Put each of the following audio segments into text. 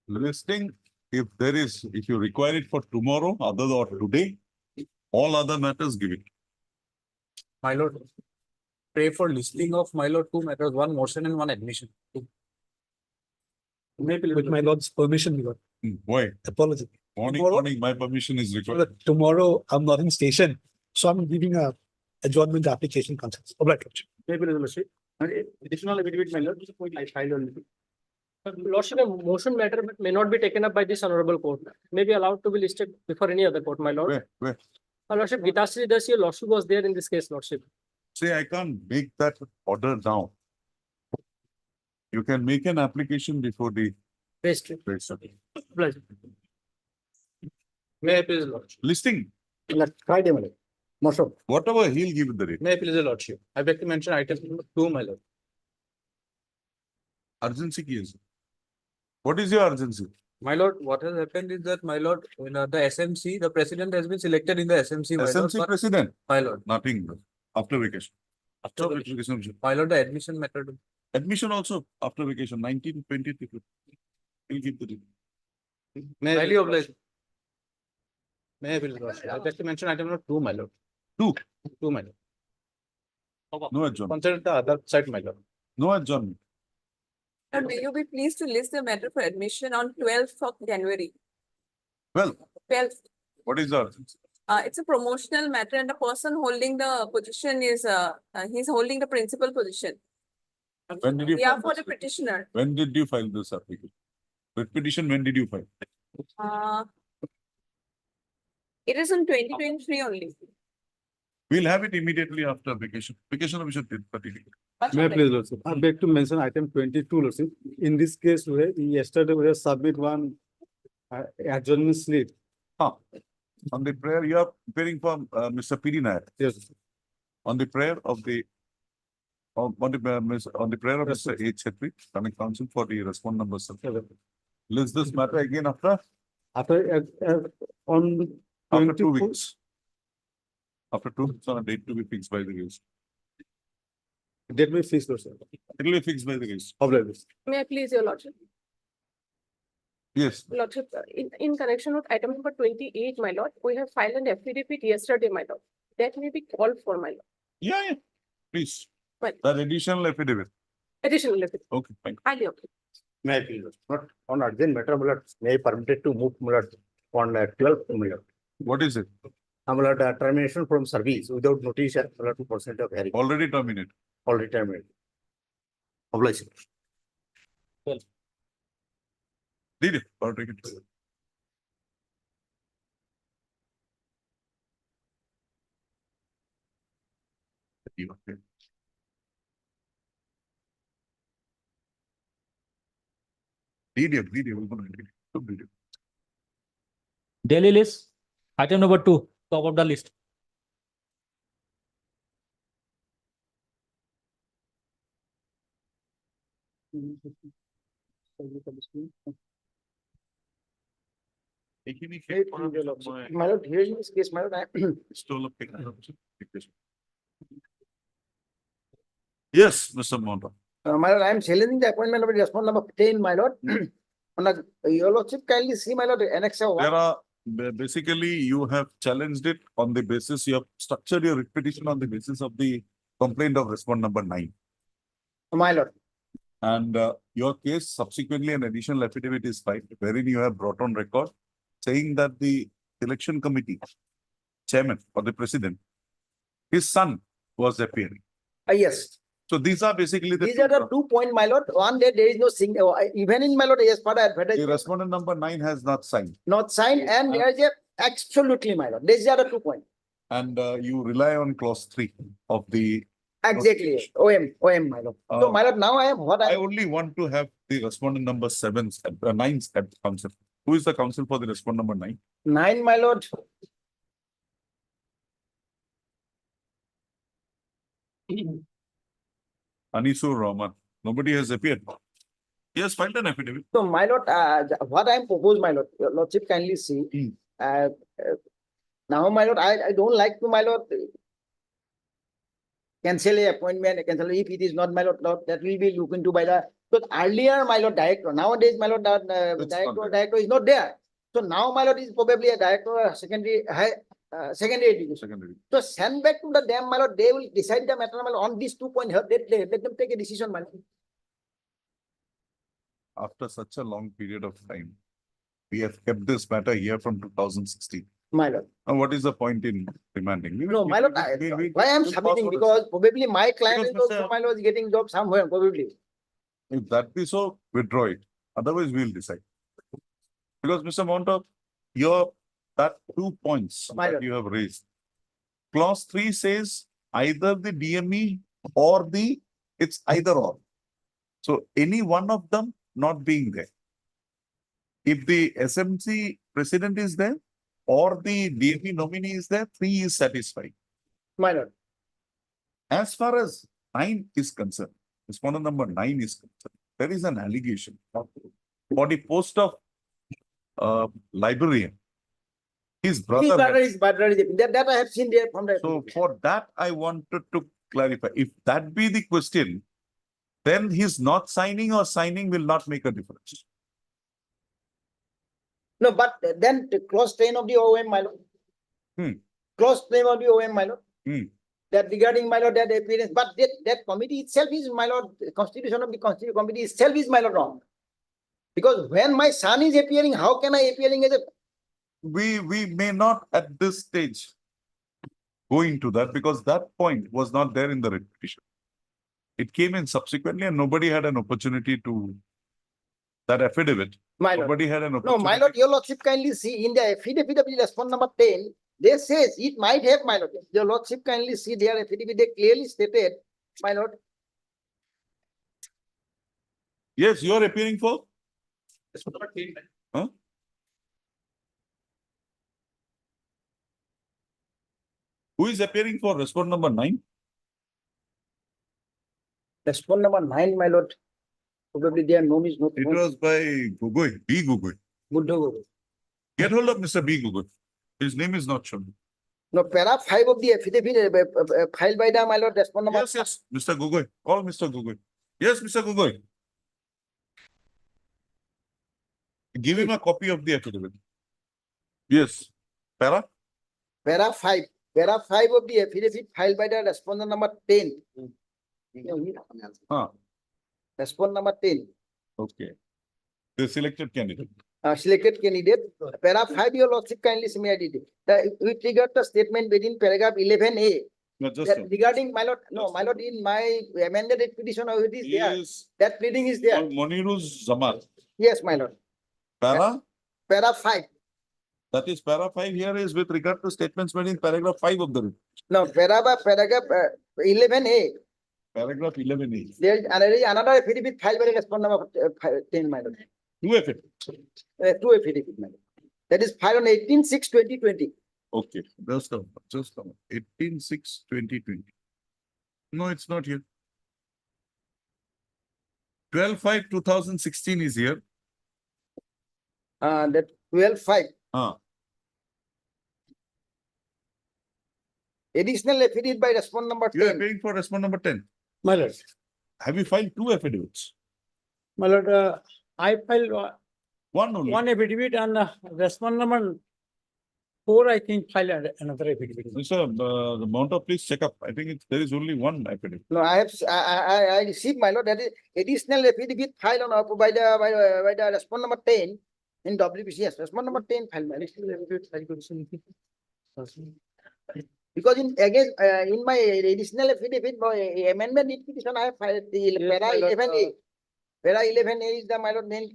listing, if you require it for tomorrow, other or today, all other matters give it. My lord, pray for listing of my lord 2 matters, 1 motion and 1 admission. With my lord's permission, my lord. Why? Apology. Morning, my permission is required. Tomorrow I'm not in station, so I'm giving a adjournment application consent. All right, Lordship. Maybe lordship. Additional affidavit, my lord, this is point I filed on. Lordship, a motion matter may not be taken up by this honorable court. May be allowed to be listed before any other court, my lord. Where? Lordship, Gitasri Das, your lordship was there in this case, lordship. Say, I can't make that order now. You can make an application before the Registry. registry. Pleasure. May I please lordship? Listing, Friday, my lord. Motion. whatever he'll give the rate. May I please the lordship? I beg to mention item number 2, my lord. Urgency key is. What is your urgency? My lord, what has happened is that, my lord, in the SMC, the president has been selected in the SMC, my lord. SMC but- president, My lord, nothing. After vacation. after the, Vacation. my lord, the admission method. Admission also after vacation, 19, 20. He'll give the rate. May I oblige? May I please lordship? I beg to mention item number 2, my lord. 2. 2, my lord. No adjournment. Consider the other side, my lord. No adjournment. And may you be pleased to list the matter for admission on 12th of January. Well, 12th. what is the urgency? It's a promotional matter and the person holding the position is, he's holding the principal position. When did you? Yeah, file for this? the petitioner. When did you file this application? With petition, when did you file? It is on 2023 only. We'll have it immediately after vacation. Vacation we should take 30 days. May I please, Lordship? I beg to mention item 22, Lordship. In this case, yesterday we have submit one adjournment slip. On the prayer, you are preparing for Mr. P.D. Nair. Yes, On the prayer of the on the prayer of Mr. H. Chetri, coming counsel for the respond number. List this matter again after after, on after 2 24 weeks. After 2 weeks on a date to be fixed by the registry. date we fix, Lordship. It will be fixed by the registry. Obliged. May I please, your lordship? Yes. Lordship, in connection with item number 28, my lord, we have filed an affidavit yesterday, my lord. That may be called for, my lord. Yeah. Please. Well- That additional affidavit. Additional affidavit. Okay, fine. Highly okay. May I please, not on urgent matter, my lord, may I permitted to move, my lord, on 12th, my lord. What is it? My lord, termination from service without notice, my lord, 2% of hearing, Already terminated. already terminated. Obliged. Did it? Or take it. Okay. DDF, we're gonna read it. Daily list, item number 2, top of the list. My lord, here in this case, my lord, Stole a picture. Yes, Mr. Monta. my lord, I am challenging the appointment of respondent number 10, my lord. On the, your lordship kindly see, my lord, annex of There one. are, basically, you have challenged it on the basis, you have structured your petition on the basis of the complaint of respondent number 9. My lord, And your case subsequently an additional affidavit is filed wherein you have brought on record saying that the election committee chairman or the president, his son was appearing. yes. So these are basically the These are the 2 point, my lord. One day there is no even in my lord, yes, for the advertisement, respondent number 9 has not signed not signed, and there is a absolutely, my lord. These are the 2 point. and you rely on clause 3 of the. Exactly. OM, my lord. So, my lord, now I am what I I, only want to have the respondent number 9's at the council. Who is the council for the respondent number 9? 9, my lord. Anisur Rahman. Nobody has appeared. He has filed an affidavit. So, my lord, what I am propose, my lord, your lordship kindly see. Now, my lord, I don't like to, my lord, cancel a appointment, cancel if it is not, my lord, that will be looked into by the Because earlier, my lord, director, nowadays, my lord, not director is not there. So now, my lord, is probably a director, secondary, secondary education. Secondary. So send back to the them, my lord, they will decide the matter, my lord, on these 2 points, let them take a decision, my lord. After such a long period of time, we have kept this matter here from 2016. My lord. Now, what is the point in remanding? We will- No, my lord, why I'm we'll pause submitting, for this. because probably my client Because is also, Mr. my lord, is getting job somewhere, probably. If that be so, withdraw it. Otherwise, we'll decide. Because Mr. Monto, that 2 points My that lord. you have raised. Clause 3 says either the DME or it's either or. So any one of them not being there. If the SMC president is there or the DME nominee is there, 3 is satisfied. My lord. As far as 9 is concerned, respondent number 9 is concerned, there is an allegation for the post of librarian. His His brother. brother had- is, that I have seen there from the. So for that, I wanted to clarify. If that be the question, then his not signing or signing will not make a difference. No, but then the clause 10 of the OM, my lord. Hmm. Clause 10 of the OM, my lord. Hmm. That regarding, my lord, that appearance, but that committee itself is, my lord, the constitution of the constitutional committee itself is, my lord, wrong. Because when my son is appearing, how can I appearing as a, We may not at this stage go into that because that point was not there in the writ petition. It came in subsequently and nobody had an opportunity to, that affidavit, my lord? nobody had an No, opportunity. my lord, your lordship kindly see in the affidavit of the response number 10, they says it might have, my lord. Your lordship kindly see their affidavit, they clearly stated, my lord, Yes, you are appearing for? Huh? Who is appearing for respondent number 9? response number 9, my lord. Probably their name is not. It was by Gugoi, B. Gugoi. Buddha. Get hold of Mr. B. Gugoi. His name is not shown. No, para 5 of the affidavit filed by the, my lord, response number. Yes, yes, Mr. Gugoi. Call Mr. Gugoi. Yes, Mr. Gugoi. Give him a copy of the affidavit. Yes. Para? Para 5 of the affidavit filed by the respondent number 10. Huh. Respondent number 10, Okay. The selected candidate. selected candidate. Para 5, your lordship kindly see me I did it. With regard to statement within paragraph 11A, No, just that regarding, my lord, no, my lord, in my amended petition, it is there. is That pleading is there. Moniruz Zamal. Yes, my lord. Para? Para 5. That is para 5 here is with regard to statements made in paragraph 5 of the writ. No, paragraph 11A. Paragraph 11A. There is another affidavit filed by the respondent number 10, my lord. Two affidavit. 2 affidavit, my lord. That is filed on 18/6/2020. Okay, just a moment, just a moment. 18/6/2020. No, it's not here. 12/5/2016 is here. That 12/5. Ah, Additional affidavit by respondent number you are 10. paying for respondent number 10. My lord, Have you filed 2 affidavits? my lord, I filed One only. one affidavit and response number 4, I think, filed another affidavit. Sir, the Mount of, please check up. I think there is only one affidavit. No, I received, my lord, that is additional affidavit filed on by the respondent number 10 in WPC. Yes, respondent number 10 filed, my lord. Because in against in my additional affidavit, my amendment petition, I have filed the Yes, para my lord, 11A. Para 11A is the, my lord, main.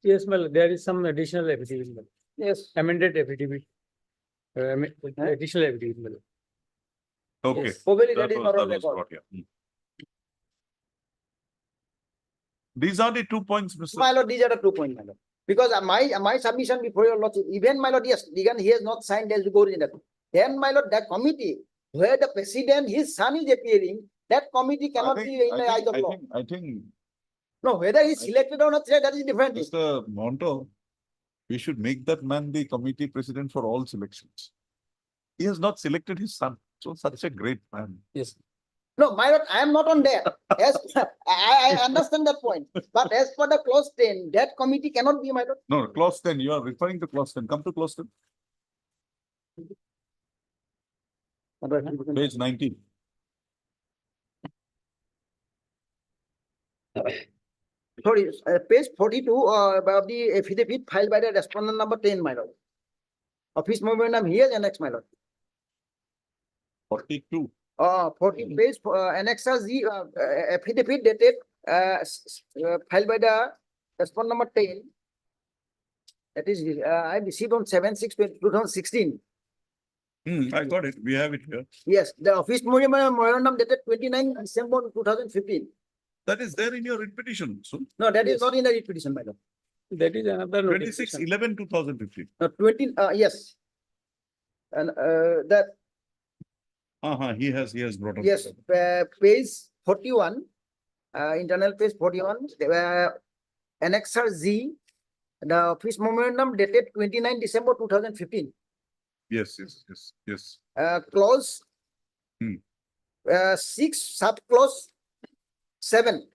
Yes, my lord, there is some additional affidavit, my lord. Yes. Amended affidavit. Additional affidavit, my lord. Okay. Yes. Probably That that is was- not that on was record. brought here. These are the 2 points, Mr. My lord, these are the 2 points, my lord. Because my submission before your lordship, even my lord, yes, again, he has not signed as to go in that. Then, my lord, that committee, where the president, his son is appearing, that committee I cannot think- be in the I eyes think- of law. I think, No, whether he's selected or not, that is different. Mr. Monto, we should make that man the committee president for all selections. He has not selected his son. So such a great man. Yes. No, my lord, I am not on there. As, I understand that point. But as per the clause 10, that committee cannot be, my lord. No, clause 10, you are referring to clause 10. Come to clause 10, page 19. Sorry, page 42 of the affidavit filed by the respondent number 10, my lord. Office memorandum here annexed, my lord. 42. 40 page annexer Z affidavit dated filed by the respondent number 10. That is, I received on 7/6/2016. I got it. We have it here. Yes, the office memorandum dated 29 December 2015. That is there in your writ petition. So No, that is not in the writ petition, my lord. That is another 26/11/2015. 20, yes. And that, He has brought up. yes, page 41, internal page 41, annexer Z, the office memorandum dated 29 December 2015. Yes. Clause Hmm. 6, sub-clause 7.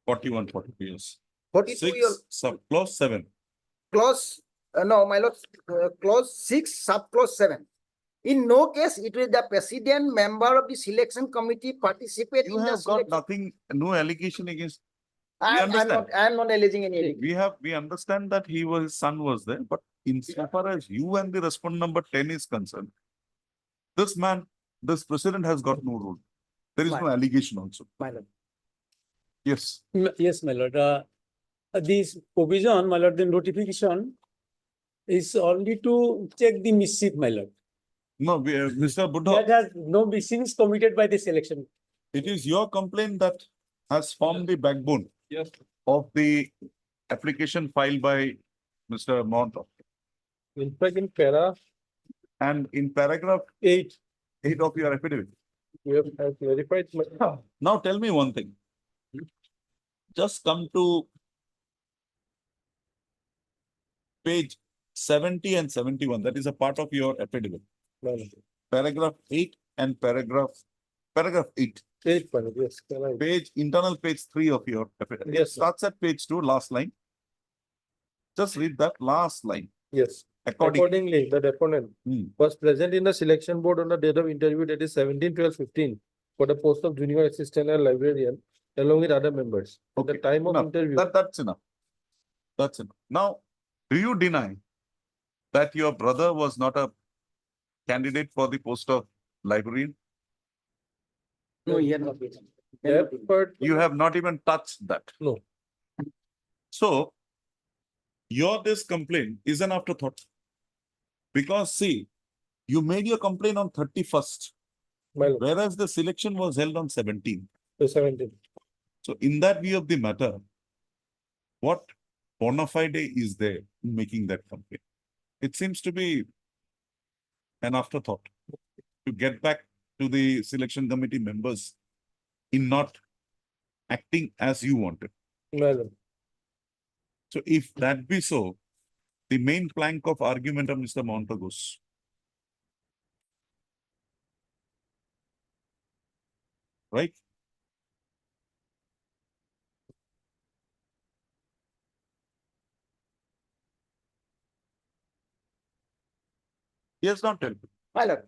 41, 42 years. 42 year 6, sub clause 7. clause, no, my lord, clause 6, sub-clause 7. In no case it will the president, member of the selection committee participate You in the have got selection. nothing, no allegation against. I'm not alleging any. allegation. We understand that his son was there, but insofar as you and the respondent number 10 is concerned, this president has got no role. There is no allegation also. My lord. Yes. Yes, my lord. This provision, my lord, the notification is only to check the mischief, my lord. No, Mr. Buddha, That has no mischief committed by the selection. it is your complaint that has formed the backbone Yes. of the application filed by Mr. Monto. In fact, in para And in paragraph 8, 8 of your affidavit. we have clarified. Now tell me one thing. Just come to page 70 and 71. That is a part of your affidavit. Paragraph 8 and paragraph 8. 8, yes, correct. Internal page 3 of your affidavit. It Yes, sir. starts at page 2, last line. Just read that last line. Yes. According. Accordingly, the deponent Hmm. was present in the selection board on the date of interview, that is 17/12/15, for the post of junior assistant and librarian, along with other members. At the Okay, time of enough. interview, That's enough. That's enough. Now, do you deny that your brother was not a candidate for the post of librarian? No, he had not been. that part, You have not even touched that. No. So, this complaint is an afterthought. Because see, you made your complaint on 31st, my lord, whereas the selection was held on 17th. the 17. So in that view of the matter, what bona fide is there in making that complaint? It seems to be an afterthought to get back to the selection committee members in not acting as you wanted. My lord, So if that be so, the main plank of argument of Mr. Montagos. Right? He has not told you. My lord,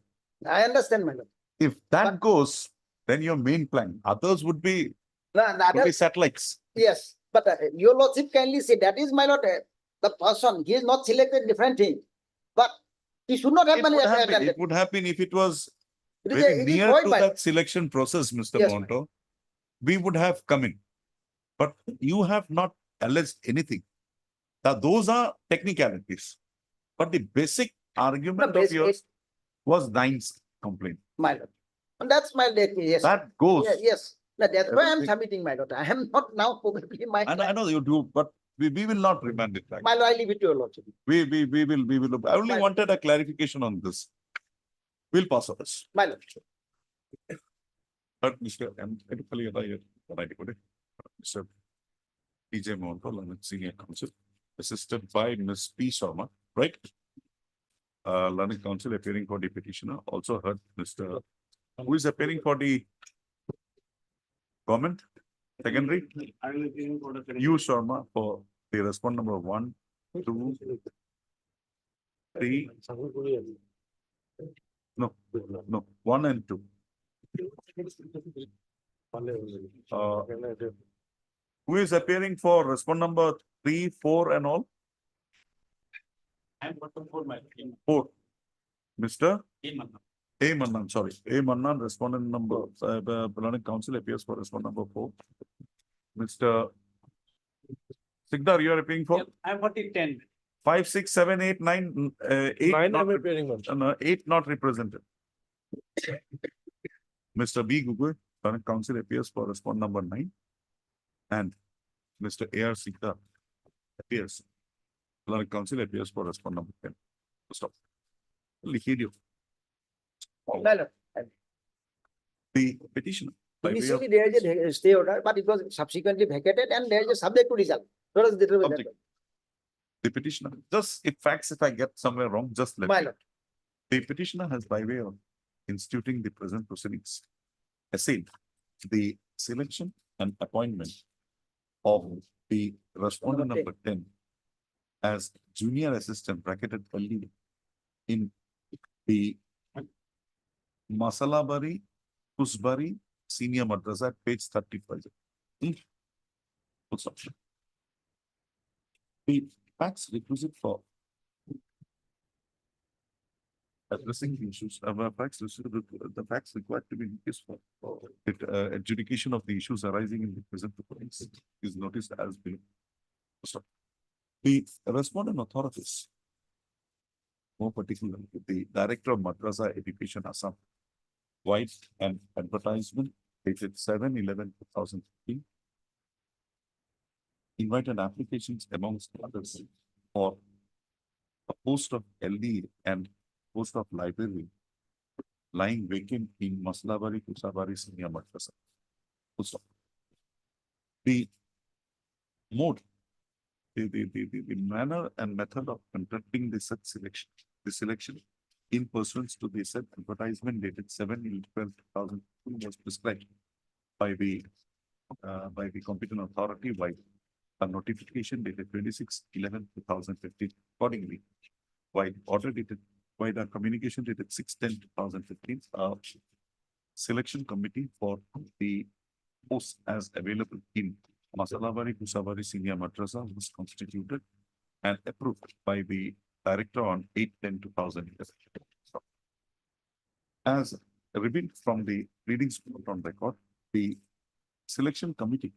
I understand, my lord. If that But- goes, then your main plank, others would be The other, satellites. yes, but your lordship kindly say that is, my lord, the person, he is not selected different thing. But he should not have It been would happen, attended. it would happen if it was It is very it is near void to by- that selection process, Mr. Yes, Monto. We would have come in. But you have not alleged anything. Now, those are technicalities. But the basic argument of basic- yours was Nine's complaint. My lord. And that's my date, yes. That goes. Yes. No, that's why I'm Everything- submitting, my lord. I am not now probably my. And I know you do, but we will not remand it back. My lord, I leave it to your lordship. We will, I only My- wanted a clarification on this. We'll pass on this. My lord. But Mr. M. Mr. TJ Mohanpal, Senior Counsel, assisted by Ms. P. Sharma, right? learned counsel appearing for the petitioner, also heard Mr. Who is appearing for the government? Secondary? You, Sharma, for the respond number 1, 2, 3, no, 1 and 2. Who is appearing for respond number 3, 4 and all? 4. Mr. A. Mannan, sorry. A. Mannan, respondent number, Learned Council appears for respondent number 4. Mr. Sigdar, you are appearing for? I'm for the 10. 5, 6, 7, 8, 9, 8. Nine not I'm rep- appearing on. no, 8 not represented. Mr. B. Gugul, Learned Council appears for respondent number 9. And Mr. A.R. Sigdar appears. Learned Council appears for respondent number 10. Stop. Lihidio. My lord, The petitioner. by way of initially there is a stay order, but it was subsequently vacated and there is a subject to result. What is the result? Object. The petitioner, just if I get somewhere wrong, just let My me. lord, The petitioner has by way of instituting the present proceedings essayed the selection and appointment of the respondent Number number 10 as junior assistant bracketed LD in the Masalabari Kusbari Senior Madrasa at page 35. Full stop. The facts requisite for addressing the issues, the facts required to be useful for adjudication of the issues arising in the present proceedings is noticed as below. Stop. The respondent authorities, more particularly the Director of Madrasa Education Assam, wide an advertisement dated 7/11/2015, invited applications amongst others for a post of LD and post of library lying vacant in Maslabari Kusabari Senior Madrasa. Full stop. The mode, the manner and method of conducting the such selection, in pursuance to the said advertisement dated 7/12/2015 was prescribed by the competent authority by a notification dated 26/11/2015. Accordingly, by order dated, by the communication dated 6/10/2015, selection committee for the posts as available in Masalabari Kusabari Senior Madrasa was constituted and approved by the director on 8/10/2011. As revealed from the readings put on record, the selection committee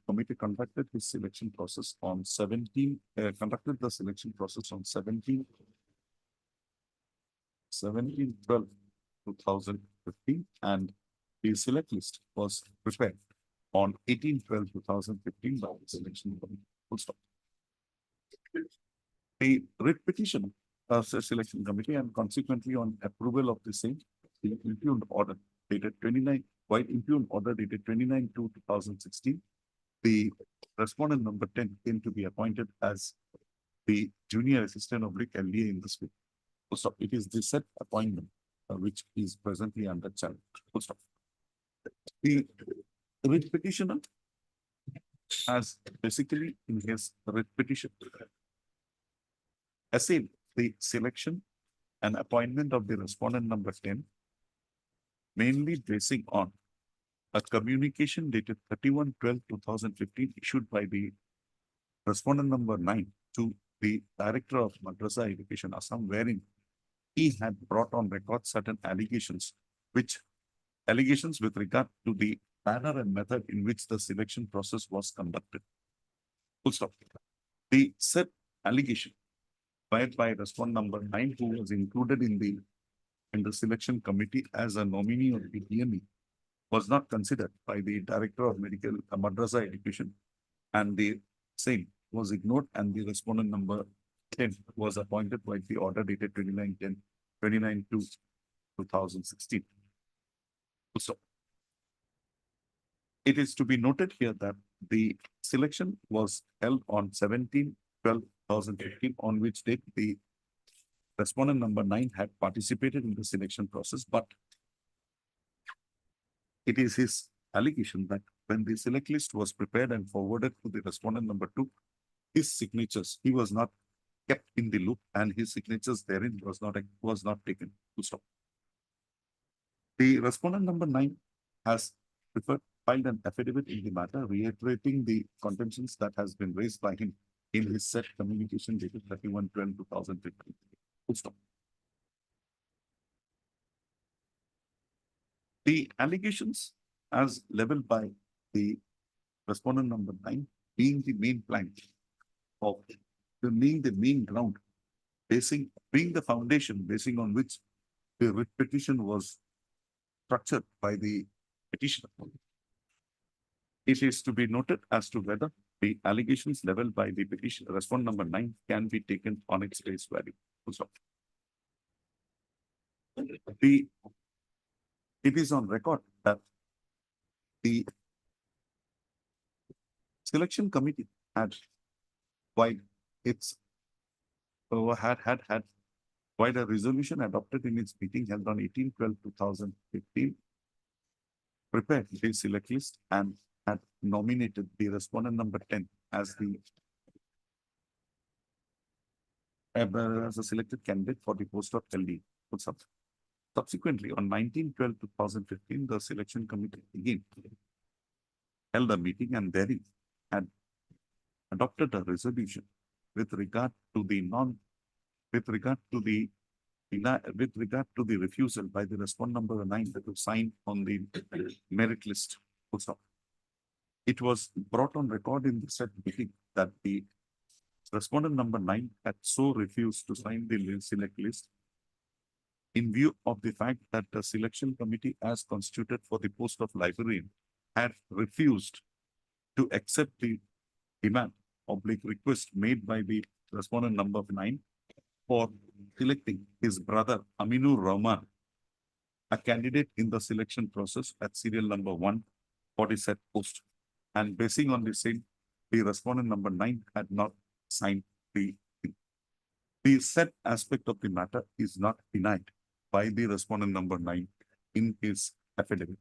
conducted the selection process on 17/12/2015, and the select list was prepared on 18/12/2015 by the selection committee. Full stop. The writ petition of the selection committee and consequently on approval of the same, the impugned order dated 29, while impugned order dated 29/2/2016, the respondent number 10 came to be appointed as the junior assistant of LDA in this week. Full stop. It is the said appointment which is presently under challenge. Full stop. The writ petitioner has basically in his writ petition essayed the selection and appointment of the respondent number 10, mainly basing on a communication dated 31/12/2015 issued by the respondent number 9 to the Director of Madrasa Education Assam, wherein he had brought on record certain allegations with regard to the manner and method in which the selection process was conducted. Full stop. The said allegation filed by respondent number 9, who was included in the selection committee as a nominee of the DME, was not considered by the Director of Madrasa Education, and the same was ignored, and the respondent number 10 was appointed by the order dated 29/2/2016. Full stop. It is to be noted here that the selection was held on 17/12/2015, on which date the respondent number 9 had participated in the selection process, but it is his allegation that when the select list was prepared and forwarded to the respondent number 2, his signatures, he was not kept in the loop and his signatures therein was not taken to stop. The respondent number 9 has filed an affidavit in the matter reiterating the contentions that has been raised by him in his said communication dated 31/12/2015. Full stop. The allegations as leveled by the respondent number 9 being the main plank of being the main ground, being the foundation basing on which the writ petition was structured by the petitioner. It is to be noted as to whether the allegations leveled by the petition respondent number 9 can be taken on its face value. Full stop. It is on record that the selection committee had while its while a resolution adopted in its meeting held on 18/12/2015 prepared the select list and had nominated the respondent number 10 as a selected candidate for the post of LD. Full stop. Subsequently, on 19/12/2015, the selection committee again held a meeting and therein had adopted a resolution with regard to the refusal by the respondent number 9 to sign on the merit list. Full stop. It was brought on record in the said meeting that the respondent number 9 had so refused to sign the select list in view of the fact that the selection committee as constituted for the post of librarian had refused to accept the demand request made by the respondent number 9 for selecting his brother Aminur Rahman, a candidate in the selection process at serial number 1 for the said post. And basing on the same, the respondent number 9 had not signed the said aspect of the matter is not denied by the respondent number 9 in his affidavit.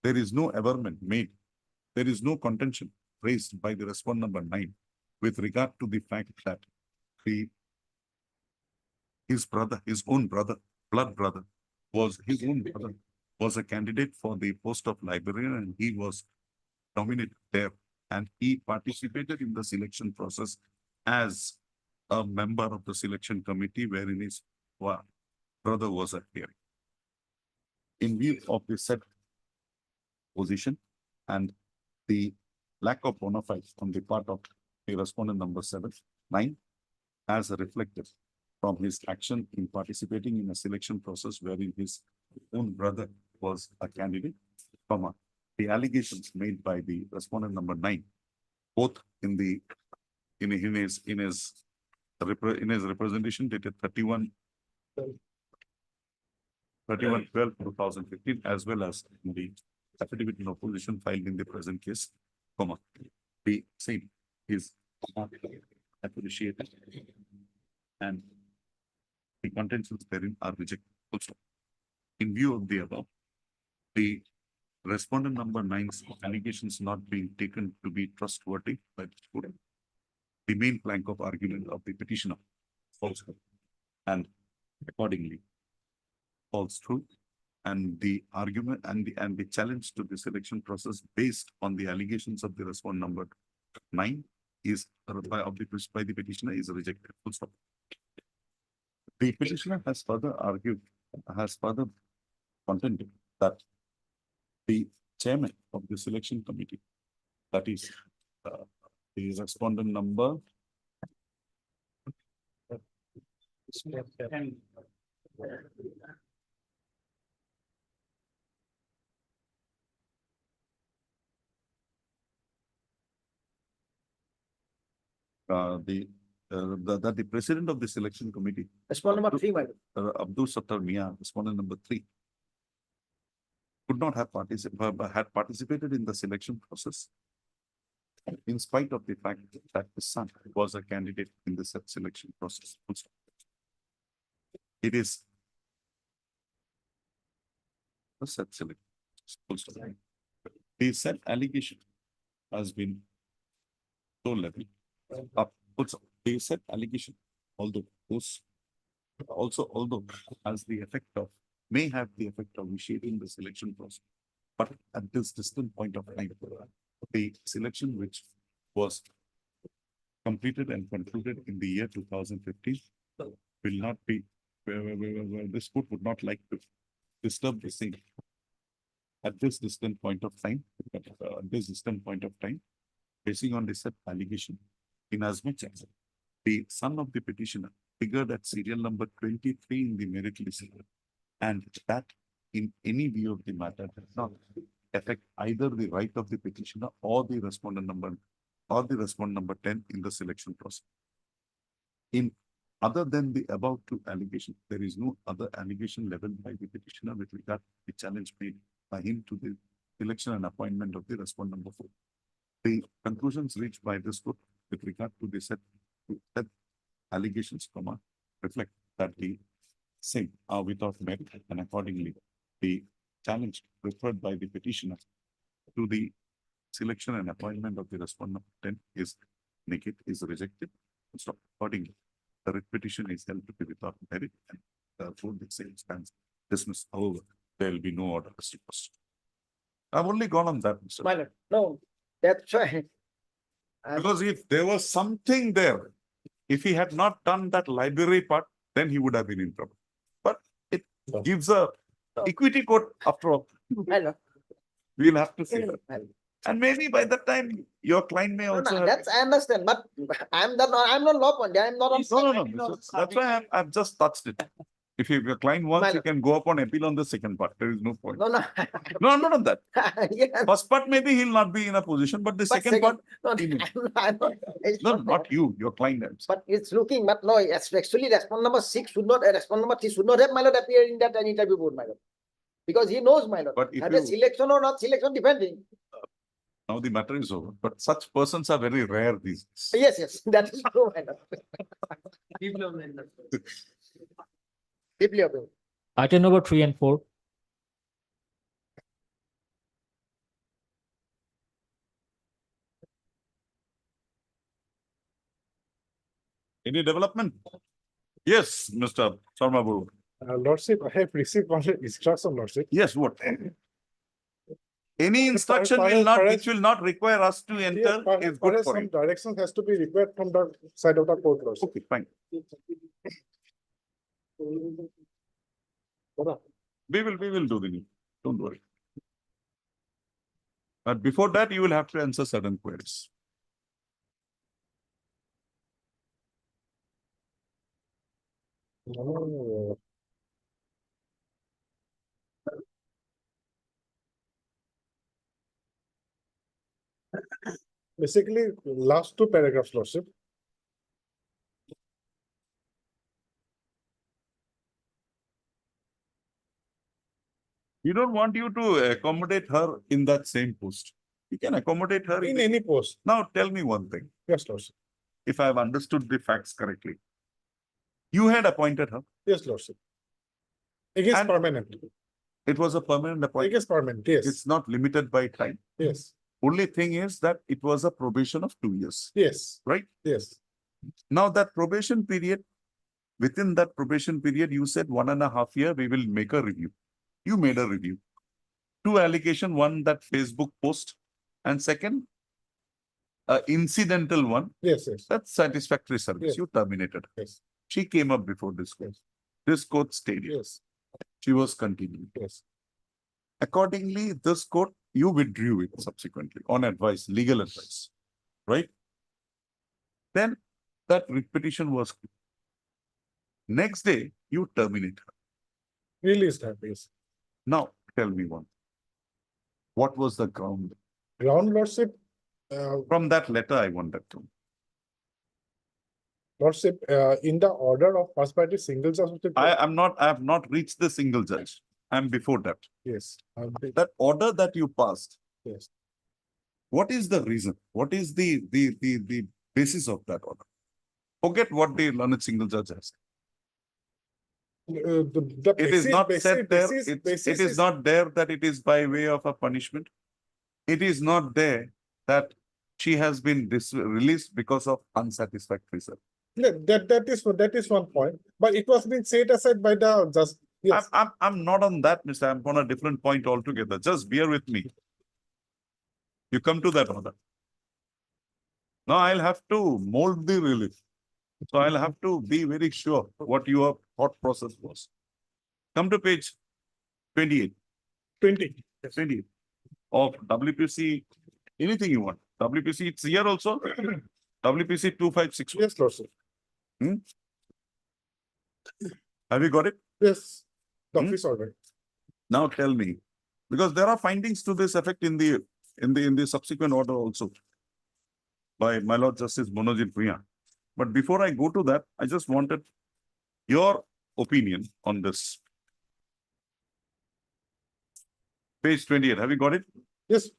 There is no averment made. There is no contention raised by the respondent number 9 with regard to the fact that his own brother, blood brother, was a candidate for the post of librarian and he was nominated there and he participated in the selection process as a member of the selection committee wherein his brother was appearing. In view of the said position and the lack of bona fides on the part of the respondent number 9, as reflected from his action in participating in a selection process wherein his own brother was a candidate, the allegations made by the respondent number 9, both in his representation dated 31/12/2015, as well as in the affidavit in opposition filed in the present case, the same is not appreciated and the contentions therein are rejected. Also, in view of the above, the respondent number 9's allegations not being taken to be trustworthy by the court, the main plank of argument of the petitioner falls through and accordingly falls through, and the argument and the challenge to the selection process based on the allegations of the respondent number 9 is by the petitioner is rejected. Full stop. The petitioner has further contended that the chairman of the selection committee, that is the respondent number that the president of the selection committee, Respondent number 3, my lord. Abdul Sattar Mia, respondent number 3, could not have participated in the selection process in spite of the fact that his son was a candidate in the selection process. it is. What's that silly? Full stop. The said allegation has been so level. Also, the said allegation, although those although has the effect of, may have the effect of initiating the selection process. But at this distant point of time, the selection which was completed and concluded in the year 2015 will not be, where this court would not like to disturb the same. At this distant point of time, basing on this said allegation, in as much as the son of the petitioner figured at serial number 23 in the merit list, and that in any view of the matter does not affect either the right of the petitioner or the respondent number 10 in the selection process. In other than the above two allegations, there is no other allegation leveled by the petitioner with regard to the challenge made by him to the selection and appointment of the respondent number 4. The conclusions reached by this court with regard to the said allegations, reflect that the same are without merit, and accordingly, the challenge referred by the petitioner to the selection and appointment of the respondent 10 is negated, is rejected. So accordingly, the writ petition is held to be without merit, and therefore the same stands dismissed. However, there will be no order as to question. I've only gone on that, Mr. My lord, no, that's why. Because if there was something there, if he had not done that library part, then he would have been in trouble. But it gives a equity court after all. My lord. We'll have to see that. My lord. And maybe by that time, your client may No, also no, have. that's, I understand, but I'm not law point, I'm not on. No. That's why I've just touched it. If your client wants, you can go up on appeal on the second part. There is no point. No, no. No, not on that. Yeah, First part, maybe he'll not be in a position, but the but second part, no, he may. I'm not- it's no, not not that. you, your client. I'm saying. But it's looking, but no, actually respond number 6 should not, respond number 3 should not have, my lord, appear in that interview board, my lord. Because he knows, my lord, But if whether you, selection or not selection depending. now the matter is over, but such persons are very rare these days. Yes, that is true, my lord. Deeply approve. Item number 3 and 4. Any development? Yes, Mr. Sharma Babu. Lordship, I have received one instruction, Lordship. Yes, what? Any instruction which will not require us to enter is good for Some you. direction has to be required from the side of the court, Lordship. Okay, fine. We will do the need. Don't worry. But before that, you will have to answer certain queries. Oh. Basically, last two paragraphs, Lordship. We don't want you to accommodate her in that same post. You can accommodate her In any post. Now, tell me one thing, Yes, Lordship. if I have understood the facts correctly. You had appointed her. Yes, Lordship. Against And- permanent. It was a permanent appointment. Against permanent, yes, It's not limited by time. yes, Only thing is that it was a probation of 2 years, yes, right? yes, Now that probation period, within that probation period, you said 1.5 years, we will make a review. You made a review. 2 allegation, one that Facebook post, and second, incidental one, yes, yes, that's satisfactory service. Yes. You terminated. her. yes, She came up before this court. This court stayed. here. yes, She was continuing. yes, Accordingly, this court, you withdrew it subsequently on advice, legal advice, right? Then that writ petition was. Next day, you terminate her. released her, yes. Now, tell me one. What was the ground? Ground Lordship, From that letter, I wanted to. Lordship, in the order of first party single judge of the court. I have not reached the single judge. I'm before that. Yes, That order that you passed. Yes. What is the reason? What is the basis of that order? Forget what the learned single judge has. The It is basis- not basis- said there, basis- it basis is not there that it is by way of a punishment. It is not there that she has been released because of unsatisfactory service. That is one point, but it was being set aside by the just, yes. I'm not on that, Mr. I'm on a different point altogether. Just bear with me. You come to that order. Now I'll have to mold the relief. So I'll have to be very sure what your thought process was. Come to page 28. 28 of WPC, anything you want. WPC, it's here also. WPC 2561. Yes, Lordship. Have you got it? Yes, the Hmm? office order. Now tell me, because there are findings to this effect in the subsequent order also by my Lord Justice Monojit Bhuyan. But before I go to that, I just wanted your opinion on this. Page 28, have you got it? Yes,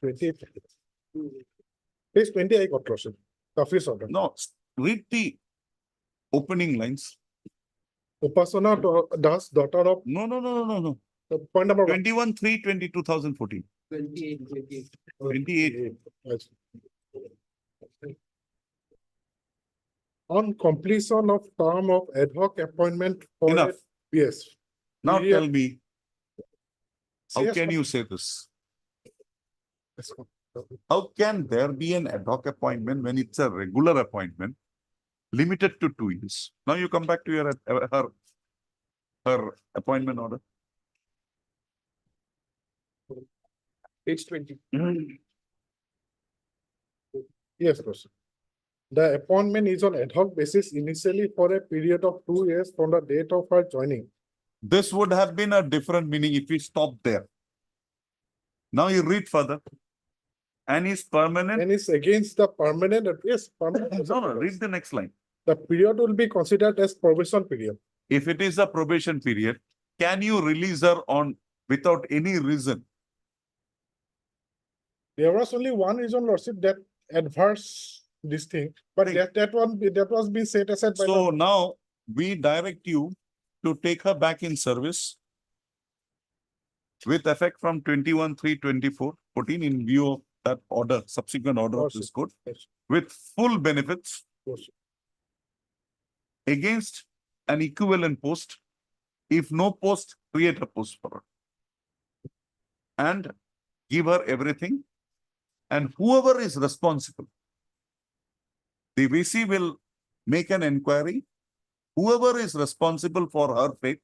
28. Page 20, I got Lordship. The office order. No, read the opening lines. Upasana Das, daughter of, No. point number 21/3/2014. 28. Yes. On completion of term of ad hoc appointment for. Enough. Yes. Now Period. tell me, how Yes, can you say this? yes, How can there be an ad hoc appointment when it's a regular appointment limited to 2 years? Now you come back to your her appointment order. Page 20. Yes, Lordship. The appointment is on ad hoc basis initially for a period of 2 years from the date of her joining. This would have been a different meaning if we stopped there. Now you read further. And is permanent. And it's against the permanent, yes, permanent. No, read the next line. The period will be considered as probation period. If it is a probation period, can you release her on without any reason? There was only one reason, Lordship, that adverse this thing, but Right. that was being set aside by So the. now we direct you to take her back in service with effect from 21/3/2014 in view of that order, subsequent order of this court, Yes. with full benefits Lordship. against an equivalent post. If no post, create a post for her. And give her everything. And whoever is responsible, the VC will make an inquiry. Whoever is responsible for her fate,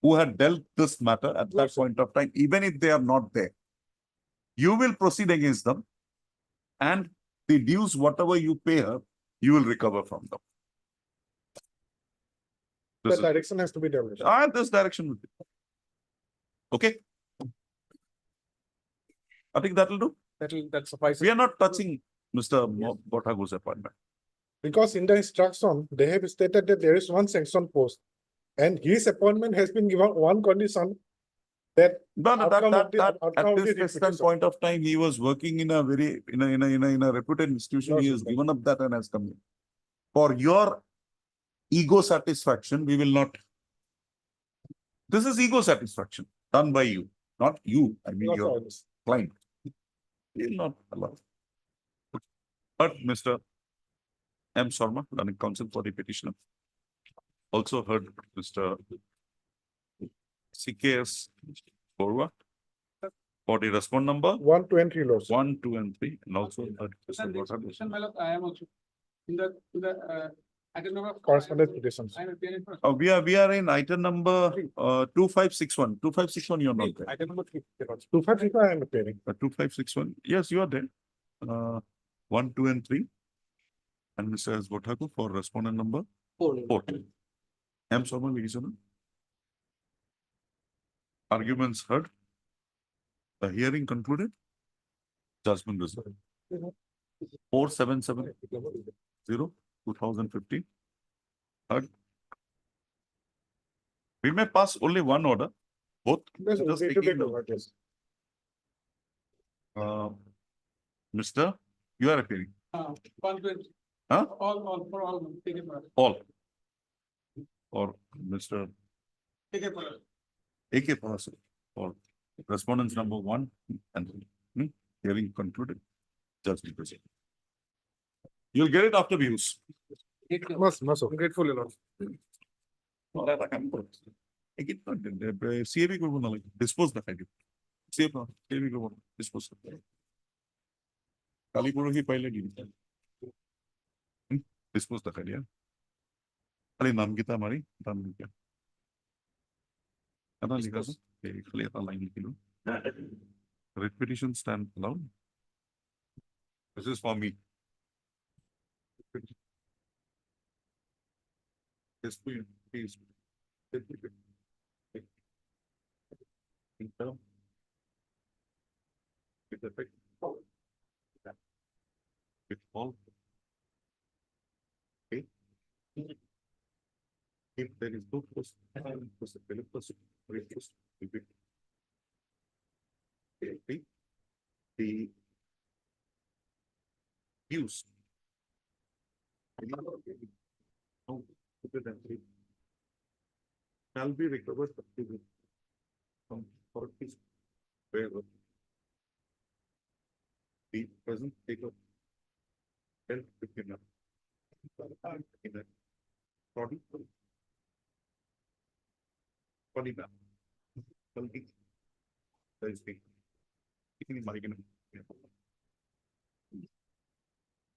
who had dealt this matter at that Yes. point of time, even if they are not there, you will proceed against them. And the dues, whatever you pay her, you will recover from them. The This is, direction has to be developed. this direction will be. Okay? I think that will do. That suffices. We are not touching Mr. Bothagu's appointment. Because in the instruction, they have stated that there is one sanction post. And his appointment has been given one condition that No, Outcome of the- at outcome of this the present reputation. point of time, he was working in a very, in a reputed institution. He Yes, has sir. given up that and has come in. For your ego satisfaction, we will not. This is ego satisfaction done by you, not you, I mean not your always. client. We will not allow. But Mr. M. Sharma, learning counsel for the petitioner. Also heard Mr. CKS Borwa for the respond number 120 Lordship. 1, 2, and 3, and also heard Mr. Sir, next Bothagu. question, my lord, I am also in the item number. Correspondence petitions. I am appearing for. We are in item number 2561. 2561, you're not there. Item number 3. 253 I am appearing. 2561, yes, you are there. 1, 2, and 3. And Mr. S. Bothagu for respondent number 4. M. Sharma, liaison. Arguments heard. The hearing concluded. Judgment reserved. 4770/2015. Heard. We may pass only one order, both. Yes, Just it will be taking the- covered, yes. Mr. You are appearing. 120. Huh? All, for all, take it for. All. or Mr. AK Parasar for respondents number 1 and 3. Hearing concluded. Just proceed. You'll get it after views. Must, grateful enough. CAB করবো না dispose দেখাই দিব CAB করবো না dispose কালি পরহি পাইলে দিন dispose দেখাই দিয়া খালি নাম গীতা মারি নাম লিখা এটা লিখা আছে এই খালি এটা লাইন লিখিলো writ petition stand alone. This is for me. Yes, please. With effect. With all. Okay. If there is no post, the use. Shall be recovered from authorities wherever the present state of health within a body map. There is the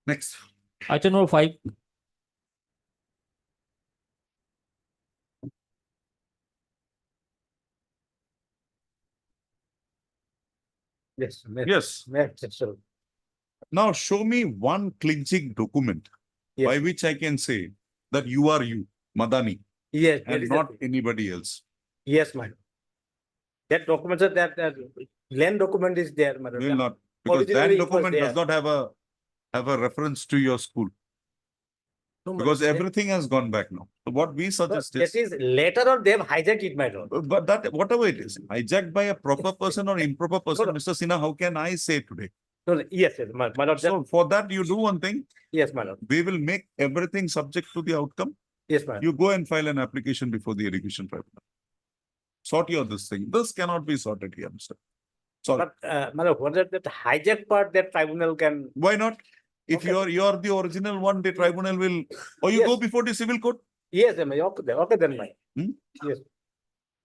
next. Item number 5. Yes. Yes. So, Now show me one clinching document by Yes. which I can say that you are you, Madani, yes, there and is not a- anybody else. yes, madam. That document, sir, that land document is there, madam. Will not, because Originally that it was document does there. not have a reference to your school, No, madam, because that- everything has gone back now. So what we no, suggest That is, is later on they have hijacked it, my lord. but that, whatever it is, hijacked by a proper person or improper person, no. Mr. Sinha, how can I say today? No, no, yes, my lord, that- So for that, you do one thing, yes, my lord, we will make everything subject to the outcome. yes, my lord. You go and file an application before the irrigation tribunal. Sort your this thing. This cannot be sorted here, Mr. Sorry. But, my lord, what is that hijack part that tribunal can, Why not? If Okay. you're the original one, the tribunal will, or you go Yes. before the civil court. yes, okay, then, my,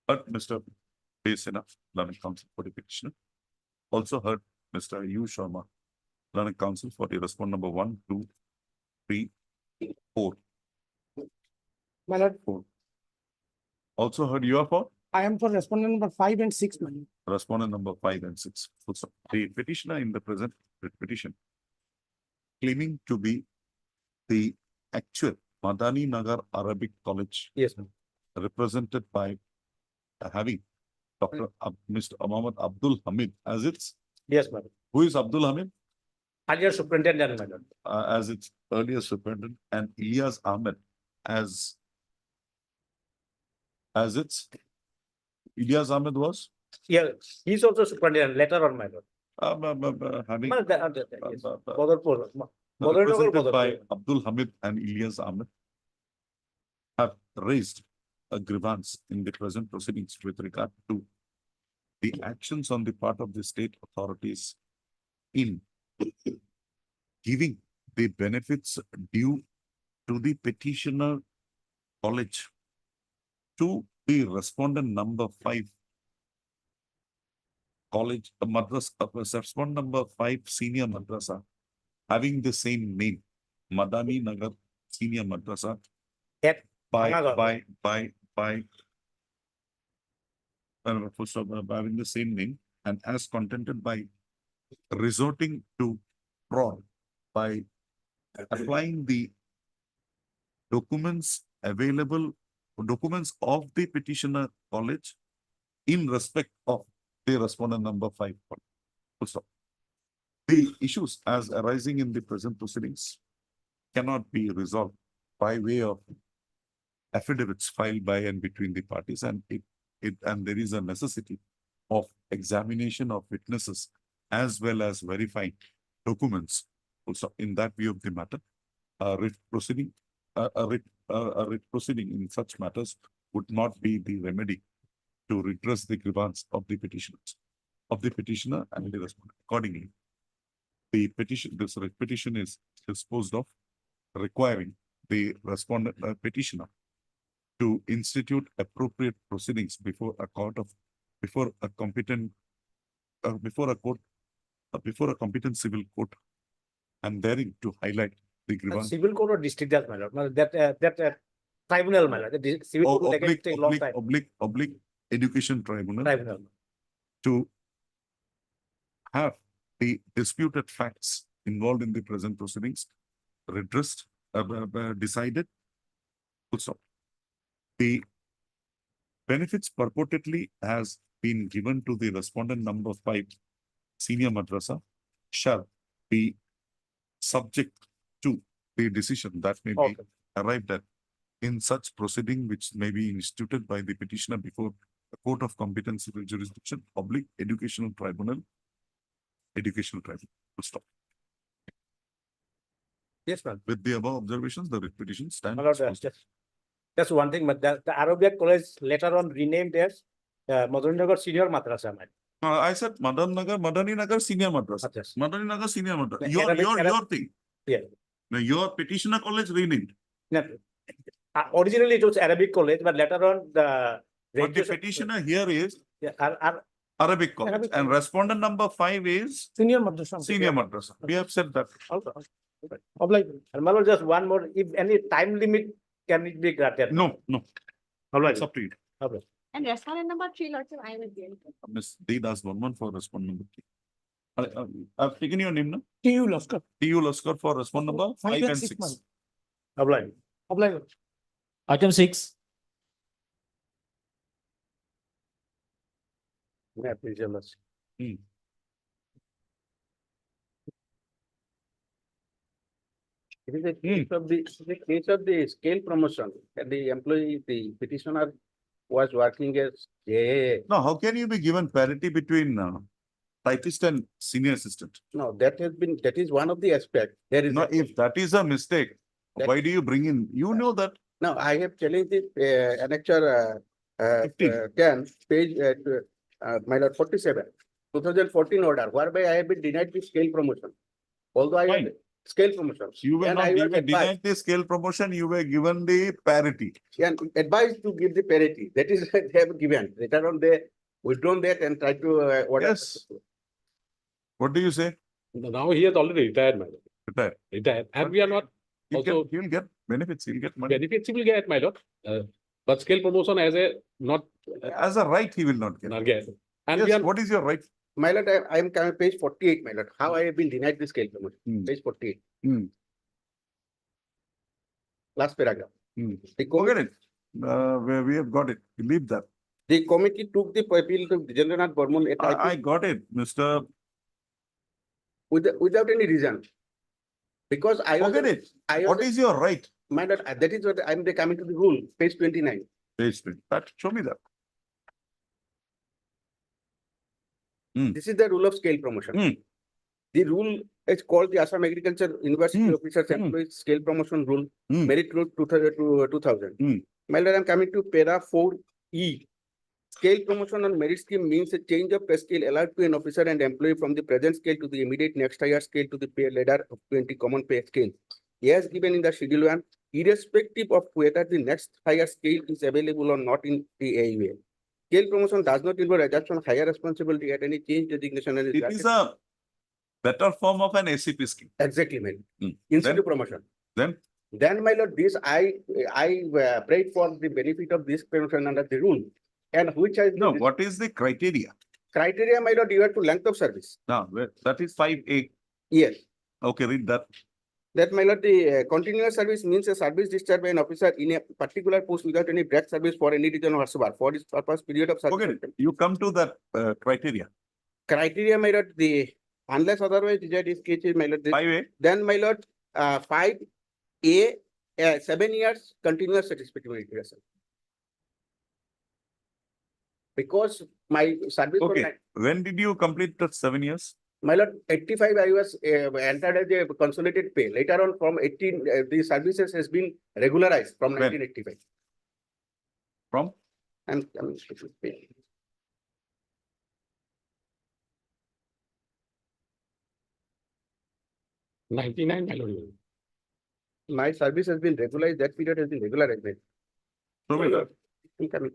But Mr. Base enough, learning counsel for the petitioner. Also heard Mr. U. Sharma, learning counsel for the respondent number 1, 2, 3, 4. My lord, Also heard you are for I am for respondent number 5 and 6, my lord. respondent number 5 and 6. Full stop. The petitioner in the present writ petition claiming to be the actual Madani Nagar Arabic College yes, ma'am. represented by having Dr. Mr. Mohammed Abdul Hamid as its, Yes, madam. who is Abdul Hamid? Earlier superintendent, my lord. As its earlier superintendent, and Ilyas Ahmed as its, Ilyas Ahmed was Yeah, he's also superintendent later on, my lord. having My lord, yes. Badarpur, Badarpur, represented by Badarpur. Abdul Hamid and Ilyas Ahmed have raised a grievance in the present proceedings with regard to the actions on the part of the state authorities in giving the benefits due to the petitioner college to the respondent number 5 college, respondent number 5 senior madrasa having the same name, Madani Nagar Senior Madrasa. That- By, Bangladesh. full stop, having the same name and as contented by resorting to fraud by applying the documents available, documents of the petitioner college in respect of the respondent number 5. Full stop. The issues as arising in the present proceedings cannot be resolved by way of affidavits filed by and between the parties, and and there is a necessity of examination of witnesses as well as verifying documents. Also, in that view of the matter, a writ proceeding, a writ a writ proceeding in such matters would not be the remedy to redress the grievance of the petitioner and the respondent. Accordingly, the writ petition is disposed of, requiring the respondent, petitioner to institute appropriate proceedings before a court of, before a competent, before a court, before a competent civil court, and therein to highlight the grievance. Civil court or district judge, my lord, that tribunal, my lord, the civil Or court will oblique, take long oblique, time. oblique education tribunal Tribunal. to have the disputed facts involved in the present proceedings redressed, decided. Full stop. The benefits purportedly has been given to the respondent number 5 senior madrasa shall be subject to the decision that may be Okay. arrived at in such proceeding which may be instituted by the petitioner before a court of competent civil jurisdiction, public educational tribunal. Full stop. Yes, ma'am. With the above observations, the writ petition stands. My lord, disposed of. that's one thing, but the Arabic college later on renamed as Madhurinagar Senior Madrasa, my. I said Madani Nagar Senior Madrasa. Yes. Madani Nagar Senior Madrasa. The Your Arabic- thing. Yeah. Now, your petitioner college renamed. No, originally it was Arabic college, but later on the. But the registration- petitioner here is Yeah, Arabic college Arabic and college. respondent number 5 is Senior Madrasa. senior madrasa. We have said that. Also. Oblige. And my lord, just one more, if any time limit can it be granted? No, Oblige. it's up to you. Oblige. And respondent number 3, Lordship, I will be. Miss D Das Burman for respondent number 3. I've taken your name now. TU Laskar. TU Laskar for respondent number 5 and 6. months. Oblige. Oblige. Item 6. Yeah, please, Your Lordship. It is a case of the scale promotion, and the employee, the petitioner was working as JAA. Now, how can you be given parity between typist and senior assistant? No, that is one of the aspects. There is. No, if that is a mistake, That- why do you bring in? You know that. Now, I have challenged it, annexure, 15. 10, page, my lord, 47, 2014 order, whereby I have been denied the scale promotion. Although I Fine. have scale promotion. You were And not I was given advised- denied the scale promotion, you were given the parity. And advised to give the parity. That is, they have given. Later on, they withdrawn that and tried to, order. Yes. What do you say? Now he has already retired, my lord. Retire. Retired. And we are not also He'll get benefits, he'll get money. benefits he will get, my lord. But scale promotion as a not As a right, he will not get. not get. And we Yes, are what is your right? My lord, I am coming page 48, my lord. How I have been denied the scale promotion. Hmm. Page 48. Hmm. Last paragraph. Hmm. The committee, Forget it. We have got it. Leave that. the committee took the appeal to Jendranath Burman at I got it, Mr. without any reason. Because I was. Forget it. I was, What is your right? my lord, that is what I'm coming to the rule, page 29. Page 20. That, show me that. This is the rule of scale promotion. Hmm. The rule is called the Assam Agriculture University Hmm. Officers Hmm. Employees Scale Promotion Rule, Hmm. merit rule 2000. Hmm. My lord, I'm coming to para 4E. Scale promotion on merit scheme means a change of pay scale allowed to an officer and employee from the present scale to the immediate next higher scale to the pay ladder of 20 common pay scale. As given in the schedule 1, irrespective of whether the next higher scale is available or not in the AUA. Scale promotion does not involve adoption of higher responsibility at any change designation. And It is a better form of an ACP scheme. exactly, my lord. Hmm. Instead Then- of promotion. Then, Then, my lord, this I prayed for the benefit of this promotion under the rule. And which has no, the what is the criteria? criteria, my lord, you have to length of service. Now, that is 5A. Yes. Okay, read that. That, my lord, the continuous service means a service discharged by an officer in a particular post without any break service for any reason whatsoever for this purpose period of Forget service. it. You come to that criteria. Criteria, my lord, the unless otherwise that is case, my lord, 5A. then, my lord, 5A, 7 years continuous satisfactory duration. Because my service. for Okay. nine- When did you complete that 7 years? My lord, 85, I was entered as a consolidated pay. Later on from 18, the services has been regularized from When? 1985. From? I'm pay. Ninety-nine, my lord. My service has been regularized, that period has been regularized. Show me that. Incoming.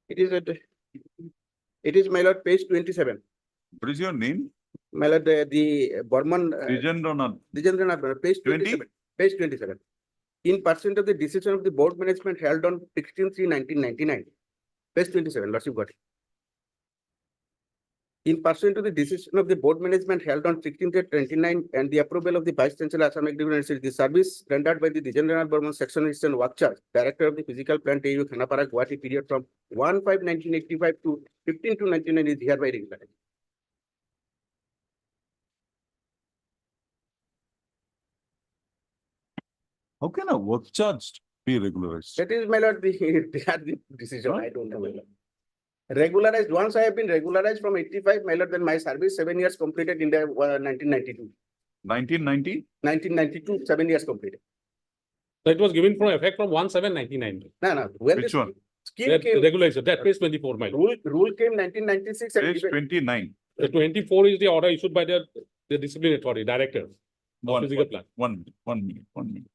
It is, my lord, page 27. What is your name? My lord, the Burman. Dijendranath. Dijendranath, page 20? 27. Page 27. In pursuant of the decision of the board management held on 16/3/1999. Page 27, Lordship got it. In pursuant to the decision of the board management held on 16/3/29 and the approval of the Vice Chancellor Assam Agri University, the service rendered by the Dijendranath Burman Section Assistant Work Charge, Director of the Physical Plant AU Khanapara, Guwahati period from 1/5/1985 to 15/2/99 is hereby regularized. How can a work charge be regularized? That is, my lord, the decision, I don't know. My lord. Regularized, once I have been regularized from 85, my lord, then my service 7 years completed in the 1992. 1990? 1992, 7 years completed. So it was given from effect from 1/7/99. No, when Which the one? scheme That came, regulation, that page 24, my lord. rule came 1996 and Page given- 29. The 24 is the order issued by the discipline authority, director of One, physical plant. 1 minute.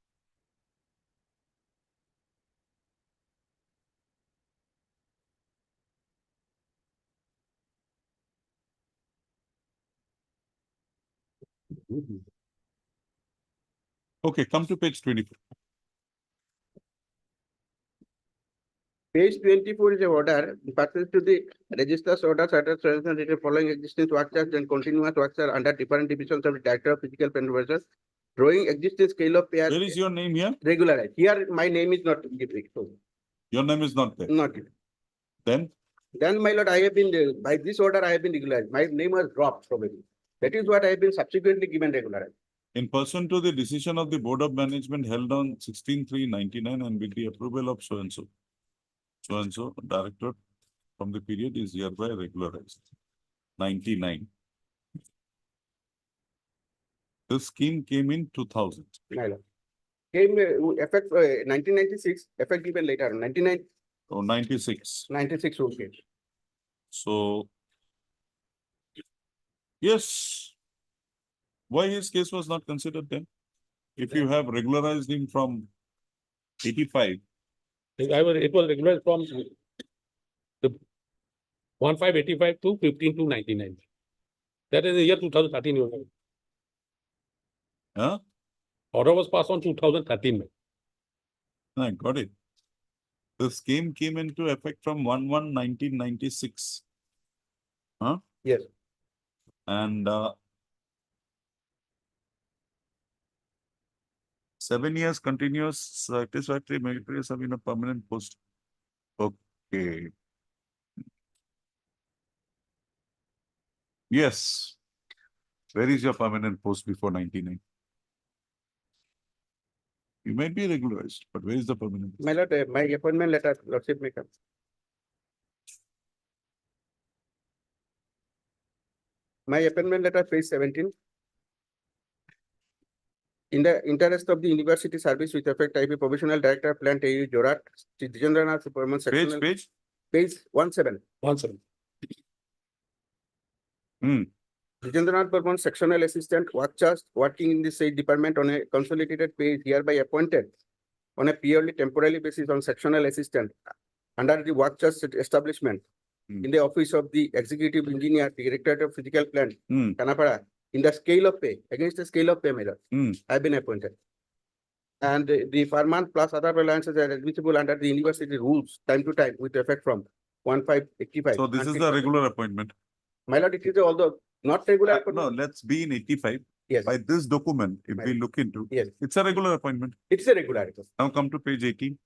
Okay, come to page 24. Page 24 is a order, pursuant to the registers orders, following existing work charge and continuous work charge under different divisions of the Director of Physical Plant Operations, drawing existing scale of pay as Where is your name here? regularized. Here, my name is not given, so Your name is not there. not given. Then, Then, my lord, I have been, by this order, I have been regularized. My name was dropped probably. That is what I have been subsequently given regularized. in person to the decision of the Board of Management held on 16/3/99 and with the approval of so and so, director from the period is hereby regularized. 99. The scheme came in 2000. My lord. Came effect 1996, effect given later, 96. 96 rule came. So, yes. Why his case was not considered then? If you have regularized him from 85, It was regularized from the 1/5/85 to 15/2/99. That is the year 2013. your lord. huh? Order was passed on 2013. I got it. The scheme came into effect from 1/1/1996. Huh? Yes. And 7 years continuous satisfactory military have been a permanent post. Okay. Yes. Where is your permanent post before 99? You might be regularized, but where is the permanent? My lord, my appointment letter, lordship may come. My appointment letter, page 17. In the interest of the university service with effect, I be provisional director, plant AU Jorat, Sri Dijendranath Burman sectional. Page? Page 17. 17. Dijendranath Burman sectional assistant, work charge, working in the said department on a consolidated pay is hereby appointed on a purely temporary basis on sectional assistant under the work charge establishment in the office of the executive engineer, Directorate of Physical Plant, Khanapara, in the scale of pay, against the scale of pay measure, I have been appointed. And the per month plus other allowances are admissible under the university rules time to time with effect from 1/5/85. So this is the regular appointment. My lord, it is although not regular. No, let's be in 85. Yes, By this document, if we look into, yes, it's a regular appointment. it's a regular. Now come to page 18.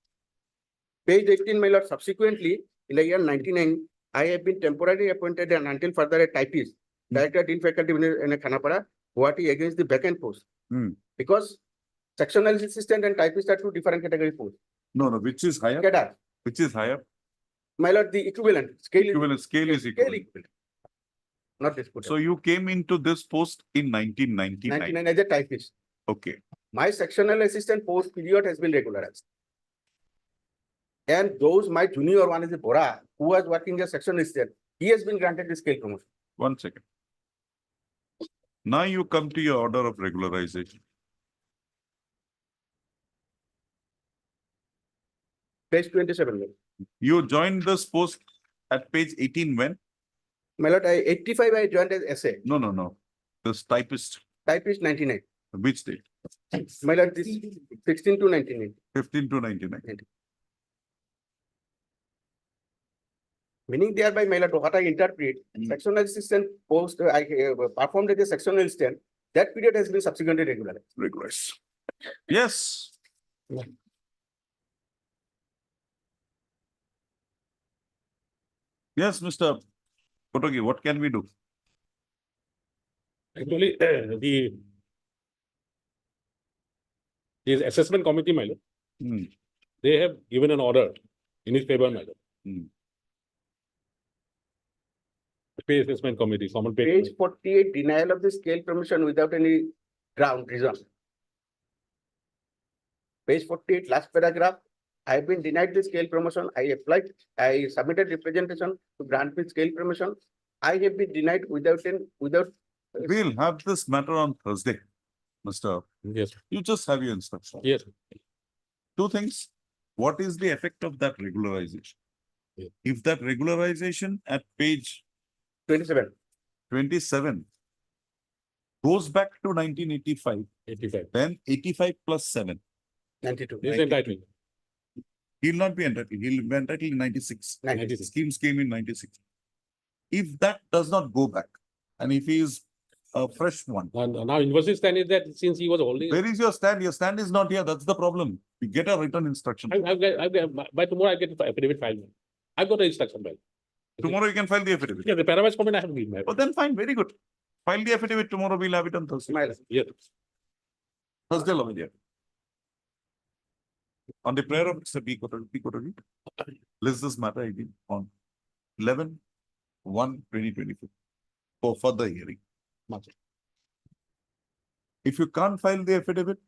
Page 18, my lord, subsequently, in the year 99, I have been temporarily appointed and until further a typist, director dean faculty in a Khanapara, Guwahati against the vacant post. Because sectional assistant and typist are two different category posts. No, which is higher? Cadre. Which is higher? My lord, the equivalent scale. Equivalent scale is Scale equivalent. equivalent. not disputed. So you came into this post in 1999. 99 as a typist. Okay. My sectional assistant post period has been regularized. And those, my junior one is the Bora, who was working as sectional assistant, he has been granted the scale promotion. 1 second. Now you come to your order of regularization. Page 27. You joined this post at page 18 when? My lord, 85 I joined as essay, No. This typist, typist 99. which date? My lord, this 16 to 99. 15 to 99. Meaning thereby, my lord, what I interpret, sectional assistant post, I performed as a sectional assistant, that period has been subsequently regularized. Regularized. Yes. Yes, Mr. Kotogi, what can we do? Actually, the assessment committee, my lord, Hmm. they have given an order in his favor, my lord. Hmm. The pay assessment committee, common pay. Page 48, denial of the scale permission without any ground reason. Page 48, last paragraph, I have been denied the scale promotion. I applied, I submitted representation to grant me scale promotion. I have been denied without. We'll have this matter on Thursday, Mr. Yes, You just have your instruction. yes. Two things. What is the effect of that regularization? Yeah. If that regularization at page 27. 27 goes back to 1985, 85. then 85 plus 7, 92. This is entitlement. he'll not be entitled. He'll be entitled in 96. 96. Schemes came in 96. If that does not go back, and if he is a fresh one, And now university stand is that since he was holding. where is your stand? Your stand is not here. That's the problem. We get a written instruction. I've got, by tomorrow I get the affidavit filed. I've got the instruction file. Tomorrow you can file the affidavit. Yeah, the paramount comment I have given. my- Oh, then fine, very good. File the affidavit tomorrow. We'll have it on Thursday. My lord. Yes. Thursday, Lavanya. On the prayer of Mr. P. Kotogi, list this matter again on 11/1/2024 for further hearing. If you can't file the affidavit,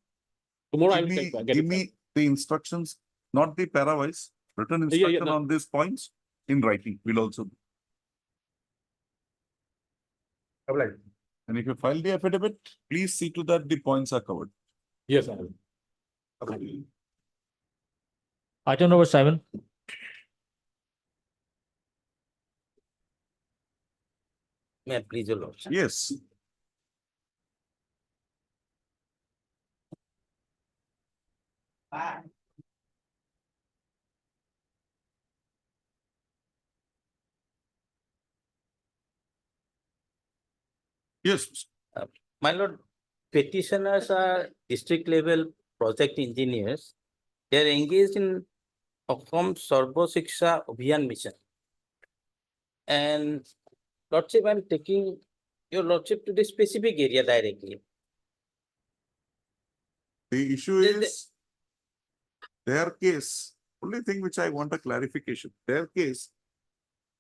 Tomorrow I give will me, get give it. me the instructions, not the para-wise, written Yeah, instruction no. on these points in writing. Will also do. Applied. And if you file the affidavit, please see to that the points are covered. Yes, I will. Item number 7. May I please, your lordship? Yes. Yes. My lord, petitioners are district level project engineers. They are engaged in Assam Sarva Shiksha Abhiyan mission. And lordship, I'm taking your lordship to the specific area directly. The issue Then the- is their case, only thing which I want a clarification, their case,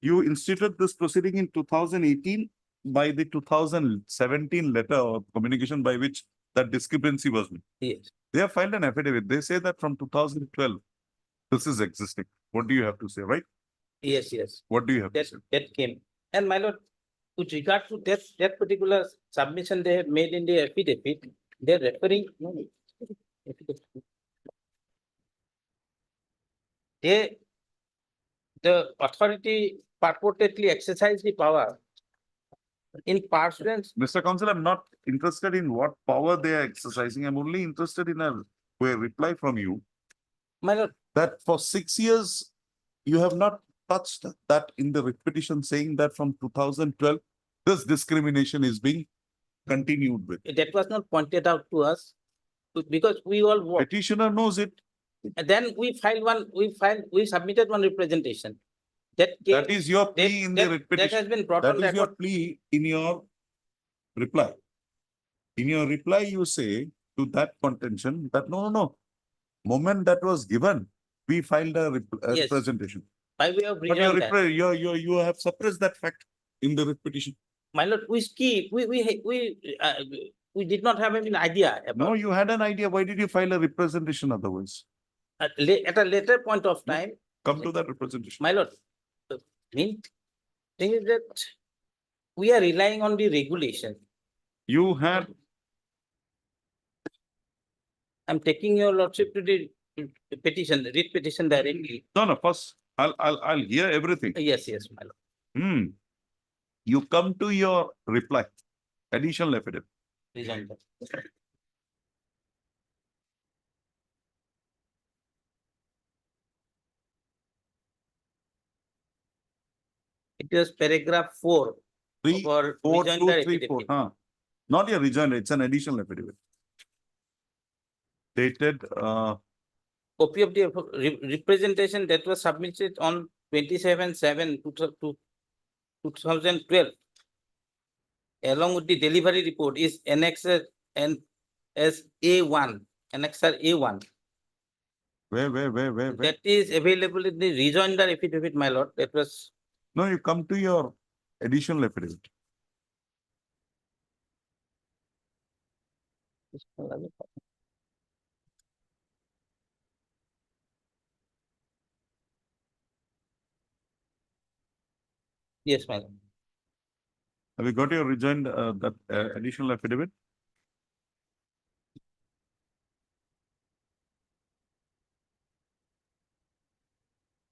you instituted this proceeding in 2018 by the 2017 letter or communication by which that discrepancy was made. Yes, They have filed an affidavit. They say that from 2012, this is existing. What do you have to say, right? yes. What do you have to That, say? that came. And my lord, with regard to that particular submission they have made in the affidavit, they're referring, no. Affidavit. The authority purportedly exercise the power in pursuance. Mr. Counsel, I'm not interested in what power they are exercising. I'm only interested in a reply from you My lord, that for 6 years, you have not touched that in the writ petition saying that from 2012, this discrimination is being continued with. that was not pointed out to us because we all work. Petitioner knows it. And then we submitted one representation. That That is your plea in the writ that petition. has been brought That on is your record. plea in your reply. In your reply, you say to that contention that no. Moment that was given, we filed a Yes. representation. By way of But rejoin that. you have suppressed that fact in the writ petition. My lord, we did not have any idea No, about, you had an idea. Why did you file a representation otherwise? at a later point of time, Come to that representation. my lord. The main thing is that we are relying on the regulation. You had, I'm taking your lordship to the petition, read petition directly. no, first, I'll hear everything. Yes, my lord. Hmm. You come to your reply, additional affidavit. Resign. It was paragraph 4 Three, for four, rejoinder two, three, four, affidavit. huh? Not your rejoinder, it's an additional affidavit. Dated, Copy of the representation that was submitted on 27/7/2012, along with the delivery report is annexed and as A1, annexer A1. where? That is available in the rejoinder affidavit, my lord. That was, No, you come to your additional affidavit. yes, my lord. Have you got your rejoined, that additional affidavit?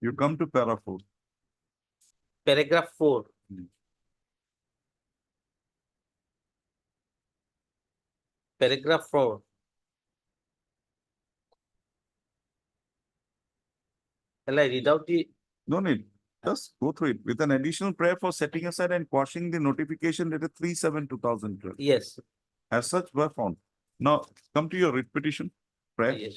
You come to para 4. Paragraph 4. Hmm. Paragraph 4. Shall I read out the, No need, just go through it with an additional prayer for setting aside and quashing the notification dated 3/7/2012. yes, As such were found. Now, come to your writ petition, prayer. yes.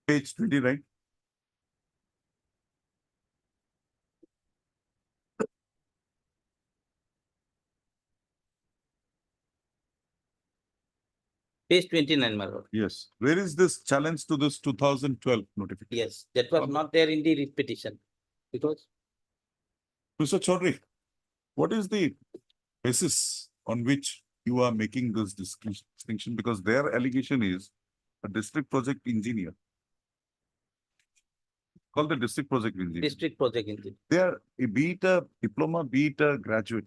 Page 20, right? Page 29, my lord. Yes. Where is this challenge to this 2012 notification? Yes, that was not there in the writ petition. Because Mr. Chaudhary, what is the basis on which you are making this distinction? Because their allegation is a district project engineer. Call the district project engineer. district project engineer. They are, be it a diploma, be it a graduate.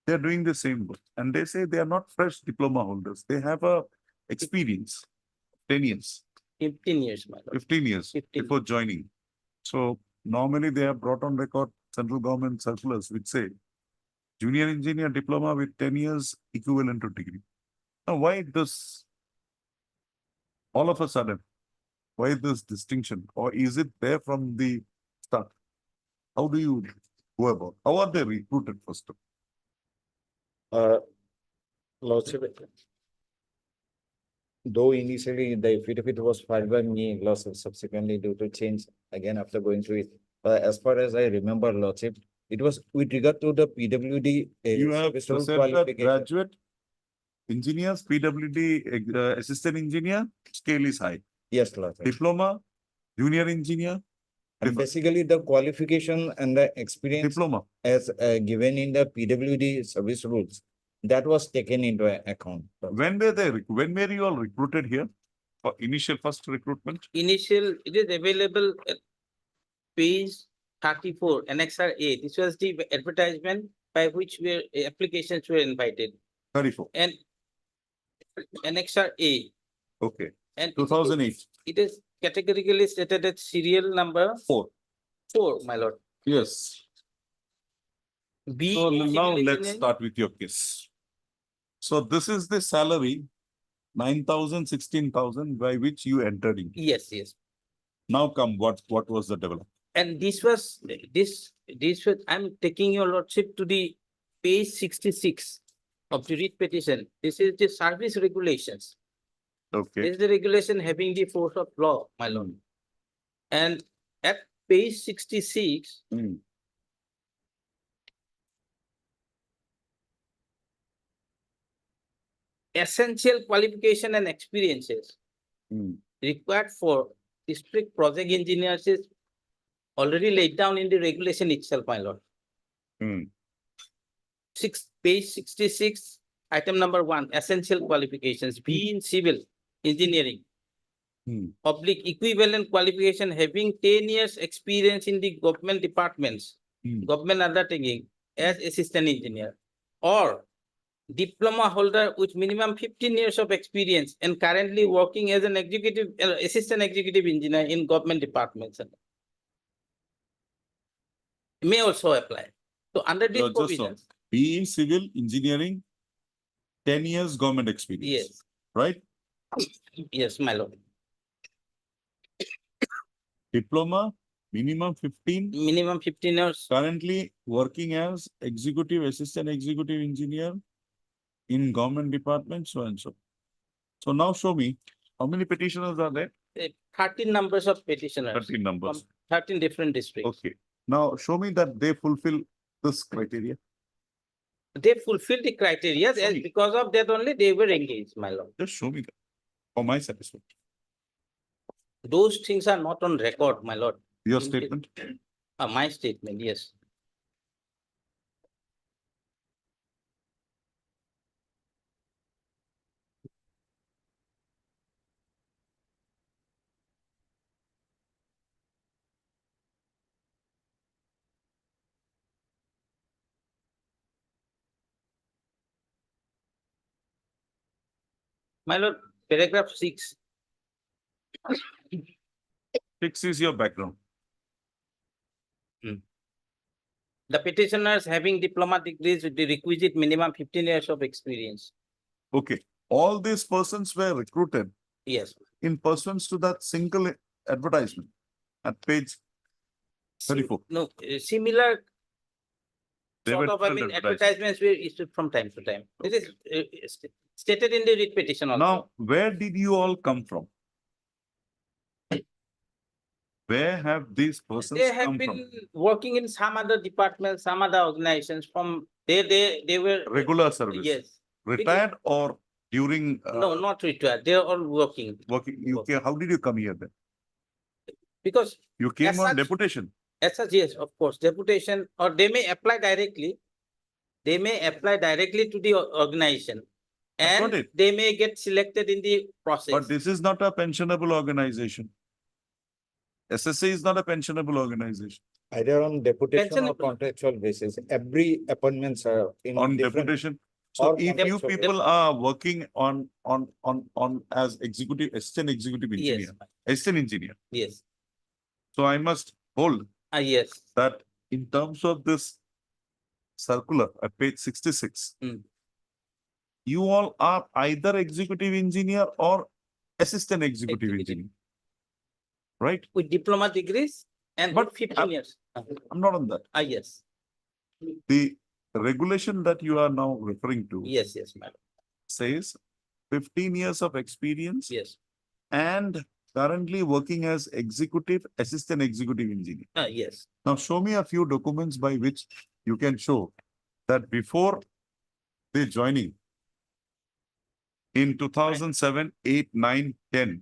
They are doing the same work and they say they are not fresh diploma holders. They have a experience, 10 years, 15 years, my lord. 15 years 15. before joining. So normally they have brought on record central government circulars which say junior engineer diploma with 10 years equivalent to degree. Now, why this all of a sudden? Why this distinction? Or is it there from the start? How do you go about? How are they recruited first? Lordship, though initially the affidavit was filed by me, Lordship, subsequently due to change again after going through it. As far as I remember, Lordship, it was with regard to the PWD. You have service role said that qualification. graduate engineers, PWD assistant engineer, scale is high. Yes, Lordship. Diploma, junior engineer, And differ. basically the qualification and the experience Diploma. as given in the PWD service rules, that was taken into account. When were they, when were you all recruited here? For initial first recruitment? Initial, it is available at page 34, annexer A. This was the advertisement by which applications were invited. 34. And annexer A. Okay. And 2008. it is categorically stated at serial number 4. 4, my lord. Yes. B. So now civil let's engineering. start with your case. So this is the salary, 9,000, 16,000 by which you entered in. Yes. Now come, what was the development? And this was, I'm taking your lordship to the page 66 of the writ petition. This is the service regulations. Okay. This is the regulation having the force of law, my lord. And at page 66, Hmm. essential qualification and experiences Hmm. required for district project engineers is already laid down in the regulation itself, my lord. Hmm. Page 66, item number 1, essential qualifications, B in civil engineering. Hmm. Public equivalent qualification having 10 years experience in the government departments, Hmm. government undertaking as assistant engineer, or diploma holder with minimum 15 years of experience and currently working as an executive, assistant executive engineer in government departments. May also apply. So under these Just so, provisions, be in civil engineering, 10 years government experience. yes, Right? yes, my lord. Diploma, minimum 15, Minimum 15 years. currently working as executive assistant executive engineer in government department, so and so. So now show me, how many petitioners are there? 13 numbers of petitioners. 13 numbers. From 13 different districts. Okay. Now show me that they fulfill this criteria. They fulfill the criteria, Show and me. because of that only they were engaged, my lord. Just show me that for my satisfaction. Those things are not on record, my lord. Your In- statement. My statement, yes. My lord, paragraph 6. 6 is your background. The petitioners having diploma degrees with the requisite minimum 15 years of experience. Okay. All these persons were recruited Yes. in pursuance to that single advertisement at page 34. No, similar They sort were of, I different mean, advertisements. advertisements were issued from time to time. It is stated in the writ petition also. Now, where did you all come from? Where have these persons They have come been from? working in some other departments, some other organizations from, they were. Regular service? Yes. Retired or during No, not retired. They are all working working? You came, how did you come here then? because You came As on such- deputation. as such, yes, of course, deputation, or they may apply directly. They may apply directly to the organization. I've got And it. they may get selected in the process. But this is not a pensionable organization. SSA is not a pensionable organization. Either on deputation or Pensionable. contractual basis, every appointments are in On different. deputation. So or if you contractual. people are working on as executive, assistant executive Yes, engineer, assistant engineer. yes, So I must hold yes, that in terms of this circular at page 66. Hmm. You all are either executive engineer or assistant executive Executive. engineer. Right? with diploma degrees and But, 15 years. I'm not on that. Yes, The regulation that you are now referring to yes, yes, madam, says 15 years of experience yes, and currently working as executive assistant executive engineer. yes, Now show me a few documents by which you can show that before the joining in 2007, 8, 9, 10,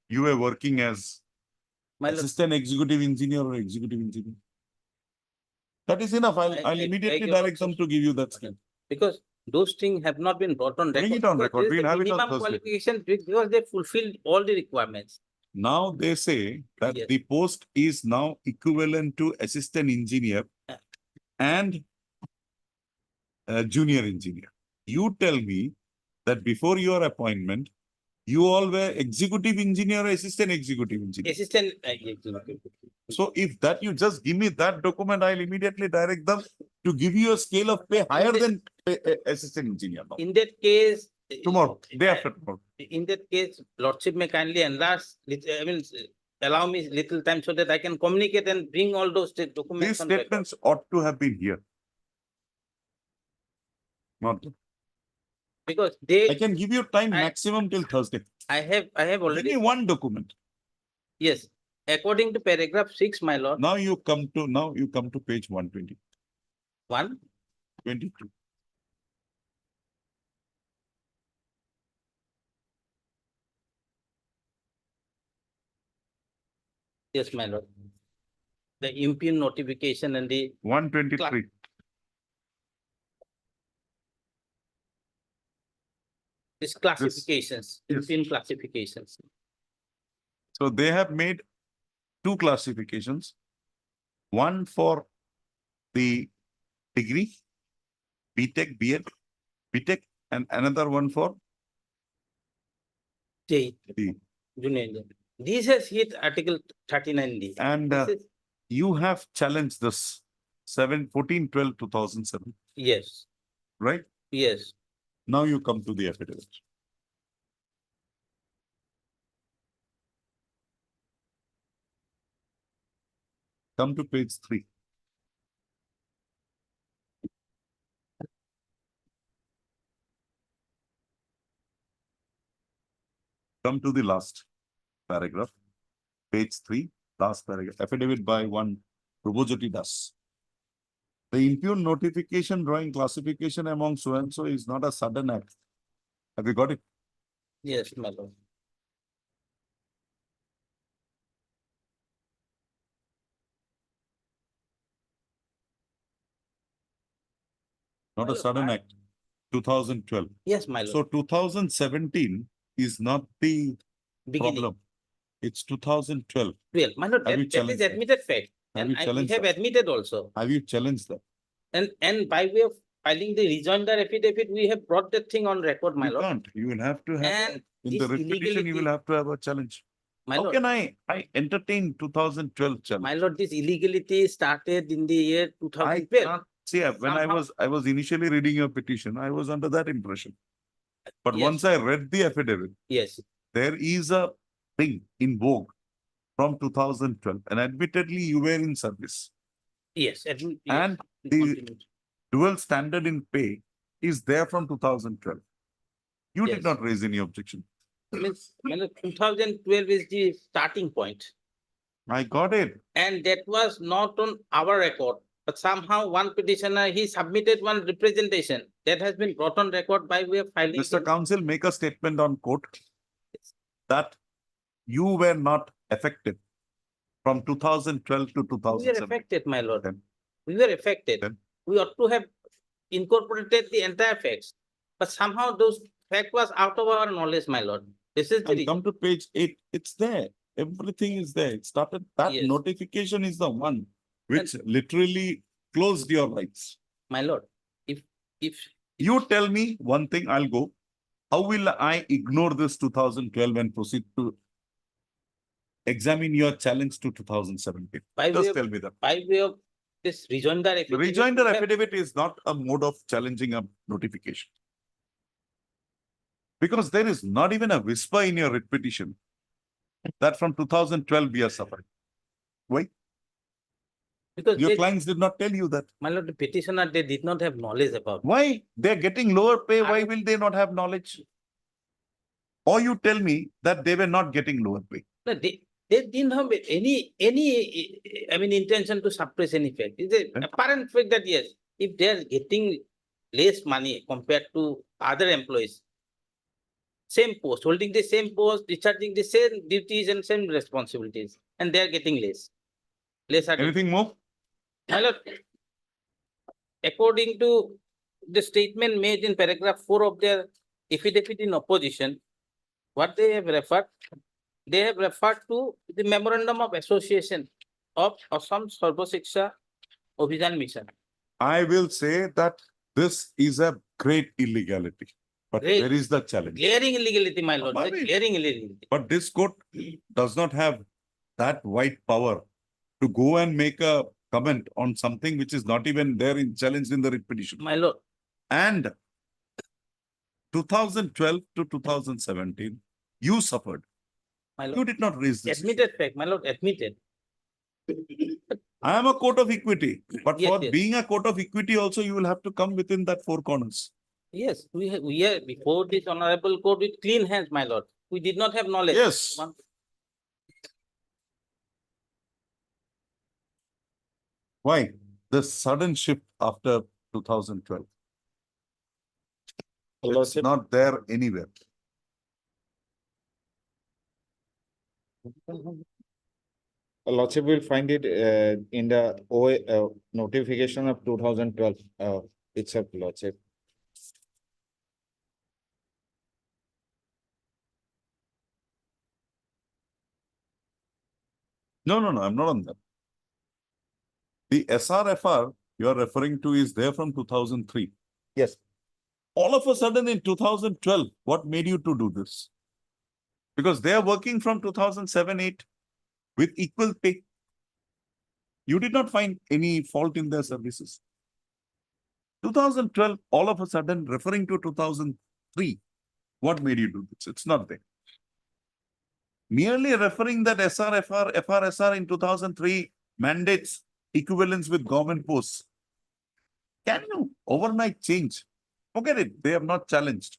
you were working as my lord, assistant executive engineer or executive engineer. That is enough. I'll I immediately give direct also- them to give you that scheme. because those things have not been brought on record. Bring it on Because record. there is We'll a have it on minimum Thursday. qualification because they fulfilled all the requirements. Now they say that Yes. the post is now equivalent to assistant engineer Yeah. and junior engineer. You tell me that before your appointment, you all were executive engineer or assistant executive engineer. Assistant executive. So if that you just give me that document, I'll immediately direct them to give you a scale of pay higher than assistant engineer now. In that case. Tomorrow, day after tomorrow. In that case, Lordship may kindly enlarge, I mean, allow me little time so that I can communicate and bring all those documents. These on record. statements ought to have been here. Not, Because I they, can give you time I- maximum till Thursday. I have Give me already, one document. yes, according to paragraph 6, my lord, Now you come to page 120, 1, 22. Yes, my lord. The impugn notification and the 123. these classifications, yes. impugn classifications. So they have made two classifications. One for the degree, BTech, BEd, BTech, and another one for J, the, junior engineer. This has hit Article 39D. and This is- you have challenged this 14/12/2007, Yes, right? yes. Now you come to the affidavit. Come to page 3. Come to the last paragraph, page 3, last paragraph, affidavit by one Prabhojyoti Das. The impugn notification drawing classification among so and so is not a sudden act. Have you got it? Yes, my lord. Not a Well, sudden I- act. 2012. Yes, my lord. So 2017 is not the Beginning, problem. It's 2012. 12. My lord, Have you that is challenged that? admitted fact. Have And you we challenged have that? admitted also. Have you challenged that? And by way of filing the rejoinder affidavit, we have brought that thing on record, my You lord. can't. You will have to have, And in the this repetition, you will illegality- have to have a challenge. My How lord, can I entertain 2012 my challenge? lord, this illegality started in the year two I thousand twelve. can't see, when Somehow- I was initially reading your petition, I was under that impression. But Yes. once I read the affidavit, Yes, there is a thing in vogue from 2012, and admittedly you were in service. yes. Yes, And we the continue. dual standard in pay is there from 2012. You Yes. did not raise any objection. Means, my lord, 2012 is the starting point. I got it. And that was not on our record, but somehow one petitioner, he submitted one representation that has been brought on record by way of filing. Mr. in- Counsel, make a statement on court that you were not affected from 2012 to We were 2017. affected, my lord. Then- We were affected. Then- We ought to have incorporated the entire facts. But somehow those fact was out of our knowledge, my lord. This is the And reason. come to page 8, it's there. Everything is there. It started, that Yes. notification is the one which literally closed your rights. My lord, if You tell me one thing, I'll go. How will I ignore this 2012 and proceed to examine your challenge to 2017? by way Just of, tell me that. by way of this rejoinder The affidavit. rejoinder we have- affidavit is not a mode of challenging a notification. Because there is not even a whisper in your writ petition that from 2012 we are suffering. Why? Because Your they, clients did not tell you that. my lord, the petitioner, they did not have knowledge about. Why? They're getting lower pay. I Why don't- will they not have knowledge? Or you tell me that they were not getting lower pay. No, they didn't have any, I mean, intention to suppress any fact. It's a Then- apparent fact that yes, if they are getting less money compared to other employees, same post, holding the same post, discharging the same duties and same responsibilities, and they are getting less. Lesser. Anything more? My lord, according to the statement made in paragraph 4 of their affidavit in opposition, what they have referred to the memorandum of association of Assam Sarva Shiksha Abhijan Mission. I will say that this is a great illegality, but Great. there is the challenge. Glaring illegality, my lord, Why the wait? glaring illegality. But this court does not have that wide power to go and make a comment on something which is not even there in challenged in the writ petition. My lord, And 2012 to 2017, you suffered. my You lord, did not raise this. issue. admitted fact, my lord, admitted. I am a court of equity, but Yes, for yes. being a court of equity also, you will have to come within that four corners. Yes, we are before this honorable court with clean hands, my lord. We did not have knowledge. Yes. One- Why? The sudden shift after 2012. It's not there anywhere. Lordship will find it in the OA notification of 2012 itself, Lordship. No, I'm not on that. The SRFR you are referring to is there from 2003. Yes, All of a sudden in 2012, what made you to do this? Because they are working from 2007-8 with equal pay. You did not find any fault in their services. 2012, all of a sudden referring to 2003, what made you do this? It's not there. Merely referring that SRFR, FRSR in 2003 mandates equivalence with government posts. Can you overnight change? Forget it. They have not challenged.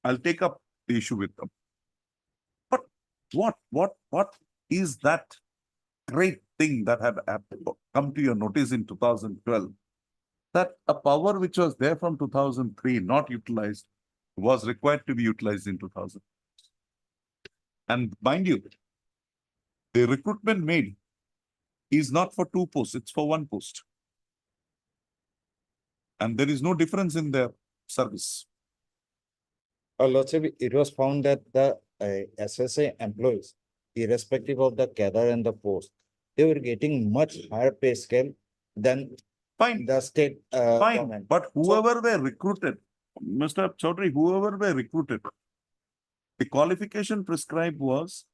I'll take up the issue with them. But what is that great thing that had come to your notice in 2012? That a power which was there from 2003, not utilized, was required to be utilized in 2000. And mind you, the recruitment made is not for 2 posts, it's for 1 post. And there is no difference in their service. Lordship, it was found that the SSA employees, irrespective of the cadre and the post, they were getting much higher pay scale than Fine, the state fine. government. But whoever were recruited, Mr. Chaudhary, whoever were recruited, the qualification prescribed was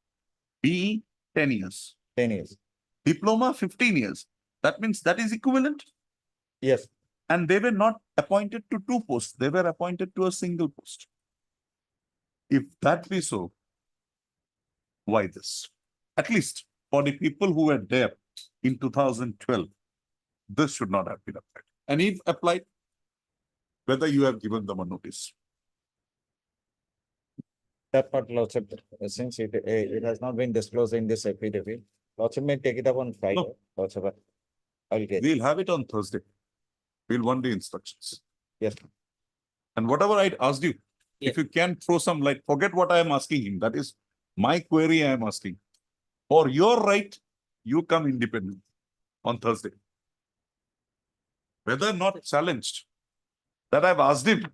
BE 10 years, 10 years. diploma 15 years. That means that is equivalent. Yes, And they were not appointed to 2 posts, they were appointed to a single post. If that be so, why this? At least for the people who were there in 2012, this should not have been applied. And if applied, whether you have given them a notice. that part, Lordship, since it has not been disclosed in this affidavit, Lordship may take it up on Friday. No. Lordship, I'll get. We'll have it on Thursday. We'll want the instructions. Yes. And whatever I asked you, if you can throw some light, forget what I am asking him. That is my query I am asking. For your right, you come independent on Thursday. Whether not challenged, that I've asked him,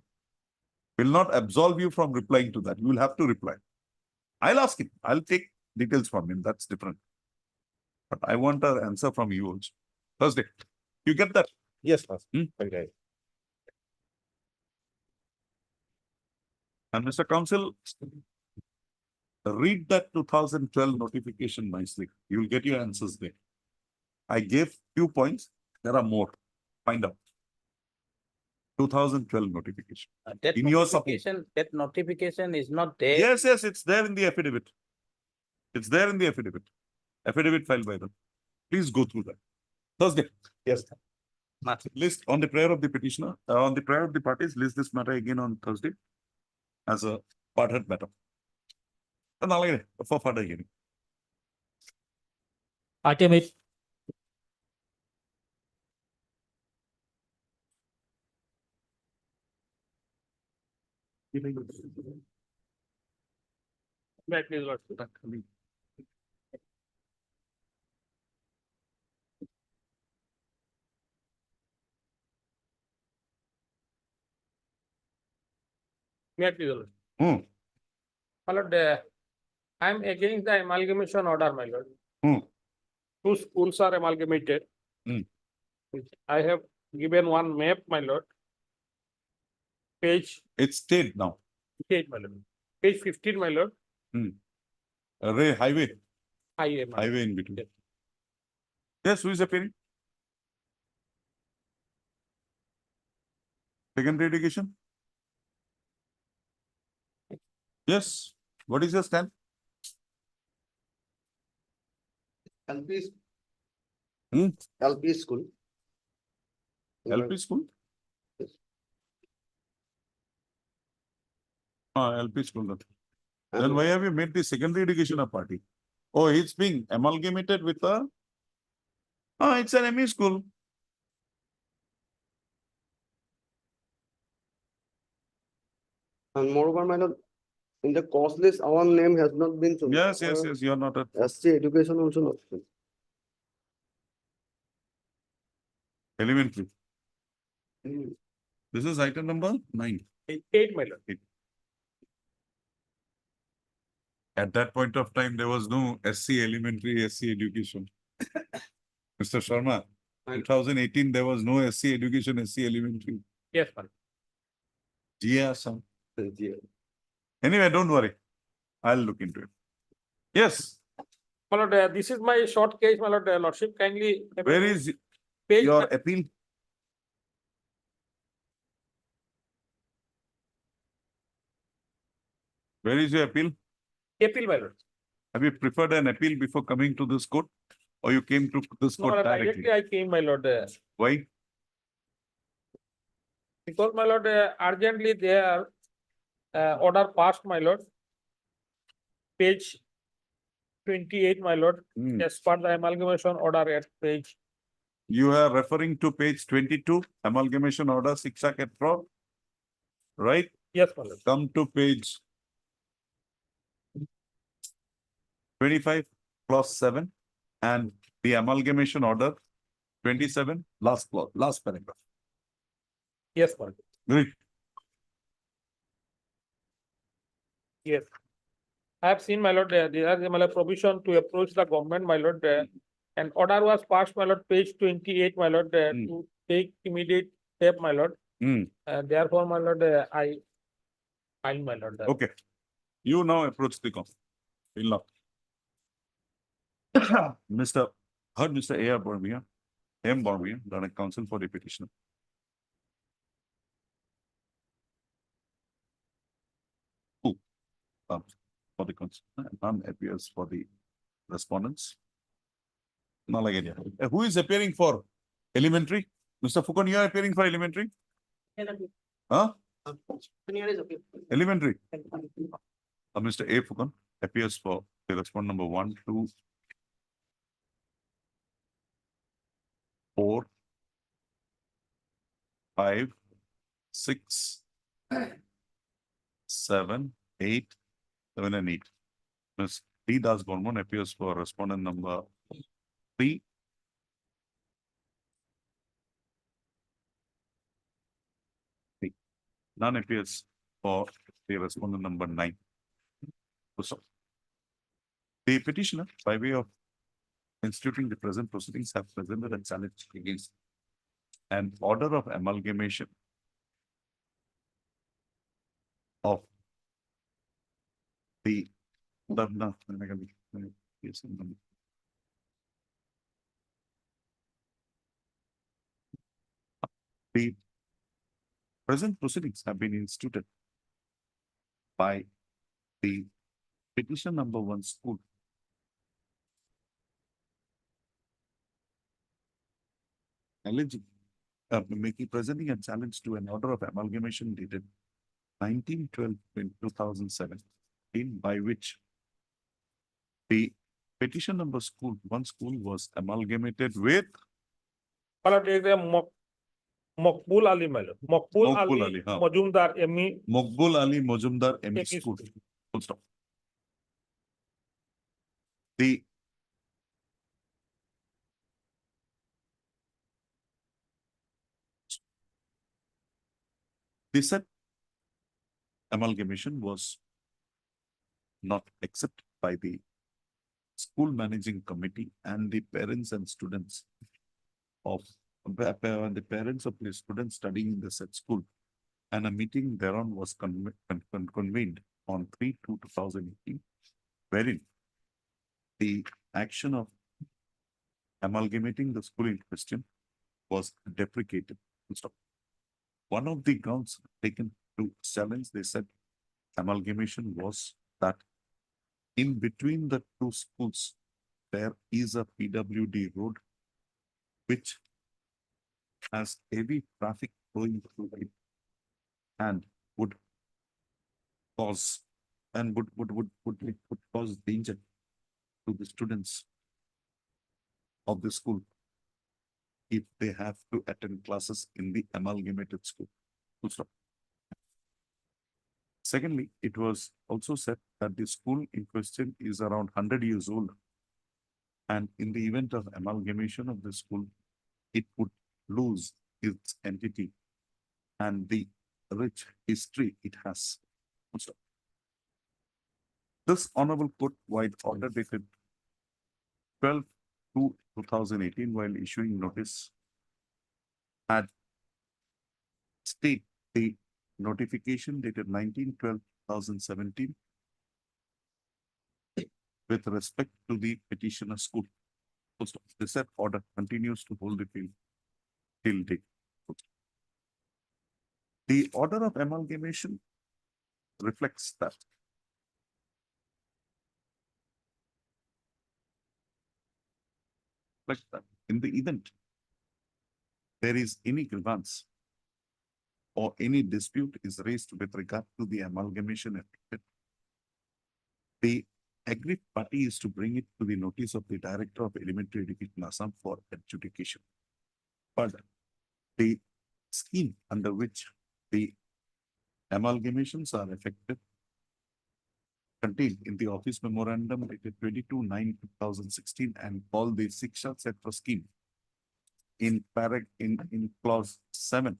will not absolve you from replying to that. You will have to reply. I'll ask him. I'll take details from him. That's different. But I want an answer from you also. Thursday. You get that? Yes, Lordship. Hmm? Okay. And Mr. Counsel, read that 2012 notification nicely. You will get your answers there. I gave few points. There are more. Find out. 2012 notification. That In your support. notification is not there. Yes, it's there in the affidavit. It's there in the affidavit. Affidavit filed by them. Please go through that. Thursday. Yes. List on the prayer of the petitioner, on the prayer of the parties, list this matter again on Thursday as a parted matter. And I'll for further hearing. Item 8. May I please, Lordship? May I please, Lordship? Hmm. My lord, I am against the amalgamation order, my lord. Hmm. 2 schools are amalgamated. Hmm. I have given one map, my lord. Page It's stayed now. 8, my lord. Page 15, my lord. Ray highway, Highway, my lord. highway in between. Yes. Yes, who is appearing? Secondary education? Yes, what is your stand? LP. Hmm? LP school. LP school? Yes. LP school. Not. Then why have you made the secondary education a party? Oh, it's being amalgamated with a. It's an ME school. And moreover, my lord, in the cost list, our name has not been chosen. Yes, you are not a. SC education also not. Elementary. This is item number 9. Eight, my lord. At that point of time, there was no SC elementary, SC education. Mr. Sharma, Fine. 2018, there was no SC education, SC elementary. Yes, my lord. GA Assam. Anyway, don't worry. I'll look into it. Yes, My lord, this is my short case, my lord, lordship, kindly. where is Page your appeal? Where is your appeal? appeal, my lord. Have you preferred an appeal before coming to this court? Or you came to this No, my court lord, directly? directly I came, my lord, Why? because my lord, urgently there, order passed, my lord. Page 28, my lord, Hmm. as per the amalgamation order at page, You are referring to page 22, amalgamation order, Shiksha Ketra. Right? yes, my lord. Come to page 25 clause 7 and the amalgamation order 27, last clause, last paragraph. Yes, my lord. Read. Yes. I have seen, my lord, there is my lord, provision to approach the government, my lord, and order was passed, my lord, page 28, my lord, to take immediate step, my lord. Hmm. Therefore, my lord, I filed, my lord. Okay. You now approach the council. Will not. Mr. Heard Mr. A.R. Bormia, M. Bormia, done a counsel for the petitioner. Who? For the council, none appears for the respondents. Nalagaria. Who is appearing for elementary? Mr. Fukan, you are appearing for elementary? Huh? Elementary. Mr. A. Fukan appears for the respondent number 1, 2, 4, 5, 6, 7, 8, 7 and 8. Ms. T. Das Gorman appears for respondent number 3. None appears for the respondent number 9. So, the petitioner, by way of instituting the present proceedings, have presented a challenge against an order of amalgamation of the the present proceedings have been instituted by the petition number 1 school presenting a challenge to an order of amalgamation dated 19/12/2007, by which the petition number school, 1 school was amalgamated with My lord, there is a Mokbul Ali, my lord. Mokbul Mokbul Ali Ali, huh. Majumdar, ME. Mokbul Ali Mojumdar ME ME School. school. Full stop. The said amalgamation was not accepted by the school managing committee and the parents and students of the parents of the students studying in the said school. And a meeting thereon was convened on 3/2/2018, wherein the action of amalgamating the school in question was deprecated. Full stop. One of the grounds taken to challenge, they said, amalgamation was that in between the 2 schools, there is a PWD road which has heavy traffic flowing through it and would cause would cause danger to the students of the school if they have to attend classes in the amalgamated school. Full stop. Secondly, it was also said that the school in question is around 100 years old. And in the event of amalgamation of the school, it would lose its entity and the rich history it has. Full stop. This honorable court-wide order dated 12/2/2018, while issuing notice, had state the notification dated 19/12/2017 with respect to the petitioner school. Full stop. The said order continues to hold the field till date. Full stop. The order of amalgamation reflects that. Reflects that in the event there is any grievance or any dispute is raised with regard to the amalgamation effect, the aggrieved party is to bring it to the notice of the Director of Elementary Education Assam for adjudication. Further, the scheme under which the amalgamations are effective contained in the office memorandum dated 22/9/2016 and called the Shiksha Kshetra scheme in clause 7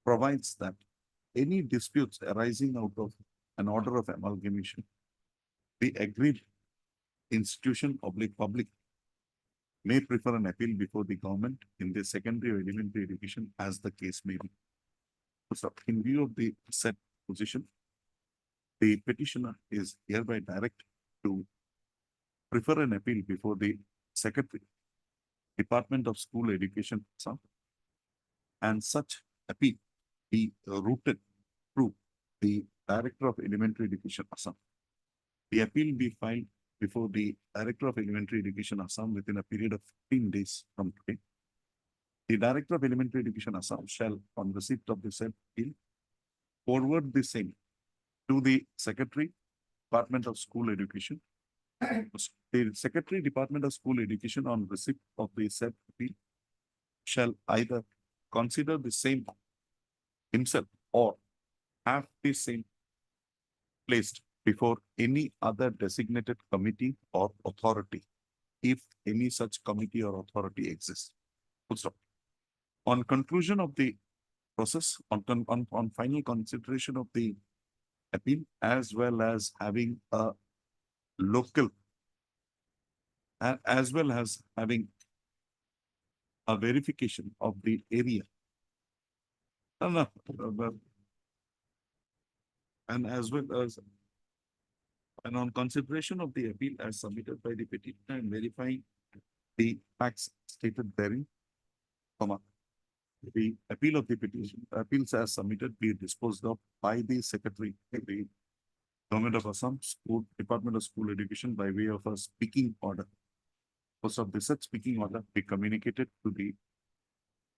provides that any disputes arising out of an order of amalgamation, the aggrieved institution public may prefer an appeal before the government in the secondary or elementary education as the case may be. So in view of the said position, the petitioner is hereby directed to prefer an appeal before the Secretary, Department of School Education, Assam, and such appeal be routed through the Director of Elementary Education, Assam. The appeal be filed before the Director of Elementary Education, Assam within a period of 15 days from today. The Director of Elementary Education, Assam shall, on receipt of the said appeal, forward the same to the Secretary, Department of School Education. The Secretary, Department of School Education, on receipt of the said appeal, shall either consider the same himself or have the same placed before any other designated committee or authority, if any such committee or authority exists. Full stop. On conclusion of the process, on final consideration of the appeal, as well as having a local, as well as having a verification of the area. And as well as, and on consideration of the appeal as submitted by the petitioner and verifying the facts stated therein, the appeal of the petition, appeals as submitted be disposed of by the Secretary of the Government of Assam School, Department of School Education by way of a speaking order. First of the said speaking order be communicated to the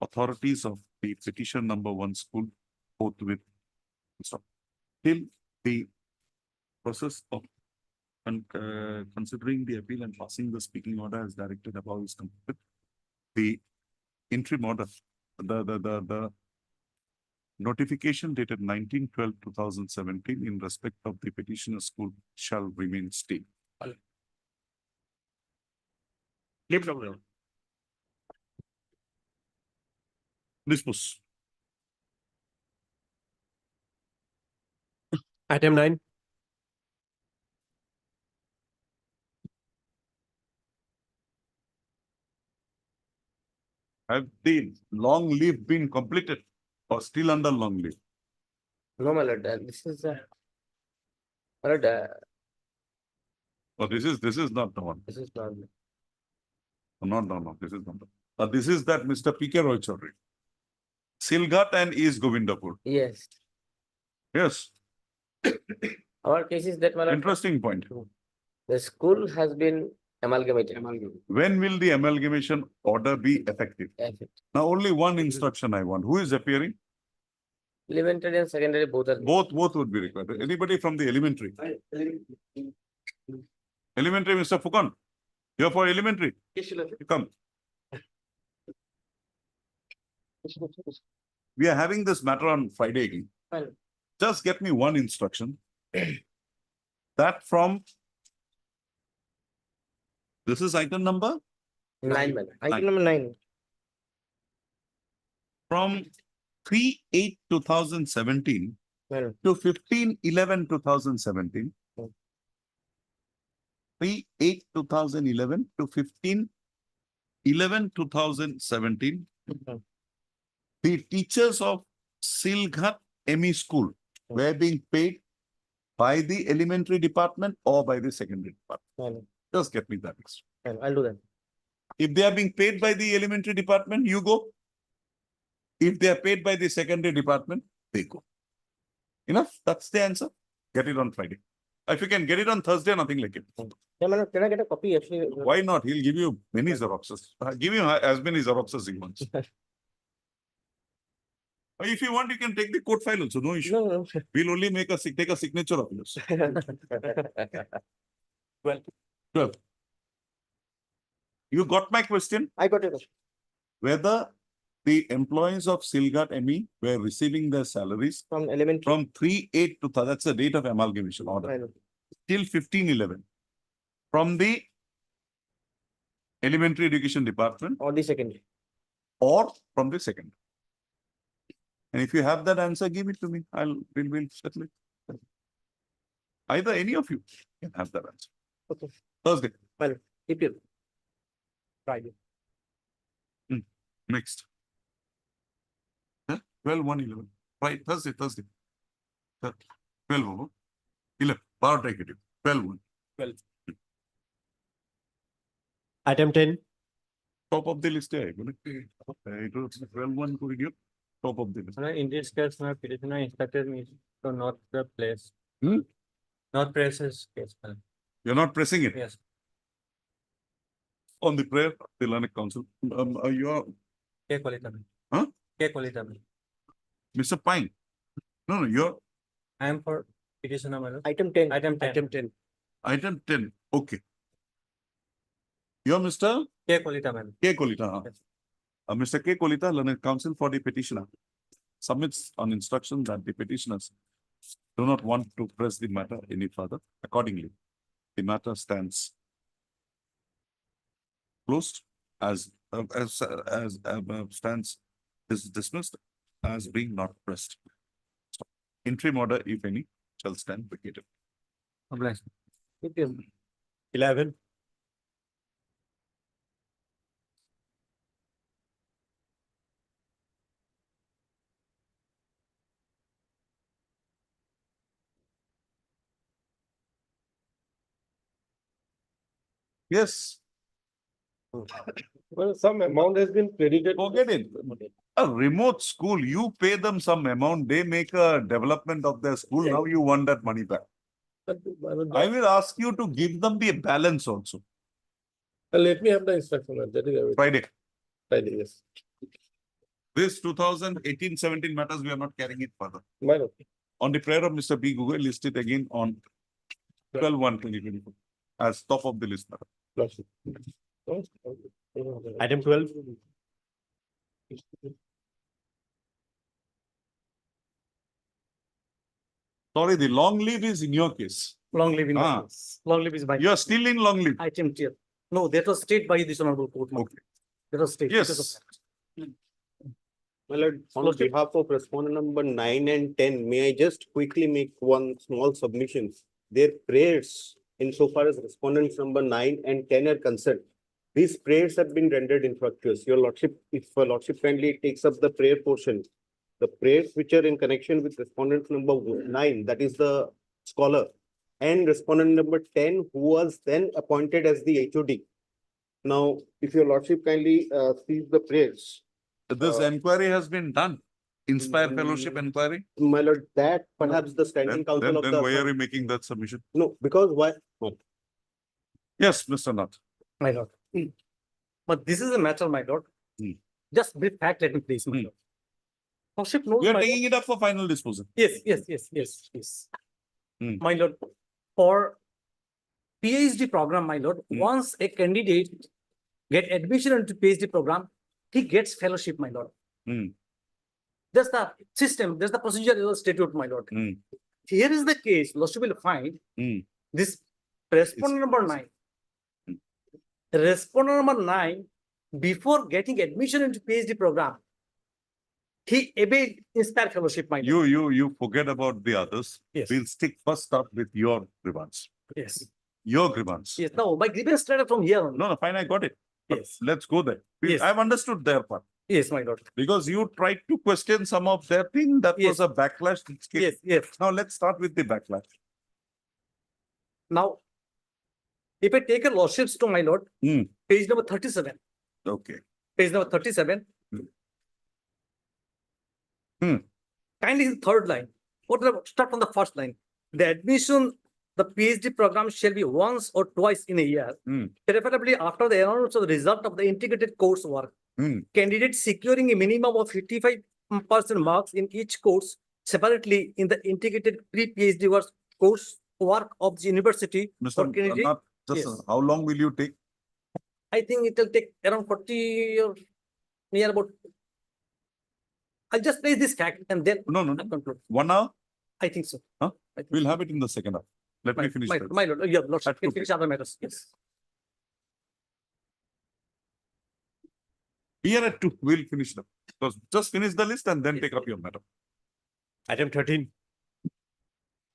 authorities of the petition number 1 school forthwith. Stop. Till the process of considering the appeal and passing the speaking order as directed above is completed, the interim order, the notification dated 19/12/2017 in respect of the petitioner school shall remain stay. Dispose. Item 9. Have the long leave been completed or still under long leave? No, my lord, this is my lord, Or this is not the one. this is not. No, this is not. This is that Mr. P.K. Roy Chaudhary. Silghat and East Govindapur. Yes, Yes, our case is that, my lord, interesting point. the school has been amalgamated. When will the amalgamation order be effective? Now, only one instruction I want. Who is appearing? Elementary and secondary both are. Both would be required. Anybody from the elementary? Elementary, Mr. Fukan. You're for elementary. Come. We are having this matter on Friday again. Fine. Just get me one instruction. That from. This is item number? 9, my lord. Item Nine. number 9. from 3/8/2017 Madam. to 15/11/2017. 3/8/2011 to 15/11/2017. The teachers of Silghat ME School were being paid by the elementary department or by the secondary department. Madam. Just get me that. Madam, I'll do that. If they are being paid by the elementary department, you go. If they are paid by the secondary department, they go. Enough? That's the answer. Get it on Friday. If you can get it on Thursday, nothing like it. Yeah, madam, can I get a copy actually? Why not? He'll give you many Xeroxes. Give you as many Xeroxes he wants. If you want, you can take the court file also, no issue. No, no. We'll only take a signature of yours. 12. You got my question? I got it. Whether the employees of Silghat ME were receiving their salaries From elementary. from 3/8 to, that's the date of amalgamation I order, know. till 15/11. From the elementary education department Or the secondary. or from the second. And if you have that answer, give it to me. We'll settle it. Either any of you can have that answer. Okay. Thursday, EPL. Friday. next. 12/1/11. Right, Thursday. 12/1. 11. Power take it. 12/1. Item 10. Top of the list. It was 12/1 to review. Top of the list. In this case, my petitioner instructed me to not the place. Hmm? Not press his case. You're not pressing it. Yes. On the prayer, the Learning Council. You are K Qualitaman. Huh? K Qualitaman. Mr. Pine. No, you're I am for petitioner, madam. Item 10. Item 10. Item 10. item 10. Okay. You're Mr. K Qualitaman. K. Kolita. Yes. Mr. K. Kolita, Learned Counsel for the petitioner, submits on instruction that the petitioners do not want to press the matter any further. Accordingly, the matter stands closed stands is dismissed as being not pressed. Interim order, if any, shall stand vacated. EPL. 11. Yes, Well, some amount has been credited. forget it. A remote school, you pay them some amount, they make a development of their school, now you want that money back. I will ask you to give them the balance also, Let me have the instruction. That is everything. Friday. Friday, yes. This 2018-17 matters, we are not carrying it further. Madam. On the prayer of Mr. B. Gugoi, listed again on 12/1/2024 as top of the list. matter. Item 12. Sorry, the long leave is in your case. Long leave in my Ah. case. Long leave is by. You are still in long leave. Item tier. No, that was state by this honorable court. Okay. That was state. Yes. My lord, on Lordship. behalf of respondent number 9 and 10, may I just quickly make one small submission? Their prayers insofar as respondents number 9 and 10 are concerned. These prayers have been rendered infructuous. Your lordship, if your lordship kindly takes up the prayer portion, the prayers which are in connection with respondent number 9, that is the scholar, and respondent number 10, who was then appointed as the HOD. Now, if your lordship kindly sees the prayers, This inquiry has been done. Inspire Fellowship inquiry. my lord, that perhaps the standing Then council of why are the, you making that submission? no, because why? Yes, Mr. Nath. My lord. But this is a matter, my lord. Hmm. Just brief fact, let me please, my Hmm. lord. Lordship knows We are my- taking it up for final disposal. Yes. Hmm. My lord, for PhD program, my lord, Hmm. once a candidate get admission into PhD program, he gets fellowship, my lord. Hmm. That's the system, that's the procedural statute, my lord. Hmm. Here is the case, lordship will find Hmm. this respondent number 9. Respondent number 9, before getting admission into PhD program, He obeyed Inspire Fellowship, my lord. You forget about the others. Yes, We'll stick first up with your grievance. yes, Your grievance. yes. No, my grievance started from here only. No, no, fine, I got it. But Yes, let's go there. Yes. I've understood their part. yes, my lord. Because you tried to question some of their thing, that was Yes. a backlash. which came. Yes, yes. Now let's start with the backlash. Now, if I take a lordships to my lord, Hmm. page number 37, Okay. page number 37. Kindly in third line, start from the first line. The admission, the PhD program shall be once or twice in a year, Hmm. preferably after the announcement of the result of the integrated coursework. Hmm. Candidates securing a minimum of 55% marks in each course separately in the integrated pre-PhD coursework of the university. Mr. for candidate- Nath, just Yes. how long will you take? I think it will take around 40 or near about. I'll just place this fact and then No, no, I'll no. conclude. 1 hour? I think so. Huh? I think We'll so. have it in the second half. Let me finish that. My lord, yeah, lordship, At can 2 finish other matters, yes. Here at 2, we'll finish them. So just finish the list and then take up your matter. Item 13.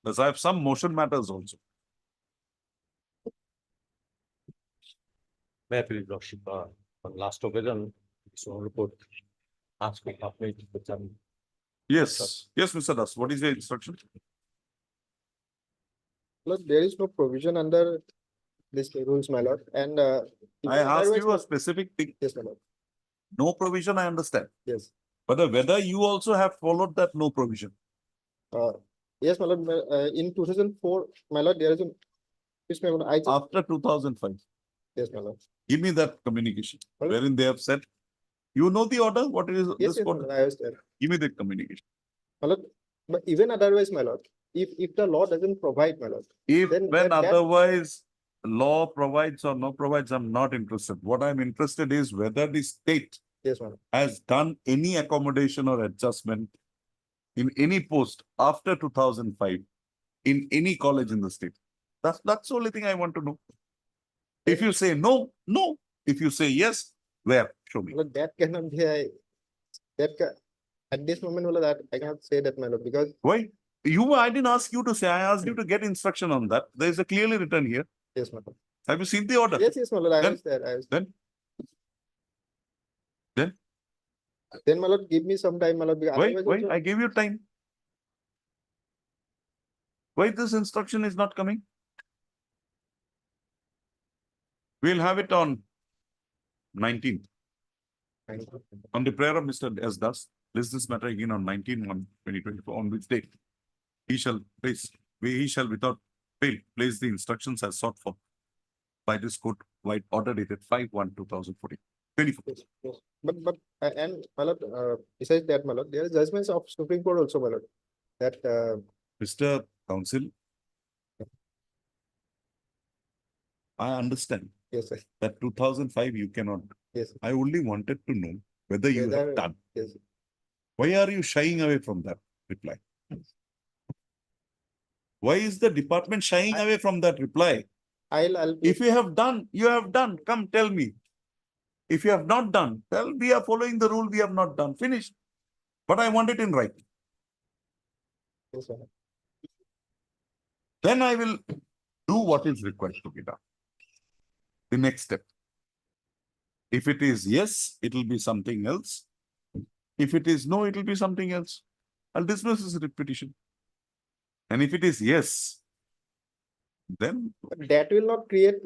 Because I have some motion matters also. May I please, Lordship, on last occasion, so report asked me halfway to put some. Yes, yes, Mr. Das, what is the instruction? Look, there is no provision under this rules, my lord, and I asked otherwise, you a specific thing. yes, my lord, No provision, I understand. yes. But whether you also have followed that no provision. Yes, my lord, in 2004, my lord, there is a. Yes, my lord, After 2005, yes, my lord. give me that communication Well- wherein they have said, you know the order, what is Yes, this yes, my order? lord, I was there. Give me the communication. My lord, but even otherwise, my lord, if the law doesn't provide, my lord, If Then when that- otherwise law provides or no provides, I'm not interested. What I'm interested is whether the state yes, my lord. has done any accommodation or adjustment in any post after 2005 in any college in the state. That's the only thing I want to know. If you say no, no. If you say yes, where? Show me. My lord, that cannot be a, at this moment, my lord, that I cannot say that, my lord, because, Why? I didn't ask you to say, I asked you to get instruction on that. There is a clearly written here. yes, my lord. Have you seen the order? Yes, yes, my lord, I Then- was there, I was. Then? Then, my lord, give me some time, my lord, because Why? otherwise Why? also- I gave you time. Why this instruction is not coming? We'll have it on 19th. On the prayer of Mr. S. Das, list this matter again on 19/1/2024, on which date he shall without fail place the instructions as sought for by this court wide order dated 5/1/2014. 24. Yes, yes. But, and my lord, besides that, my lord, there are judgments of Supreme Court also, my lord. That, Mr. Counsel, I understand yes, sir, that 2005 you cannot. yes, I only wanted to know whether you Whether- have done. yes. Why are you shying away from that reply? Why is the department shying away from that reply? I'll. If you have done, you have done. Come tell me. If you have not done, tell we are following the rule, we have not done. Finished. But I want it in writing. Yes, sir. Then I will do what is required to be done. The next step. If it is yes, it will be something else. If it is no, it will be something else. I'll dismiss this petition. And if it is yes, then But that will not create,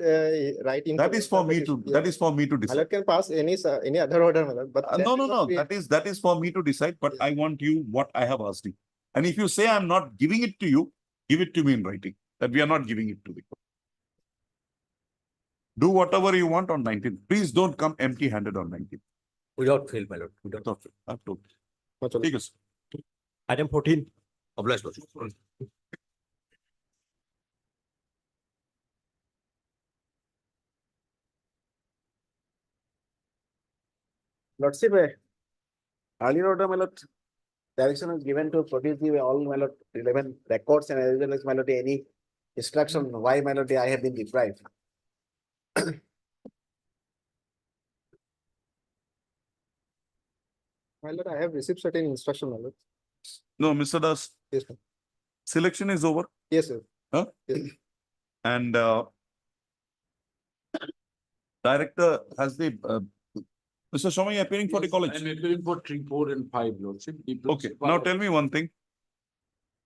right. that is for me to, that is for me to My decide. lord can pass any other order, my lord, but. that No, will no, not no, create- that is for me to decide, but I want you what I have asked you. And if you say I'm not giving it to you, give it to me in writing, that we are not giving it to the court. Do whatever you want on 19th. Please don't come empty handed on 19th. Without fail, my lord. Without. That's all. I've told. my lord. Take us. Item 14. Obliged, Lordship. Lordship, earlier order, my lord, direction is given to produce the all, my lord, relevant records and as well as, my lord, any instruction why, my lord, I have been deprived. My lord, I have received certain instruction, my lord. No, Mr. Das, Yes, sir. selection is over Yes, sir. and director has the, Mr. Shoma, you are appearing for the college? I'm appearing for 3, 4 and 5, Lordship. The Okay, principal now of- tell me one thing.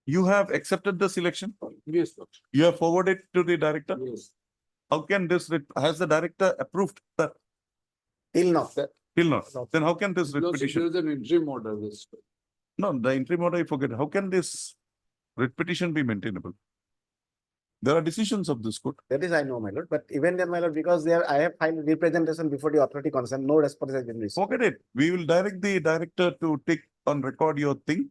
You have accepted the selection? Yes, Lordship. You have forwarded to the director? Yes. How can this, has the director approved that? Till now. Till now. Then how can this Lordship, repetition? there is an interim order. This. No, the interim order, I forget. How can this repetition be maintainable? There are decisions of this court. That is I know, my lord, but even then, my lord, because there I have filed representation before the authority concerned, no response has been received. Forget it. We will direct the director to take on record your thing.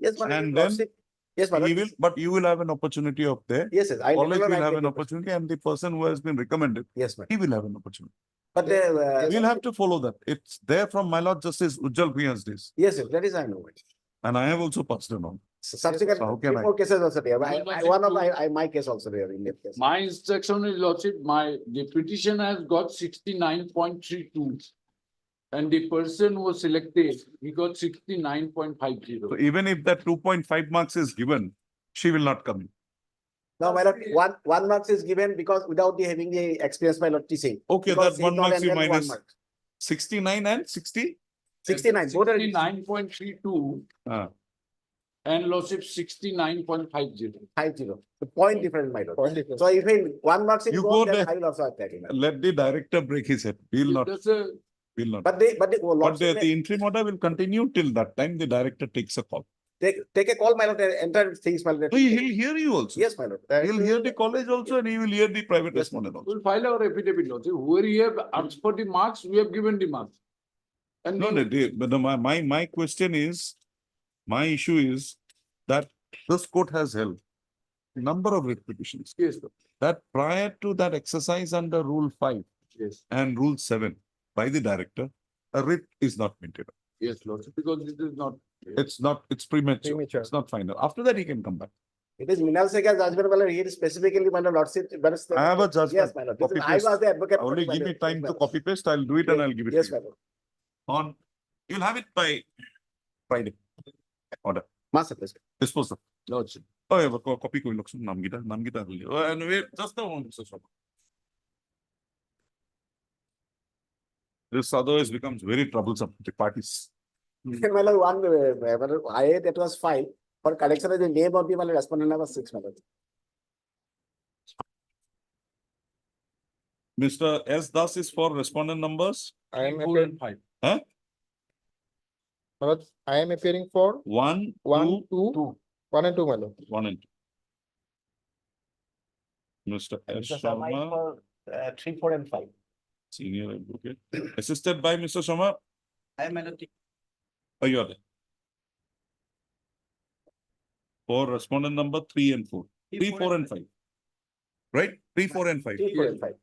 Yes, my lord, And then lordship. Yes, my lord. He will, but you will have an opportunity of there. Yes, yes. I College never will write have any an question. opportunity and the person who has been recommended, Yes, ma'am. he will have an opportunity. But We'll have to follow that. It's there from my Lord Justice Ujjal Priya's days. yes, yes, that is I know. And I have also passed it on. Subsequent, So how can 3, I- 4 cases also there. No, One of Lordship, my case also there in that case. My instruction is, Lordship, the petition has got 69.32. And the person was selected, he got 69.50. So even if that 2.5 marks is given, she will not come in. No, my lord, one marks is given because without the having the experience by lord teaching. Okay, Because that he one not marks you enrolled one minus mark. 69 and 60. 69, both are 69.32 Ah. and Lordship 69.50. 50. The point difference, my lord. Point difference. So if one marks is You gone, go then there. I will also attack him. Let the director break his head. We'll not, That's a, will not. But But lordship the interim order will continue till that time the director takes a call. take a call, my lord, enter things, my lord. He'll hear you also. Yes, my lord. He'll hear the college also and he will hear the private Yes, respondent also. we'll file our affidavit, Lordship. Whoever he have asked for the marks, we have given the marks. And No, but my question is, my issue is that this court has held number of writ petitions Yes, sir. that prior to that exercise under Rule 5 Yes, and Rule 7 by the director, a writ is not maintained. yes, Lordship, because it is not. It's premature. Premature. It's not final. After that, he can come back. It is Minal Sekhar's judgment, my lord. Here specifically, my lord, lordship. I have a judgment. Yes, my lord. This is- Copy I was paste. the advocate. for Only it, my give me lord. time Yes, my to lord. copy paste. I'll do it and I'll give it Yes, to my you. lord. On, you'll have it by Friday. Order. Master, please. Dispose of. Lordship. Oh, yeah, but copy koi loksun naam gita. Oh, and wait, just a moment, Mr. Sharma. This otherwise becomes very troublesome to the parties. My lord, I that was filed for collection of the name of the my lord, respondent number 6, my lord. Mr. S. Das is for respondent numbers I am 4 appearing, and 5. my lord, I am appearing for 1, 1, 2, 2, 1 and 2, my lord. 1 and 2. Mr. S. Sharma, 3, 4 and 5. senior advocate, assisted by Mr. Sharma. I am at Oh, you are there. For respondent number 3 and 4. 3, 4 and 5. Right? 3, 4 and 5. 3, 4 and 5.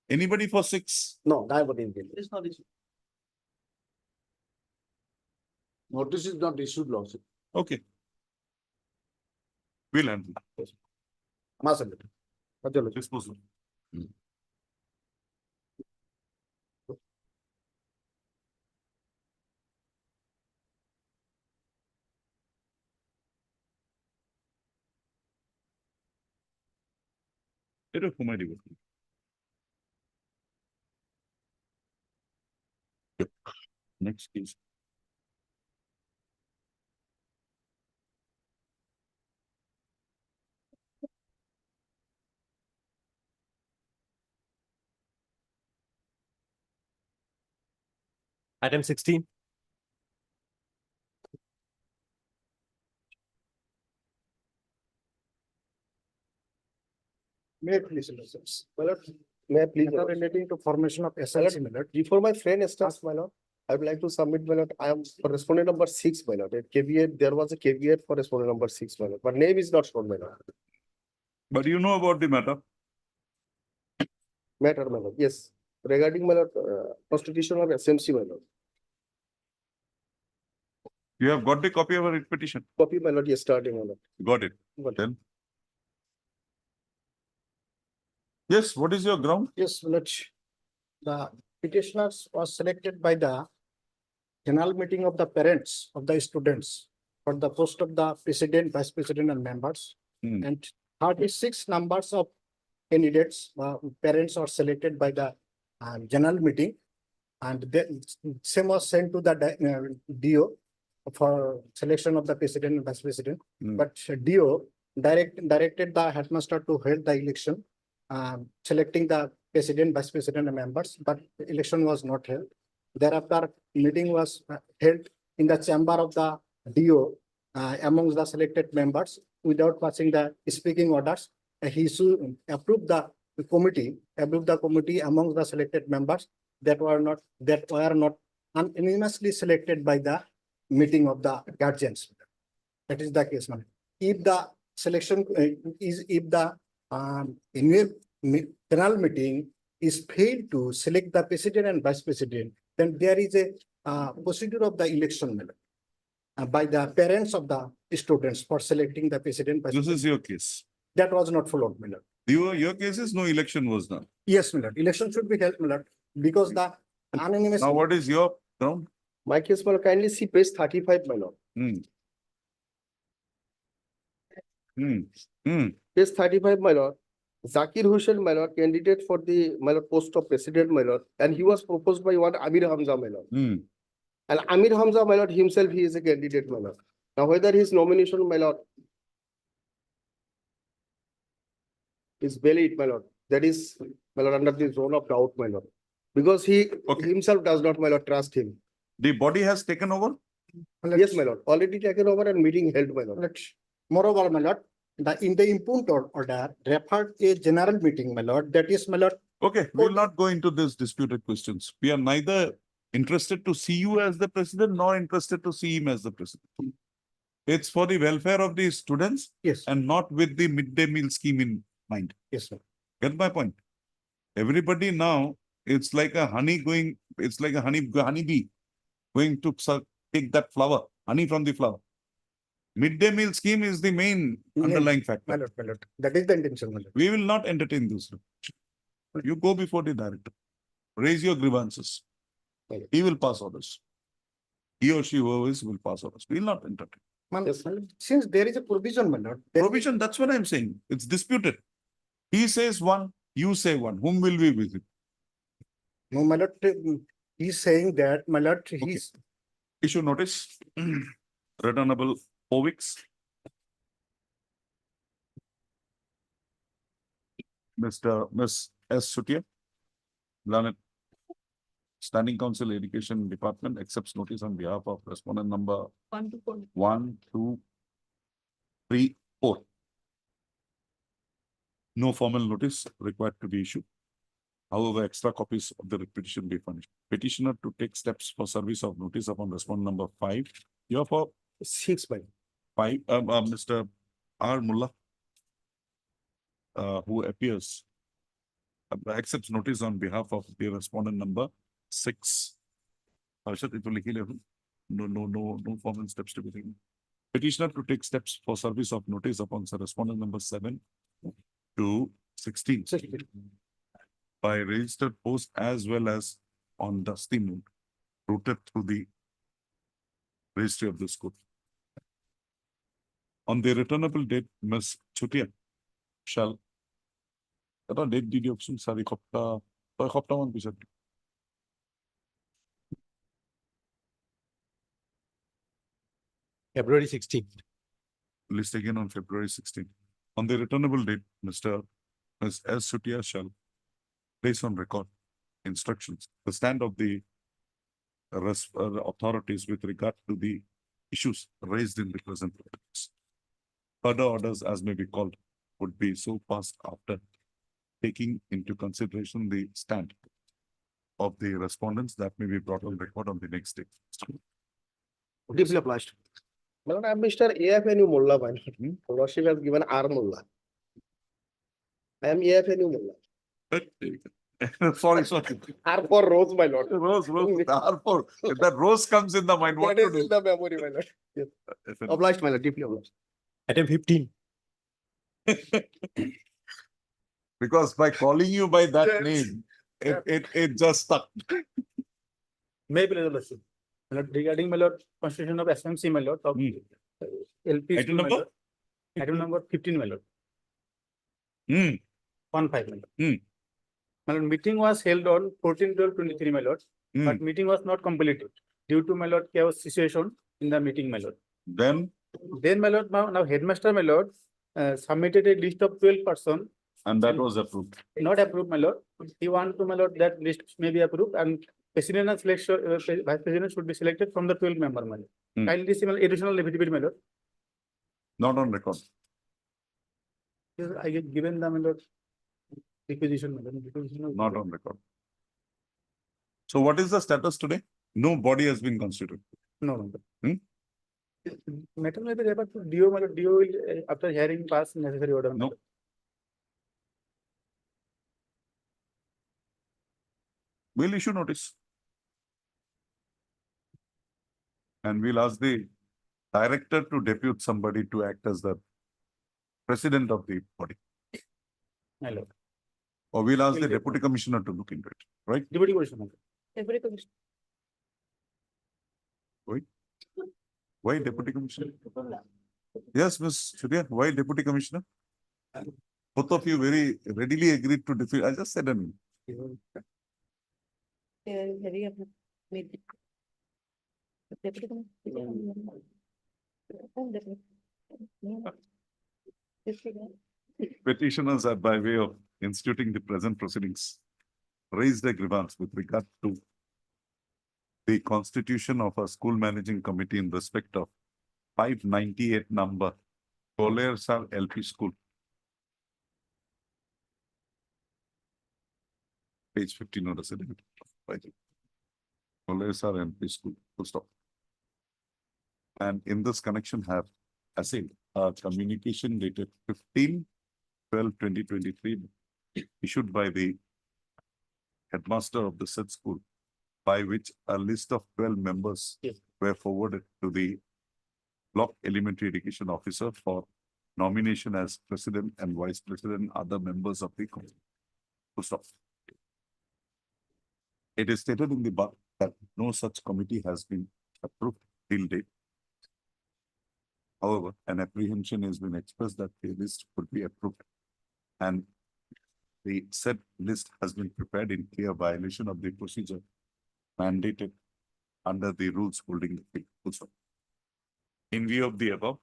Anybody for 6? No, nobody in It's not issue. Notice is not issued, Lordship. Okay. We'll handle it. Master. Disposal. It is Kumari. Next case. Item 16. May I please, my lord, may I please, Matter relating to formation of my SLC, my lord, lord. before my friend starts, my lord, I would like to submit, my lord, I am for respondent number 6, my lord. A caveat, there was a caveat for respondent number 6, my lord, but name is not shown, my lord. But you know about the matter. Matter, my lord, yes, regarding, my lord, constitution of SMC, my lord. You have got the copy of a writ petition. Copy, my lord, yes, starting, my lord. Got it. Got it. Then. Yes, what is your ground? Yes, my lord. The petitioners was selected by the general meeting of the parents of the students for the post of the president, vice president and members. Hmm. And 36 numbers of candidates, parents are selected by the general meeting. And the same was sent to the DO for selection of the president and vice president. Hmm. But DO directed the headmaster to hold the election, selecting the president, vice president and members, but the election was not held. Thereafter, meeting was held in the chamber of the DO amongst the selected members without passing the speaking orders. He should approve the committee amongst the selected members that were not unanimously selected by the meeting of the guardians. That is the case, ma'am. If the selection if the annual general meeting is failed to select the president and vice president, then there is a procedure of the election, madam, by the parents of the students for selecting the president. Vice This is president. your case. That was not followed, madam. Your case is no election was done. Yes, madam. Election should be held, madam, because the unanimous. Now, what is your ground? My case, my lord, kindly see page 35, my lord. Hmm. Hmm. Hmm. Page 35, my lord. Zakir Hussain, my lord, candidate for the, my lord, post of president, my lord, and he was proposed by one Amir Hamza, my lord. Hmm. And Amir Hamza, my lord, himself, he is a candidate, my lord. Now, whether his nomination, my lord, is valid, my lord, that is, my lord, under the zone of doubt, my lord. Because he Okay. himself does not, my lord, trust him. The body has taken over? Yes, my lord, already taken over and meeting held, my lord. Moreover, my lord, in the input order referred a general meeting, my lord, that is, my lord. Okay, we'll not go into this disputed questions. We are neither interested to see you as the president nor interested to see him as the president. It's for the welfare of the students Yes, and not with the midday meal scheme in mind. yes, sir. Get my point? Everybody now, it's like a honeybee going to take that flower, honey from the flower. Midday meal scheme is the main Main. underlying My factor. lord, my lord, that is the intention, my lord. We will not entertain this. You go before the director. Raise your grievances. Okay. He will pass orders. He or she, whoever is, will pass orders. We will not entertain. Ma'am, Yes. since there is a provision, my lord. there is- Provision, that's what I'm saying. It's disputed. He says one, you say one. Whom will we visit? No, my lord, he's saying that, my lord, he's, Issue notice. Returnable 4 weeks. Miss S. Sutia. Learned Standing Council Education Department accepts notice on behalf of respondent number 1 to 4. 1, 2, 3, 4. No formal notice required to be issued. However, extra copies of the petition be furnished. Petitioner to take steps for service of notice upon respondent number 5. You are for 6, my lord. 5, Mr. R. Mullah, who appears, accepts notice on behalf of the respondent number 6. Harshad, it will heal. No formal steps to be taken. Petitioner to take steps for service of notice upon respondent number 7 to 16 by registered post as well as on dusty note routed through the registry of the school. On the returnable date, Ms. Chutia shall এটা date দি দিয়কচোন 4 সপ্তাহ 6 সপ্তাহমান পিছত February 16th. list again on February 16. On the returnable date, Ms. S. Chutia shall place on record instructions, the stand of the authorities with regard to the issues raised in the present case. Further orders as may be called would be so passed after taking into consideration the stand of the respondents that may be brought on record on the next day. Deeply obliged. My lord, I am Mr. AFNU Mullah, my lord. Hmm? Lordship has given R Mullah. I am AFNU Mullah. Sorry. R for Rose, my lord. Rose, R4. If that rose comes in the mind, what That to is do? in the memory, my lord. Yes. Obliged, my lord, deeply obliged. Item 15. Because by calling you by that Yes. name, it just stuck. Maybe resolution. My lord, regarding my lord, constitution of SMC, my lord, of LP. Item school, my number? lord. Item number 15, my lord. Hmm, 15, my lord. Hmm. My lord, meeting was held on 14/12/23, my lord, hmm. but meeting was not completed due to my lord chaos situation in the meeting, my lord. Then, Then my lord, now headmaster, my lord, submitted a list of 12 person, and that was approved. not approved, my lord. He want to, my lord, that list may be approved and president and selection, vice president should be selected from the 12 member, my lord. Hmm. Kindly see my additional affidavit, my lord. Not on record. Yes, I get given the, my lord, requisition, my lord. Requisition of- Not on record. So what is the status today? No body has been constituted. No, no. Hmm? Matter may be referred to DO, my lord. DO will, after hearing, pass necessary order. my No. lord. We'll issue notice. And we'll ask the director to depute somebody to act as the president of the body. My lord. Or we'll ask We'll the get deputy commissioner to look into it, right? Deputy commissioner. my lord. Deputy Commissioner. Why deputy commissioner? Yes, Ms. Surya, why deputy commissioner? Both of you very readily agreed to defeat. I just said a name. Petitioners are by way of instituting the present proceedings raised a grievance with regard to the constitution of a school managing committee in respect of 598 number Kolersal LP School. Page 15 of the certificate. Kolersal LP School, full stop. And in this connection have assigned a communication dated 15/12/2023 issued by the headmaster of the said school, by which a list of 12 members Yes. were forwarded to the block elementary education officer for nomination as president and vice president and other members of the committee. Full stop. It is stated in the BAR that no such committee has been approved till date. However, an apprehension has been expressed that the list could be approved. And the said list has been prepared in clear violation of the procedure mandated under the rules holding the field. Full stop. In view of the above,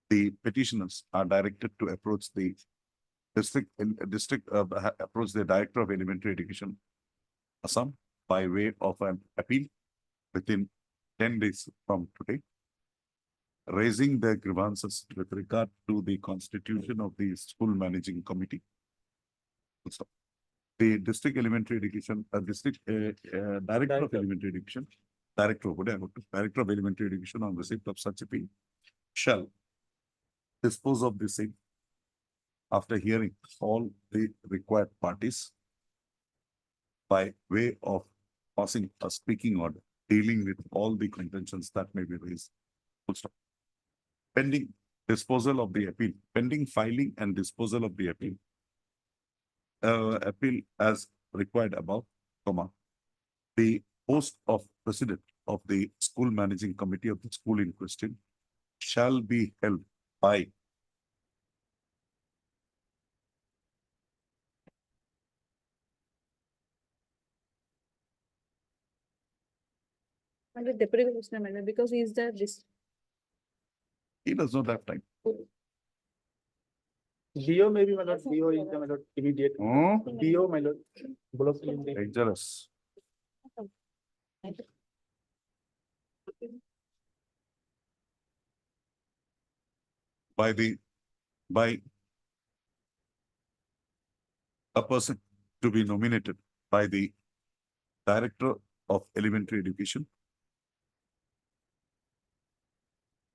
the petitioners are directed to approach the approach the Director of Elementary Education, Assam, by way of an appeal within 10 days from today, raising their grievances with regard to the constitution of the school managing committee. Full stop. The district elementary education, director of elementary education, director of elementary education on receipt of such appeal shall dispose of the same after hearing all the required parties by way of passing a speaking order dealing with all the contentions that may be raised. Full stop. Pending disposal of the appeal, pending filing and disposal of the appeal. Appeal as required above, comma, the post of president of the school managing committee of the school in question shall be held by And the Deputy Commissioner, madam, because he is the this. he does not have time. DO maybe, my lord. DO is the, my lord, immediate. Oh, DO, my lord. Block immediate. dangerous. By a person to be nominated by the Director of Elementary Education.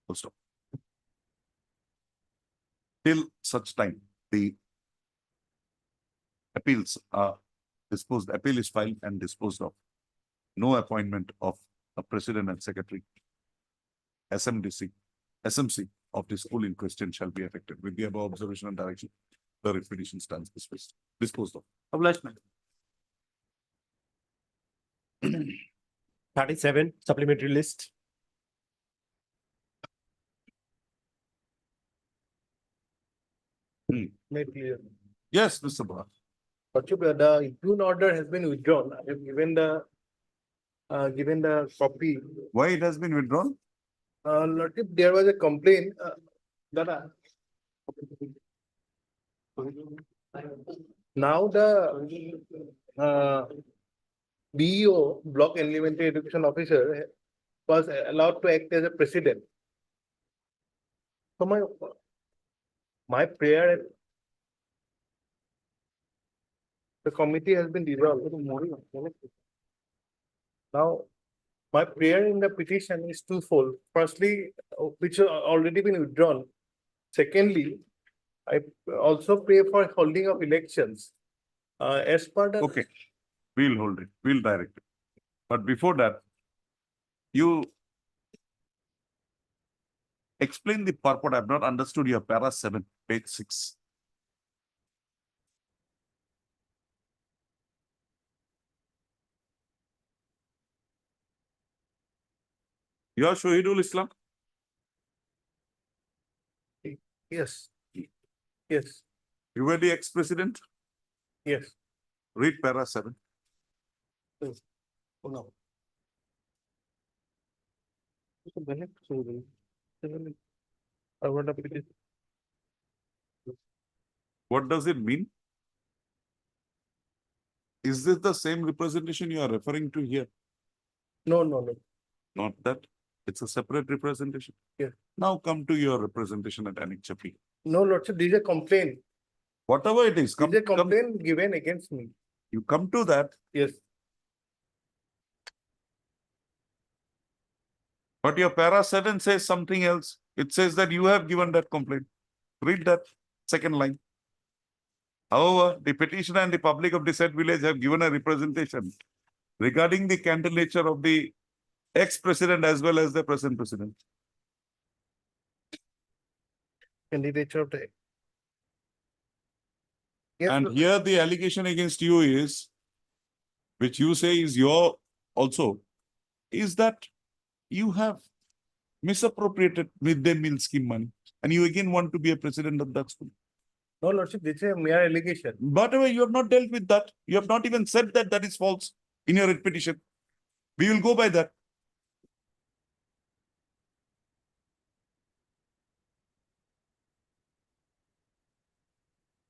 Full stop. Till such time, the appeals are disposed, appeal is filed and disposed of. No appointment of a president and secretary, SMC of the school in question shall be effected. With the above observation and direction, the repetition stands disposed of. Obliged, my lord. 37 supplementary list. Made clear. Yes, Mr. Bhatt. Lordship, the impugn order has been withdrawn. I have given the copy. Why it has been withdrawn? Lordship, there was a complaint, that now the BEO, Block Elementary Education Officer, was allowed to act as a president. So my prayer, the committee has been dissolved. Now, my prayer in the petition is twofold. Firstly, which has already been withdrawn. Secondly, I also pray for holding of elections. As per the. Okay, we'll hold it, we'll direct it. But before that, you explain the purport. I've not understood your para 7, page 6. You are Shahidul Islam? Yes. Yes, You were the ex-president? yes. Read para 7. Oh, no. What does it mean? Is this the same representation you are referring to here? No, no, no. Not that. It's a separate representation. Yeah. Now come to your representation at Annexure P. No, Lordship, there is a complaint. Whatever it is, There is a come, complaint given against me. you come to that. Yes. But your para 7 says something else. It says that you have given that complaint. Read that second line. However, the petitioner and the public of the said village have given a representation regarding the candidature of the ex-president as well as the present president. Candidature of the. Yes, And Lord- here the allegation against you is, which you say is your also, is that you have misappropriated midday meal scheme money. And you again want to be a president of that school. No, Lordship, this is a mere allegation. But you have not dealt with that. You have not even said that that is false in your writ petition. We will go by that.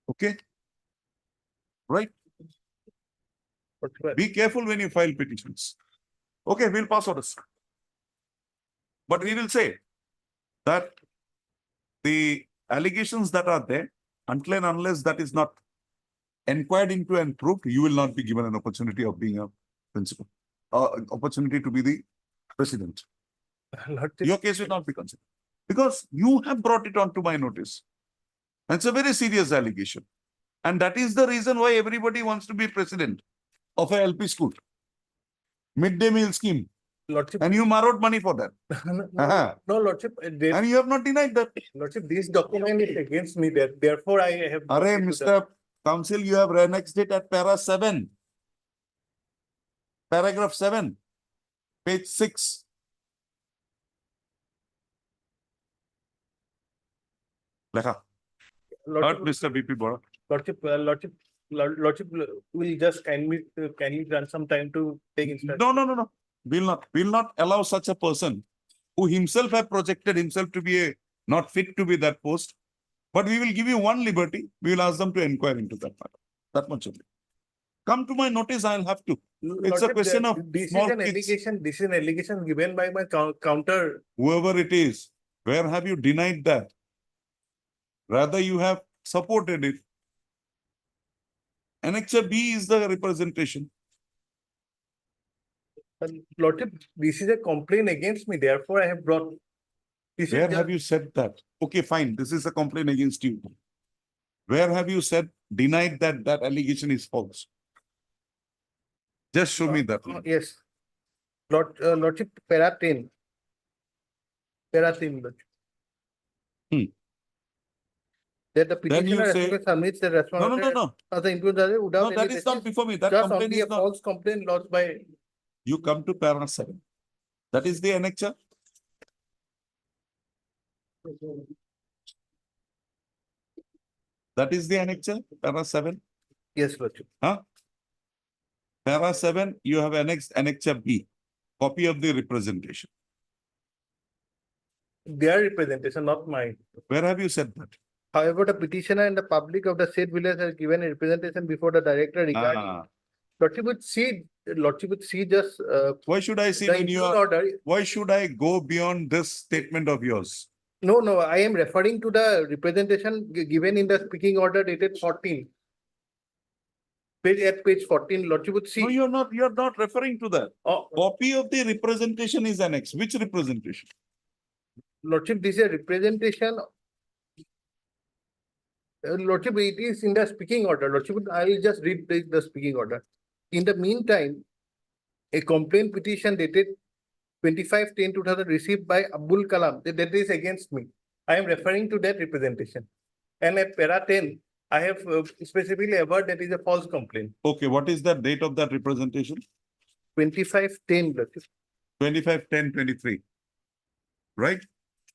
Okay? Right? Lordship, Be careful when you file petitions. Okay, we'll pass orders. But we will say that the allegations that are there, until and unless that is not inquired into and proved, you will not be given an opportunity of being a principal, opportunity to be the president. Lordship, Your case will not be considered because you have brought it onto my notice. And it's a very serious allegation. And that is the reason why everybody wants to be president of a LP school. Midday meal scheme. Lordship. And you borrowed money for that. Uh-huh. No, Lordship, And you have not denied that. Lordship, this document is against me, therefore I have. Array, Mr. Council, you have annexed it at para 7. Paragraph 7, page 6. Lekha. Heard Mr. BP Bora. Lordship, will just kindly grant some time to take instruction. No. We'll not allow such a person who himself have projected himself to be not fit to be that post. But we will give you one liberty. We will ask them to inquire into that matter. That much only. Come to my notice, I'll have to. It's a Lordship, question of this is small an kids. allegation, this is an allegation given by my counter. Whoever it is, where have you denied that? Rather, you have supported it. Annexure B is the representation. Lordship, this is a complaint against me, therefore I have brought. This is Where just- have you said that? Okay, fine. This is a complaint against you. Where have you said, denied that that allegation is false? Just show me that. Yes. Lordship, para 10. Para 10, Lordship. That the Then you petitioner say- submits the No, response. no. As the impugn without No, that any is not basis, before me. That just complaint only a is not. false complaint lodged by You come to para 7. That is the annexure. That is the annexure, para 7. Yes, Lordship. Huh? Para 7, you have annexed annexure B, copy of the representation. Their representation, not mine. Where have you said that? However, the petitioner and the public of the said village has given a representation before the director regarding. Ah, Lordship would see just, why should I see the when you impugn are, order. why should I go beyond this statement of yours? No, I am referring to the representation given in the speaking order dated 14. At page 14, Lordship would No, see. you're not referring to that. Oh, Copy of the representation is annexed. Which representation? Lordship, this is a representation. Lordship, it is in the speaking order. Lordship, I will just read the speaking order. In the meantime, a complaint petition dated 25/10/2000 received by Abdul Kalam, that is against me. I am referring to that representation. And at para 10, I have specifically averred that is a false complaint. Okay, what is the date of that representation? 25/10, Lordship. 25/10/23. Right?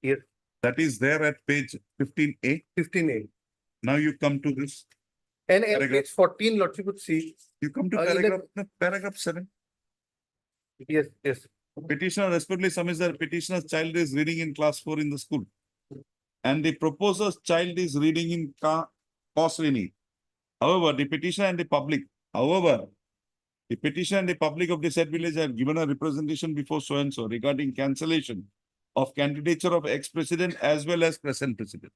Yes. That is there at page 15A. 15A. Now you come to this, And at Paragraph. page 14, Lordship would see. you come to in the- paragraph, no, paragraph 7. Yes. Petitioner respectfully submits that petitioner's child is reading in class 4 in the school. And the proposer's child is reading in Kosrini. However, the petitioner and the public of the said village have given a representation before so and so regarding cancellation of candidature of ex-president as well as present president.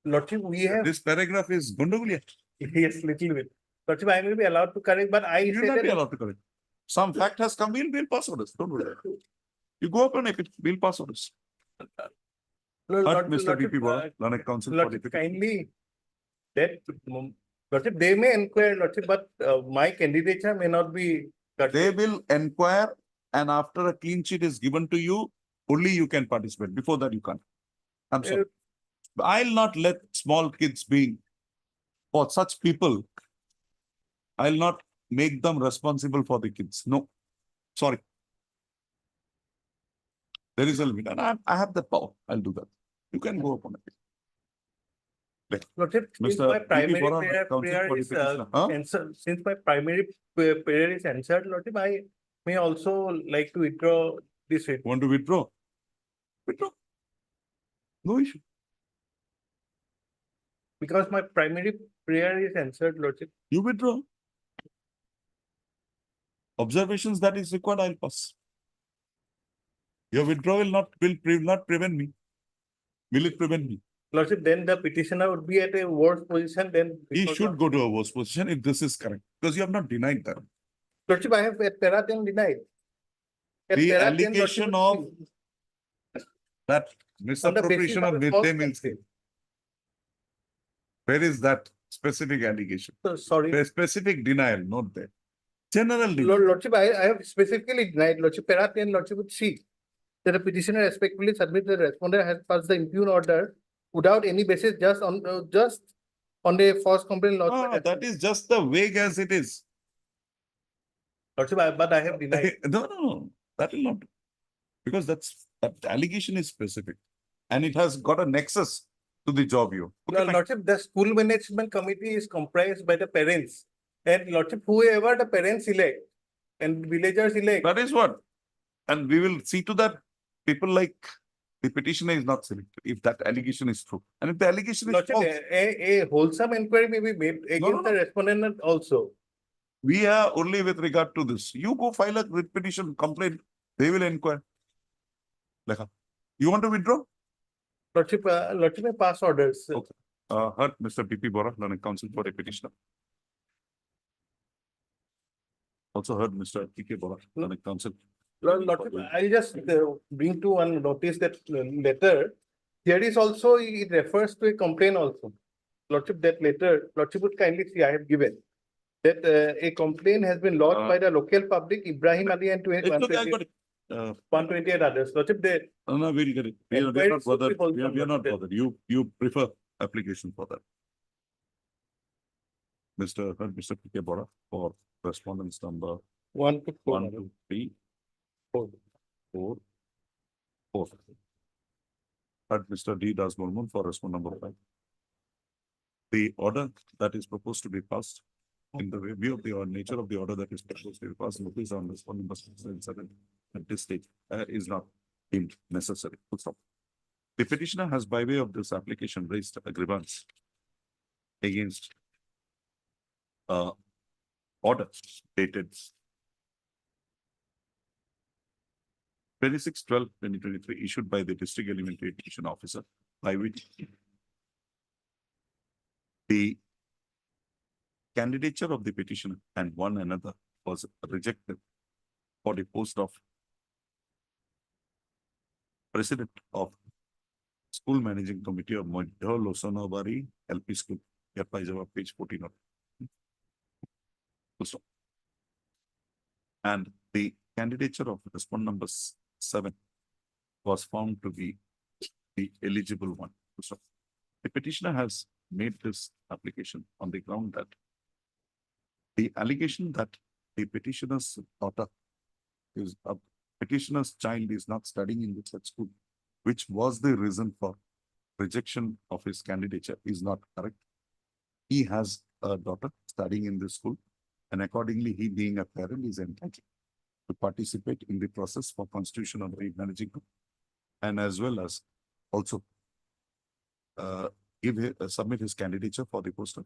Lordship, we have, This paragraph is Gondogul. yes, little bit. Lordship, I may be allowed to correct, but I You will say not be that. allowed to correct. Some fact has come, we'll pass orders. Don't worry. You go up and we'll pass orders. But Mr. VP Bora, Learned Council for Lordship, Deputy. kindly, that, Lordship, they may inquire, Lordship, but my candidature may not be. They will inquire, and after a clean sheet is given to you, only you can participate. Before that, you can't. I'm sorry. I'll not let small kids being, for such people, I'll not make them responsible for the kids. No, sorry. There is a limit, and I have the power. I'll do that. You can go upon it. Lordship, since Mr. my VP primary Bora, prayer Council for is Deputy. Huh? answered, since my primary prayer is answered, Lordship, I may also like to withdraw this. Want to withdraw? Withdraw. No issue. Because my primary prayer is answered, Lordship. You withdraw. Observations that is required, I'll pass. Your withdrawal will not prevent me. Will it prevent me? Lordship, then the petitioner would be at a worse position than. He because should of- go to a worse position if this is correct, because you have not denied that. Lordship, I have at para 10 denied. At The para 10, allegation Lordship, of that misappropriation of basis of midday false meals. complaint. Where is that specific allegation? So, sorry. A specific denial, not there. General denial. Lordship, I have specifically denied, Lordship, para 10, Lordship would see that the petitioner respectfully submit the respondent has passed the impugn order without any basis, just on the false complaint lodged. by That is just the vague as it is. Lordship, but I have denied. No, that will not. Because that allegation is specific and it has got a nexus to the job you. Okay, fine. Lordship, the school management committee is comprised by the parents. And Lordship, whoever the parents elect and villagers elect. That is what. And we will see to that people like the petitioner is not selected if that allegation is true. And if the allegation is Lordship, false, a wholesome inquiry may be made against the respondent also. we are only with regard to this. You go file a writ petition complaint, they will inquire. Lekha. You want to withdraw? Lordship, Lordship may pass orders. Okay. Heard Mr. PP Bora, Learned Council for a petitioner. Also heard Mr. PK Bora, Learned Council. Lordship, I'll just bring to one notice that letter. Here is also, it refers to a complaint also. Lordship, that letter, Lordship would kindly see, I have given. That a complaint has been lodged by the local public, Ibrahim Ali and It's okay, I got it. 128 others. Lordship, they, No, we'll get it. We are Inquiry not should be bothered. wholesome, We are not Lordship. bothered. You prefer application for that. Mr. PK Bora for respondents number 1 to 4. 1, 2, 3, 4. 4, 4. At Mr. D. Das Murmun for response number 5. The order that is proposed to be passed in the review of the nature of the order that is proposed to be passed, notice on response number 6 and 7 at this stage is not deemed necessary. Full stop. The petitioner has by way of this application raised a grievance against order dated 26/12/2023 issued by the District Elementary Education Officer, by which the candidature of the petitioner and one another was rejected for the post of President of School Managing Committee of Madhya Losonabari LP School, page 14. Full stop. And the candidature of respondent number 7 was found to be the eligible one. Full stop. The petitioner has made this application on the ground that the allegation that the petitioner's daughter is a petitioner's child is not studying in such school, which was the reason for rejection of his candidature, is not correct. He has a daughter studying in this school, and accordingly, he being a parent is entitled to participate in the process for constitution of the managing group, and as well as also submit his candidature for the post of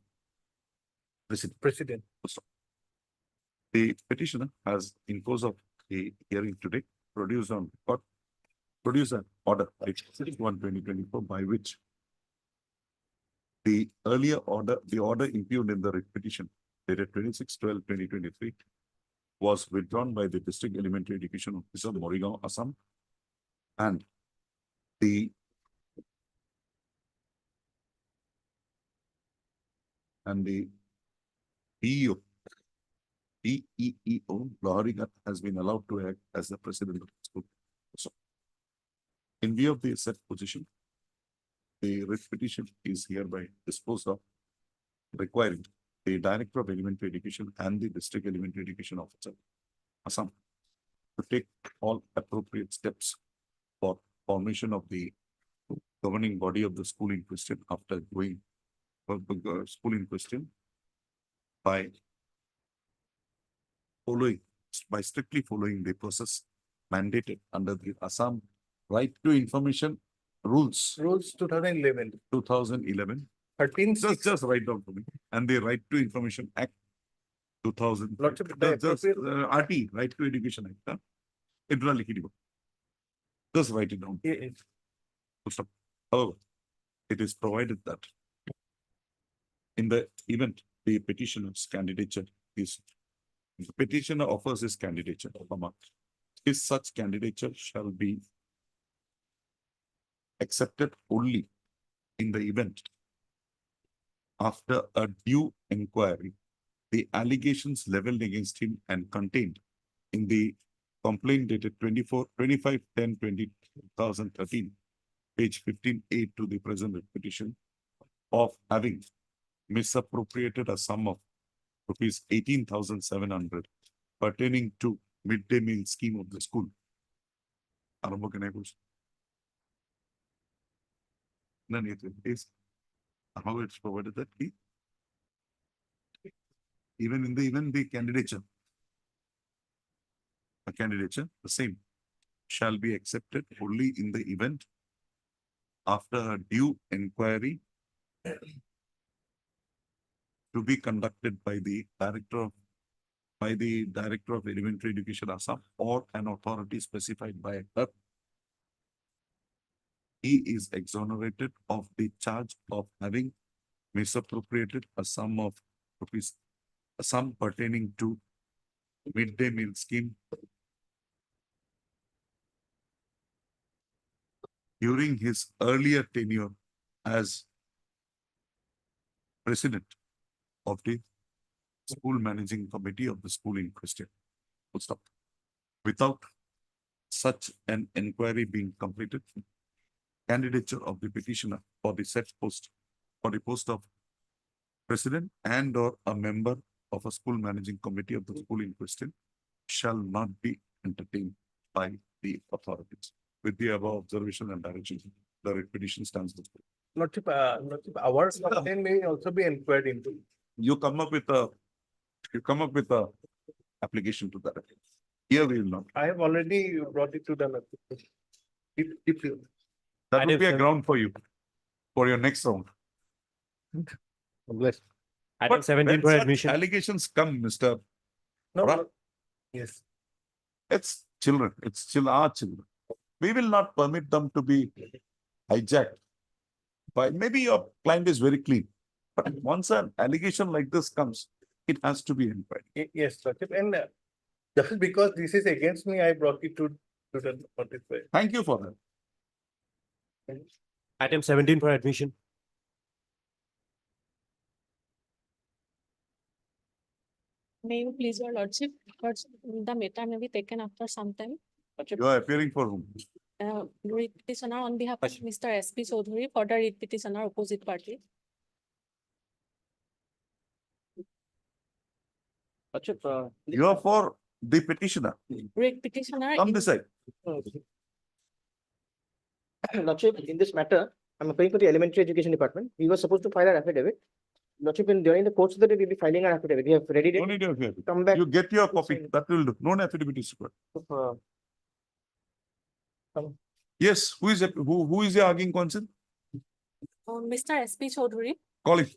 president. The petitioner has, in course of the hearing today, produced an order, 1/2024, by which the earlier order, the order impugned in the writ petition dated 26/12/2023 was withdrawn by the District Elementary Education Officer, Morigaon, Assam, and the PEO, Loharigat has been allowed to act as the president of the school. So, in view of the said position, the writ petition is hereby disposed of, requiring the Director of Elementary Education and the District Elementary Education Officer, Assam, to take all appropriate steps for formation of the governing body of the school in question after going school in question by strictly following the process mandated under the Assam Right to Information Rules, Rules 2011, 2011. 13. Just write down for me. And the Right to Information Act 2000. Lordship, the Just appropriate- RT, Right to Education Act. Just write it down. Full stop. However, it is provided that in the event the petitioner's candidature is, the petitioner offers his candidature, his such candidature shall be accepted only in the event after a due inquiry, the allegations leveled against him and contained in the complaint dated 25/10/2013, page 15A to the present petition, of having misappropriated a sum of rupees 18,700 pertaining to midday meal scheme of the school. Arambha, can I go? None it is how it's provided that key. Even in the the candidature, a candidature, the same, shall be accepted only in the event after a due inquiry to be conducted by the Director of Elementary Education Assam or an authority specified by her. He is exonerated of the charge of having misappropriated a sum of rupees, a sum pertaining to midday meal scheme during his earlier tenure as president of the school managing committee of the school in question. Full stop. Without such an inquiry being completed, candidature of the petitioner for the said post, for the post of president and or a member of a school managing committee of the school in question shall not be entertained by the authorities. With the above observation and direction, the writ petition stands. before. Lordship, our content may also be inquired into. You come up with a application to that. effect. Here we will not. I have already brought it to them. If you. That would be a ground for you for your next round. Bless. But when such allegations come, Mr. No, Right. no. Yes. It's children, it's still our children. We will not permit them to be hijacked. But maybe your client is very clean, but once an allegation like this comes, it has to be inquired. Yes, Lordship, and just because this is against me, I brought it to the notice. Thank you for that. Item 17 for admission. May you please, your lordship, the matter may be taken after some time. You are appearing for whom? Writ petitioner on behalf of Mr. S.P. Chaudhary for the writ petitioner opposite party. You are for the petitioner. Writ petitioner. Come in- this side. Lordship, in this matter, I'm appealing for the elementary education department. We were supposed to file our affidavit. Lordship, during the course of the day, we'll be filing our affidavit. We have ready No to need your affidavit. come back. You get your copy, that will do. No affidavit is required. Yes, who is the arguing counsel? Mr. S.P. Chaudhary, Call him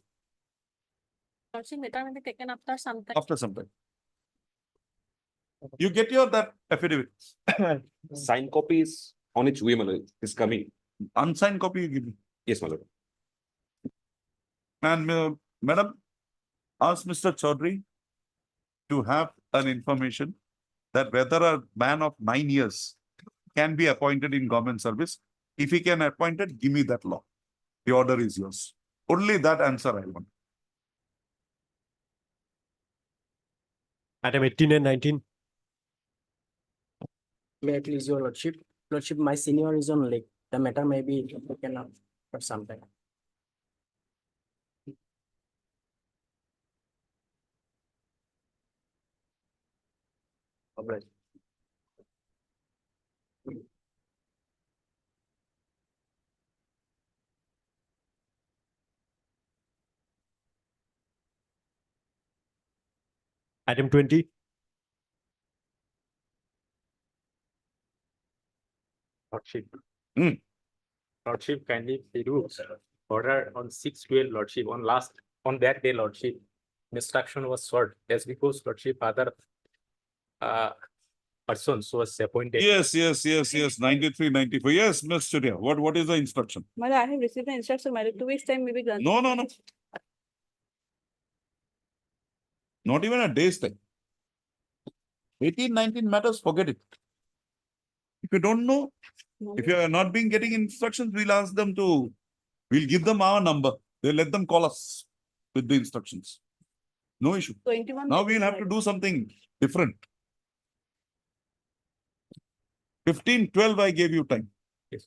lordship, matter may be taken after some time. after some time. You get your that affidavit. Signed copies on its way, my lord, is coming. Unsigned copy you give me. Yes, my lord. And madam, ask Mr. Chaudhary to have an information that whether a man of 9 years can be appointed in government service. If he can appointed, give me that law. The order is yours. Only that answer I want. Item 18 and 19. May I please, your lordship? Lordship, my senior is on leave. The matter may be taken up for some time. Alright. Item 20. Lordship. Hmm. Lordship, kindly do order on 6/12, Lordship, on that day, Lordship. Instruction was sought as because Lordship other persons was appointed. Yes, 93, 94. Yes, Ms. Surya, what is the instruction? I have received the instruction, my lord, 2 weeks time may be granted. No. Not even a day's time. 18, 19 matters, forget it. If you don't know, if you are not being getting instructions, we'll give them our number. They'll let them call us with the instructions. No issue. 21. Now we'll have to do something different. 15, 12, I gave you time. Yes.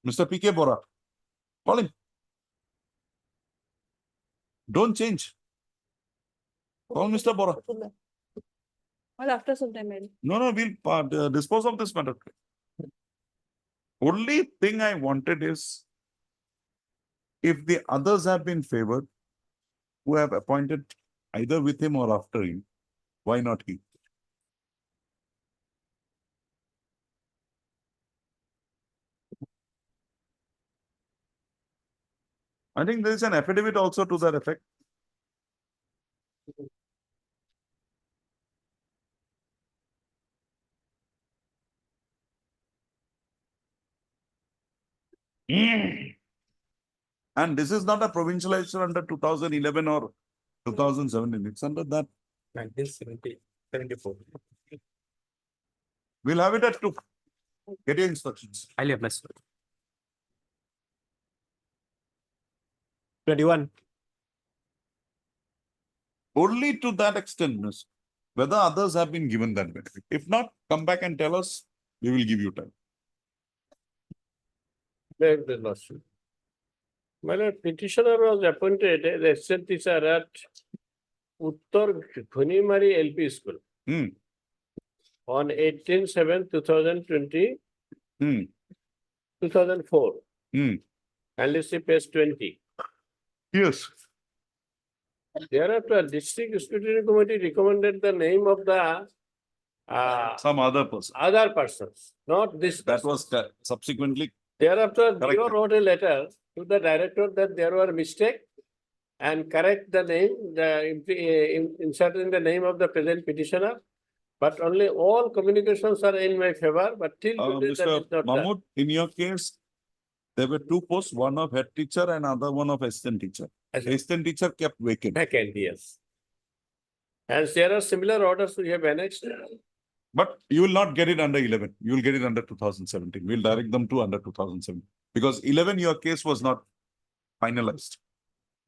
Mr. P.K. Bora, call him. Don't change. Call Mr. Bora. Well, after some time, my lord. No, we'll dispose of this matter. Only thing I wanted is if the others have been favored, who have appointed either with him or after him, why not he? I think there is an affidavit also to that effect. And this is not a provincialization under 2011 or 2017. It's under that. 1974. We'll have it at 2. Get your instructions. Highly obliged. 21. Only to that extent, miss. Whether others have been given that benefit. If not, come back and tell us, we will give you time. Beg the lordship. My lord, petitioner was appointed as assistant teacher at Uttar Dhunimari LP School. Hmm. on 18/7/2020, Hmm, 2004. hmm. And let's see page 20. Yes. Thereafter, District Scrutiny Committee recommended the name of the Some other person. other persons, not this. That person. was subsequently, Thereafter, Correct. DO wrote a letter to the director that there were mistake and correct the name, inserting the name of the present petitioner. But only all communications are in my favor, but till today that Mr. is not done. Mahmood, in your case, there were two posts, one of head teacher and other one of assistant teacher. Assistant teacher kept vacant. Vacant, yes. And there are similar orders we have annexed. But you will not get it under 11. You will get it under 2017. We'll direct them to under 2007. Because 11, your case was not finalized.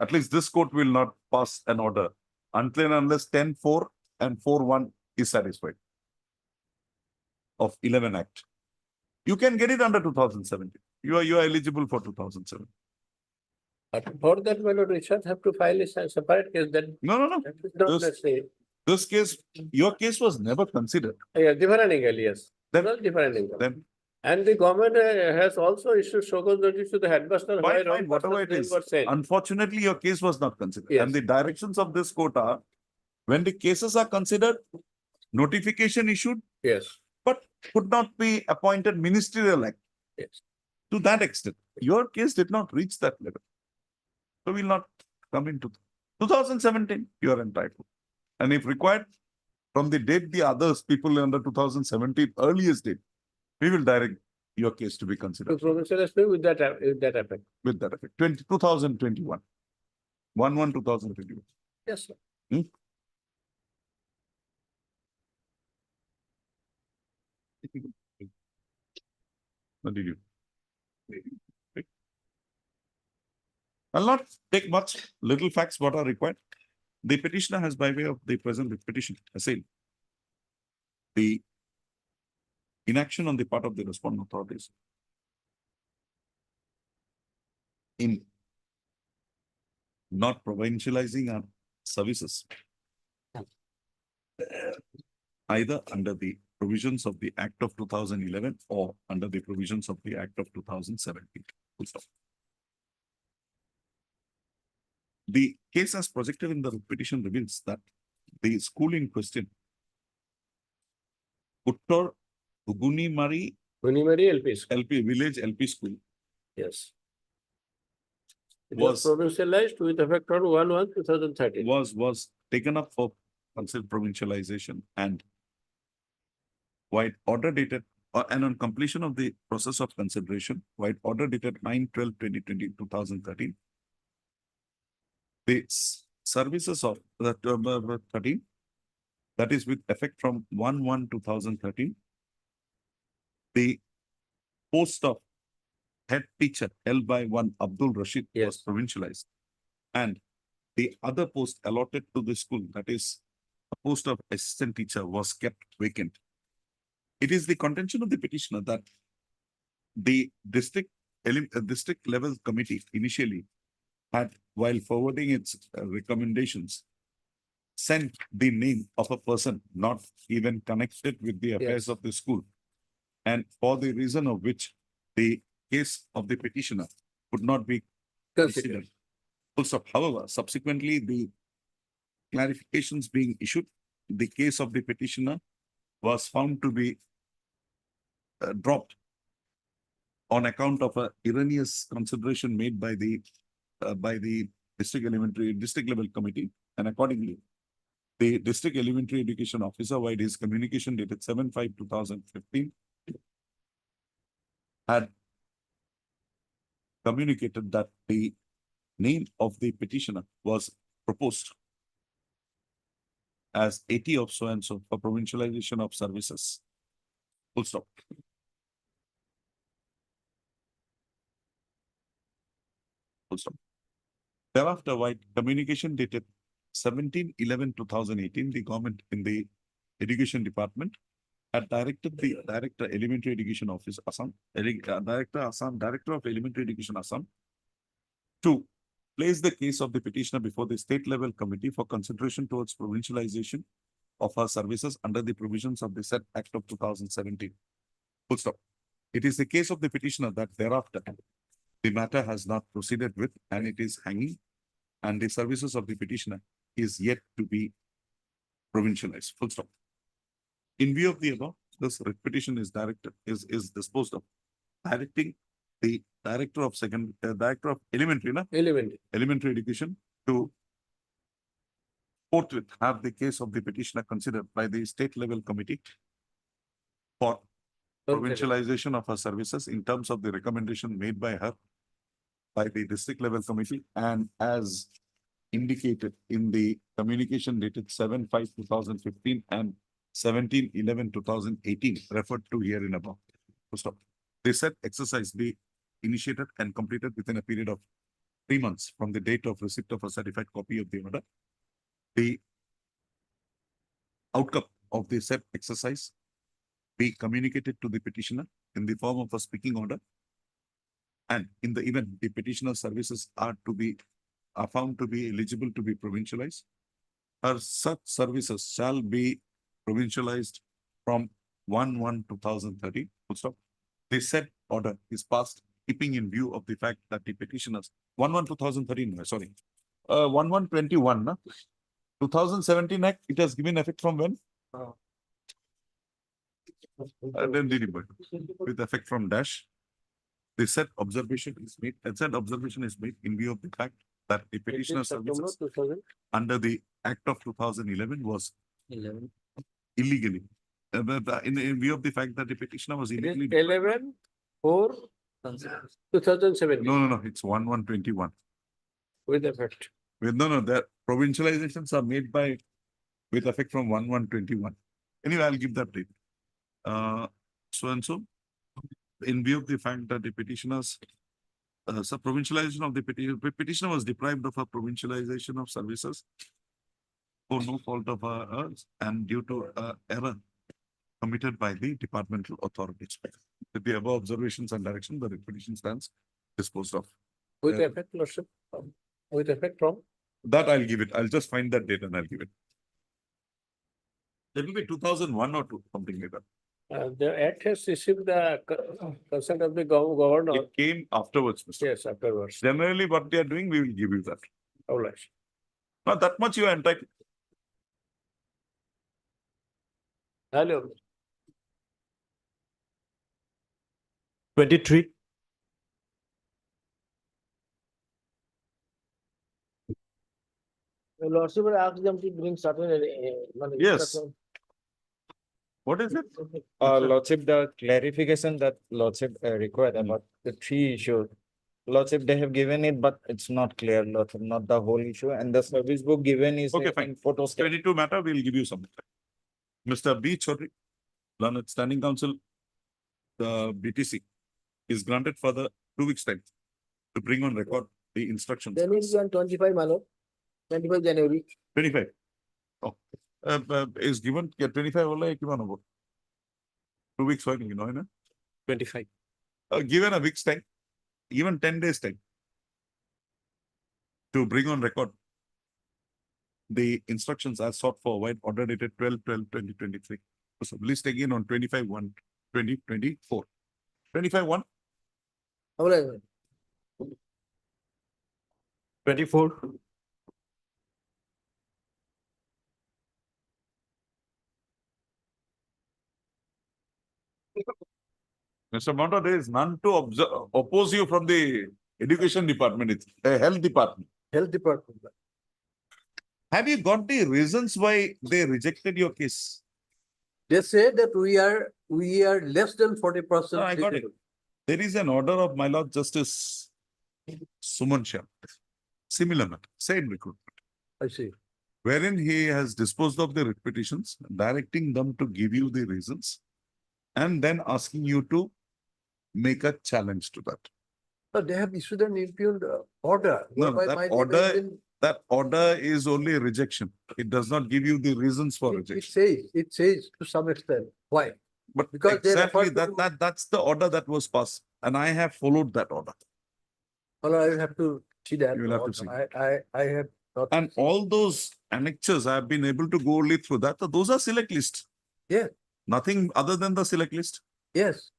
At least this court will not pass an order until and unless 10-4 and 4-1 is satisfied of 11 Act. You can get it under 2017. You are eligible for 2007. But for that, my lord, Richard have to file a separate case that. No. That is not This- necessary. This case, your case was never considered. Yeah, different angle, yes. Then- Well, different angle. Then And the government has also issued show cause notice to the headmaster. why Fine, wrong fine, whatever it persons is. were sent. Unfortunately, your case was not considered. Yes. And the directions of this court are, when the cases are considered, notification issued, Yes, but could not be appointed ministerial act. yes. To that extent, your case did not reach that level. So we'll not come into 2017, you are entitled. And if required, from the date the others, people under 2017, earliest date, we will direct your case to be To considered provincial SP with that effect. with that effect. 2021. 1/1/2021. Yes, sir. What did you? I'll not take much, little facts what are required. The petitioner has by way of the present petition assailed the inaction on the part of the respondent authorities in not provincializing our services either under the provisions of the Act of 2011 or under the provisions of the Act of 2017. Full stop. The case as projected in the petition reveals that the school in question, Uttar Hugunimari Unimary LP school. LP Village LP School, Yes. It was Was- provincialized with effect on 1/1/2013. was taken up for considered provincialization and white order dated and on completion of the process of consideration, white order dated 9/12/2020, 2013. The services of that 13, that is with effect from 1/1/2013. The post of head teacher held by one Abdul Rashid was Yes. provincialized. And the other post allotted to the school, that is a post of assistant teacher, was kept vacant. It is the contention of the petitioner that the district level committee initially had, while forwarding its recommendations, sent the name of a person not even connected with the affairs Yes. of the school. And for the reason of which the case of the petitioner could not be considered. Full stop. However, subsequently, the clarifications being issued, the case of the petitioner was found to be dropped on account of a erroneous consideration made by the district level committee, and accordingly, the district elementary education officer, via his communication dated 7/5/2015, had communicated that the name of the petitioner was proposed as 80 of so and so for provincialization of services. Full stop. Full stop. Thereafter, while communication dated 17/11/2018, the government in the education department had directed the Director Elementary Education Office Assam, Director of Elementary Education Assam, to place the case of the petitioner before the state level committee for consideration towards provincialization of her services under the provisions of the said Act of 2017. Full stop. It is the case of the petitioner that thereafter the matter has not proceeded with and it is hanging, and the services of the petitioner is yet to be provincialized. Full stop. In view of the above, this writ petition is disposed of, directing the director of elementary, elementary education to forthwith have the case of the petitioner considered by the state level committee for provincialization of her services in terms of the recommendation made by her by the district level committee, and as indicated in the communication dated 7/5/2015 and 17/11/2018 referred to herein above. Full stop. They said exercise be initiated and completed within a period of 3 months from the date of receipt of a certified copy of the order. The outcome of the said exercise be communicated to the petitioner in the form of a speaking order. And in the event the petitioner services are found to be eligible to be provincialized, her such services shall be provincialized from 1/1/2030. Full stop. The said order is passed keeping in view of the fact that the petitioners 1/1/2013, sorry, 1/1/21, 2017 Act, it has given effect from when? Then read it, with effect from dash. The said observation is made, in view of the fact that the petitioner services under the Act of 2011 was illegally. In view of the fact that the petitioner was illegally. 11/4/2017. No, it's 1/1/21. With effect. No, the provincializations are made with effect from 1/1/21. Anyway, I'll give that date. So and so, in view of the fact that the petitioners, provincialization of the petitioner was deprived of a provincialization of services for no fault of hers and due to error committed by the departmental authorities. With the above observations and direction, the petition stands disposed of. With effect, Lordship. With effect from? That I'll give it. I'll just find that date and I'll give it. It will be 2001 or 2, something like that. The act has received the consent of the governor. It came afterwards, Mr. Yes, afterwards. Generally, what they are doing, we will give you that. All right. Not that much you are entitled. Hello. 23. Lordship will ask them to bring certain. Yes. What is it? Lordship, the clarification that Lordship required about the 3 issues. Lordship, they have given it, but it's not clear, Lordship, not the whole issue, and the service book given is. Okay, fine. Photos. 22 matter, we'll give you some. Mr. B. Chaudhary, Learned Standing Council, the BTC, is granted for the 2 weeks time to bring on record the instructions. Then it's on 25, my lord. 25 January. 25. Oh, is given, 25 only, given about 2 weeks, why, 25. Given a week's time, even 10 days time to bring on record the instructions as sought for white order dated 12/12/2023. So list again on 25/1/2024. 25/1. All right. 24. Mr. Monto, there is none to oppose you from the education department, it's the health department. Health department. Have you got the reasons why they rejected your case? They say that we are less than 40%. No, I got it. There is an order of my Lord Justice Suman Shah. Similar matter, same recruitment, I see. wherein he has disposed of the writ petitions, directing them to give you the reasons, and then asking you to make a challenge to that. But they have issued an impugned order. No, whereby that my name order- has been- That order is only rejection. It does not give you the reasons for It rejection. says to some extent. Why? But because they exactly refer to- that's the order that was passed, and I have followed that order. Well, I will have to see that. You will have to see. I have And all those annexures, I have been able to go only through that. So those are select list. Yeah. Nothing other than the select list. Yes,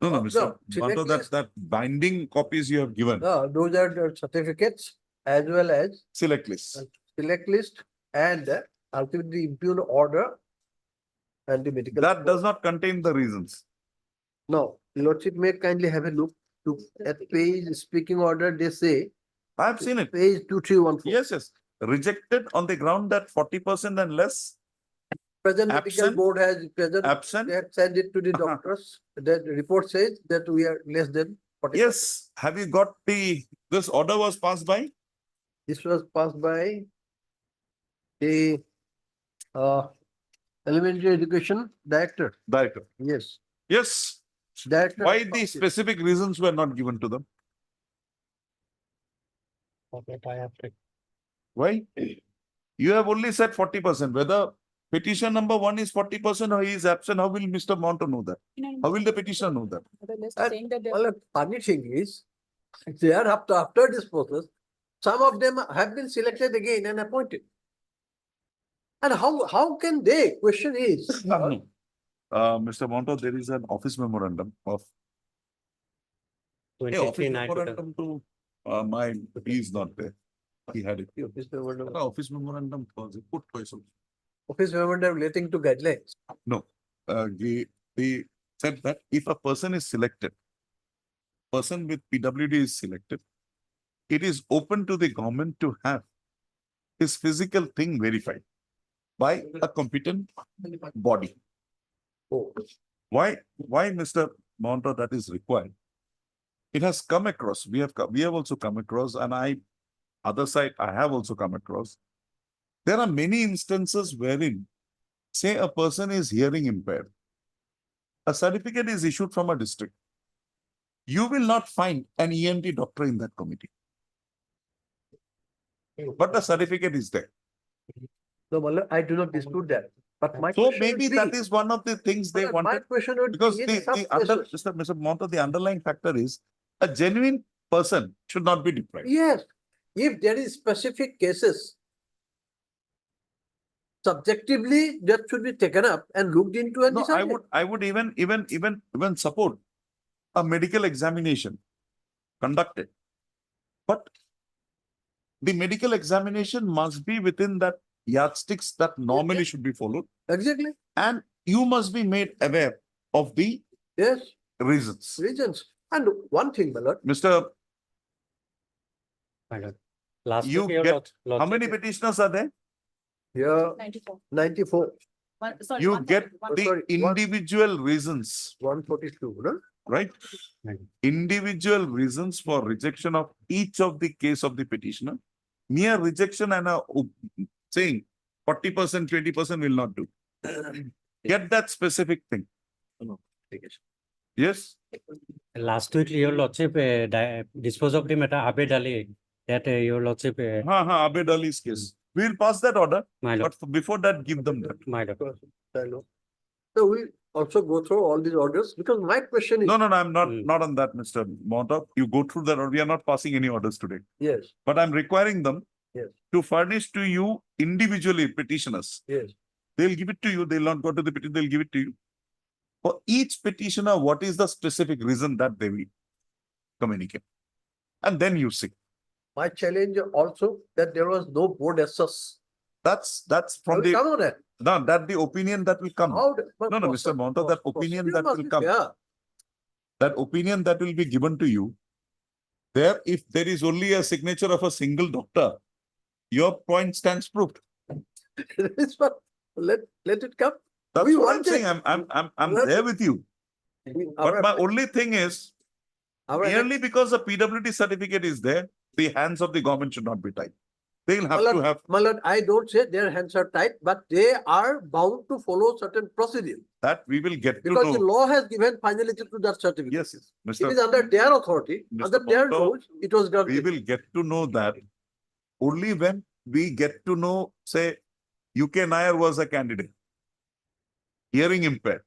No, no, No, Mr. select Banto, list. that binding copies you have given, those are the certificates as well as select list. select list and ultimately impugn order and the medical. That does not contain the reasons. No, Lordship may kindly have a look to at page speaking order, they say, I have seen it. page 2314. Yes, yes. Rejected on the ground that 40% and less, Present medical absent, board has present, absent. they had sent it to the Uh-huh. doctors. That report says that we are less than 40%. Yes, have you got this order was passed by? This was passed by the elementary education director. Director. Yes, Yes. director. Why the specific reasons were not given to them? Why? You have only said 40%. Whether petition number 1 is 40% or he is absent, how will Mr. Monto know that? How will the petitioner know that? Well, a funny thing is, they are after this process, some of them have been selected again and appointed. And how can they? Question is, Mr. Monto, there is an office memorandum of. Yeah, office memorandum to, he is not there. He had it. Office memorandum was put twice. office memorandum relating to guidelines. No, they said that if a person is selected, person with PWD is selected, it is open to the government to have his physical thing verified by a competent body. Oh, Why, Mr. Monto, that is required? It has come across, we have also come across, and I have also come across. There are many instances wherein, say a person is hearing impaired. A certificate is issued from a district. You will not find an ENT doctor in that committee. But the certificate is there. no, Mallam, I do not dispute that. But my So question maybe would that be- is one of the things they Mallam, my wanted. question would Because be in some Mr. Monto, the underlying factor is a genuine person should not be deprived. Yes, if there is specific cases, subjectively, that should be taken up and looked into and No, decided. I would even support a medical examination conducted. But the medical examination must be within that yardsticks that normally should be followed. Exactly, And you must be made aware of the yes, reasons. reasons. And one thing, my lord, Mr. Last You week, your get, lord- how many petitioners are there? here 94. 94, You get the sorry, one- individual reasons, 142, no? right? Individual reasons for rejection of each of the case of the petitioner. Mere rejection and saying 40%, 20% will not do. Get that specific thing. Yes, Last week, your lordship dispose of the matter, Abed Ali, that your lordship, Abed Ali's case. We will pass that order, my lord, but before that, give them that. my lord. I know. So we also go through all these orders because my question is, No, I'm Hmm. not on that, Mr. Montauk. You go through that, or we are not passing any orders today. yes, But I'm requiring them Yes. to furnish to you individually petitioners. yes, They'll give it to you. They'll not go to the petition. They'll give it to you. For each petitioner, what is the specific reason that they will communicate? And then you see. my challenge also that there was no board as such. That's from the, Come on, that. no, that the opinion that will come. How? No, Mr. Montauk, that opinion that will come. Yeah, That opinion that will be given to you. There, if there is only a signature of a single doctor, your point stands proved. it's what, let it come. That's We what I'm want it. saying. I'm Let- there with you. But my only thing is, our merely because the PWD certificate is there, the hands of the government should not be tied. They'll have to have, My lord, I don't say their hands are tight, but they are bound to follow certain procedure. that we will get to Because the know. law has given finality to that certificate. Yes, It is Mr. under their authority, Mr. under their Montauk, rules, it was We granted. will get to know that only when we get to know, say, UK Nair was a candidate. Hearing impaired.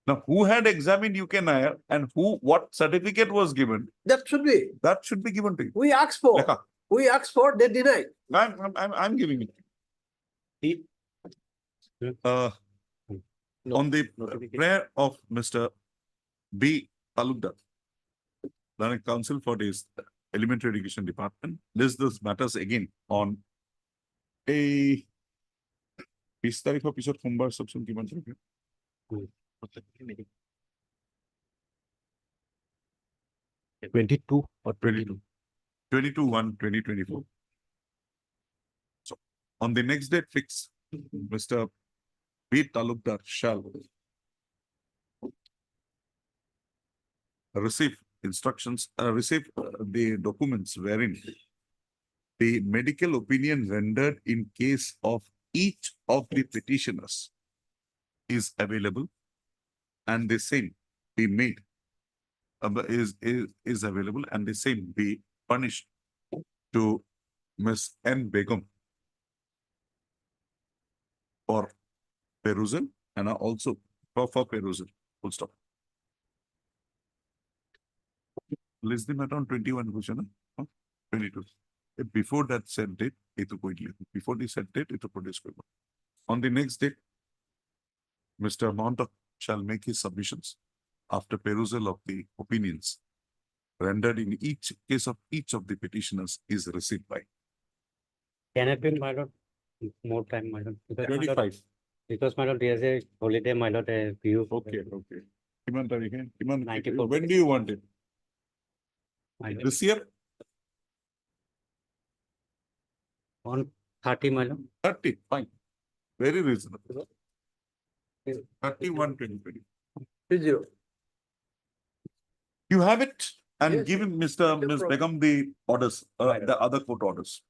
Now, who had examined UK Nair and what certificate was given, That should be, that should be given to you. we asked for. Lekha. We asked for, they denied. I'm giving it. Uh, on the prayer of Mr. B. Talukdar, Learning Council for this Elementary Education Department, this matters again on a 20 তাৰিখৰ পিছত সোমবাৰ subsequent কিমান তাৰিখে? 22 or 22/1/2024. So on the next date fix, Mr. B. Talukdar shall receive instructions, receive the documents wherein the medical opinion rendered in case of each of the petitioners is available and the same be made is available and the same be punished to Ms. N. Begum for perusal and also for perusal. Full stop. List the matter on 21 question, 22. Before that set date, before the set date, it produce. On the next date, Mr. Montauk shall make his submissions after perusal of the opinions rendered in each case of each of the petitioners is received by. Can it be, my lord, more time, my lord? Because, my lord, 25. because, my lord, there's a holiday, my lord, a view. Okay. Kiman tarikhe? Kiman, 94. when do you want it? My lord. This year? On 30, my lord. 30, fine. Very reasonable. 31/2020. You have it and Yes, give him Ms. Begum the orders, the other court orders.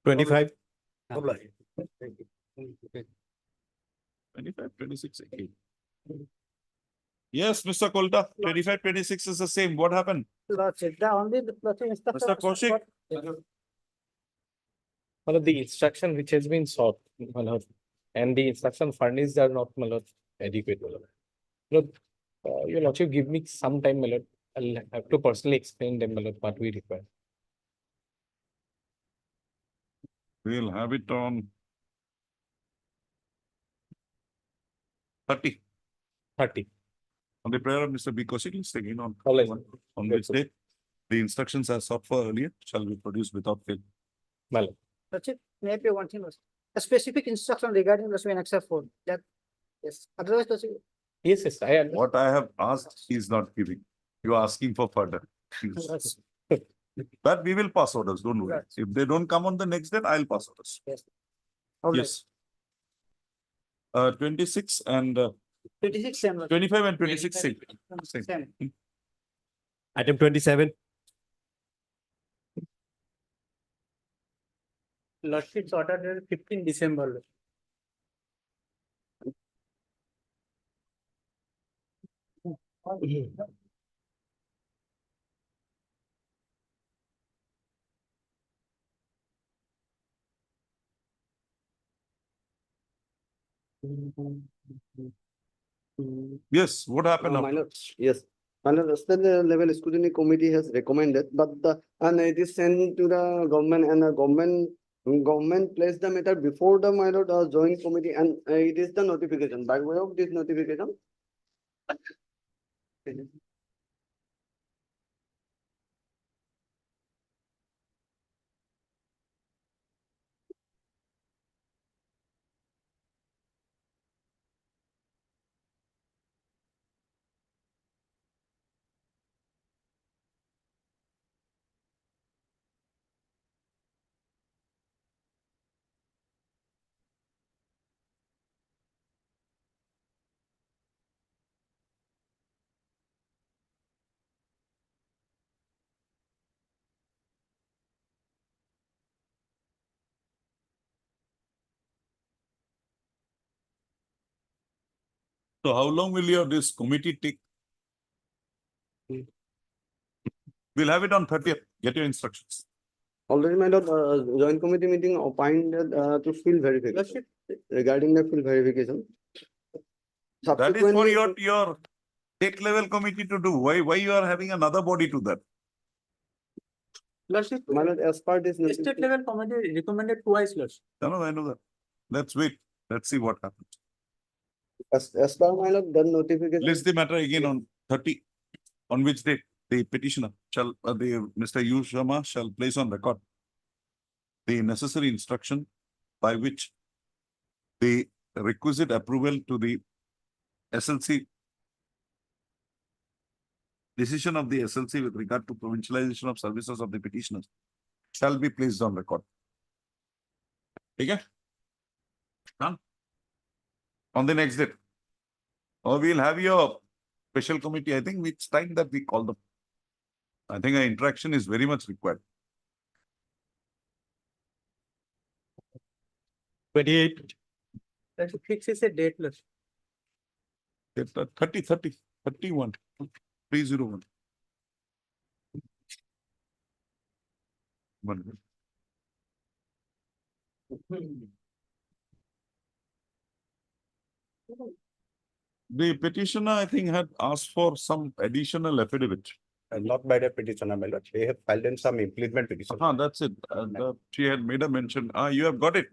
25. 25, 26, 8. Yes, Mr. Kolta, 25, 26 is the same. What happened? Lordship, the only instruction. Mr. Kaushik? Well, the instruction which has been sought, my lord, and the instruction furnished are not, my lord, adequate, my lord. Lord, your lordship, give me some time, my lord. I'll have to personally explain them, my lord, what we require. We'll have it on 30. 30. On the prayer of Mr. B. Kaushik, let's take it on. All right. On which date, the instructions as sought for earlier shall be produced without fail. My lord. Lordship, may I pay one thing? A specific instruction regarding the except for that. Yes, otherwise, Lordship, Yes, yes, I understand. What I have asked, he is not giving. You are asking for further. But we will pass orders, don't worry. If they don't come on the next day, I'll pass orders. Yes. All right. Yes. 26 and 26, same. Lordship. 25 and 26 same. Same. Item 27. Lordship's order dated 15 December. Yes, what happened? My after? lord, yes. My lord, state level scrutiny committee has recommended, but and it is sent to the government and the government placed the matter before the my lord joint committee and it is the notification. By way of this notification. So how long will this committee take? We'll have it on 30th. Get your instructions. Already, my lord, joint committee meeting opined to field verification regarding the field verification. That is for Subsequently- your state level committee to do. Why you are having another body to that? Lordship, My lord, as per this. state level committee recommended twice, Lordship. No, I know that. Let's wait. Let's see what happens. As per my lord, the notification. List the matter again on 30, on which date the petitioner shall, Mr. U. Sharma shall place on record the necessary instruction by which the requisite approval to the SLC decision of the SLC with regard to provincialization of services of the petitioners shall be placed on record. Okay? Done. On the next date. Or we'll have your special committee. I think it's time that we call them. I think our interaction is very much required. 28. That fixes a date, Lordship. 30, 31, 301. One minute. The petitioner, I think, had asked for some additional affidavit. Not by the petitioner, my lord. They have filed in some implement petition. That's it. She had made a mention. You have got it.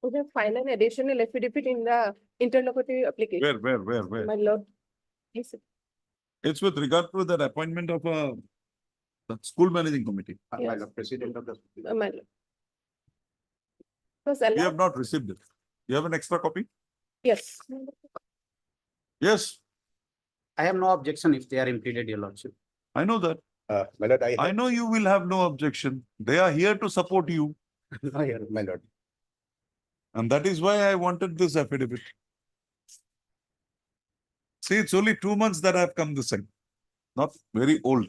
We have filed an additional affidavit in the interlocutory application. Where? My lord. Yes, It's with regard to that appointment of the school managing committee. Yes. President of the. my lord. Was You allowed, have not received it. You have an extra copy? yes. Yes, I have no objection if they are implemented, your Lordship. I know that. My lord, I know you will have no objection. They are here to support you. my lord. And that is why I wanted this affidavit. See, it's only 2 months that I've come this side. Not very old.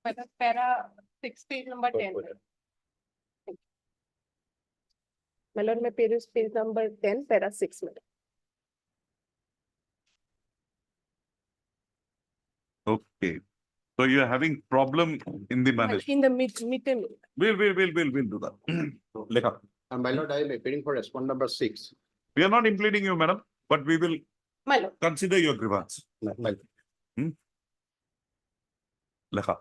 But the para 6 page number 10. My lord, my page is page number 10, para 6. madam. Okay. So you're having problem in the management. In the midterm. We'll do that. Lekha. My lord, I am appearing for respond number 6. We are not impleading you, madam, but we will My lord. consider your grievance. My lord. Lekha.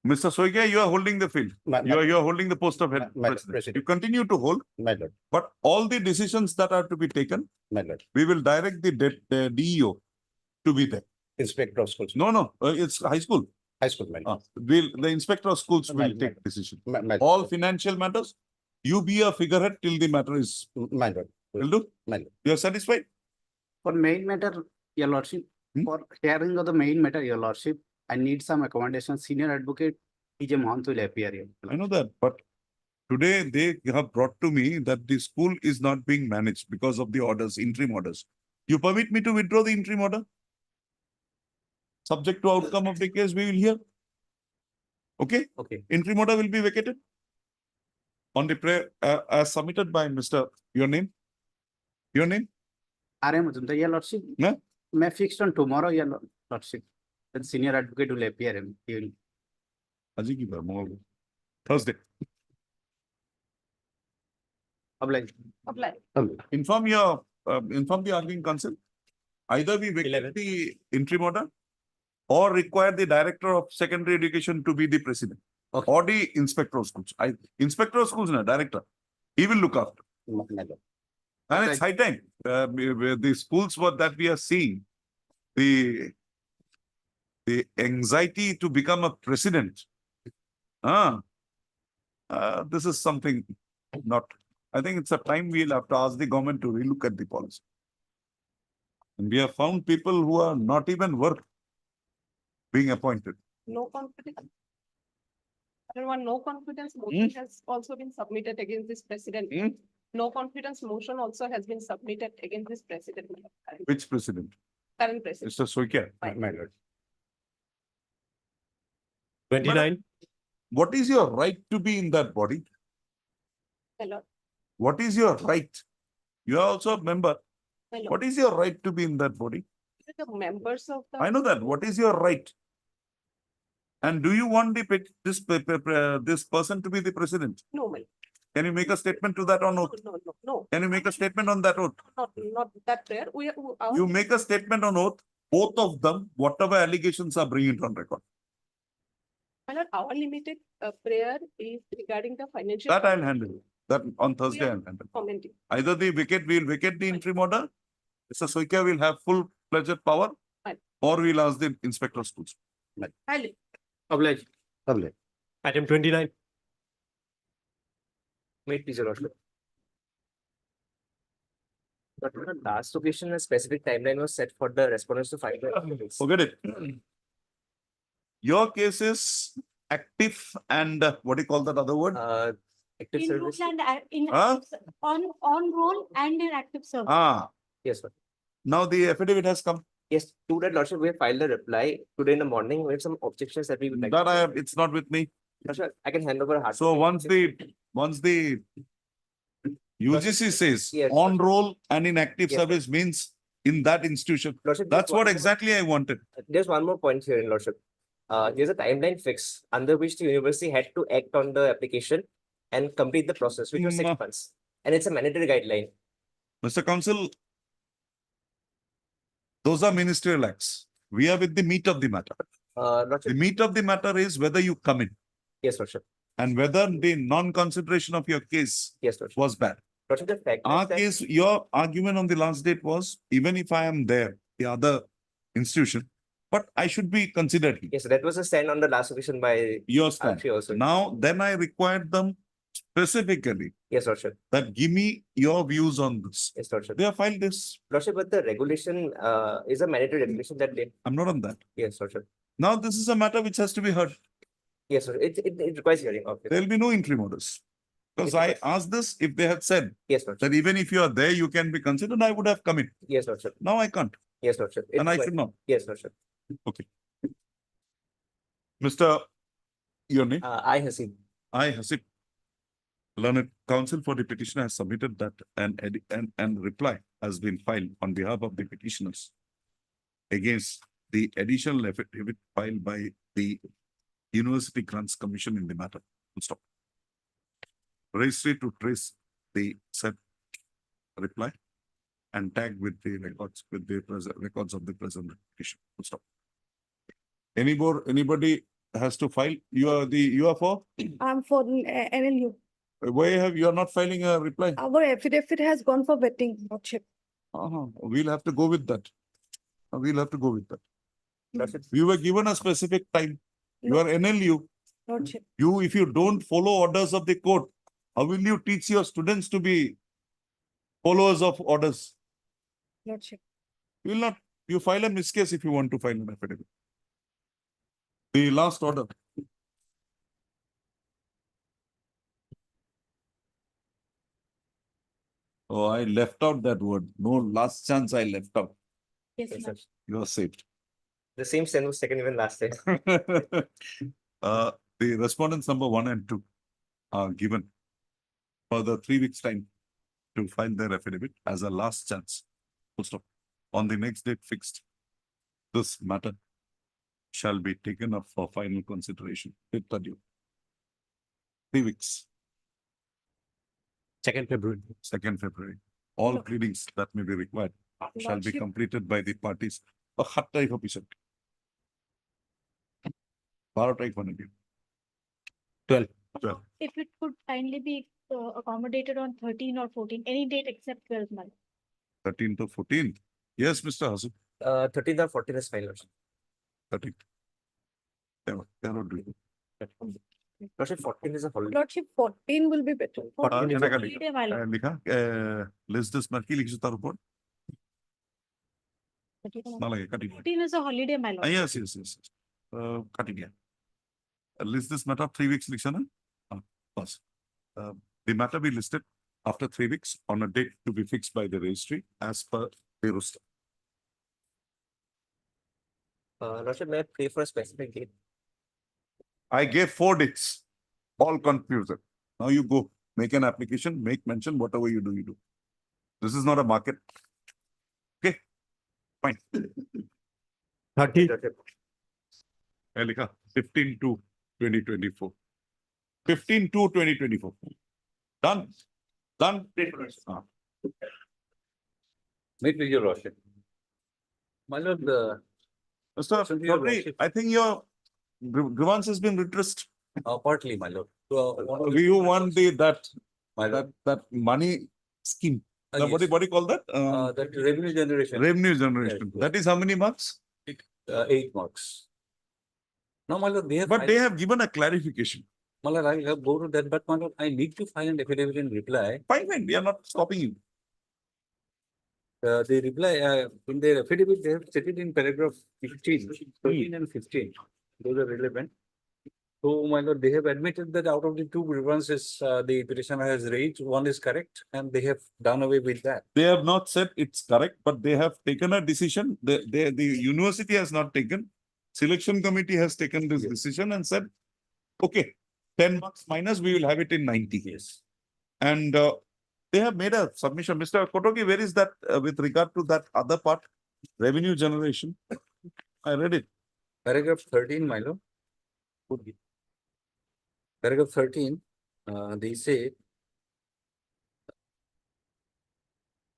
Mr. Soikia, you are holding the field. My- You are holding the post of head my president. president. You continue to hold, My lord. but all the decisions that are to be taken, My lord. we will direct the DEO to be there. Inspector of schools. No, it's high school. High school, my lord. The inspector of schools will My- take decision. My All financial matters, you be a figurehead till the matter is, my lord. will do? My lord. You are satisfied? For main matter, your Lordship, for hearing of the main matter, your Lordship, I need some accommodation. Senior advocate PJ Mahant will appear here. I know that, but today they have brought to me that the school is not being managed because of the orders, interim orders. You permit me to withdraw the interim order? Subject to outcome of the case, we will hear. Okay, Okay. interim order will be vacated. On the prayer, as submitted by Mr. Your name? Your name? RM Majumdar, your Lordship. Yeah. May fixed on tomorrow, your Lordship. Then senior advocate will appear. He will. Aji ki baat, Mongal. Thursday. Oblige. Apply. Inform the arguing council. Either we vacate the interim order or require the director of secondary education to be the president. Okay. Or the inspector of schools. Inspector of schools, no, director. He will look after. My lord. And it's high time. The schools that we are seeing, the anxiety to become a president. This is something not. I think it's a time we'll have to ask the government to relook at the policy. And we have found people who are not even worth being appointed. No confidence. Everyone, no confidence motion has also been submitted against this president. No confidence motion also has been submitted against this president. Which president? Current president. Mr. Soikia. My lord. 29. What is your right to be in that body? My lord. What is your right? You are also a member. My lord. What is your right to be in that body? The members of the. I know that. What is your right? And do you want this person to be the president? No, my lord. Can you make a statement to that on No, oath? no. Can you make a statement on that oath? Not that prayer. You make a statement on oath, both of them, whatever allegations are, bring it on record. My lord, our limited prayer is regarding the financial. That I'll handle. That on Thursday are I'll handle. Commenting. Either we'll vacate the interim order, Mr. Soikia will have full-fledged power, Fine. or we'll ask the inspector of schools. I'll Oblige. Item 29. Wait, please, your lordship. But on the last occasion, a specific timeline was set for the respondents to file the. Forget it. Your case is active and what do you call that other word? Active In service. roll and in Huh? on roll and in active service. Ah, Yes, sir. now the affidavit has come. Yes, to that lordship, we have filed a reply today in the morning. We have some objections that we would like. That I have, it's not with me. Lordship, I can hand over a hard. So copy. once the UGC says Yes, on roll and in active Yes, sir. service means in that institution. Lordship, That's just one what more- exactly I wanted. There's one more point here in lordship. There's a timeline fix under which the university had to act on the application and complete the process, which was 6 Mm. months. And it's a mandatory guideline. Mr. Counsel, those are ministerial acts. We are with the meat of the matter. The Lordship, meat of the matter is whether you come in yes, lordship. and whether the non-consideration of your case Yes, lordship. was bad. Lordship, the fact Our is that case, your argument on the last date was, even if I am there, the other institution, but I should be considered here. yes, that was a stand on the last occasion by Your stand. Archie also. Now, then I required them specifically Yes, lordship. that give me your views on this. Yes, lordship. They have filed this. Lordship, but the regulation is a mandatory regulation that they, I'm not on that. yes, lordship. Now, this is a matter which has to be heard. Yes, sir. It requires hearing. Okay. There will be no interim orders. Because I asked this, if they had said Yes, lordship. that even if you are there, you can be considered, I would have come in. Yes, lordship. Now I can't, Yes, lordship. It and I requires- should not. Yes, lordship. Mr. Your name? I have seen. I, Hasib, learned counsel for the petitioner has submitted that and reply has been filed on behalf of the petitioners against the additional affidavit filed by the University Grants Commission in the matter. Full stop. Registry to trace the said reply and tag with the records, with the records of the present petition. Full stop. Anybody has to file? You are for? I'm for NLU. Why you are not filing a reply? Our affidavit has gone for vetting, lordship. We'll have to go with that. We'll have to go with that. Lordship. We were given a specific time. You are NLU. Lordship. If you don't follow orders of the court, how will you teach your students to be followers of orders? Lordship. You will not, you file a miscase if you want to file an affidavit. The last order. Oh, I left out that word. No, last chance I left out. Yes, Yes, sir. lordship. You are saved. The same stand was taken even last time. The respondents number 1 and 2 are given for the 3 weeks time to file their affidavit as a last chance. Full stop. On the next date fixed, this matter shall be taken up for final consideration. 3 weeks, 2nd February. 2nd February. All pleadings that may be required shall be Lordship. completed by the parties. 18% 12 तारीख बनेगी। 12. If it could kindly be accommodated on 13 or 14, any date except 12 months. 13 to 14. Yes, Mr. Hasu. 13th or 14th is fine, lordship. 13. Cannot do it. Lordship, 14th is a holiday. Lordship, 14 will be better. 14 is a एना का holiday, my lord. लिखा list this mark लिख सुता report ना लगे cutting 14 is a holiday, my lord. yes cutting here list this matter 3 weeks लिखा ना bas the matter be listed after 3 weeks on a date to be fixed by the registry as per the roster. Lordship, may I pray for a specific date? I gave 4 dates, all confused. Now you go make an application, make mention, whatever you do, you do. This is not a market. Okay, fine. 30. Lordship. Elika, 15 to 2024. 15 to 2024. Done. Done. Meet with your lordship. My lord, Mr. Sir, your Chaudhary, lordship. I think your grievance has been redressed. partly, my lord. Do you want that, My lord, that money scheme? What yes. do you call that? That revenue generation, Revenue generation. yes. That is how many marks? 8 marks. No, my lord, they have. But they have given a clarification. My lord, I have go to that, but my lord, I need to file an affidavit in reply. Fine, we are not stopping you. The reply, in their affidavit, they have stated in paragraph 13 and 15. Those are relevant. So, my lord, they have admitted that out of the 2 grievances, the petitioner has raised, one is correct, and they have done away with that. They have not said it's correct, but they have taken a decision. The university has not taken. Selection committee has taken this decision and said, okay, 10 marks minus, we will have it in 90. Yes. And they have made a submission. Mr. Kotogi, where is that with regard to that other part? Revenue generation. I read it. Paragraph 13, my lord. Paragraph 13, they say.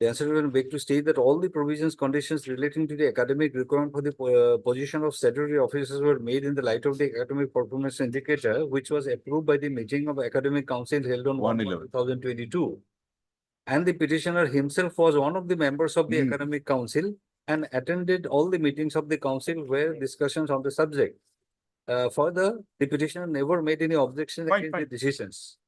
The answer will beg to state that all the provisions, conditions relating to the academic requirement for the position of statutory officers were made in the light of the academic performance indicator, which was approved by the meeting of academic council held on 1/11/2022. And the petitioner himself was one of the members of the academic council and attended all the meetings of the council where discussions on the subject. Further, the petitioner never made any objection against the decisions.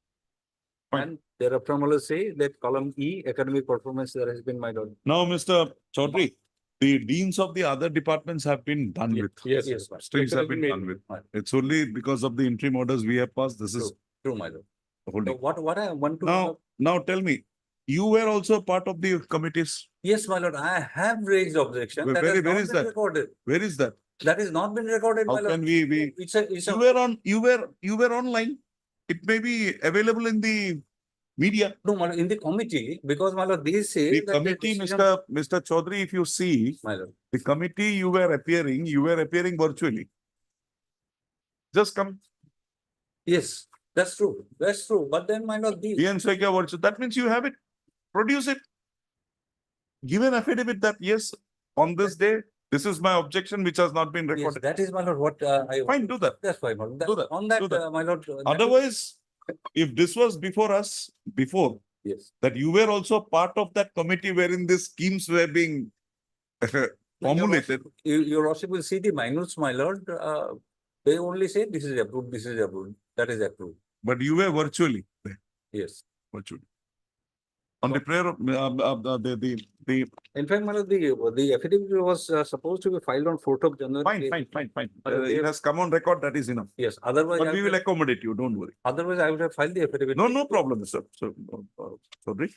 And thereafter, I say that column E, academic performance, there has been, my lord. Now, Mr. Chaudhary, the deans of the other departments have been done with. Yes, Streams have been done with. It's only because of the interim orders we have passed. This is True, my lord. holding. What I want to. Now tell me, you were also part of the committees. Yes, my lord, I have raised objection. Where- That where- has where not is been that? recorded. Where is that? That has not been recorded, my How lord. can we? It's a. You were online. It may be available in the media. No, my lord, in the committee, because my lord, they say. The that committee, decision- Mr. Chaudhary, if you see, My lord. the committee you were appearing virtually. Just come, Yes, that's true. That's true. But then, my lord, the. PN Swagya virtual. That means you have it. Produce it. Give an affidavit that yes, on this day, this is my objection which has not been Yes, recorded. that is, my lord, what I. Fine, do that. That's fine, my lord. Do that, On that, do that. my lord. that is- Otherwise, if this was before us, before, Yes. that you were also part of that committee wherein these schemes were being formulated. Your worship will see the minutes, my lord. They only say this is approved, this is approved, that is approved. But you were virtually there, Yes. virtually. On the prayer of, the, In fact, my lord, the affidavit was supposed to be filed on 4th of January. fine. But It has come on record, that is enough. Yes, otherwise. But I we would will have- accommodate you, don't worry. Otherwise, I would have filed the affidavit. No problem, sir. So, Chaudhary.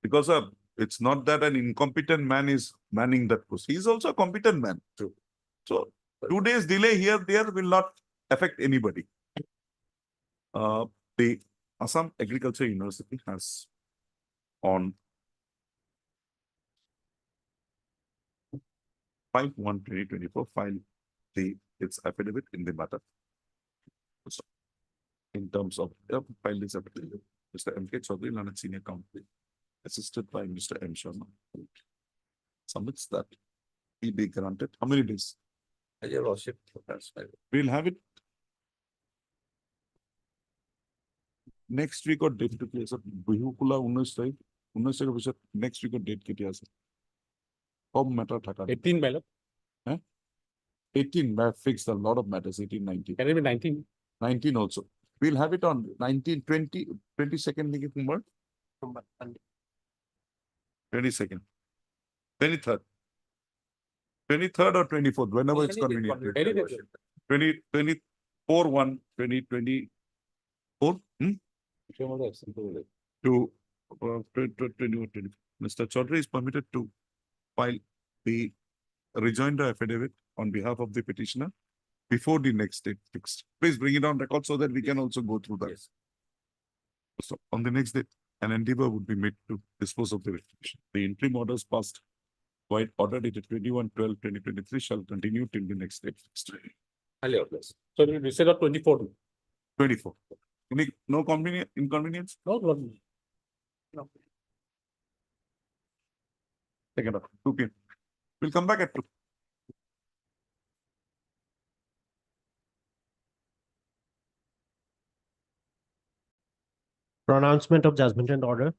Because it's not that an incompetent man is manning that post. He is also a competent man. True. So 2 days delay here, there will not affect anybody. The Assam Agriculture University has on 5/1/2024 filed its affidavit in the matter. So, in terms of filed this affidavit, Mr. M.K. Chaudhary, Learned Senior Counsel, assisted by Mr. M. Sharma, submits that he be granted. How many days? Your worship, that's my. We'll have it next week or date to place. Bihukula 19 তারিখ 19 তারিখের পিছত next week or date কেটে আছে সব matter থাকা 18, my lord. 18 may have fixed a lot of matters 18 19 Can it be 19? 19 also. We'll have it on 19 20 22nd থেকে Kumar 22nd 23rd 23rd or 24th whenever it's convenient. 24/1/2024 to 20, Mr. Chaudhary is permitted to file the rejoinder affidavit on behalf of the petitioner before the next date fixed. Please bring it on record so that we can also go through that. Yes. So on the next date, an endeavor would be made to dispose of the petition. The interim orders passed by order dated 21/12/2023 shall continue till the next date fixed. Highly obliged. So we said on 24. 24. Any, no inconvenience? No problem. Take it up, 2 p.m. We'll come back at 2. Pronouncement of judgment and order.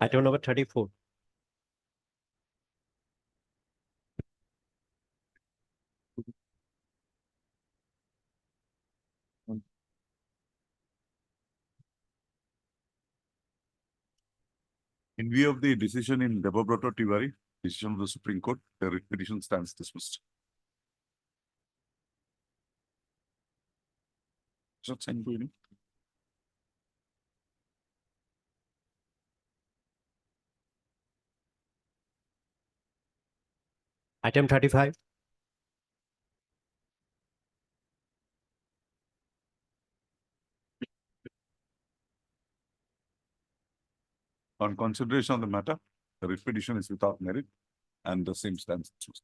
Item number 34. In view of the decision in Debabrata Tiwari, decision of the Supreme Court, the writ petition stands dismissed. Just sign to you. Item 35. On consideration of the matter, the writ petition is without merit and the same stands dismissed.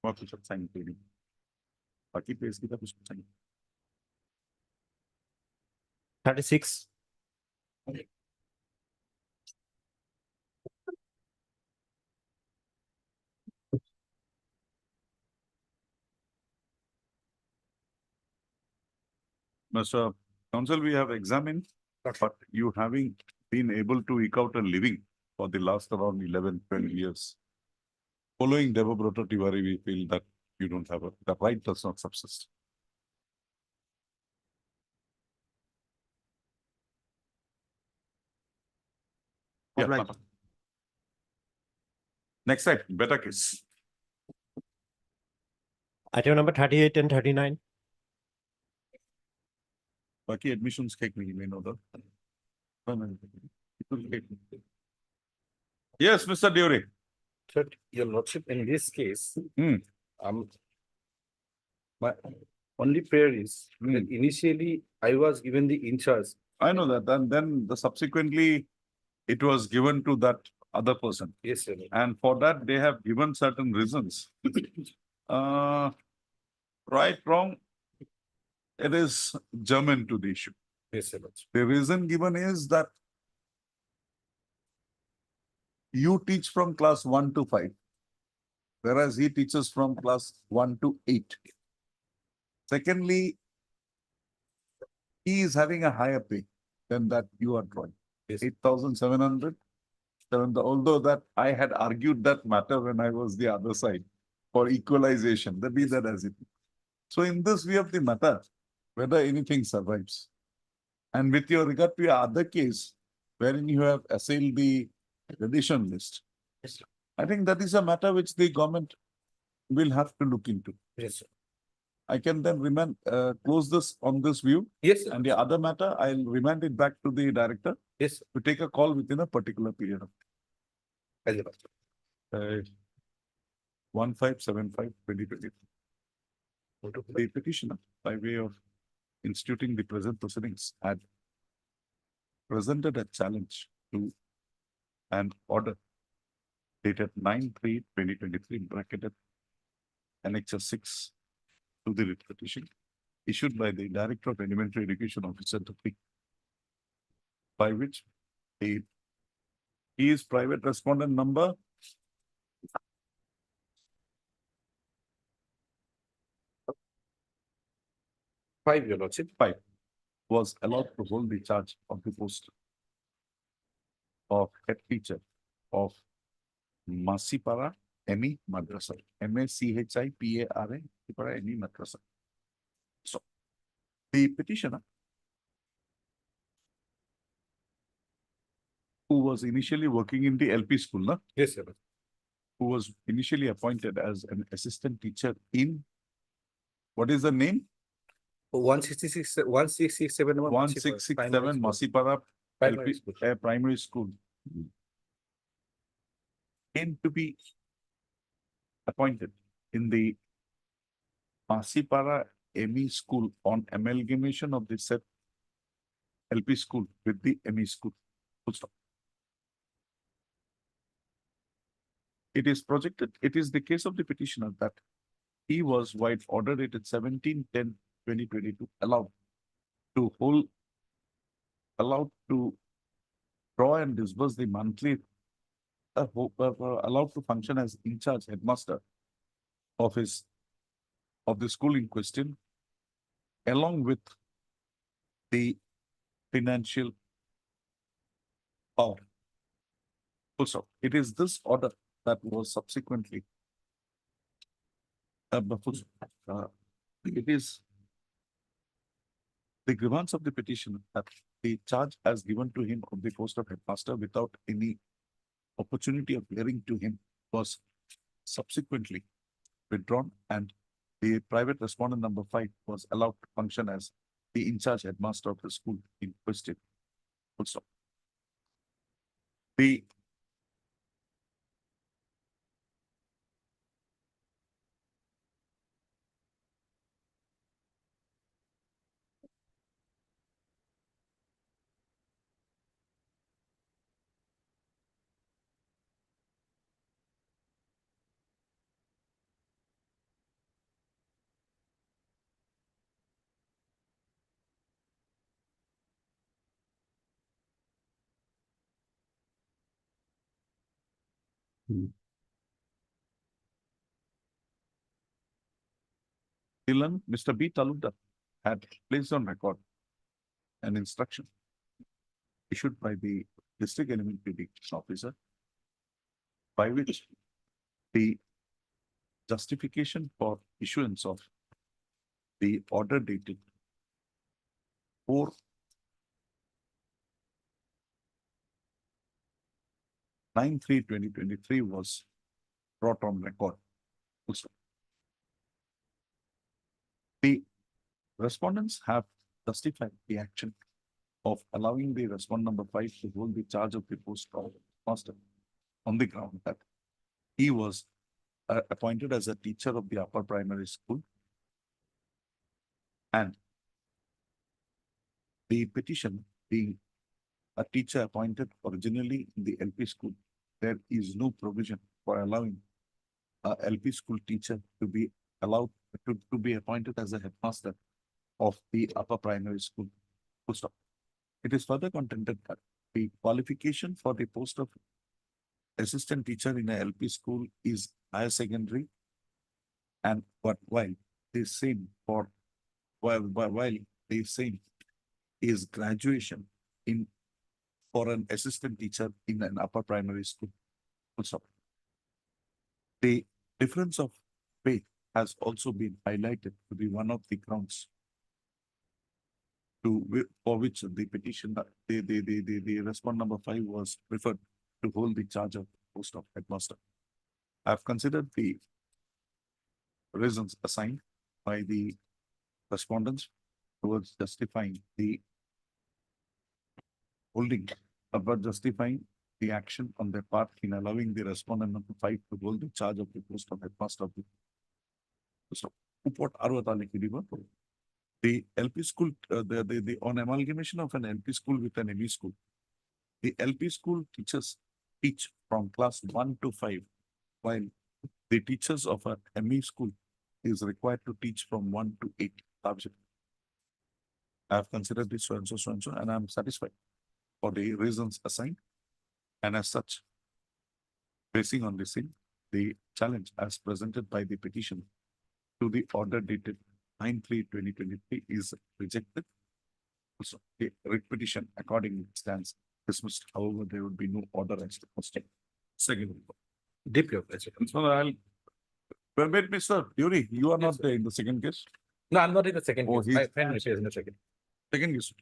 What we should sign to you. Baki place kita kuch sign. 36. Mr. Counsel, we have examined, but you having been able to eke out a living for the last around 11, 12 years. Following Debabrata Tiwari, we feel that you don't have the right does not subsist. Yeah, Right. madam. Next slide, better case. Item number 38 and 39. Baki admissions cake me, you may know that. Yes, Mr. Deore. Sir, your lordship, in this case, Hmm. my only prayer is that initially I was given the in charge. I know that, and then subsequently it was given to that other person. Yes, sir. And for that, they have given certain reasons. Right, wrong, it is germane to the issue. Yes, sir. lordship. The reason given is that you teach from class 1 to 5, whereas he teaches from class 1 to 8. Secondly, he is having a higher pay than that you are drawing. Yes. 8,700. Although that I had argued that matter when I was the other side for equalization, that be that as it. So in this view of the matter, whether anything survives. And with your regard to your other case, wherein you have assailed the addition list. Yes, sir. I think that is a matter which the government will have to look into. Yes, sir. I can then close this on this view. Yes, sir. And the other matter, I'll remand it back to the director Yes, sir. to take a call within a particular period of As a lordship. 1575/2023. The petitioner, by way of instituting the present proceedings, had presented a challenge to an order dated 9/3/2023, bracketed Annexure 6 to the writ petition issued by the Director of Elementary Education Officer to P, by which he is private respondent number 5, your lordship. 5 was allowed to hold the charge of the post of head teacher of Masipara ME Madrasa, MACHIPARA, ME Madrasa. So, the petitioner, who was initially working in the LP school, na? Yes, sir. Who was initially appointed as an assistant teacher in, what is the name? 166, 1667. 1667 Masipara Primary LP, school. primary school. Came to be appointed in the Masipara ME school on amalgamation of the said LP school with the ME school. Full stop. It is projected, it is the case of the petitioner that he was while order dated 17/10/2022 allowed to hold, allowed to draw and disburse the monthly, allowed to function as in charge headmaster of the school in question, along with the financial power. Full stop. It is this order that was subsequently it is the grievance of the petition that the charge as given to him of the post of headmaster without any opportunity of hearing to him was subsequently withdrawn, and the private respondent number 5 was allowed to function as the in-charge headmaster of the school in question. Full stop. The Dylan, Mr. B. Talukdar had placed on record an instruction issued by the district elementary education officer, by which the justification for issuance of the order dated 4/9/2023 was brought on record. Also, the respondents have justified the action of allowing the respondent number 5 to hold the charge of the post of master on the ground that he was appointed as a teacher of the upper primary school, and the petition being a teacher appointed originally in the LP school, there is no provision for allowing a LP school teacher to be allowed to be appointed as a headmaster of the upper primary school. Full stop. It is further contended that the qualification for the post of assistant teacher in a LP school is higher secondary, and but while the same is graduation in for an assistant teacher in an upper primary school. Full stop. The difference of pay has also been highlighted to be one of the grounds for which the petition, the respondent number 5 was preferred to hold the charge of post of headmaster. I have considered the reasons assigned by the respondents towards justifying the holding, about justifying the action on their part in allowing the respondent number 5 to hold the charge of the post of headmaster of the Upot Arvatali Kidiva. The LP school, on amalgamation of an LP school with an ME school, the LP school teachers teach from class 1 to 5, while the teachers of a ME school is required to teach from 1 to 8 subjects. I have considered this so and so, and I am satisfied for the reasons assigned, and as such, basing on this thing, the challenge as presented by the petition to the order dated 9/3/2023 is rejected. Also, the writ petition accordingly stands dismissed. However, there would be no order as to question. Second. Deeply appreciated. So wait, Mr. Dury, you are not there in the second case. No, I'm not in the second Oh, case. he's- My friend is in the second. Second case.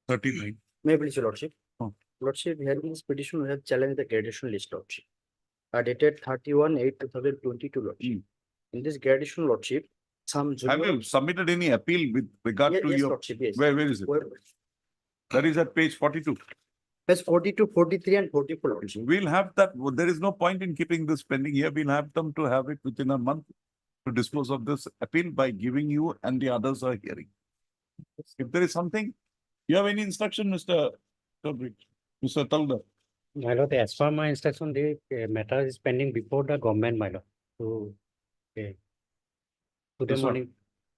39. May I please, your lordship? Oh. Lordship, hearing this petition, we have challenged the graduation list, lordship. Dated 31/8/2022, lordship. In this graduation, lordship, some Have junior. you submitted any appeal with regard Yes, to yes, your, lordship, yes. where is it? That is at page 42. Page 42, 43 and 44, lordship. We'll have that. There is no point in keeping this pending here. We'll have them to have it within a month to dispose of this appeal by giving you and the others a hearing. If there is something, you have any instruction, Mr. Talda? My lord, as per my instruction, the matter is pending before the government, my lord. So Today This one. morning,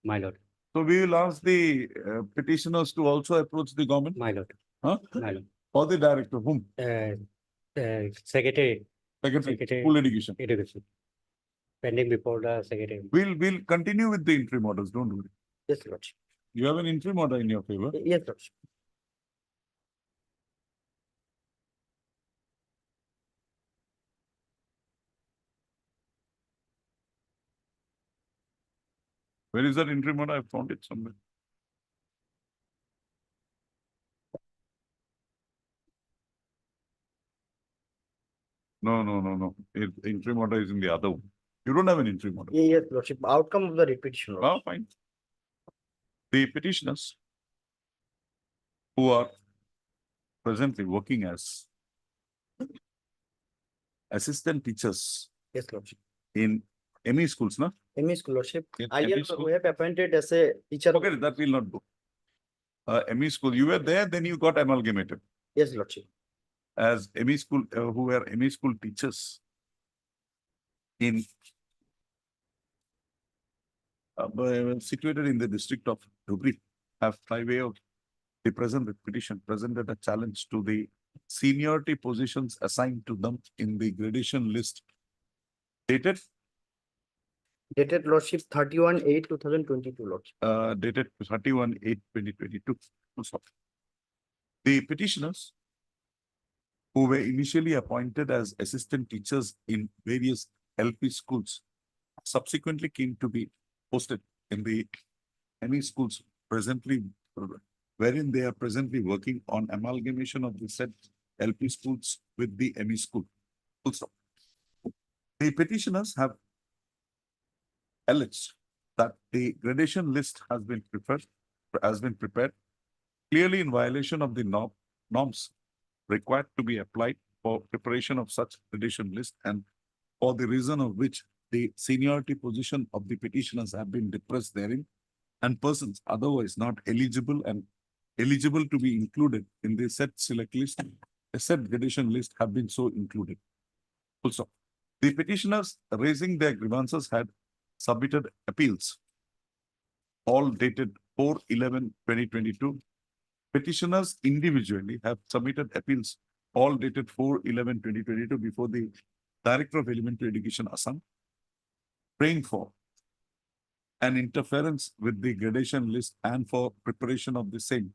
my lord, So we will ask the petitioners to also approach the government, my lord, huh? my lord. Or the director, whom? Secretary Secretary, School Education. Education. Pending before the secretary. We'll continue with the interim orders, don't worry. Yes, lordship. You have an interim order in your favor. Yes, lordship. Where is that interim order? I found it somewhere. No. Interim order is in the other one. You don't have an interim order. Yes, lordship. Outcome of the repetition. Oh, fine. The petitioners who are presently working as assistant teachers Yes, lordship. in ME schools, no? ME school, lordship. In Earlier, ME school. we have appointed as a teacher. Okay, that will not do. ME school, you were there, then you got amalgamated Yes, lordship. as ME school, who were ME school teachers in situated in the district of Dhubri, have by way of the present petition presented a challenge to the seniority positions assigned to them in the gradation list dated Dated lordship 31/8/2022, lordship. dated 31/8/2022. Also, the petitioners who were initially appointed as assistant teachers in various LP schools subsequently came to be posted in the ME schools presently, wherein they are presently working on amalgamation of the said LP schools with the ME school. Also, the petitioners have alleged that the gradation list has been prepared clearly in violation of the norms required to be applied for preparation of such gradation list, and for the reason of which the seniority position of the petitioners have been depressed therein, and persons otherwise not eligible to be included in the said select list, a said gradation list have been so included. Also, the petitioners raising their grievances had submitted appeals, all dated 4/11/2022. Petitioners individually have submitted appeals, all dated 4/11/2022 before the Director of Elementary Education, Assam, praying for an interference with the gradation list and for preparation of the same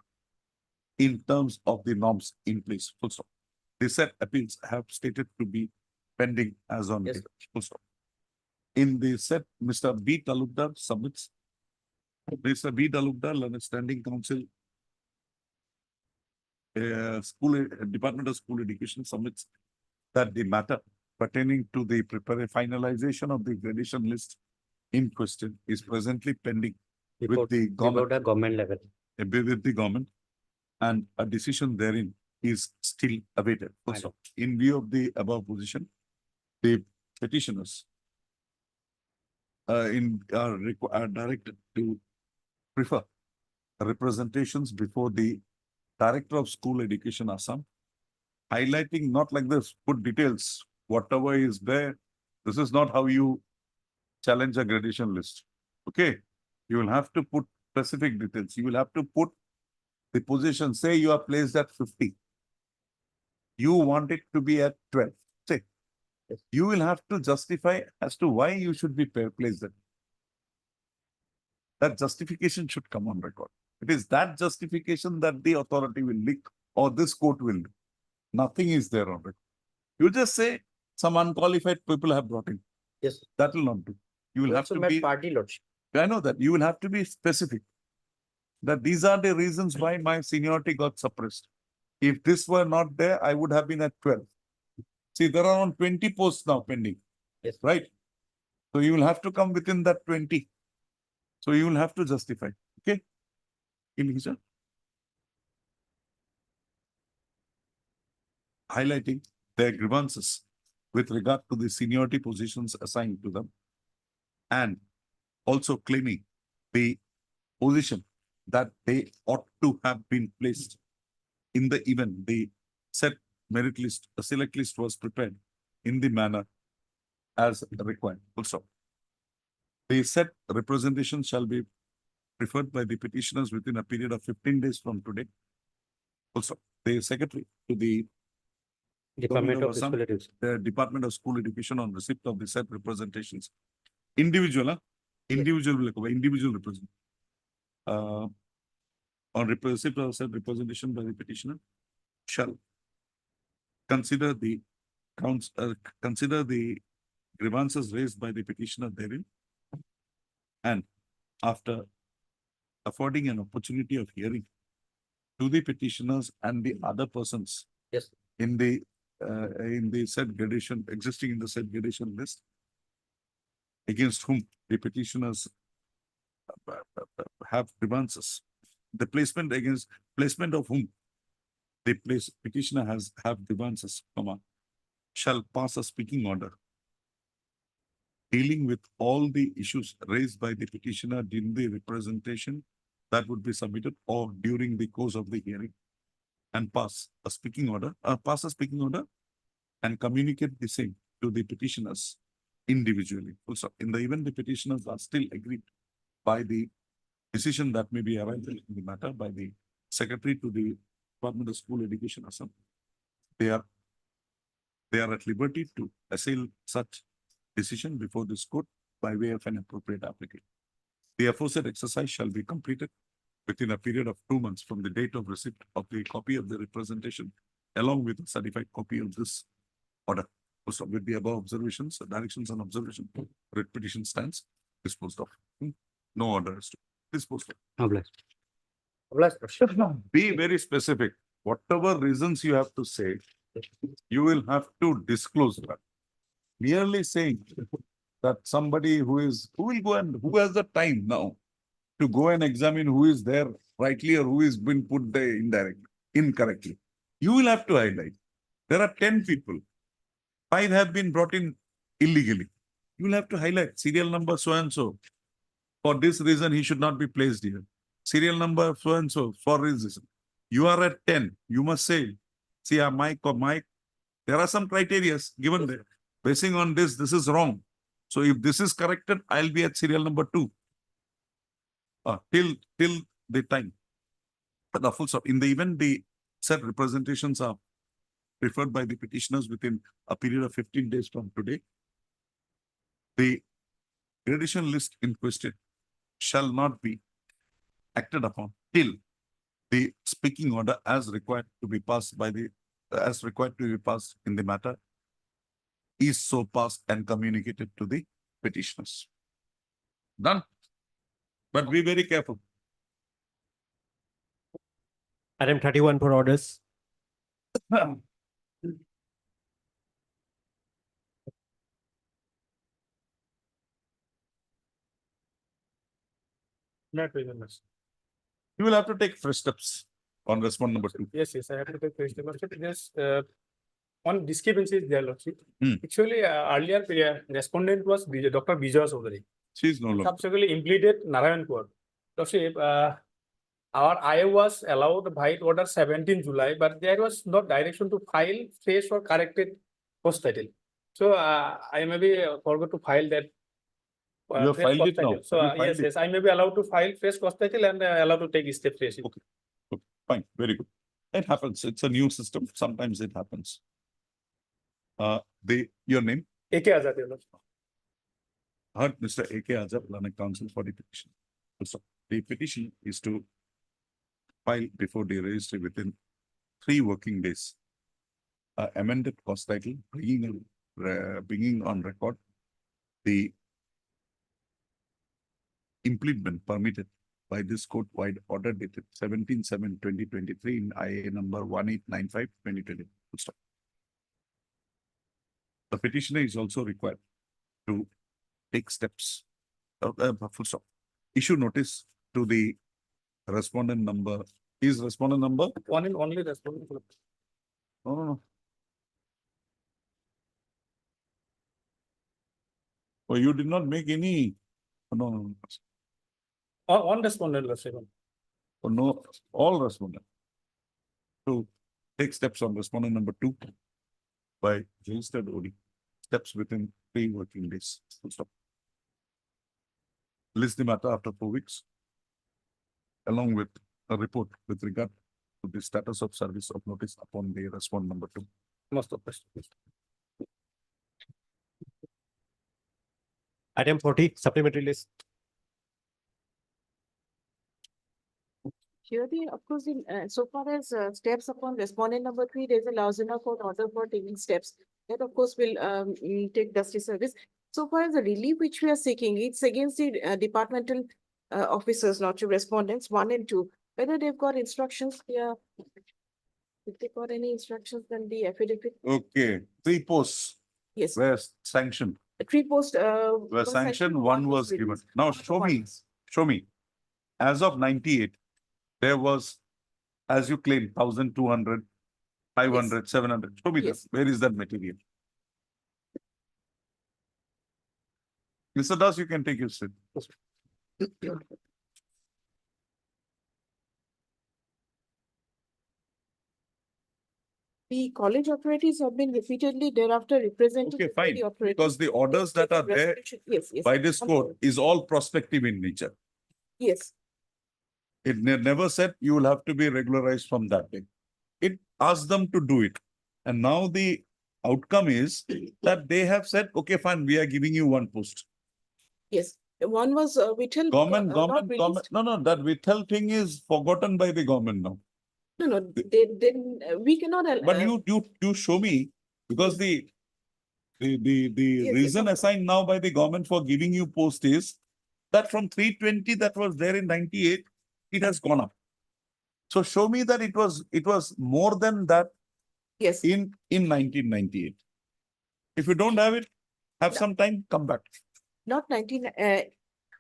in terms of the norms in place. Full stop. The said appeals have stated to be pending as on Yes, date. Full stop. In the set, Mr. B. Talukdar submits. Mr. B. Talukdar, Learned Standing Council, Department of School Education submits that the matter pertaining to the finalization of the gradation list in question is presently pending with the government, Before the government level. with the government, and a decision therein is still awaited. Also, in view of the above position, the petitioners are directed to prefer representations before the Director of School Education, Assam, highlighting not like this, put details, whatever is there. This is not how you challenge a gradation list. Okay, you will have to put specific details. You will have to put the position, say you are placed at 50. You want it to be at 12. Say, you will have to justify as to why you should be placed there. That justification should come on record. It is that justification that the authority will leak or this court will do. Nothing is there on record. You just say some unqualified people have brought in. Yes. That will not do. You will We have also to met be. party, lordship. I know that. You will have to be specific. That these are the reasons why my seniority got suppressed. If this were not there, I would have been at 12. See, there are around 20 posts now pending. Yes. Right? So you will have to come within that 20. So you will have to justify. Okay? Elisa? Highlighting their grievances with regard to the seniority positions assigned to them, and also claiming the position that they ought to have been placed in the event the set merit list, a select list was prepared in the manner as required. Also, The said representation shall be preferred by the petitioners within a period of 15 days from today. Also, the secretary to the Department of Assam, School Education. the Department of School Education on receipt of the said representations. Individual, individual represent. On receipt of said representation by the petitioner shall consider the consider the grievances raised by the petitioner therein, and after affording an opportunity of hearing to the petitioners and the other persons Yes. in the said gradation, existing in the said gradation list, against whom the petitioners have grievances, the placement of whom the petitioner has have grievances, shall pass a speaking order dealing with all the issues raised by the petitioner during the representation that would be submitted or during the course of the hearing, and pass a speaking order and communicate the same to the petitioners individually. Also, in the event the petitioners are still agreed by the decision that may be arrived in the matter by the secretary to the Department of School Education Assam, they are at liberty to assail such decision before this court by way of an appropriate applicant. The aforesaid exercise shall be completed within a period of 2 months from the date of receipt of the copy of the representation, along with a certified copy of this order. Also, with the above observations, directions and observation, writ petition stands disposed of. No order is to disposed of. Be very specific. Whatever reasons you have to say, you will have to disclose that. Merely saying that somebody who has the time now to go and examine who is there rightly or who is been put there incorrectly. You will have to highlight. There are 10 people. 5 have been brought in illegally. You will have to highlight serial number so and so. For this reason, he should not be placed here. Serial number so and so for this reason. You are at 10. You must say, see, Mike, there are some criteria given there. Basing on this is wrong. So if this is corrected, I'll be at serial number 2. Till the time. But the full stop. In the event the said representations are preferred by the petitioners within a period of 15 days from today, the gradation list in question shall not be acted upon till the speaking order as required to be passed in the matter is so passed and communicated to the petitioners. Done. But be very careful. Item 31 for orders. Not very much. You will have to take fresh steps on respondent number 2. Yes, I have to take first step. Lordship, just one discrepancy is there, Lordship. Actually, earlier respondent was Dr. Bijay Chaudhary. She is no longer. Subsequently implemented Narayan Kaur. Lordship, our IA was allowed by order 17 July, but there was no direction to file fresh or corrected post title. So I maybe forgot to file that. You have fresh filed post it now. title. So You filed yes, I may be allowed to file fresh post title and allowed to take step fresh. Okay. Fine, very good. It happens. It's a new system. Sometimes it happens. Your name? AK Azad, Your Lordship. Heard Mr. AK Azad, Lanark Council for the petition. Also, the petition is to file before the registry within 3 working days. Amended cost title, bringing on record the implement permitted by this court-wide order dated 17/7/2023 in IA number 1895/2020. Full stop. The petitioner is also required to take steps. Full stop. Issue notice to the respondent number. Is respondent number? One and only respondent. No. Oh, you did not make any. No. One respondent, Lordship. Oh, no, all respondent. To take steps on respondent number 2 by registered OD. Steps within 3 working days. Full stop. list the matter after 4 weeks, along with a report with regard to the status of service of notice upon the respond number 2. Most of us. Item 40, supplementary list. Here the, of course, so far as steps upon respondent number 3, there is a Lausana court order for taking steps. That of course will take justice service. So far as the relief which we are seeking, it's against the departmental officers, not to respondents 1 and 2. Whether they've got instructions here. If they got any instructions, then the affidavit, Okay, 3 posts yes, were sanctioned, 3 post. were sanctioned, 1 was given. released. Now show me. As of 98, there was, as you claim, 1,200, 500, 700. Show me Yes. this. Where is that material? Mr. Das, you can take your seat. The college authorities have been repeatedly thereafter represented. Okay, by fine, the authorities. because the orders that are there Resolution- Yes, yes. by this court is all prospective in nature. Yes, It never said you will have to be regularized from that day. It asked them to do it. And now the outcome is that they have said, okay, fine, we are giving you 1 post. yes. One was withheld. Government, not released. no, that withheld thing is forgotten by the government now. No, no, we cannot. But you show me, because the yes, reason of assigned now by the government for giving you post is that from 320 that was there in 98, it has gone up. So show me that it was more than that Yes, in 1998. If you don't have it, have some time, come back. not 19,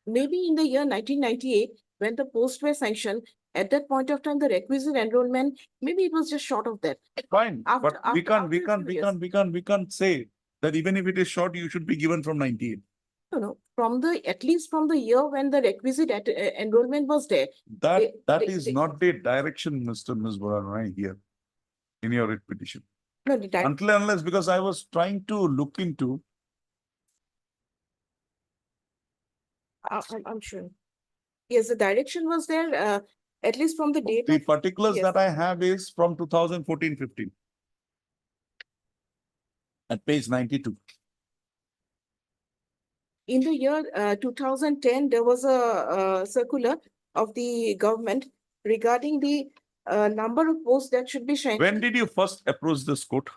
maybe in the year 1998, when the posts were sanctioned, at that point of time, the requisite enrollment, maybe it was just short of that. Fine, After- but we after can't say that even if it is short, you should be given from 98. No, no, at least from the year when the requisite enrollment was there. That They- is they- not the direction, Ms. Boranai, here in your writ petition. No, the di- Until and unless, because I was trying to look into, I'm sure. Yes, the direction was there, at least from the date the of, particulars yes. that I have is from 2014-15. At page 92. in the year 2010, there was a circular of the government regarding the number of posts that should be sanctioned. When did you first approach this court?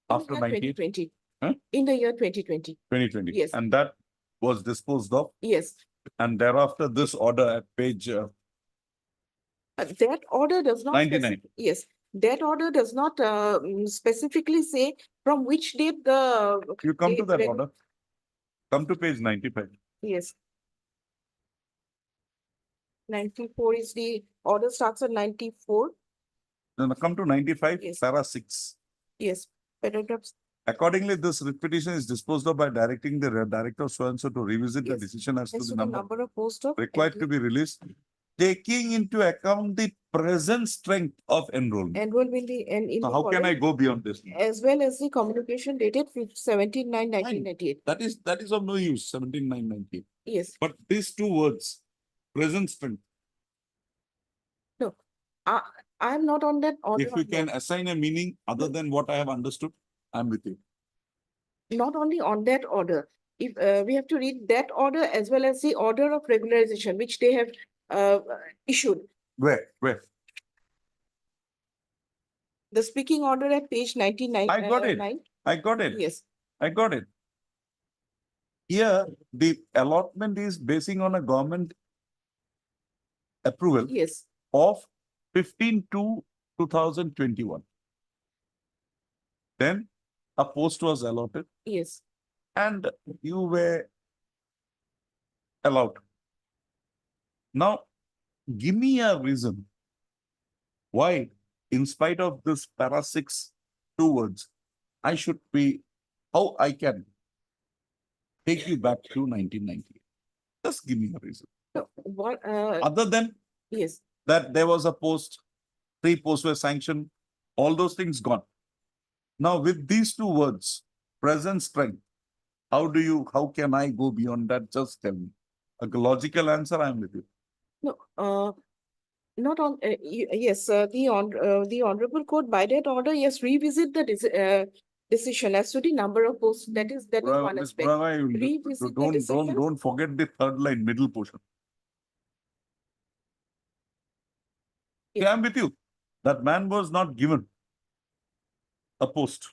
in After year 98? 2020. Huh? In the year 2020, 2020? Yes. And that was disposed of, yes. and thereafter this order at page That order does not. 99. Yes, that order does not specifically say from which date the. You come to date that when- order. Come to page 95. Yes. 94 is the, order starts at 94, Then come to 95, Yes. para 6. yes, paragraphs, Accordingly, this writ petition is disposed of by directing the director of so-and-so to revisit the Yes. decision as to as the to the number number of posts of. required to be released, taking into account the present strength of enrollment. Enrollment in the, and in. So the how can I college, go beyond this? As well as the communication dated 17/9/1998, That is of no use, 17,990. yes. But these 2 words, present strength, I am not on that order. if you can assign a meaning other than what I have understood, I'm with you. Not only on that order, if we have to read that order as well as the order of regularization, which they have issued. Where? The speaking order at page 99. I got it. 9. I got it. Yes, I got it. Here, the allotment is basing on a government approval yes, of 15/2/2021. Then a post was allotted yes. and you were allowed. Now, give me a reason why, in spite of this para 6 2 words, I should be, how I can take you back to 1990. Just give me a reason. No, what, Other than yes, that there was a post, 3 posts were sanctioned, all those things gone. Now with these 2 words, present strength, how can I go beyond that? Just tell me. A logical answer, I am with you. No, not on, yes, the honorable court by that order, yes, revisit the decision as to the number of posts. That is one Ms. aspect. Braga, you Revisit the decision. don't forget the third line, middle portion. Yes. Yeah, I'm with you. That man was not given a post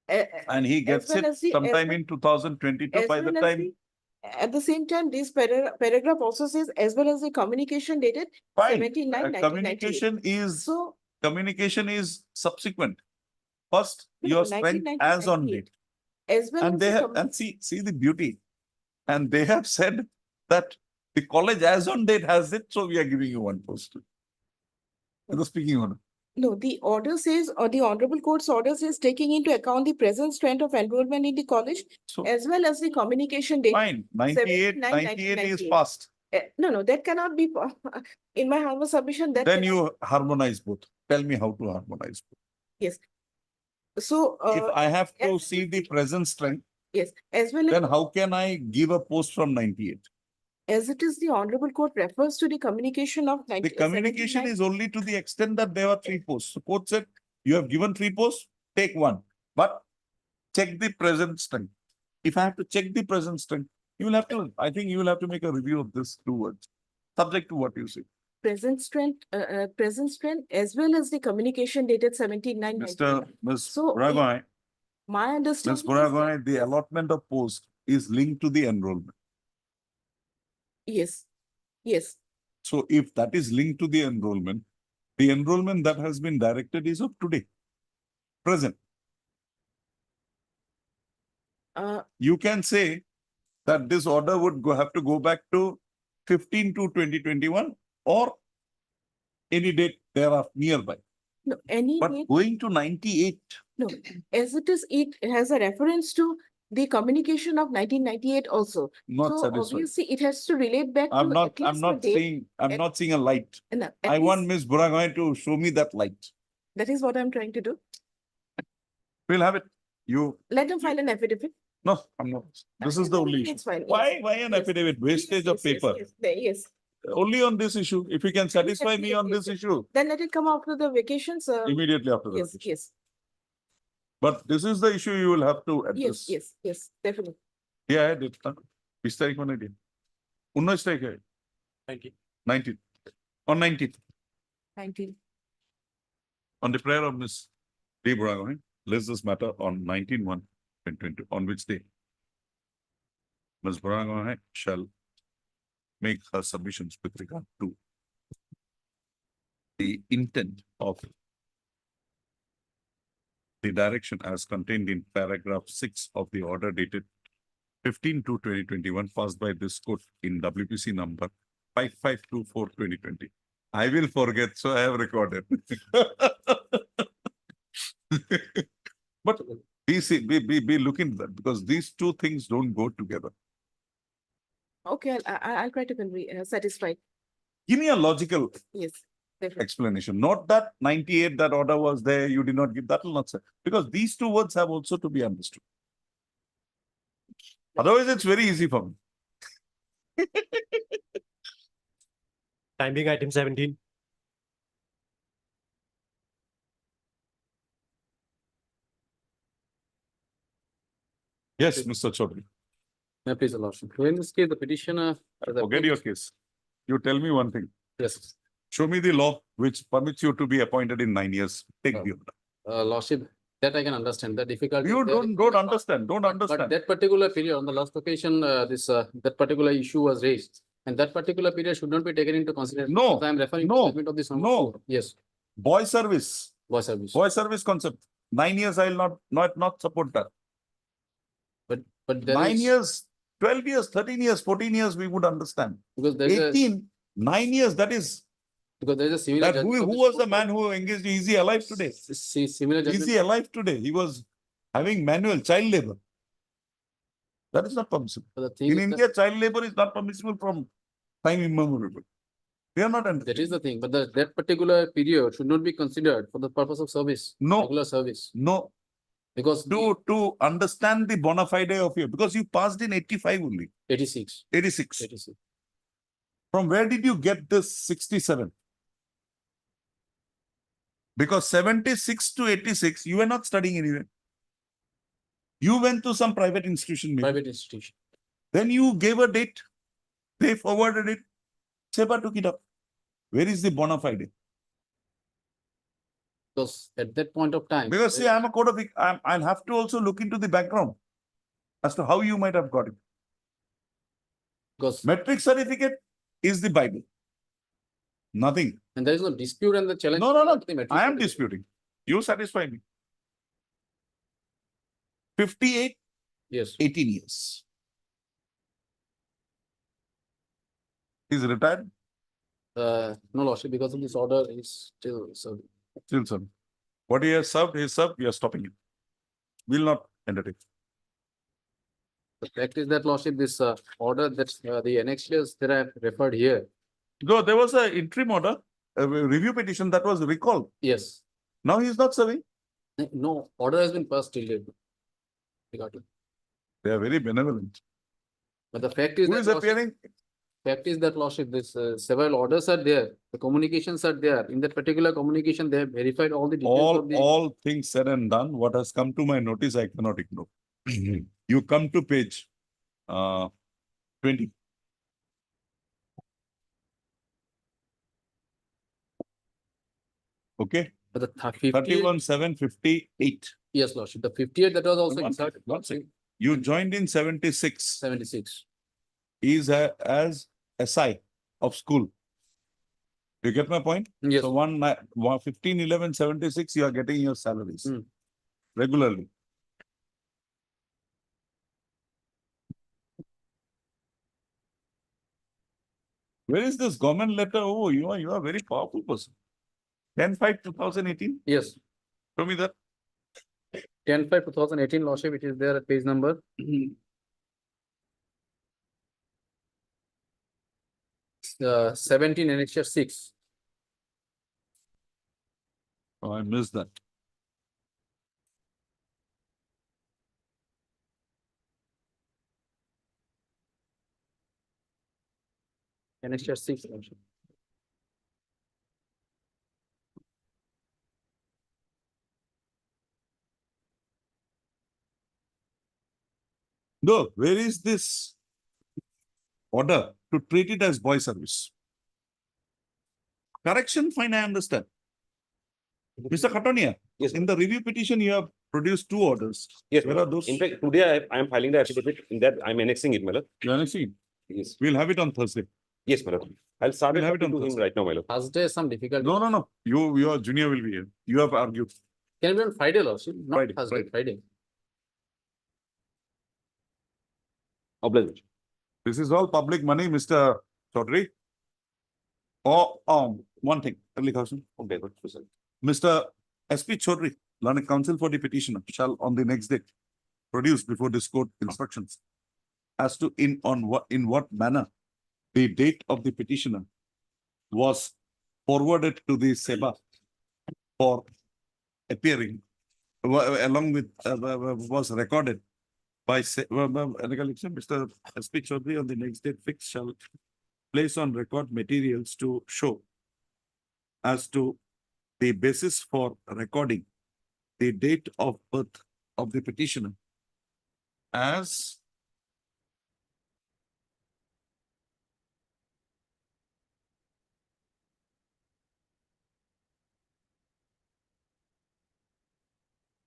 and he gets well it as the- as sometime well- in 2022 as by the well as time. At the same time, this paragraph also says as well as the communication dated Fine. 79/1998. Communication is subsequent. First, No, your strength as on 1998. date. As well And as they the have, and see the beauty. And they have said that the college as on date has it, so we are giving you one post. In the speaking order. No, the order says, or the honorable court's order says, taking into account the present strength of enrollment in the college So as well as the communication date. fine, 98 is 1998. past. No, that cannot be, in my humble submission, that. Then cannot- you harmonize both. Tell me how to harmonize both. Yes. So, If I have to as- see the present strength, yes, as well then as, how can I give a post from 98? as it is the honorable court refers to the communication of The communication 79. is only to the extent that there were 3 posts. So court said, you have given 3 posts, take 1. But check the present strength. If I have to check the present strength, you will have to, I think you will have to make a review of this 2 words, subject to what you say. Present strength as well as the communication dated 79. Ms. So, Buragoy, My understanding. Ms. is Buragoy, that- the allotment of post is linked to the enrollment. Yes, yes. So if that is linked to the enrollment that has been directed is of today, present. You can say that this order would have to go back to 15/2/2021 or any date thereafter nearby. No, any But date, going to 98, no, as it is, it has a reference to the communication of 1998 also. not So satisfied. obviously it has to relate back to I'm at not least the date. seeing a light. No, at I want least Ms. Buragoy to show me that light. that is what I'm trying to do. We'll have it. Let them file an affidavit. No, I'm not. This is the only issue. It's fine. Why yes. an Yes. affidavit? Wastage of Yes, yes, paper. Yes. Only on this issue. If you can satisfy me yes, on yes, this yes. issue, Then let it come after the vacations. immediately after the Yes, vacation. yes, But this is the issue you will have to address. yes, definitely. Yeah, I did. 20 तारीख को नहीं दिया. 19 तारीख है. 19. On 19th. 19. On the prayer of Ms. D. Buragoy, list this matter on 19/1/2022. On which day? Ms. Buragoy shall make her submissions with regard to the intent of the direction as contained in paragraph 6 of the order dated 15/2/2021 passed by this court in WPC number 5524/2020. I will forget, so I have recorded. But be looking at that because these 2 things don't go together. Okay, I'll try to convey, satisfied. Give me a logical Yes, definitely. explanation, not that 98, that order was there, you did not give, that will not say. Because these 2 words have also to be understood. Otherwise, it's very easy for me. Time being item 17. Yes, Mr. Chaudhary. Please, Your Lordship. So in this case, the petitioner. Forget your case. You tell me one thing. Yes, Show me the law which permits you to be appointed in 9 years. Take the order. Lordship, that I can understand, the difficulty. You there don't understand, don't But understand. that particular period, on the last occasion, that particular issue was raised. And that particular period should not be taken into consideration. No, because I am referring to no, the statement of this. no. Yes, Boy service, boy service. boy service concept. 9 years, I will not support that. But there 9 is- years, 12 years, 13 years, 14 years, we would understand. Because there is a, 18, 9 years, that is, because there is a similar. that who judgment of was this the man who engaged, is he alive today? Similar Is judgment. he alive today? He was having manual child labor. That is not permissible. But the thing In is that- India, child labor is not permissible from time immemorial. We are not, That is the thing, but that particular period should not be considered for the purpose of service. No. Regular service, no, because to understand the bona fide of you, because you passed in 85 only. 86. 86. 86. From where did you get this 67? Because 76 to 86, you were not studying anywhere. You went to some private institution. maybe. Private institution. Then you gave a date. They forwarded it. SEBA took it up. Where is the bona fide? Because at that point of time. Because see, I'm a code of, I'll have to also look into the background as to how you might have got it. Because, Metric certificate is the Bible. Nothing. and there is no dispute and the challenge. No, no, no. the metric I am certificate. disputing. You satisfy me. 58, Yes. 18 years. He's retired, No, Lordship, because of this order is still, so still son. What he has served, we are stopping it. Will not entertain. the fact is that, Lordship, this order that the annexures that I have referred here. Though there was an interim order, a review petition that was recalled. Yes. Now he is not serving. No, order has been passed till date. Regarding. They are very benevolent. But the fact is Who that. is Lordship, appearing? fact is that, Lordship, this several orders are there, the communications are there. In that particular communication, they have verified all the details of the. All things said and done, what has come to my notice, I cannot ignore. You come to page 20. Okay, But the 58 31, 758. yes, Lordship, the 58 that was also One inserted. second, one second. You joined in 76. 76. Is as SI of school. You get my point? Yes. So 15, 11, 76, you are getting your salaries Hmm. regularly. Where is this government letter? Oh, you are a very powerful person. 10/5/2018. Yes, Show me that. 10/5/2018, Lordship, it is there at page number. 17 annexure 6. Oh, I missed that. Annexure 6, Lordship. No, where is this order to treat it as boy service? Correction, fine, I understand. Mr. Khatonia, Yes, in the review petition, you have produced 2 orders. yes. Where are those? In fact, today I am filing the affidavit in that I am annexing it, my lord. You are seeing? Yes, We'll have it on Thursday. yes, my lord. I'll start We'll have it it on to him Thursday. right now, my lord. Thursday, some difficulty. No, no, no. Your junior will be here. You have argued. Can it be on Friday, Lordship? Not Friday, Thursday, Friday. Obliged. This is all public money, Mr. Chaudhary. Oh, one thing, early Kaushal. Okay, good. So, sir. Mr. SP Chaudhary, learned counsel for the petitioner, shall on the next day produce before this court instructions as to in what manner the date of the petitioner was forwarded to the SEBA for appearing along with was recorded by recollection. Mr. SP Chaudhary on the next date fixed shall place on record materials to show as to the basis for recording the date of birth of the petitioner as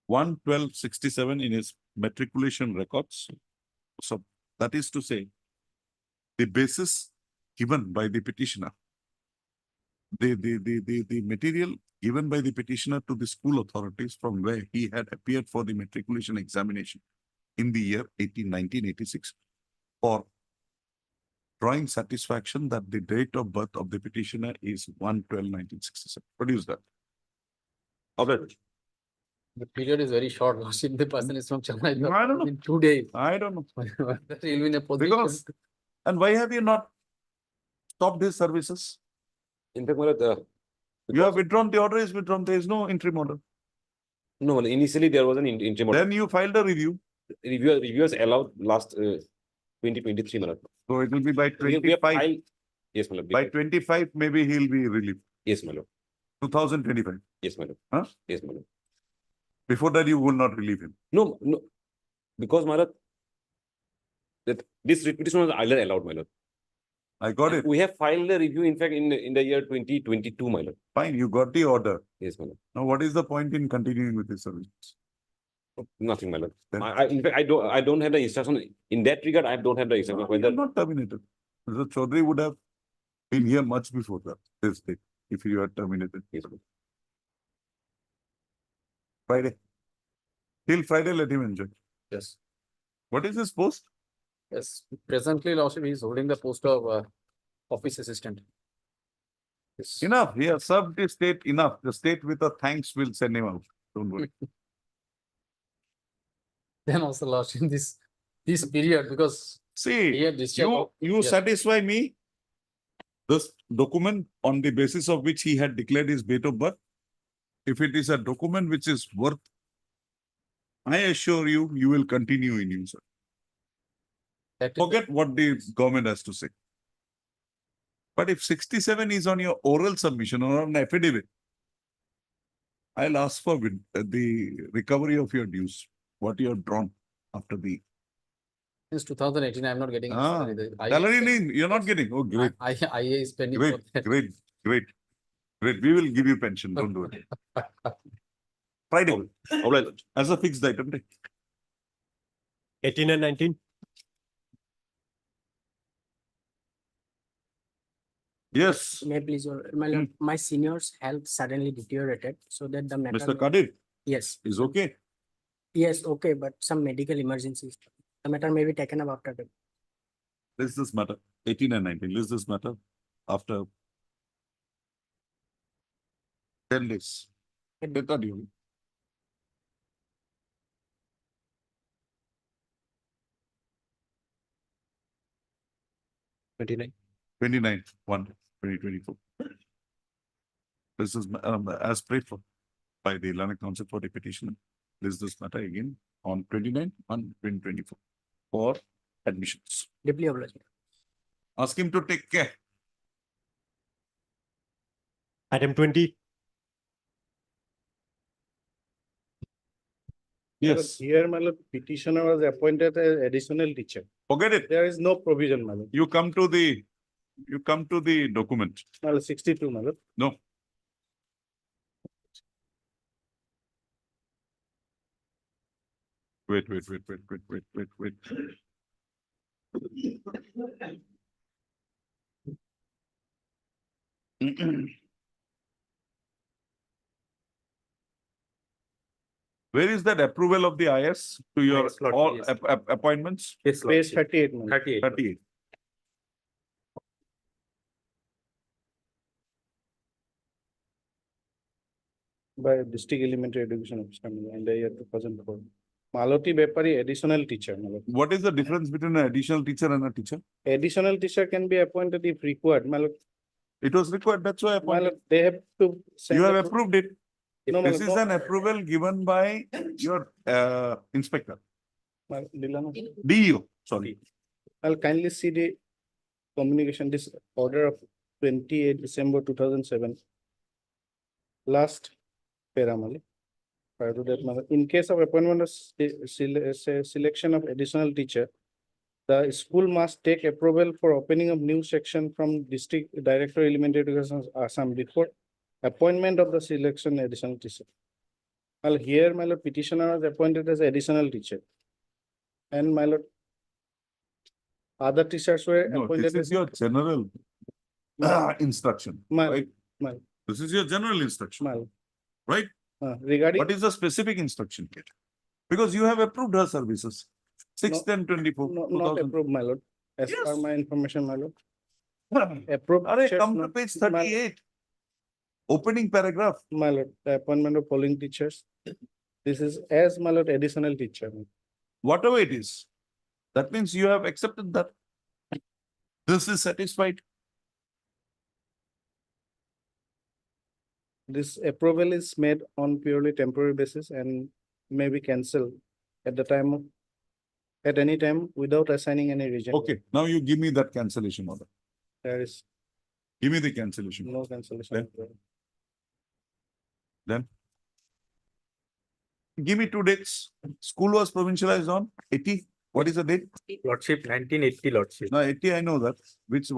one 1267 in his matriculation records. So that is to say, the basis given by the petitioner, the material given by the petitioner to the school authorities from where he had appeared for the matriculation examination in the year 1986 for drawing satisfaction that the date of birth of the petitioner is 1/12/1967. Produce that. Obliged. The period is very short, Lordship. The person is from Chennai. No, I don't know. In 2 days. I don't know. That will be in a position. Because, and why have you not stopped his services? In fact, my lord, You have withdrawn, the order is withdrawn, there is no interim order. no, initially there was an interim order. Then you filed a review. Reviewers allowed last 2023, my lord. So it will be by We have 25. filed- Yes, my lord. By 25, maybe he'll be relieved. Yes, my lord. 2025. Yes, my lord. Huh? Yes, my lord. Before that, you will not relieve him. No, no, because my lord, that this repetition was earlier allowed, my lord. I got it. We have filed a review, in fact, in the year 2022, my lord. Fine, you got the order. Yes, my lord. Now, what is the point in continuing with this service? Nothing, my lord. Then- In fact, I don't have the instruction. In that regard, I don't have the instruction You whether. are not terminated. Mr. Chaudhary would have been here much before that, this day, if you had terminated. Yes, my lord. Friday. Till Friday, let him enjoy. Yes, What is his post? yes. Presently, Lordship, he is holding the post of office assistant. Yes. Enough. He has served the state enough. The state with a thanks will send him out. Don't worry. Then also, Lordship, this period, because See, he had discharged. you Yes. satisfy me. This document on the basis of which he had declared his date of birth. If it is a document which is worth, I assure you, you will continue in use. Forget what the government has to say. But if 67 is on your oral submission or on affidavit, I'll ask for the recovery of your dues, what you have drawn after the. Since 2018, I'm not getting. any Ah, salary. The salary IA name, you're not getting. Oh, great, IA is pending. great, for that. great, great, great. We will give you pension. Don't worry. Friday, All right, lord. as a fixed item. Right? 18 and 19. Yes, May I please, my lord, my senior's health suddenly deteriorated, so that the matter. Mr. Kadir Yes, is okay. yes, okay, but some medical emergencies. The matter may be taken up after that. Let's this matter. 18 and 19. Let's this matter after 10 days. Data due. Twenty-nine. 29/1/2024. This is as prayed for by the Lanark Council for the petitioner. This matter again on 29/1/2024 for admissions. Deeply obliged. Ask him to take care. Item 20. Yes, Here, my lord, petitioner was appointed as additional teacher. forget it. There is no provision, my lord. You come to the document. My lord, 62, my lord. No. Wait. Where is that approval of the IS to your Yes, Lord, all yes. appointments? Yes, Page lordship. 38, my lord. 38. 38. By District Elementary Education Officer in the year 2004. Maloti Bepari, additional teacher, my lord. What is the difference between an additional teacher and a teacher? Additional teacher can be appointed if required, my lord. It was required, that's why I My appointed. lord, they have to. send You have appro- approved it. No, my This lord, is no. an approval given by your inspector, My lord, Dilana. DEO, sorry. I'll kindly see the communication, this order of 28 December 2007. Last paramali. Prior to that, my lord, in case of appointment of selection of additional teacher, the school must take approval for opening of new section from District Director Elementary Education Assam before appointment of the selection additional teacher. Well, here, my lord, petitioner was appointed as additional teacher. And my lord, other teachers were No, this appointed is as. your general instruction, My- right? my- This is your general instruction, my lord. right? Regarding. What is the specific instruction here? Because you have approved her services. 6/10/24. No, not approved, my lord. As per Yes. my information, my lord. Approved. Are teachers, come to my- page my- 38. Opening paragraph. My lord, the appointment of polling teachers. This is as my lord additional teacher. Whatever it is. That means you have accepted that. This is satisfied. This approval is made on purely temporary basis and may be cancelled at the time of at any time without assigning any region. Okay, now you give me that cancellation order. There is Give me the cancellation. no cancellation. Then give me 2 dates. School was provincialized on 80. What is the date? Lordship 1980, Lordship. No, 80, I know that.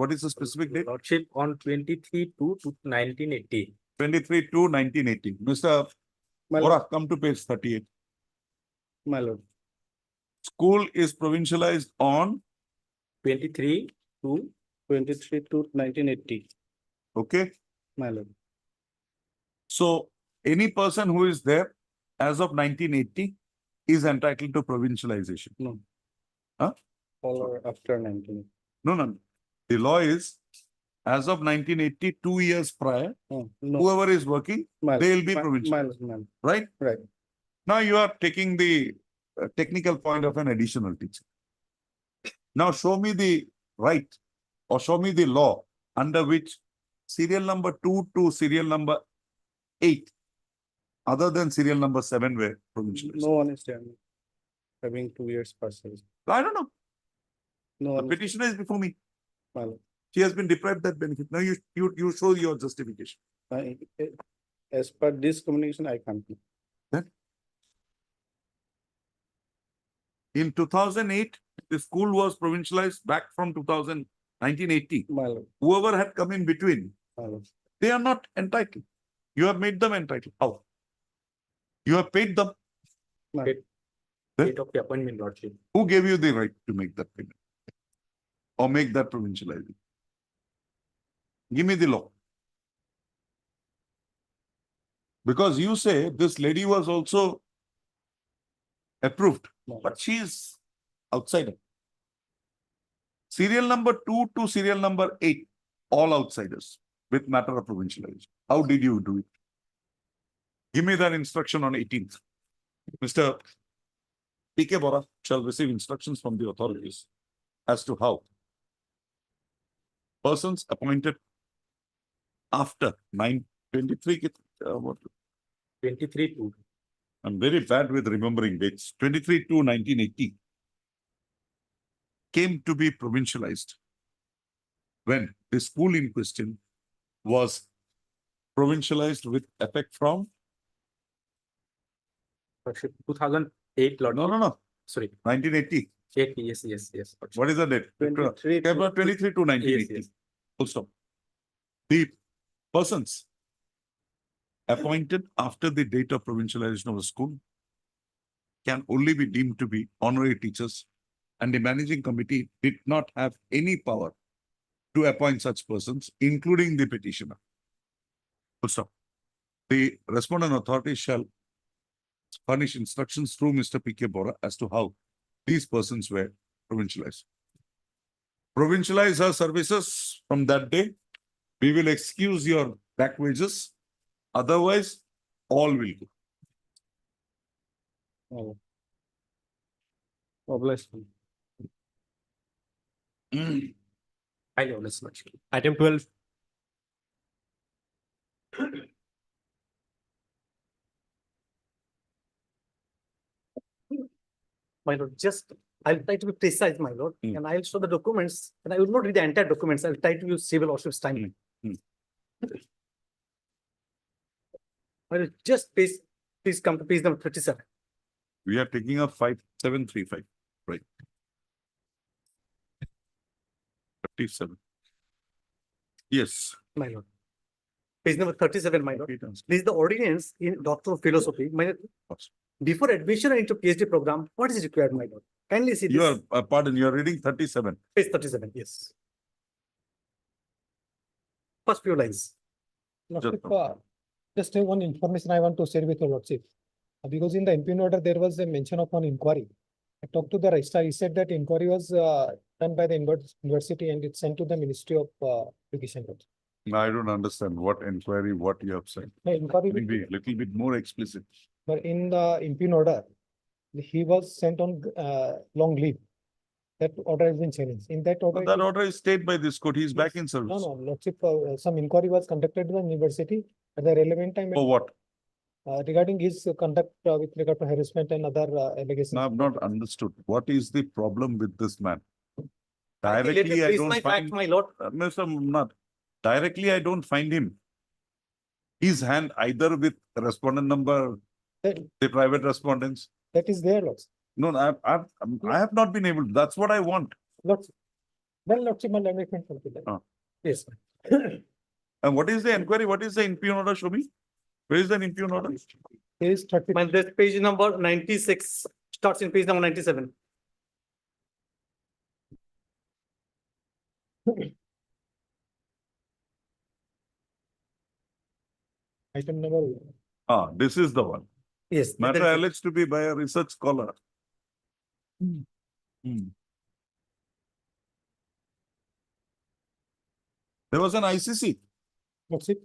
What is the specific date? Lordship on 23 to 1980. 23 to 1980. Mr. My Bora, lord, come to page 38. my lord, School is provincialized on, 23 to 23 to 1980, okay? my lord. So any person who is there as of 1980 is entitled to provincialization. No. Huh? All are after 19. No, no. The law is as of 1980, 2 years prior, No, no, whoever is working, my, they will be my, provincial, my, lord, my lord. right? Right. Now you are taking the technical point of an additional teacher. Now show me the right or show me the law under which serial number 2 to serial number 8, other than serial number 7 were provincialized. No one is there. Having 2 years past service. I don't know. No The one is, petitioner is before me. my lord. She has been deprived that benefit. Now you show your justification. As per this communication, I can't. In 2008, the school was provincialized back from 1980. My lord, Whoever had come in between, my lord. they are not entitled. You have made them entitled. How? You have paid them. My Date date of the appointment, Lordship. Who gave you the right to make that payment? Or make that provincializing? Give me the law. Because you say this lady was also approved, No. but she is outsider. Serial number 2 to serial number 8, all outsiders with matter of provincialization. How did you do it? Give me that instruction on 18th. Mr. P.K. Bora shall receive instructions from the authorities as to how persons appointed after 923, what? 23 to I'm very bad with remembering dates. 23 to 1980 came to be provincialized when the school in question was provincialized with effect from, Lordship 2008, Lordship. no, Sorry, 1980. 80, yes, Lordship. What is the date? 23 to- 23 to 1980. Yes. Full stop. The persons appointed after the date of provincialization of a school can only be deemed to be honorary teachers, and the managing committee did not have any power to appoint such persons, including the petitioner. Full stop. The respondent authority shall furnish instructions through Mr. P.K. Bora as to how these persons were provincialized. Provincialize her services from that day. We will excuse your back wages. Otherwise, all will go. Oh. God bless you. I know, Lordship. Item 12, My lord, just, I'll try to be precise, my lord, Hmm. and I'll show the documents, and I will not read the entire documents, I'll try to use civil lordship's time. Hmm. My lord, just please come to page number 37. We are taking up 5735, right? 57. Yes. My lord. Page number 37, my lord. This is the ordinance in Doctor of Philosophy. My lord, before admission into PhD program, what is required, my lord? Kindly see You this, are, pardon, you are reading 37. page 37, yes. First few lines. Lordship, Just one information I want to share with your lordship. Because in the impugn order, there was a mention of one inquiry. I talked to the registrar, he said that inquiry was done by the university and it's sent to the Ministry of Education. I don't understand what inquiry, what you have said. The inquiry, Can you be a little bit more explicit? but in the impugn order, he was sent on long leave. That order has been changed. In that order. That order is stayed by this court. He is back in service. No, lordship, some inquiry was conducted by the university at the relevant time. For what? regarding his conduct with regard to harassment and other allegations. Now, I've not understood. What is the problem with this man? Let me Directly, I place don't my fact, find, my lord. Mr. Munat, directly, I don't find him. His hand either with respondent number, That, the private respondents. that is there, Lordship. No, I have not been able, that's what I want. Lordship. Well, Lordship, my management will do that. Ah. Yes. And what is the inquiry? What is the impugn order? Show me. Where is the impugn order? Here is 30. My this page number 96 starts in page number 97. Item number. Ah, this is the one. Yes. that Matter is it. alleged to be by a research scholar. Hmm. There was an ICC. Lordship.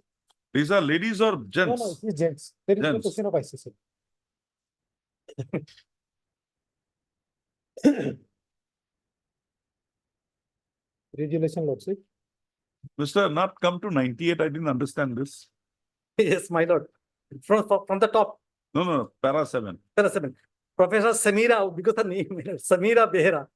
These are ladies or No, no, gents? it is gents. There is no Gents. question of ICC. Regulation, Lordship. Mr. Not come to 98. I didn't understand this. Yes, my lord. From the top, No, para 7. there are 7. Professor Samira, because the name, Samira Behera,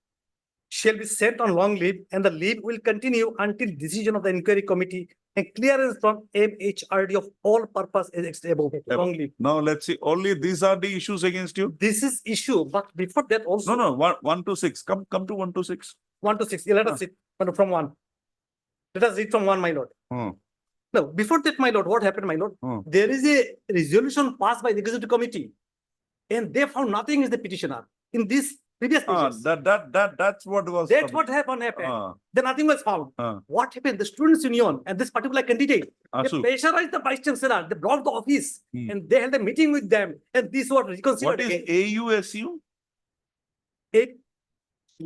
shall be sent on long leave, and the leave will continue until decision of the inquiry committee and clearance from MHRD of all purpose is above. Long leave. Now let's see. Only these are the issues against you. This is issue, but before that also. No, 1 to 6. Come to 1 to 6. 1 to 6. Yeah, let us see from 1. Let us read from 1, my lord. Hmm. No, before that, my lord, what happened, my lord? Hmm. There is a resolution passed by the executive committee, and they found nothing is the petitioner in this previous Ah, pages. that's what was. That's what happened. Ah, Then nothing was found. ah. What happened? The students' union and this particular candidate, they Asu, pressurized the vice chancellor. They brought the office Hmm. and they held a meeting with them, and these were reconsidered what is again. AUSU?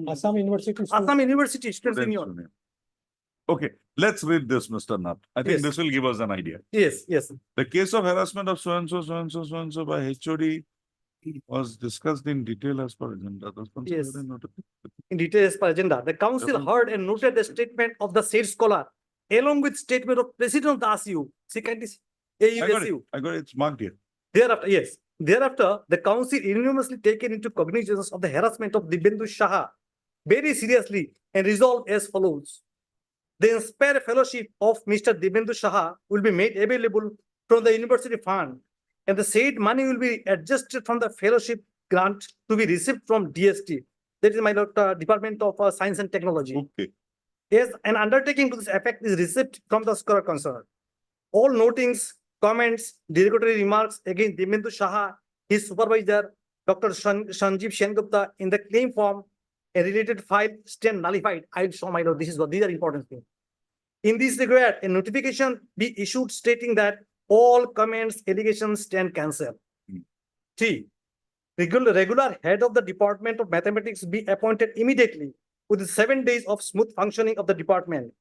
Assam University. Assam University Students' Students' Union. Union. Okay, let's read this, Mr. Nath. I think Yes. this will give us an idea. Yes, yes. The case of harassment of so-and-so, so-and-so, so-and-so by HOD was discussed in detail as per agenda. Yes. In detail as per agenda, the council Yes. heard and noted the statement of the said scholar along with statement of president of the ASU. See, kindly see. AUSU. I got it. It's marked here. Thereafter, yes. Thereafter, the council unanimously taken into cognizance of the harassment of Dibyendu Saha very seriously and resolved as follows. The Inspire Fellowship of Mr. Dibyendu Saha will be made available from the university fund, and the said money will be adjusted from the fellowship grant to be received from DST. That is my Department of Science and Technology. Okay. Yes, an undertaking to this effect is received from the scholar concerned. All notings, comments, derogatory remarks against Dibyendu Saha, his supervisor, Dr. Sanjeev Sengupta, in the claim form, a related file stand nullified. I'll show my lord. This is what these are important things. In this regard, a notification be issued stating that all comments, allegations stand cancelled. Hmm. 3. Regular head of the Department of Mathematics be appointed immediately within 7 days of smooth functioning of the department.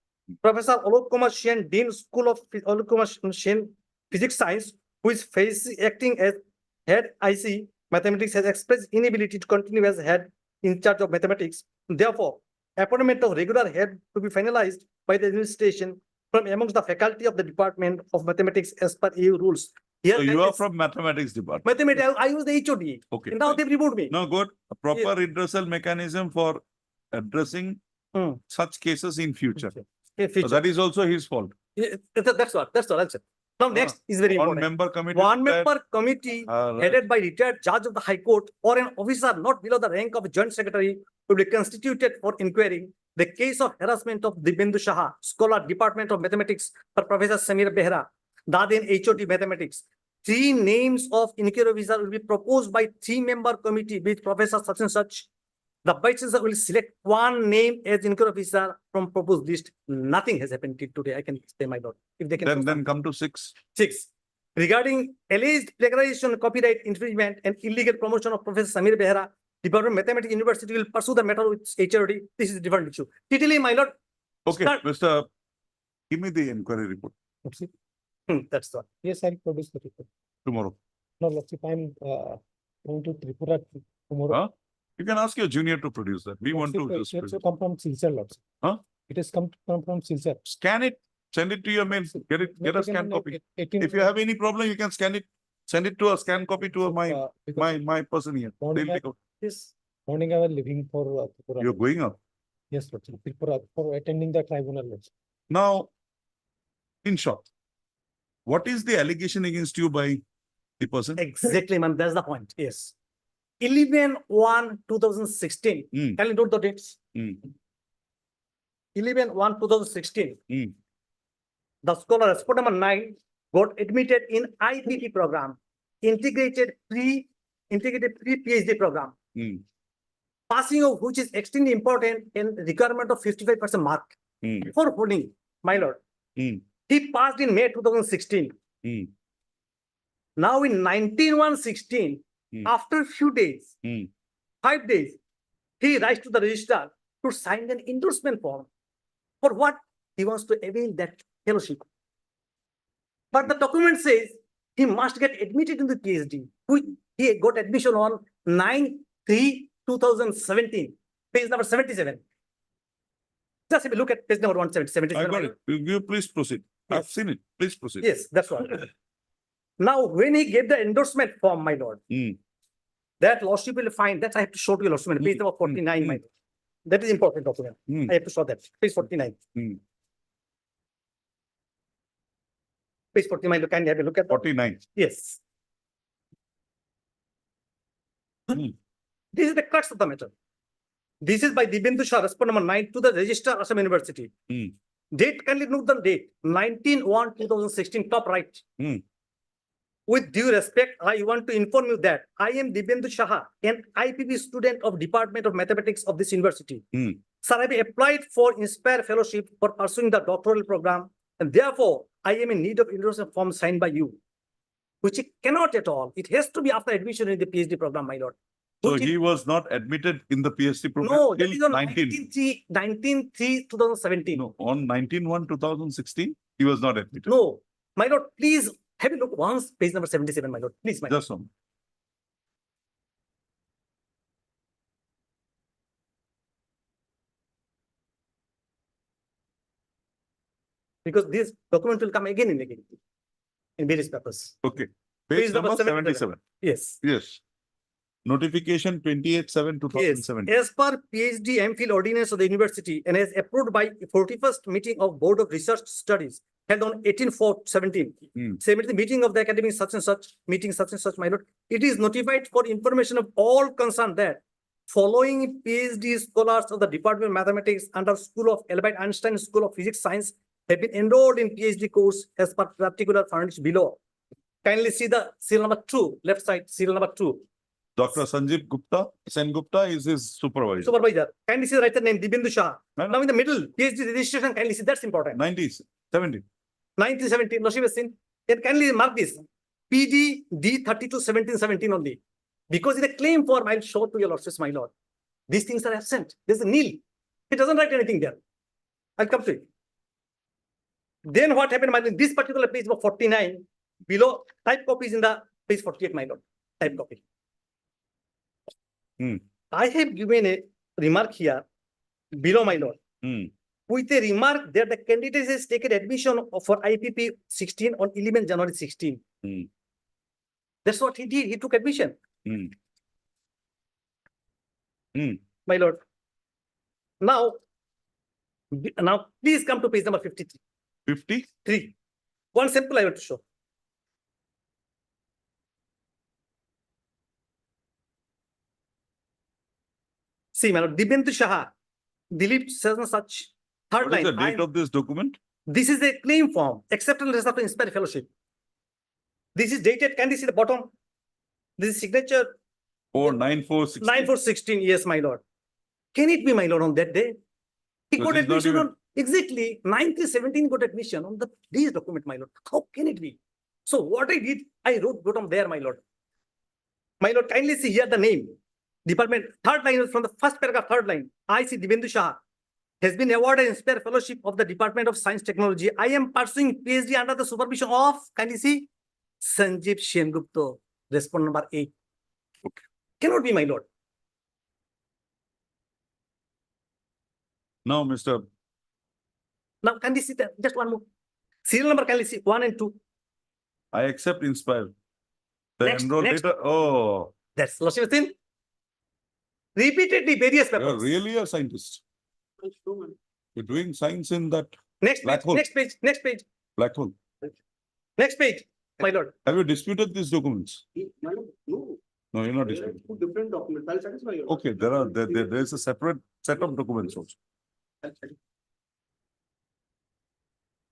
Professor Alok Kumar Shen, Dean School of Alok Kumar Shen Physics Science, who is acting as head IC Mathematics, has expressed inability to continue as head in charge of mathematics. Therefore, appointment of regular head to be finalized by the administration from amongst the faculty of the Department of Mathematics as per EU rules. Here, So you are from mathematics department. mathematics. I was the HOD. Okay. And now they've removed me. No, good. A proper redressal mechanism for addressing Hmm. such cases in future. In So future. that is also his fault. That's all. That's it. Now next is very One important. member committee. One that- member committee right. headed by retired judge of the High Court or an officer not below the rank of a joint secretary will be constituted for inquiring the case of harassment of Dibyendu Saha, scholar, Department of Mathematics, for Professor Samir Behera, Dadin HOD Mathematics. 3 names of inquiry officer will be proposed by 3-member committee with Professor such and such. The vice chancellor will select 1 name as inquiry officer from proposed list. Nothing has happened till today. I can say my lord. If they can. Then come to 6. 6. Regarding alleged plagiarization, copyright infringement, and illegal promotion of Professor Samir Behera, Department of Mathematics University will pursue the matter with HRD. This is a different issue. Titally, my lord. Okay, Start. Mr. Give me the inquiry report Lordship. That's all. Yes, I'll produce the report. tomorrow. No, Lordship, I'm going to Tripura tomorrow. Huh? You can ask your junior to produce that. We want to Lordship, just it has produce. come from Silchar, Lordship. Huh? It has come from Silchar. Scan it, send it to your mail, get a scanned copy. If you have any problem, you can scan it, Send it to a scan copy to my, because my person here. They'll morning, take out. this morning I was leaving for Tripura. You're going up. Yes, Lordship, Tripura, for attending the tribunal. Lordship. Now, in short, what is the allegation against you by the person? Exactly, man, that's the point, yes. 11/1/2016. Hmm. Can you note the dates? Hmm. 11/1/2016. Hmm. The scholar, resport number 9, got admitted in IPP program, integrated pre-PhD program, Hmm. passing of which is extremely important in requirement of 55% mark Hmm. for holding, my lord. Hmm. He passed in May 2016. Hmm. Now in 19/1/16, Hmm. after few days, Hmm. 5 days, he writes to the registrar to sign an endorsement form. For what? He wants to avail that fellowship. But the document says he must get admitted in the PhD, which he got admission on 9/3/2017, page number 77. Just have a look at page number 177. I got it. You please proceed. I've Yes. seen it. Please proceed. Yes, that's right. Now, when he gave the endorsement form, my lord, Hmm. that lordship will find that I have to show to you, lordship, page number 49, my lord. That is important document. Hmm. I have to show that, page 49. Hmm. Page 49, can you have a look at that? 49. Yes. Hmm. This is the crux of the matter. This is by Dibyendu Shah, respond number 9 to the Registrar Assam University. Hmm. Date, kindly note the date, 19/1/2016, top right. Hmm. With due respect, I want to inform you that I am Dibyendu Shah, an IPP student of Department of Mathematics of this university. Hmm. Sir, I have applied for Inspire Fellowship for pursuing the doctoral program, and therefore I am in need of endorsement form signed by you, which it cannot at all. It has to be after admission in the PhD program, my lord. So Which it- he was not admitted in the PhD program No, that till is on 19. 19/3/2017. No, on 19/1/2016, he was not admitted. No, my lord, please have a look once, page number 77, my lord, please, my lord. Just one. Because this document will come again and again in various papers. Okay. Page Page number number 77. 77. Yes. Yes. Notification 28/7/2017. Yes, as per PhD MPhil ordinance of the university and as approved by 41st meeting of Board of Research Studies held on 18/4/17. Hmm. Same the meeting of the academy such and such, meeting such and such, my lord. It is notified for information of all concerned that following PhD scholars of the Department of Mathematics under School of Albert Einstein School of Physics Science have been enrolled in PhD course as per particular furnished below. Kindly see the serial number 2, left side, serial number 2. Dr. Sanjeev Gupta, Sen Gupta is his supervisor. Supervisor, kindly see the writer name, Dibyendu Shah. No, no. Now in the middle, PhD registration, kindly see, that's important. 90s, 70. 1917, Lordship has seen. Then kindly mark this, PD D32/1717 only. Because in the claim form, I'll show to your lordships, my lord. These things are absent. There's a nil. It doesn't write anything there. I'll come to it. Then what happened, my lord, this particular page of 49, below, type copies in the page 48, my lord, type copy. Hmm. I have given a remark here, below, my lord. Hmm. With a remark that the candidate has taken admission for IPP 16 on 11 January 16. Hmm. That's what he did. He took admission. Hmm. Hmm. My lord. Now please come to page number 53. 50? One sample I want to show. See, my lord, Dibyendu Shah, Dilip such and such. Third What is line. the date of this document? This is a claim form, acceptance letter of Inspire Fellowship. This is dated, can you see the bottom? This is signature Oh, 9/4/16. 9/4/16, yes, my lord. Can it be, my lord, on that day? He Because got he's not admission even- on, exactly, 1917 got admission on this document, my lord. How can it be? So what I did, I wrote bottom there, my lord. My lord, kindly see here the name. Department, third line from the first paragraph, third line. I see Dibyendu Shah has been awarded Inspire Fellowship of the Department of Science Technology. I am pursuing PhD under the supervision of, kindly see, Sanjeev Sengupta, respond number 8. Okay. Cannot be, my lord. Now, Mr. Now, can you see that? Just one more. Serial number, can you see 1 and 2? I accept Inspire. The Next, enroll next. data, oh, That's Lordship has seen. Repeatedly various you're papers. really a scientist. You're doing science in that Next black page, hole. next page, next page, black hole. next page, my lord. Have you disputed these documents? No, No, you're not there are disputing. two different documents. I'll satisfy you. Okay, there is a separate set of documents also.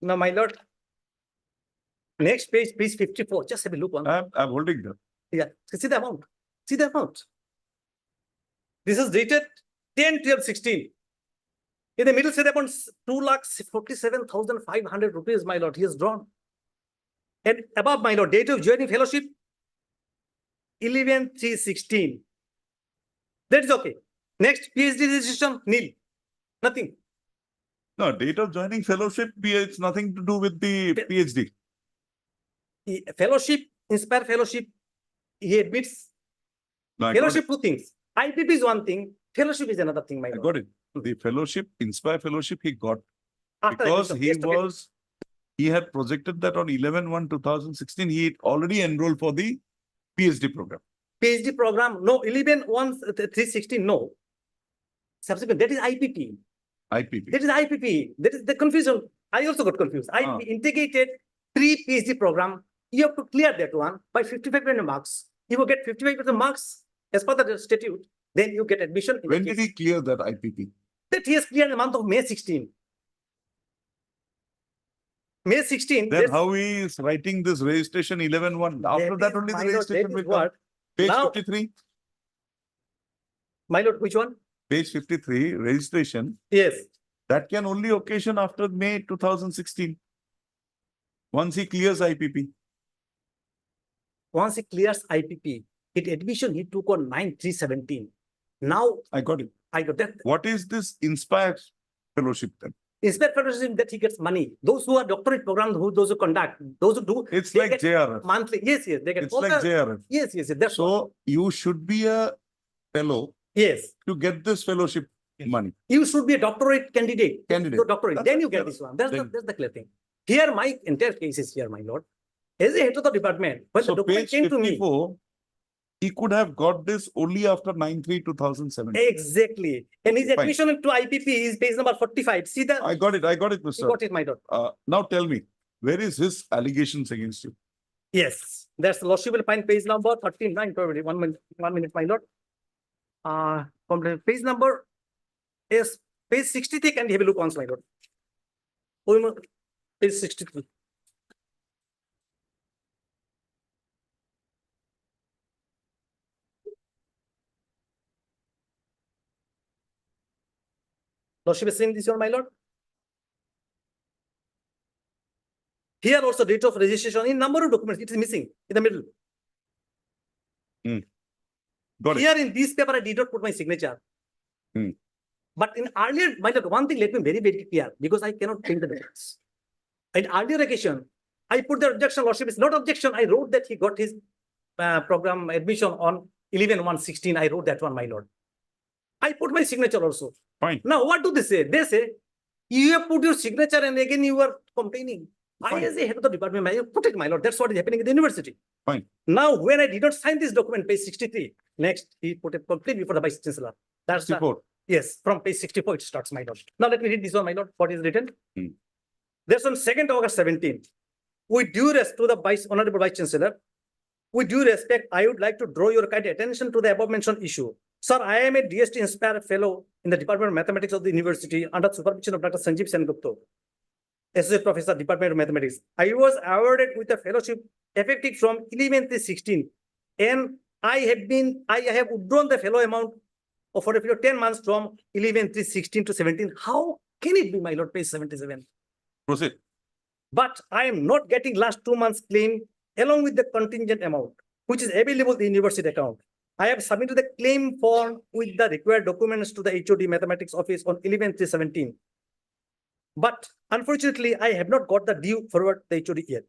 Now, my lord. Next page, page 54, just have a look on. I'm holding them. Yeah, see the amount, see the amount. This is dated 10/12/16. In the middle, say about 2,47,500 rupees, my lord, he has drawn. And above, my lord, date of joining fellowship, 11/3/16. That is okay. Next, PhD registration, nil, nothing. No, date of joining fellowship, it's nothing to do with the PhD. Fellowship, Inspire Fellowship, he admits. No, I got Fellowship, two things. IPP is one thing, fellowship is another thing, my I lord. got it. The fellowship, Inspire Fellowship, he got After because admission, yes, okay. he had projected that on 11/1/2016, he had already enrolled for the PhD program. PhD program, no, 11/1/3/16, no. Subsequent, that is IPP. IPP. That is IPP. That is the confusion. I also got confused. IPP integrated pre-PhD program. You have to clear that one by 55% marks. You will get 55% marks as per the statute. Then you get admission. When did he clear that IPP? That he has cleared in the month of May 16. May 16. Then how he is writing this registration 11/1? After that only the registration will come. Page Now- 53, My lord, which one? page 53, registration. Yes. That can only occasion after May 2016. Once he clears IPP. Once he clears IPP, it admission he took on 9/3/17. Now I got it. I got that. What is this Inspire Fellowship then? Inspire Fellowship that he gets money. Those who are doctorate programs, those who conduct, those who do. It's they like get JRF. Monthly, yes, yes, they get. It's all like the- JRF. Yes, yes, yes, that's So you should be a fellow yes. to get this fellowship money. You should be a doctorate candidate. Candidate. So doctorate, That's then the you get clear- this one. That's then- that's the clear thing. Here, my entire case is here, my lord. As a head of the department, when the So document page came to me, 54, he could have got this only after 9/3/2017. exactly. And his Fine. admission into IPP is page number 45. See the, I got it, you Mr. got it, my lord. Now tell me, where is his allegations against you? Yes, that's lordship will find page number 39, probably 1 minute, my lord. Page number is page 63, can you have a look once, my lord? Page 63. Lordship is saying this one, my lord. Here also date of registration in number of documents, it is missing in the middle. Got it. Here in this paper, I did not put my signature. Hmm. But in earlier, my lord, one thing let me very clear, because I cannot change the dates. In earlier occasion, I put the objection, lordship is not objection. I wrote that he got his program admission on 11/1/16. I wrote that one, my lord. I put my signature also. Fine. Now, what do they say? They say, you have put your signature and again you are complaining. I, Fine. as a head of the department, I have put it, my lord. That's what is happening in the university. Fine. Now, when I did not sign this document, page 63, next, he put a complaint before the vice chancellor. That's the, 64. yes, from page 64, it starts, my lord. Now, let me read this one, my lord, what is written. Hmm. There's on 2nd August 17. With due respect to the honorable vice chancellor, with due respect, I would like to draw your kind attention to the above mentioned issue. Sir, I am a DST Inspire Fellow in the Department of Mathematics of the University under supervision of Dr. Sanjeev Sengupta, Associate Professor, Department of Mathematics. I was awarded with a fellowship effective from 11/3/16, and I have withdrawn the fellow amount for a period of 10 months from 11/3/16 to 17. How can it be, my lord, page 77? Proceed. But I am not getting last 2 months claim along with the contingent amount, which is available in the university account. I have submitted the claim form with the required documents to the HOD Mathematics Office on 11/3/17. But unfortunately, I have not got the due forward the HOD yet.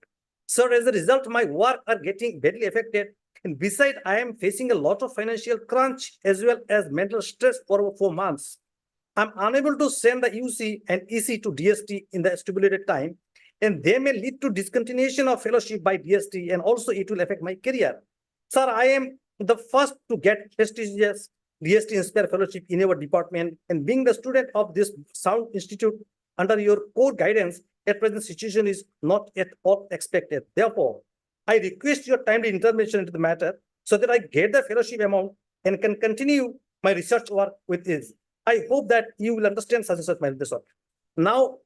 Sir, as a result, my work are getting badly affected. And besides, I am facing a lot of financial crunch as well as mental stress for over 4 months. I'm unable to send the UC and EC to DST in the stipulated time, and they may lead to discontinuation of fellowship by DST, and also it will affect my career. Sir, I am the first to get prestigious DST Inspire Fellowship in our department, and being the student of this sound institute under your core guidance, at present situation is not at all expected. Therefore, I request your timely intervention into the matter so that I get the fellowship amount and can continue my research work with this. I hope that you will understand such and such, my lord. Now,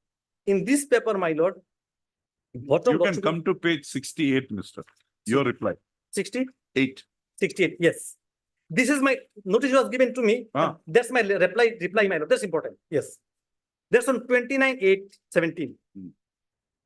in this paper, my lord, bottom You can document- come to page 68, mister. Your reply. 68, 8. yes. This is my notice was given to me. Ah. That's my reply, my lord. That's important. Yes. That's on 29/8/17. Hmm.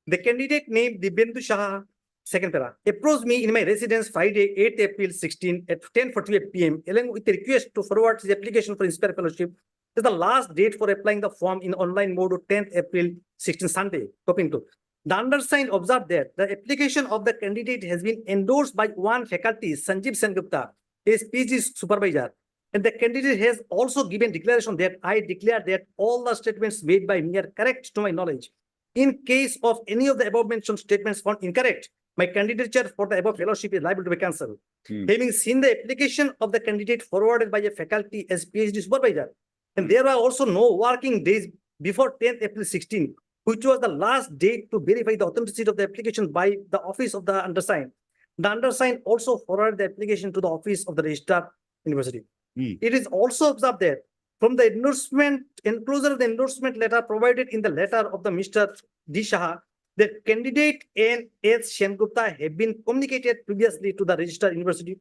The candidate named Dibyendu Shah, second para, approached me in my residence Friday, 8 April 16 at 10:48 PM, along with a request to forward his application for Inspire Fellowship. Is the last date for applying the form in online mode of 10th April 16 Sunday. Copying to. The undersigned observed that the application of the candidate has been endorsed by one faculty, Sanjeev Sengupta, his PG supervisor. And the candidate has also given declaration that I declare that all the statements made by me are correct to my knowledge. In case of any of the above mentioned statements found incorrect, my candidature for the above fellowship is liable to be cancelled. Having seen the application of the candidate forwarded by a faculty as PhD supervisor, and there were also no working days before 10th April 16, which was the last date to verify the authenticity of the application by the office of the undersigned. The undersigned also forwarded the application to the office of the registrar university. It is also observed that from the endorsement, enclosure of the endorsement letter provided in the letter of the Mr. D. Shah, the candidate and S. Sengupta have been communicated previously to the registrar university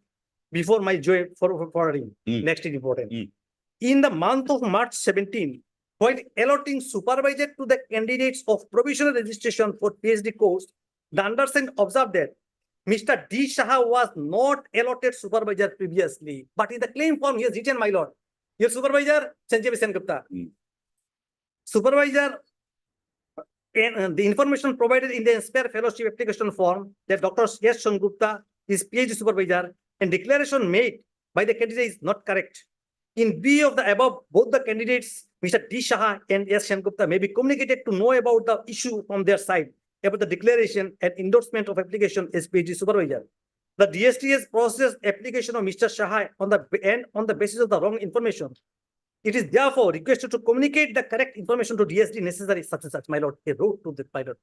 before my joy for forwarding. Next is important. In the month of March 17, while allotting supervisor to the candidates of provisional registration for PhD course, the undersigned observed that Mr. D. Shah was not allotted supervisor previously, but in the claim form he has written, my lord, your supervisor, Sanjeev Sengupta. Supervisor, and the information provided in the Inspire Fellowship application form that Dr. S. Sengupta is PhD supervisor and declaration made by the candidate is not correct. In view of the above, both the candidates, Mr. D. Shah and S. Sengupta, may be communicated to know about the issue from their side about the declaration and endorsement of application as PhD supervisor. The DST has processed application of Mr. Shah on the basis of the wrong information. It is therefore requested to communicate the correct information to DST necessary such and such, my lord. He wrote to the pilot.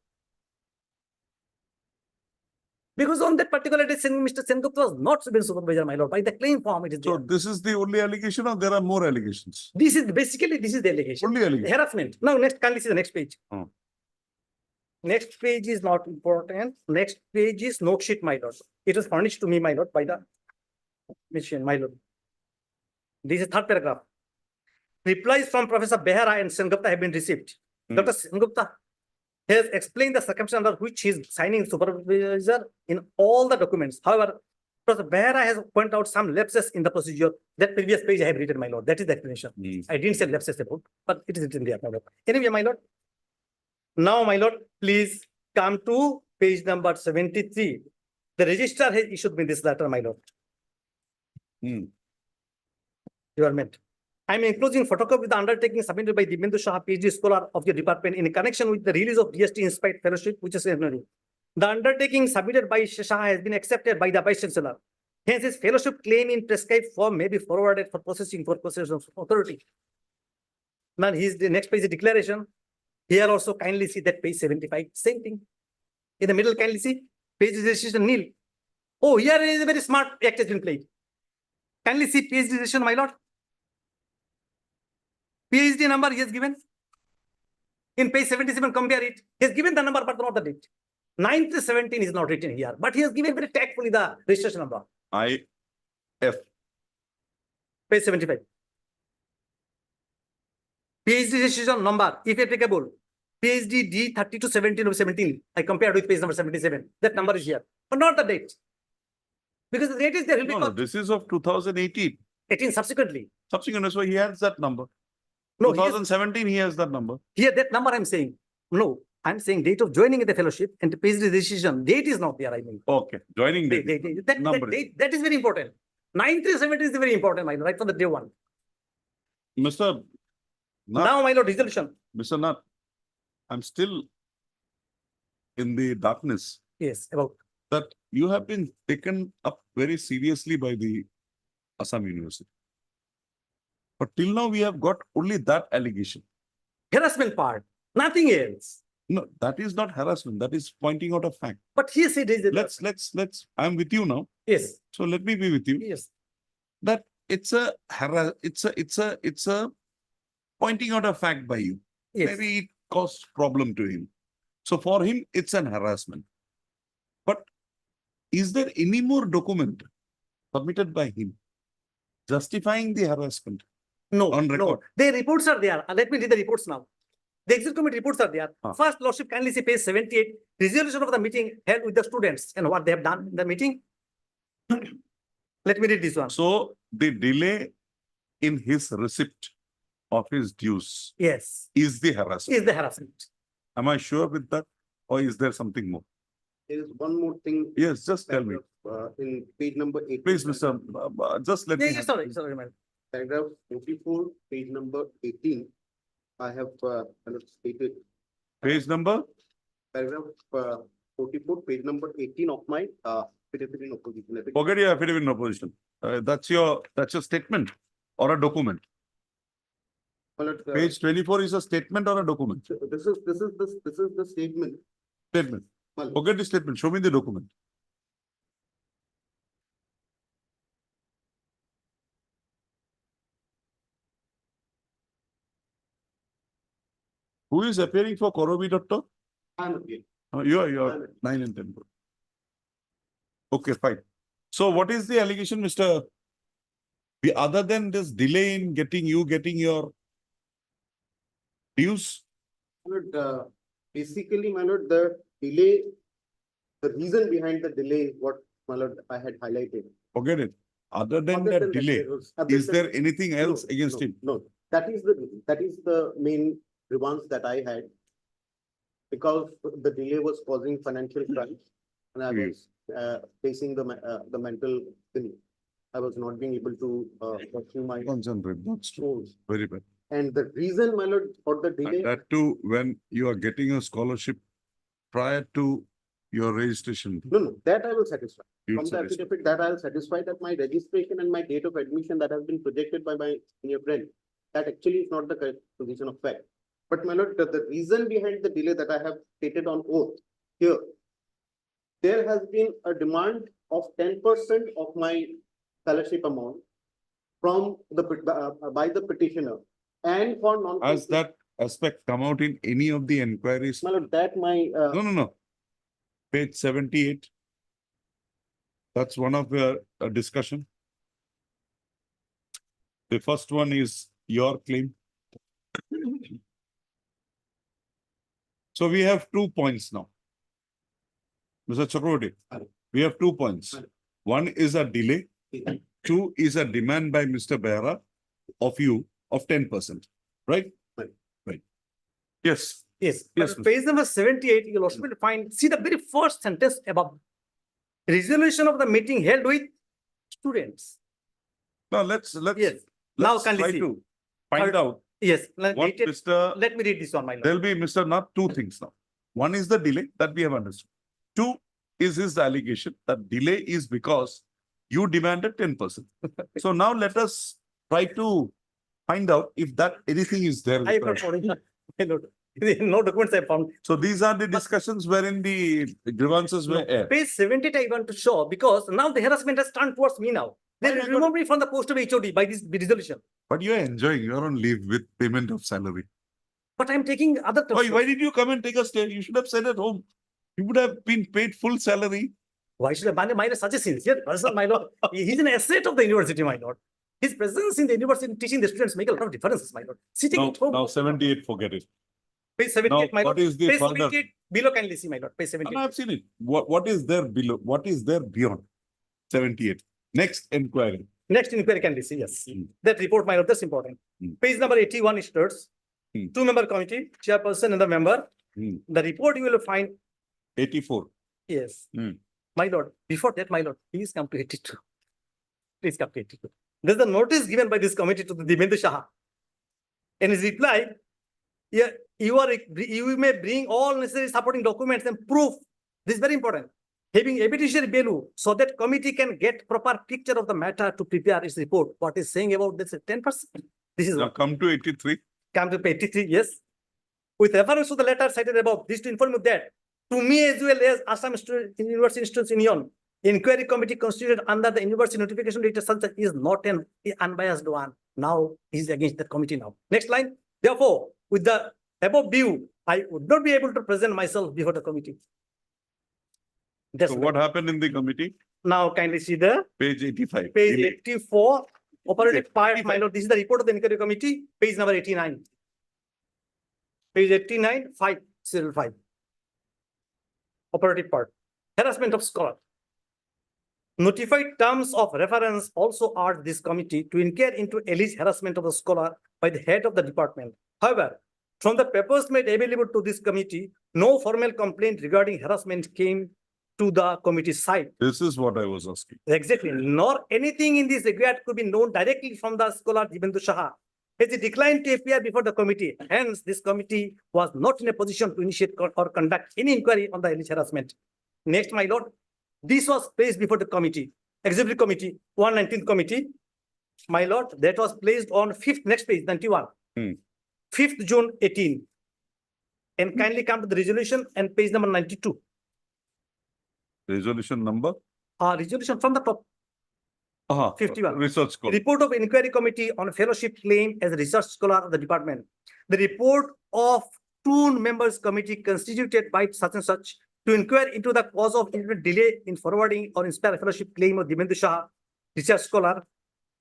Because on that particular day, Mr. Sengupta was not been supervisor, my lord. By the claim form, it is So there. this is the only allegation or there are more allegations? This is basically, this is the allegation. Only allegation. Harassment. Now, next, kindly see the next page. Oh. Next page is not important. Next page is note sheet, my lord. It was furnished to me, my lord, by the mission, my lord. This is third paragraph. Replies from Professor Behera and Sengupta have been received. Dr. Sengupta has explained the circumstance under which he is signing supervisor in all the documents. However, Professor Behera has pointed out some lapses in the procedure. That previous page I have written, my lord. That is the explanation. I didn't say lapses about, but it is written there, my lord. Anyway, my lord. Now, my lord, please come to page number 73. The registrar has issued me this letter, my lord. You are meant. I am enclosing photocopy of the undertaking submitted by Dibyendu Shah, PhD scholar of your department in connection with the release of DST Inspired Fellowship, which is annually. The undertaking submitted by Shah has been accepted by the Vice Chancellor. Hence, his fellowship claim in prescribed form may be forwarded for processing for possession of authority. Now, the next page is declaration. Here also kindly see that page 75, same thing. In the middle, kindly see page registration nil. Oh, here is a very smart act has been played. Kindly see page registration, my lord. PhD number he has given. In page 77, compare it. He has given the number, but not the date. 9/17 is not written here, but he has given very tactfully the registration number. IF. Page 75. PhD registration number, if applicable, PhD D 3217 of 17. I compared with page number 77. That number is here, but not the date. Because the date is there. No, this is of 2018. 18 subsequently. Subsequently, so he has that number. No, 2017, he has that number. Here, that number I'm saying. No, I'm saying date of joining in the fellowship and the PhD registration. Date is not there, I mean. Okay, joining date. That is very important. 9/3/17 is very important, my lord, right from the day one. Mr. Nath, Now, my lord, resolution. Mr. Nath, I'm still in the darkness. Yes, about that you have been taken up very seriously by the Assam University. But till now, we have got only that allegation. Harassment part, nothing else. No, that is not harassment. That is pointing out a fact. But he said is Let's, I'm with you now. yes, So let me be with you. yes, That it's a pointing out a fact by you. yes. Maybe it caused problem to him. So for him, it's an harassment. But is there any more document submitted by him justifying the harassment? No, On no, record. the reports are there. Let me read the reports now. The executive committee reports are there. Ah. First, Lordship kindly see page 78, resolution of the meeting held with the students and what they have done in the meeting. Let me read this one. So the delay in his receipt of his dues Yes, is the harassment. is the harassment. Am I sure with that? Or is there something more? There is one more thing. Yes, just tell me. In page number 18. Please, Mr. Just let Yeah, me. yeah, sorry, madam. Paragraph 44, page number 18. I have kind of stated Page number? paragraph 44, page number 18 of my affidavit in opposition. Forget your affidavit in opposition. That's your statement or a document. Page 24 is a statement or a document? This is the statement. Statement. Well, Forget the statement. Show me the document. Who is appearing for Korobi Doctor? I'm again. You are 9 and 10. Okay, fine. So what is the allegation, Mr. Other than this delay in getting your dues? My lord, basically, my lord, the delay, the reason behind the delay is what, my lord, I had highlighted. Forget it. Other than Other that than that, delay, there was- other is than- there anything else No, against no, him? No, that is the main grievance that I had. Because the delay was causing financial crunch and I was facing the mental thing. I was not being able to pursue my Concentrate, that's true. goals. Very bad. And the reason, my lord, for the And delay, that too, when you are getting a scholarship prior to your registration. no, that I will satisfy. you From the satisfy. affidavit that I'll satisfy that my registration and my date of admission that has been projected by my senior friend, that actually is not the correct position of fact. But my lord, the reason behind the delay that I have stated on oath here, there has been a demand of 10% of my scholarship amount from the, by the petitioner and for non. Has that aspect come out in any of the inquiries? My lord, that my, No. Page 78. That's one of the discussion. The first one is your claim. So we have 2 points now. Mr. Chakraborty, we have 2 points. One is a delay. 2 is a demand by Mr. Behra of you of 10%, right? Right. Yes. Yes, Yes, but page number 78, you'll also find, see the very first sentence above. Resolution of the meeting held with students. Now let's Yes. Now let's kindly try see. to find out Yes, let what Mr. let me read this one, my lord. There'll be Mr. Not 2 things now. One is the delay that we have understood. 2 is his allegation that delay is because you demanded 10%. So now let us try to find out if that anything is there. I have not found it, my lord. No documents I found. So these are the discussions wherein the grievances were aired. Page 78 I want to show because now the harassment has turned towards me now. They Why not? remove me from the post of HOD by this resolution. But you are enjoying, you are on leave with payment of salary. But I'm taking other. Why did you come and take a stay? You should have stayed at home. You would have been paid full salary. Why should I mind such a sincere person, my lord? He's an asset of the university, my lord. His presence in the university teaching the students make a lot of differences, my lord. Sitting Now, at home. now 78, forget it. Page 78, my Now, lord. what is the Page further? 78, below kindly see, my lord. Page No, 78. I've seen it. What is there below? What is there beyond? 78. Next inquiry. Next inquiry can see, yes. Hmm. That report, my lord, that's important. Hmm. Page number 81 is starts. Hmm. 2-member committee, chairperson and the member. Hmm. The report you will find, 84. yes. Hmm. My lord, before that, my lord, please come to 82. Please come to 82. There's the notice given by this committee to the Divendra Shah. In his reply, yeah, you may bring all necessary supporting documents and proof. This is very important. having evidentiary value so that committee can get proper picture of the matter to prepare its report. What is saying about this 10%? This is Now what come to 83. come to 83, yes. With reference to the letter cited above, this to inform you that to me as well as Assam Student University Students Union, inquiry committee constituted under the University Notification Letter Sanction is not an unbiased one. Now is against the committee now. Next line. Therefore, with the above view, I would not be able to present myself before the committee. That's So what happened in the committee? now kindly see the Page 85. page In- 84, operative part, my lord, this is the report of the inquiry committee, page number 89. Page 89, 505. Operative part, harassment of scholar. Notified terms of reference also urge this committee to inquire into alleged harassment of the scholar by the head of the department. However, from the papers made available to this committee, no formal complaint regarding harassment came to the committee's side. This is what I was asking. Exactly, nor anything in this regard could be known directly from the scholar Dibendu Saha. As he declined to appear before the committee, hence this committee was not in a position to initiate or conduct any inquiry on the alleged harassment. Next, my lord, this was placed before the committee, executive committee, 119th committee. My lord, that was placed on 5th, next page, 91. 5th June 18. And kindly come to the resolution and page number 92. Resolution number? Resolution from the top. 51. Research scholar. Report of inquiry committee on fellowship claim as a research scholar of the department. The report of 2 members committee constituted by such and such to inquire into the cause of delay in forwarding or inspire fellowship claim of Dibendu Saha, research scholar,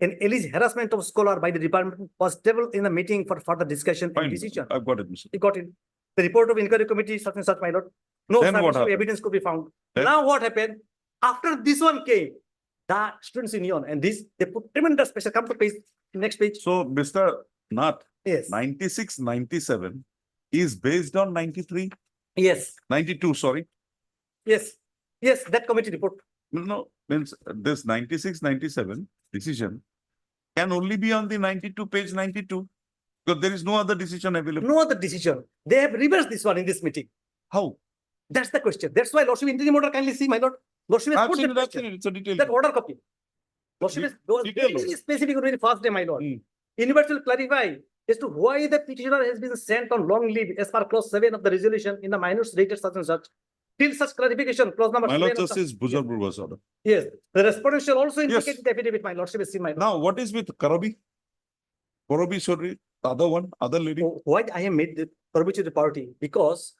and alleged harassment of scholar by the department was tabled in the meeting for further discussion and Fine, decision. I've got it, Mr. You got it. The report of inquiry committee, such and such, my lord. No Then what sufficient happened? evidence could be found. Then? Now what happened? After this one came, the students union and this, they put tremendous pressure. Come to page, next page. So, Mr. Nath, Yes. 96, 97 is based on 93, Yes, 92, sorry. yes, yes, that committee report. No, means this 96, 97 decision can only be on the 92, page 92. Because there is no other decision available. No other decision. They have reversed this one in this meeting. How? That's the question. That's why Lordship interim order, kindly see, my lord. Lordship has put that Absolutely, question, it's a detail. that order copy. Lordship has was Detail very order. specific on the very first day, my lord. Hmm. Universal clarify as to why the petitioner has been sent on long leave as per clause 7 of the resolution in the minutes dated such and such. Till such clarification, clause number My 7 lord, of the- Justice Bhujar was order. Yes, the respondent shall also Yes. indicate the affidavit, my lordship has seen, my lord. Now, what is with Karabi? Karabi, sorry, the other one, other lady? Why I have made the perpetuity party? Because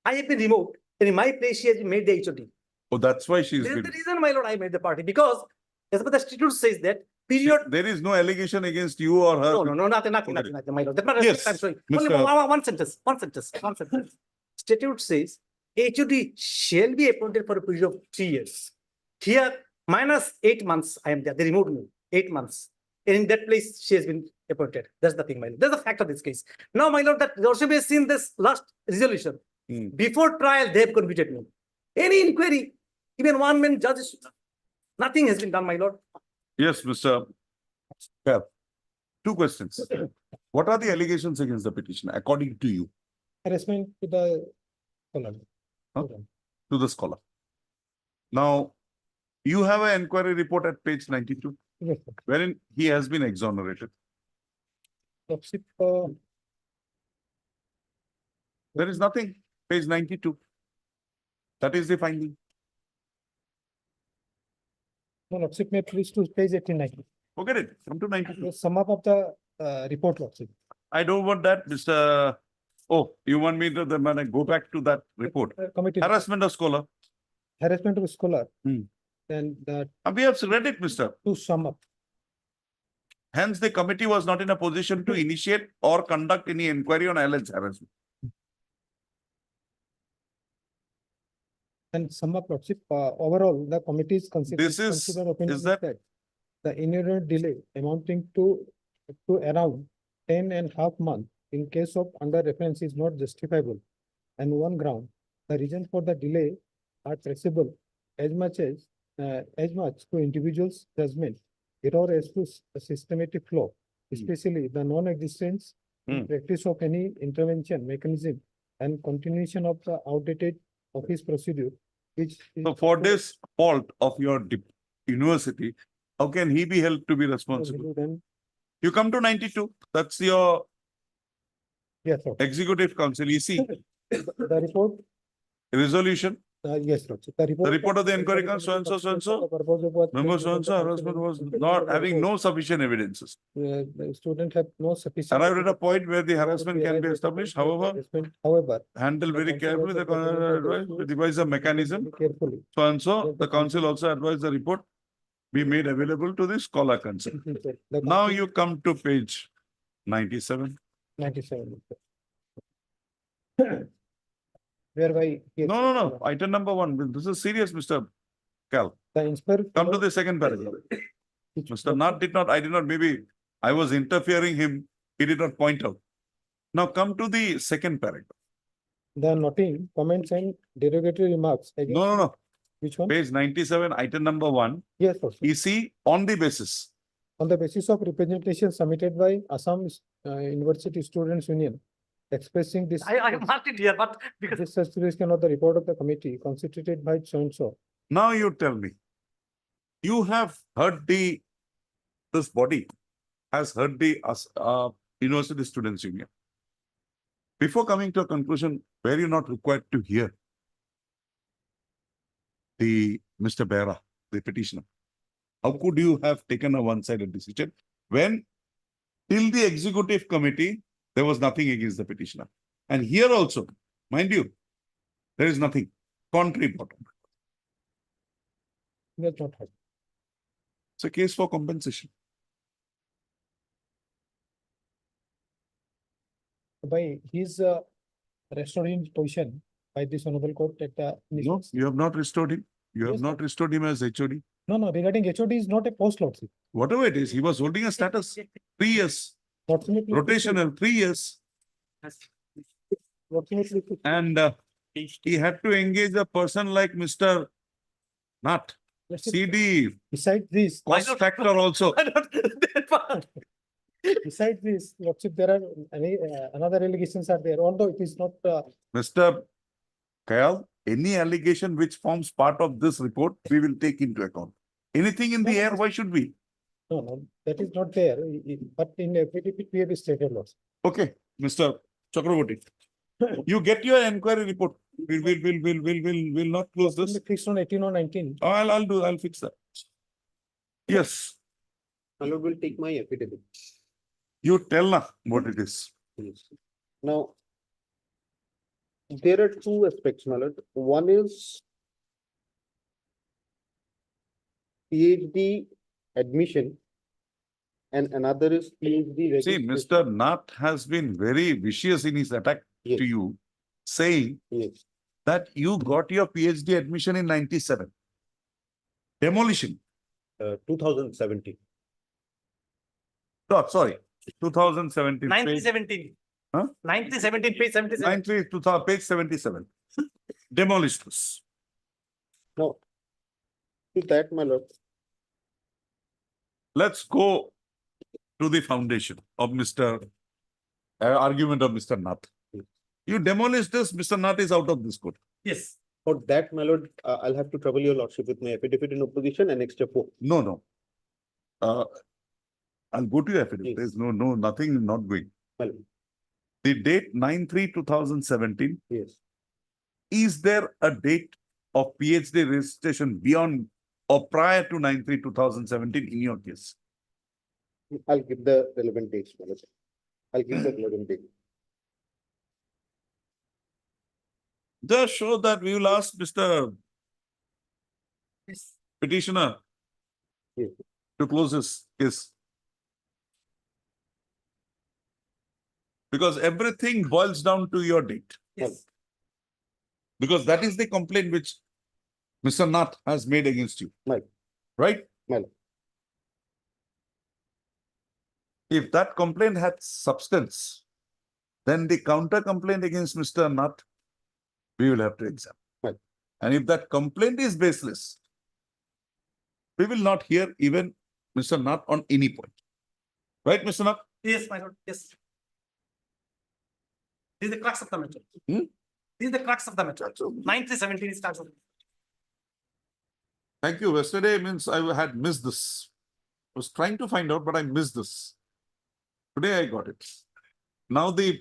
I have been removed and in my place she has been made the HOD. Oh, that's why she is. This is been- the reason, my lord, I made the party because as per the statute says that period. There is no allegation against you or her. No, nothing, Okay. my lord. That matter, Yes, I'm sorry. Only Mr. one sentence. Statute says HOD shall be appointed for a period of 3 years. Here, minus 8 months, I am there. They removed me, 8 months. And in that place, she has been appointed. That's the thing, my lord. That's the fact of this case. Now, my lord, that lordship has seen this last resolution. Before trial, they have convicted me. Any inquiry, even one man judges, nothing has been done, my lord. Yes, Mr. Well, 2 questions. What are the allegations against the petitioner, according to you, Harassment to the scholar. to the scholar? Now, you have an inquiry report at page 92, Yes, sir. wherein he has been exonerated. Lordship, There is nothing, page 92. That is the finding. no, Lordship may please to page 89. Forget it, come to 92. The sum up of the report, Lordship. I don't want that, Mr. Oh, you want me to then go back to that report? Committee Harassment of scholar. harassment of scholar. Hmm. And that We have read it, Mr. to sum up. Hence, the committee was not in a position to initiate or conduct any inquiry on alleged harassment. And sum up, Lordship, overall, the committee is considered. This is- considered opinion is that- the inherent delay amounting to around 10.5 months in case of under reference is not justifiable. And one ground, the reason for the delay are traceable as much to individual's judgment, error as to a systematic flaw, especially the non-existence in practice of any intervention mechanism and continuation of the outdated office procedure Which. So for this fault of your university, how can he be held to be responsible? Then, You come to 92, that's your yes, sir. executive council, EC, The report, resolution, yes, sir. the report of the inquiry comes so and so, so and so. Member so and so, harassment was not having no sufficient evidences. The student have no sufficient. Arrived at a point where the harassment can be established, however, However. handle very carefully, the advice to devise a mechanism, Carefully. so and so, the council also advised the report be made available to the scholar council. Now you come to page 97. 97. Whereby. No, item number 1, this is serious, Mr. Cal. The inspector. Come to the second paragraph. Mr. Nath did not, I did not, maybe I was interfering him, he did not point out. Now come to the second paragraph. The noting, comments and derogatory remarks. against- No. Which one? Page 97, item number 1, Yes, sir. EC on the basis. On the basis of representation submitted by Assam University Students Union, expressing this. I marked it here, but because. This certification of the report of the committee constituted by so and so. Now you tell me, you have heard this body has heard the University Students Union. Before coming to a conclusion, were you not required to hear the Mr. Bera, the petitioner? How could you have taken a one-sided decision when till the executive committee, there was nothing against the petitioner? And here also, mind you, there is nothing contrary bottom. That's not happened. It's a case for compensation. By his restoring position by this honorable court at the. No, you have not restored him. You have Yes, not restored him as HOD. No, regarding HOD is not a post lordship. Whatever it is, he was holding a status, 3 years, Fortunately. rotational, 3 years. Fortunately. And he had to engage a person like Mr. Nath. CD, Besides this. cost factor also. Besides this, lordship, there are any another allegations are there, although it is not. Mr. Kayal, any allegation which forms part of this report, we will take into account. Anything in the air, why should we? No, that is not there, but in FDP, we have stated laws. Okay, Mr. Chakraborty, you get your inquiry report. We'll not close this. Fixed on 18 or 19. I'll fix that. Yes, My lord will take my affidavit. you tell na what it is. Yes. Now, there are two aspects, my lord. One is PhD admission and another is PhD See, registration. Mr. Nath has been very vicious in his attack Yes. to you, saying Yes, that you got your PhD admission in 97. Demolition. 2017. Oh, sorry, 2017. 1917. Huh? 1917, page 77. 93, page 77. Demolished this. Now, to that, my lord, Let's go to the foundation of argument of Mr. Nath. You demolish this, Mr. Nath is out of this court. Yes. for that, my lord, I'll have to trouble your lordship with my affidavit in opposition and extra 4. No. I'll go to your affidavit. Yes. There's nothing not going. My lord. The date 9/3/2017, Yes. is there a date of PhD registration beyond or prior to 9/3/2017 in your case? I'll give the relevant dates, my lord. I'll give the relevant date. Just show that we will ask Mr. Petitioner Yes. to close his case. Because everything boils down to your date. Yes. Because that is the complaint which Mr. Nath has made against you. Right. Right? Right. If that complaint had substance, then the counter complaint against Mr. Nath, we will have to examine. Right. And if that complaint is baseless, we will not hear even Mr. Nath on any point. Right, Mr. Nath? Yes, my lord, yes. This is the crux of the matter. Hmm? This is the crux of the matter. 9317 is crux of. Thank you. Yesterday means I had missed this. Was trying to find out, but I missed this. Today I got it. Now the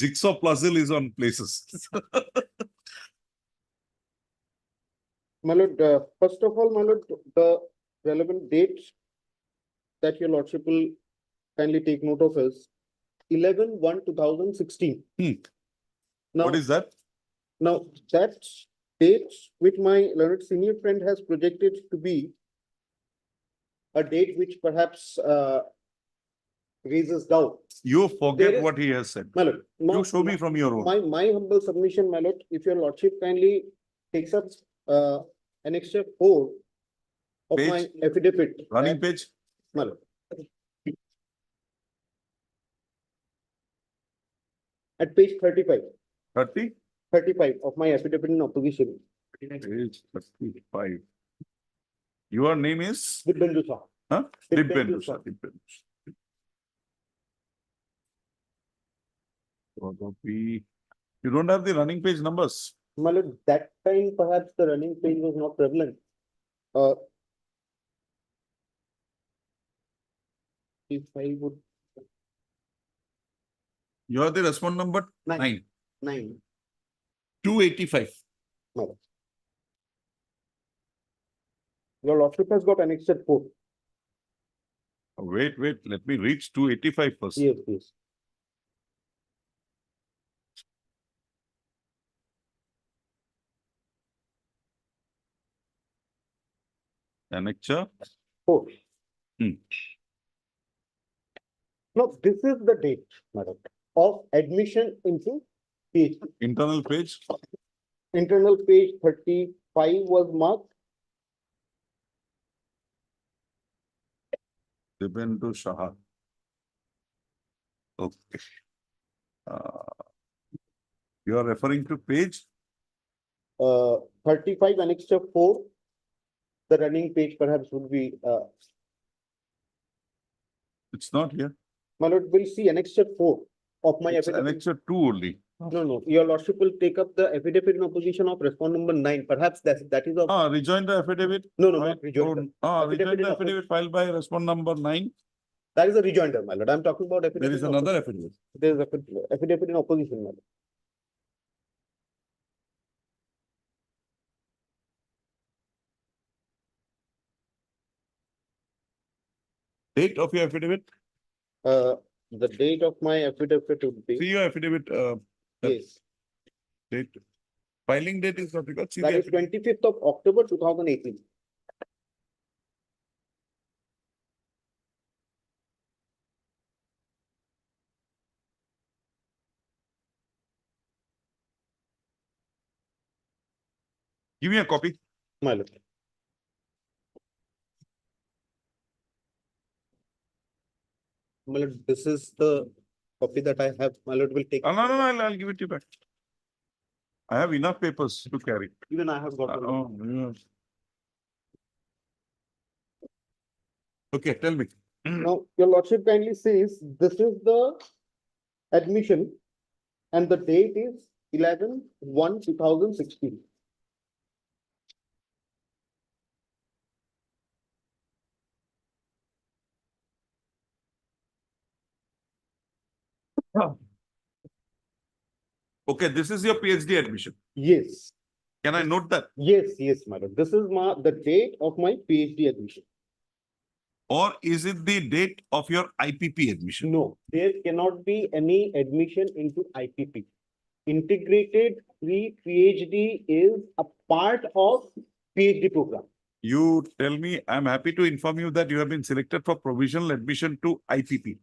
jigsaw puzzle is on places. My lord, first of all, my lord, the relevant date that your lordship will kindly take note of is 11/1/2016. Now, What is that? now that date which my learned senior friend has projected to be a date which perhaps raises doubt. You There forget is- what he has said. My lord, no, You show me from your own. my humble submission, my lord, if your lordship kindly takes up annexure 4 of my Page? affidavit. Running that- page? My lord. At page 35, 30? 35 of my affidavit in opposition. Page 35. Your name is? Dibyendu Saha. Huh? Dibyendu Dibyendu Shah, Dibyendu Shah. You don't have the running page numbers. My lord, that time perhaps the running page was not prevalent. If I would. You are the respond number Nine. 9. 9. 285. No. Your lordship has got annexure 4. Wait, let me reach 285 first. Yes, yes. Annexure. 4. Hmm. No, this is the date, madam, of admission into PhD. Internal page. Internal page 35 was marked. Dibyendu Shah. Okay. You are referring to page? 35 annexure 4. The running page perhaps would be, It's not here. my lord, will see annexure 4 of my It's affidavit. annexure 2 only. No, your lordship will take up the affidavit in opposition of respond number 9. Perhaps that is of, Rejoinder affidavit. no, not rejoinder. Affidavit Rejoinder in affidavit filed by respond number 9. That is a rejoinder, my lord. I'm talking about affidavit. There is in another opposition. affidavit. There is affidavit in opposition, my lord. Date of your affidavit? The date of my affidavit would See be, your affidavit, yes, date. Filing date is not because. that is 25th of October 2018. Give me a copy. My lord. My lord, this is the copy that I have. My lord will take. No, I'll give it to you back. I have enough papers to carry. Even I have got. Yeah. Okay, tell me. Now, your lordship kindly says this is the admission and the date is 11/1/2016. Okay, this is your PhD admission. Yes, Can I note that? yes, my lord. This is the date of my PhD admission. Or is it the date of your IPP admission? No, there cannot be any admission into IPP. Integrated pre-PhD is a part of PhD program. You tell me, I'm happy to inform you that you have been selected for provisional admission to IPP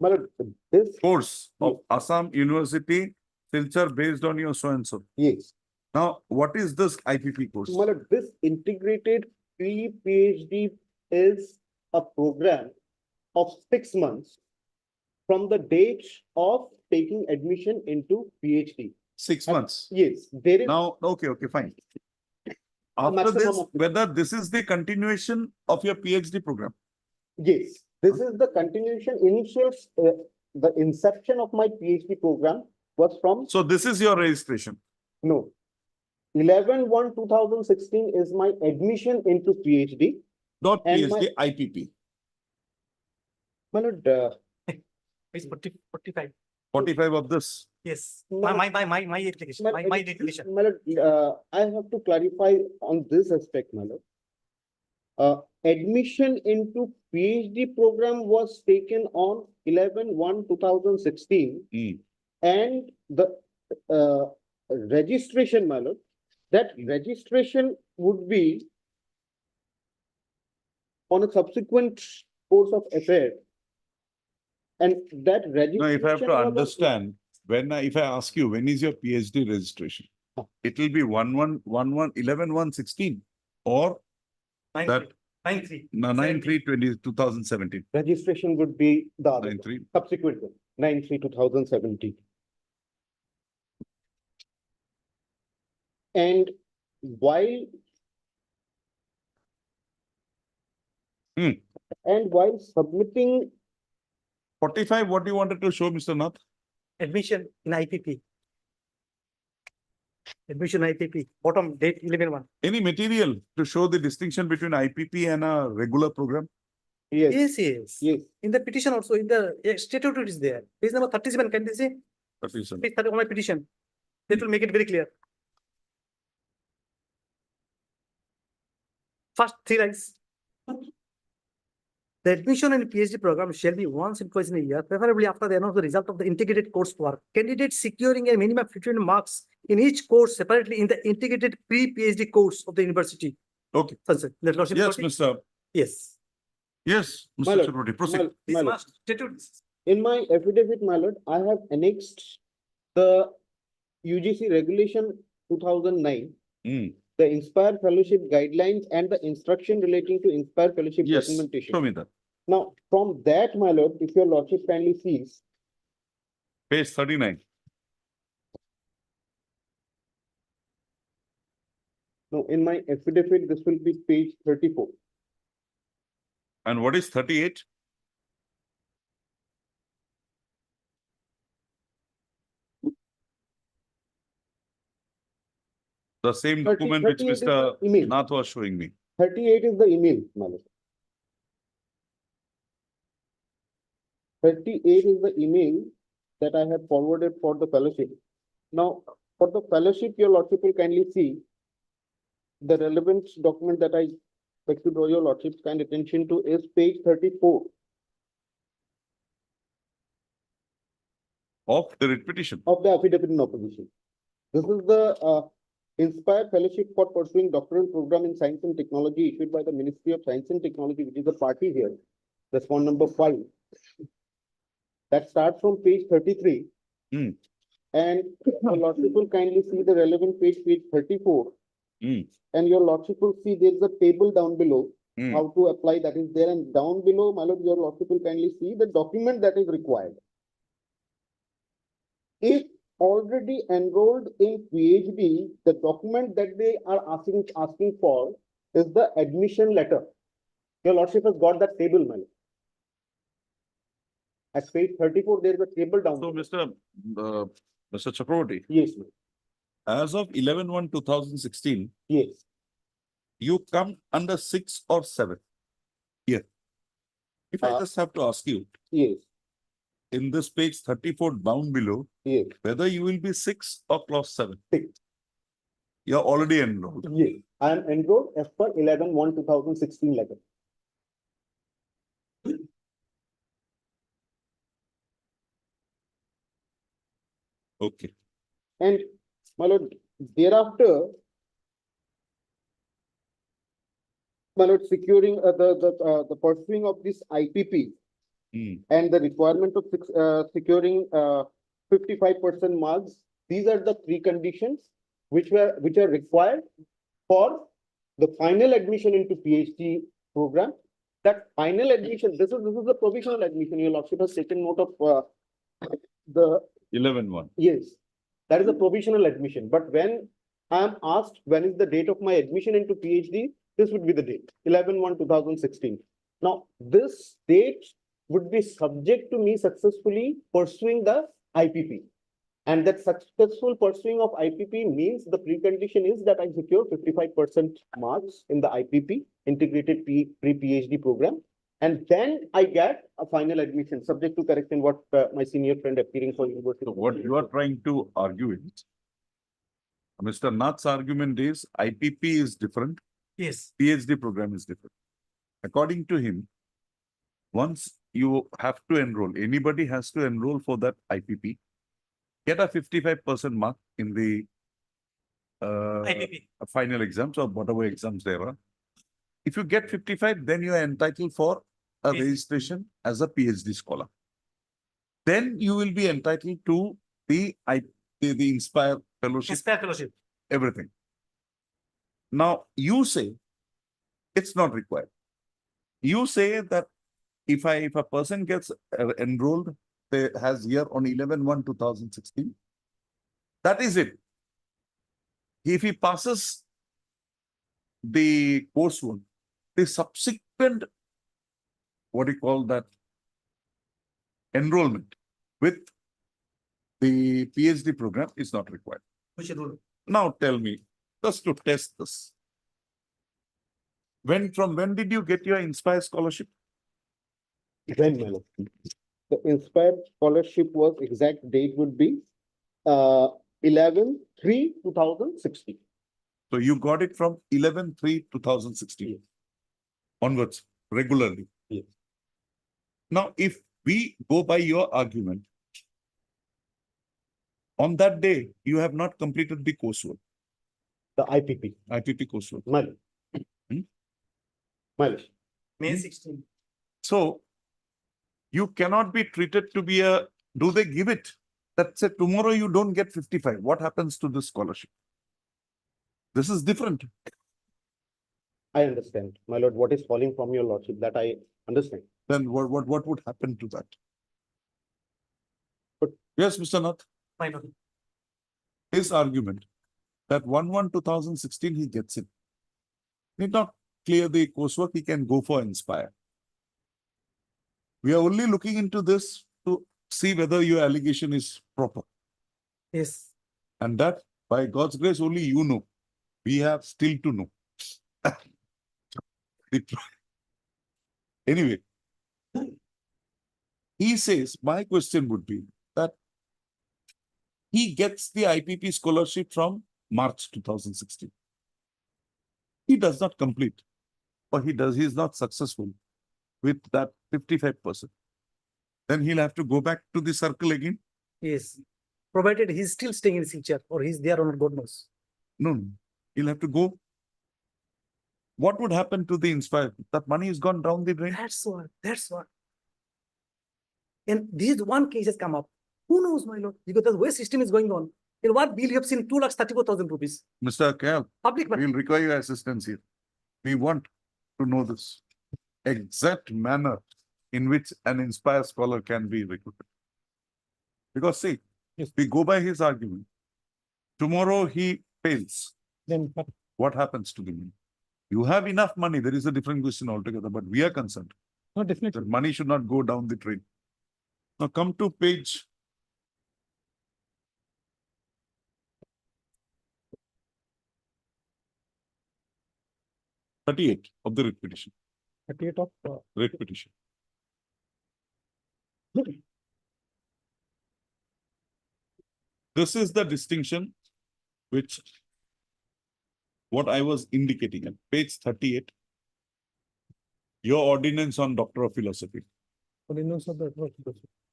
My lord, this, course of Assam University, Silchar, based on your so and so. yes. Now, what is this IPP course? My lord, this integrated pre-PhD is a program of 6 months from the date of taking admission into PhD. 6 months. Yes, there is. Now, okay, fine. After maximum this, of- whether this is the continuation of your PhD program? Yes, this is the continuation, the inception of my PhD program was from, So this is your registration. no. 11/1/2016 is my admission into PhD. Not And my- PhD, IPP. My lord, It's 45. 45 of this. Yes, My- my application, my declaration. my lord, I have to clarify on this aspect, my lord. Admission into PhD program was taken on 11/1/2016. Hmm. And the registration, my lord, that registration would be on a subsequent course of affair. And that No, registration. if I have to my lord, understand, if I ask you, when is your PhD registration? It will be 11/1/16 or that 9/3. 9/3/2017. Registration would be the other 9/3. subsequent one, 9/3/2017. And while Hmm. and while submitting 45, what you wanted to show, Mr. Nath? Admission in IPP. Admission IPP, bottom date 11/1. Any material to show the distinction between IPP and a regular program? yes, Yes. In the petition also, in the statute it is there. Page number 37, can they say? That is, Page 30 on my petition. That will make it very clear. First 3 lines. The admission in PhD program shall be once and twice in a year, preferably after they announce the result of the integrated coursework. Candidates securing a minimum 15 marks in each course separately in the integrated pre-PhD course of the university. Okay. Sunset. Let Lordship Yes, proceed. Mr. Yes. Yes, My Mr. lord, Chakraborty, proceed. This my lord, must statute. in my affidavit, my lord, I have annexed the UGC regulation 2009, Hmm. the Inspire Fellowship guidelines and the instruction relating to Inspire Fellowship Yes, documentation. show me that. Now, from that, my lord, if your lordship kindly sees, Page 39. no, in my affidavit, this will be page 34. And what is 38? The same 30 document which 38 is Mr. the email. Nath was showing me. 38 is the email, my lord. 38 is the email that I have forwarded for the fellowship. Now, for the fellowship, your lordship will kindly see the relevant document that I beg to draw your lordship's kind attention to is page 34 Of the writ petition. of the affidavit in opposition. This is the Inspire Fellowship for Pursuing Doctoral Program in Science and Technology issued by the Ministry of Science and Technology, which is the party here. That's one number 5. That starts from page 33. Hmm. And your lordship will kindly see the relevant page 34. Hmm. And your lordship will see there's a table down below, Hmm. how to apply that is there, and down below, my lord, your lordship will kindly see the document that is required. If already enrolled in PhD, the document that they are asking for is the admission letter. Your lordship has got that table, my lord. At page 34, there is a table down. So, below. Mr. Chakraborty, Yes, ma'am. as of 11/1/2016, Yes, you come under 6 or 7 here. If I Uh, just have to ask you, yes, in this page 34 down below, yes, whether you will be 6 or clause 7. 6. You're already enrolled. Yes. I am enrolled as per 11/1/2016 letter. Okay. And my lord, thereafter, my lord, securing the pursuing of this IPP Hmm. and the requirement of securing 55% marks, these are the preconditions which are required for the final admission into PhD program. That final admission, this is the provisional admission. Your lordship has taken note of the 11/1. yes, that is a provisional admission. But when I am asked when is the date of my admission into PhD, this would be the date, 11/1/2016. Now, this date would be subject to me successfully pursuing the IPP. And that successful pursuing of IPP means the precondition is that I secure 55% marks in the IPP, integrated pre-PhD program. And then I get a final admission, subject to correction what my senior friend appearing for university. So what you are trying to argue is, Mr. Nath's argument is IPP is different, Yes. PhD program is different. According to him, once you have to enroll, anybody has to enroll for that IPP, get a 55% mark in the IPP. final exams or whatever exams there are. If you get 55, then you are entitled for a PhD. registration as a PhD scholar. Then you will be entitled to the Inspire Fellowship, Inspire Fellowship. everything. Now, you say it's not required. You say that if a person gets enrolled, they has year on 11/1/2016, that is it. If he passes the coursework, the subsequent, what do you call that, enrollment with the PhD program is not required. Which rule? Now tell me, just to test this. From when did you get your Inspire scholarship? When, my lord? The Inspire scholarship was exact date would be 11/3/2016. So you got it from 11/3/2016 onwards, regularly. Yes. Now, if we go by your argument, on that day, you have not completed the coursework, The IPP. IPP coursework. My lord. Hmm? My lord. May 16. So you cannot be treated to be do they give it? That say tomorrow you don't get 55. What happens to the scholarship? This is different. I understand, my lord, what is falling from your lordship, that I understand. Then what would happen to that? But yes, Mr. Nath, My lord. his argument that 1/1/2016 he gets it. Need not clear the coursework, he can go for Inspire. We are only looking into this to see whether your allegation is proper. Yes. And that, by God's grace, only you know. We have still to know. Anyway, he says, my question would be that he gets the IPP scholarship from March 2016. He does not complete, or he's not successful with that 55%. Then he'll have to go back to the circle again. Yes. Provided he's still staying in Silchar or he's there on God knows. No, he'll have to go. What would happen to the Inspire? That money is gone down the drain. That's what. And this one case has come up. Who knows, my lord? Because the way system is going on. In what bill you have seen 2,34,000 rupees. Mr. Kayal, Public money. we'll require your assistance here. We want to know this exact manner in which an Inspire scholar can be recruited. Because see, if we go by his argument, tomorrow he fails. Then What happens to the money? You have enough money. There is a different question altogether, but we are concerned no, definitely. that money should not go down the drain. Now come to page 38 of the writ petition. 38 of Writ petition. This is the distinction which what I was indicating at page 38. Your ordinance on Doctor of Philosophy. ordinance of the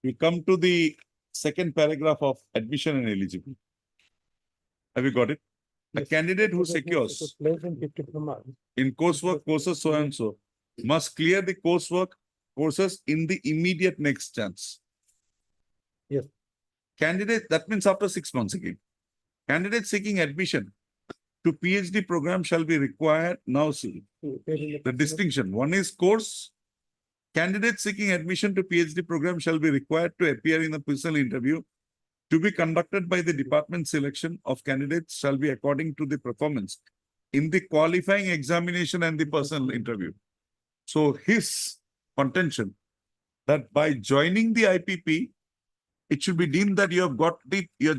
We come to the second paragraph of admission and eligibility. Have you got it? A candidate who secures less than 50 per month. in coursework courses so and so must clear the courses in the immediate next chance. Yes. Candidate, that means after 6 months again. Candidate seeking admission to PhD program shall be required. Now see the distinction. One is course. Candidate seeking admission to PhD program shall be required to appear in a personal interview to be conducted by the department. Selection of candidates shall be according to the performance in the qualifying examination and the personal interview. So his contention that by joining the IPP, it should be deemed that you have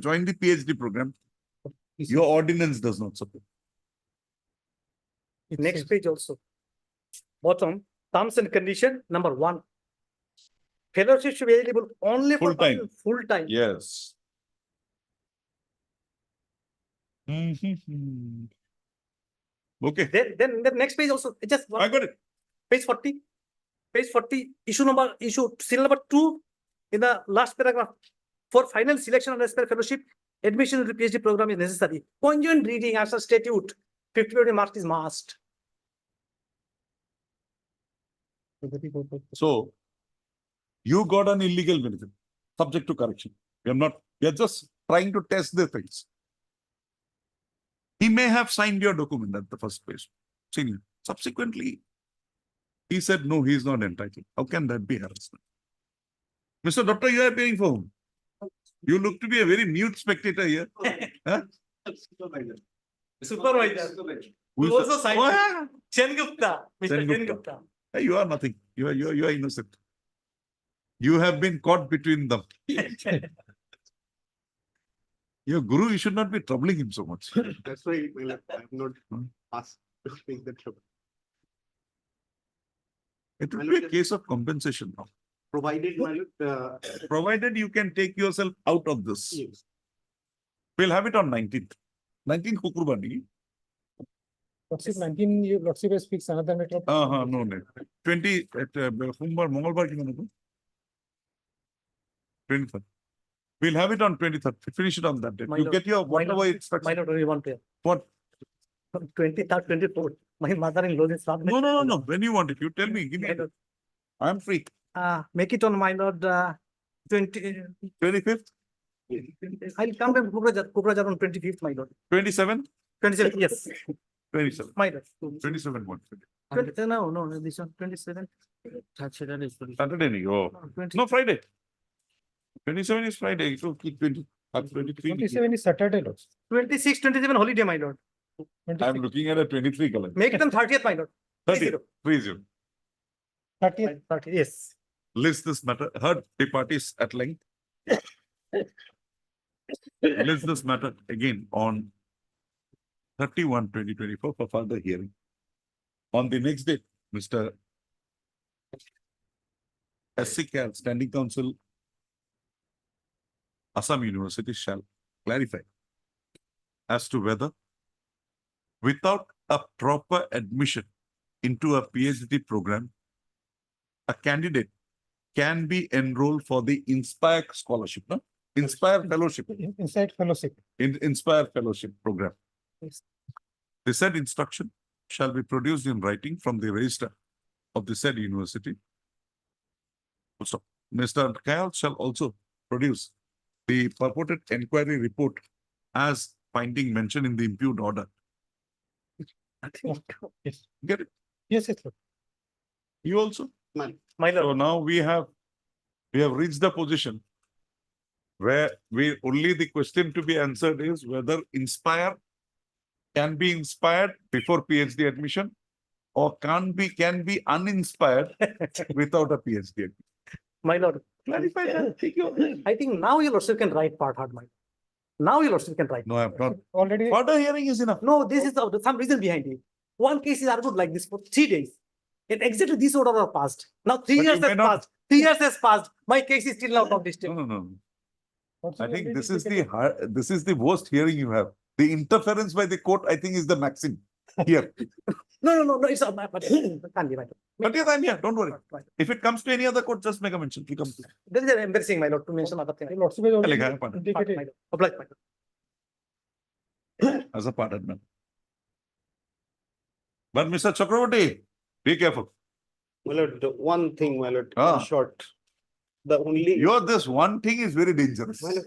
joined the PhD program. Your ordinance does not support. Next page also. Bottom, terms and condition, number 1. Fellowship should be eligible only for Full-time. full time. Yes. Mhm. Okay, Then the next page also, just I got it. page 40. Page 40, serial number 2, in the last paragraph. For final selection and aspirant fellowship, admission to the PhD program is necessary. Conjoint reading as a statute, 50 marks is must. So you got an illegal benefit, subject to correction. We are just trying to test the things. He may have signed your document at the first place. Senior. Subsequently, he said, no, he is not entitled. How can that be harassment? Mr. Doctor, you are paying for whom? You look to be a very mute spectator here. Huh? Supervisor. Who is Also that? signed. Oh, yeah. Chen Gupta, Mr. Chen Chen Gupta. Gupta. Hey, you are nothing. You are innocent. You have been caught between them. Your guru, you should not be troubling him so much. That's why I'm not asked to take the trouble. It will be a case of compensation now. Provided, Provided you can take yourself out of this. yes. We'll have it on 19th. 19th Kukurbani. Lordship 19, Lordship has fixed another matter. of- No. 20 at Humbar, Mongolbar ki mane ko? 23rd. We'll have it on 23rd. Finish it on that date. My You lord- get your my whatever lord- instruction. My lord, only one prayer. What? 23rd, 24th. My mother-in-law is not. No. When you want it, you tell me. Give me. My lord, I'm free. make it on my lord, 20. 25th, I'll come to Kokrajhar on 25th, my lord. 27th, 27th, yes, 27th, my lord. 27 what? No, this one, 27th. Saturday. Oh, 20. no, Friday. 27 is Friday. So keep 20. 23. 27 is Saturday, Lord. 26, 27 holiday, my lord. I'm 26, looking at a 23 color. Make it on 30th, my lord. 30. 30. 30th. 30, yes. List this matter. Heard the parties at length. List this matter again on 31/2024 for further hearing. On the next day, Mr. SC Cal, Standing Council, Assam University shall clarify as to whether without a proper admission into a PhD program, a candidate can be enrolled for the Inspire Scholarship, no? Inspire Fellowship, Inside fellowship. Inspire Fellowship Program. Yes. The said instruction shall be produced in writing from the registrar of the said university. Also, Mr. Kayal shall also produce the purported enquiry report as finding mentioned in the impugned order. Yes. Get it? Yes, Lord. You also? My So lord, now we have reached the position where only the question to be answered is whether Inspire can be inspired before PhD admission or can be uninspired without a PhD. my lord. Clarify that. Take your- I think now your lordship can write part hard, my. Now your lordship can write. No, I'm not. Already, Further hearing is enough. No, this is some reason behind it. One case is argued like this for 3 days. And exactly this order are passed. Now 3 But years you may has not- passed. 3 years has passed. My case is still out of this. No. Lordship I think already this is taken this is the worst hearing you have. The interference by the court, I think, is the maxim here. No, it's not. But can't be right. But yes, I'm here. Don't worry. If it comes to any other court, just make a mention. It'll come to- There is an embarrassing, my lord, to mention other thing. Lordship has already Lega hai, pardon. indicated. Oblige, my lord. As a pardon, man. But Mr. Chakravarti, be careful. My lord, the one thing, my lord, Ah. in short, the only. This one thing is very dangerous. Well,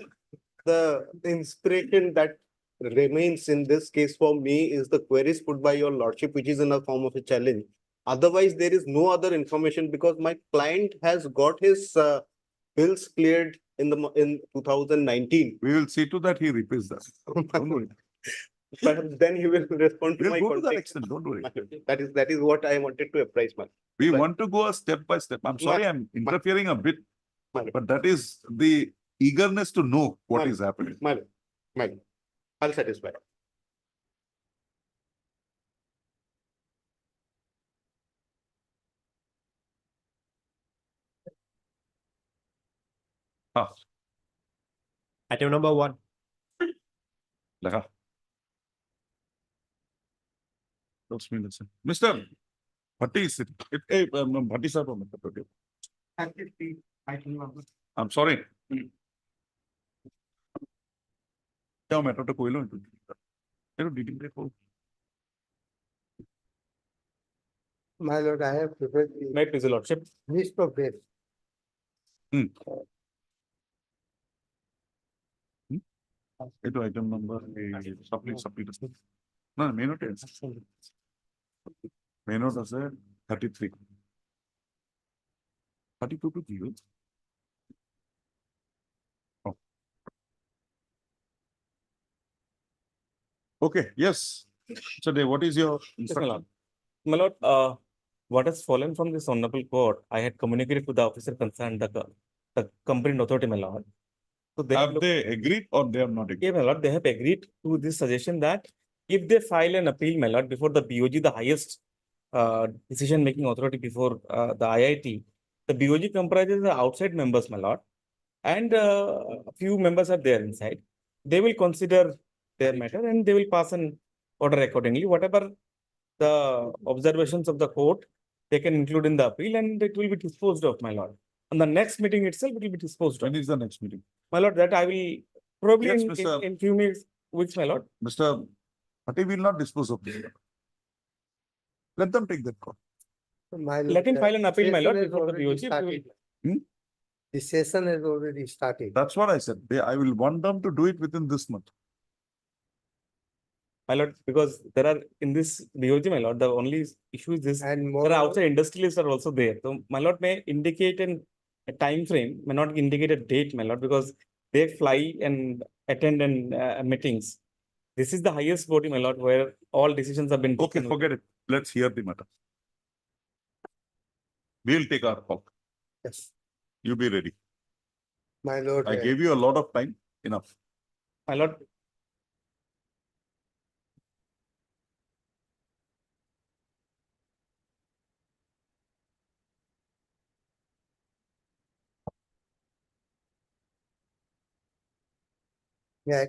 the inspiration that remains in this case for me is the queries put by your lordship, which is in a form of a challenge. Otherwise, there is no other information because my client has got his bills cleared in 2019. We will see to that he repays that. Don't worry. But then he will respond to We'll my go to that context. extent. Don't worry. That is what I wanted to apprise, man. We Right. want to go a step by step. I'm sorry, I'm interfering a bit, Right. but that is the eagerness to know what Right. is happening. My lord, I'll satisfy. Ah, Item number 1. Lagha. Let's me listen. Mr. Bhatti is sitting. Bhatti sir, I'm sorry. क्या matter तो कोई लो देखो डीटिंग देखो My lord, I have prepared the May it please your lordship. list of dates. ये तो item number supply ना main note है main note আছে 33 32 to 0 oh. Okay, yes. So what is your Yes, my instruction? lord. My lord, what has fallen from this honorable court, I had communicated to the officer concerned, the competent authority, my lord. So they Have they agreed or they have not agreed? Yeah, my lord, they have agreed to this suggestion that if they file an appeal, my lord, before the BOG, the highest decision-making authority before the IIT, the BOG comprises the outside members, my lord, and a few members are there inside. They will consider their matter and they will pass an order accordingly. Whatever the observations of the court, they can include in the appeal and it will be disposed of, my lord. On the next meeting itself, it will be disposed of. When is the next meeting? My lord, that I will probably Yes, in Mr. in few weeks, my lord. Mr. Bhatti will not dispose of this. Let them take that call. Let him file an appeal, my lord, before the BOG. We will- The session has already started. That's what I said. I will want them to do it within this month. My lord, because there are in this BOG, my lord, the only issue is this, And there are moreover, outside industrialists are also there. So my lord may indicate a time frame, may not indicate a date, my lord, because they fly and attend meetings. This is the highest body, my lord, where all decisions have been Okay, taken. forget it. Let's hear the matter. We'll take our call. yes, You be ready. my lord. I gave you a lot of time. Enough. My lord, Yeah,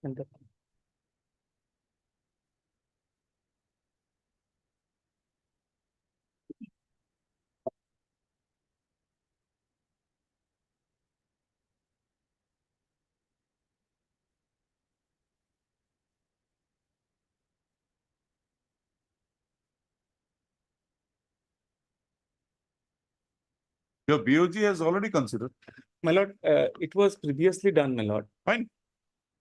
and the- Your BOG has already considered. my lord, it was previously done, my lord. Fine.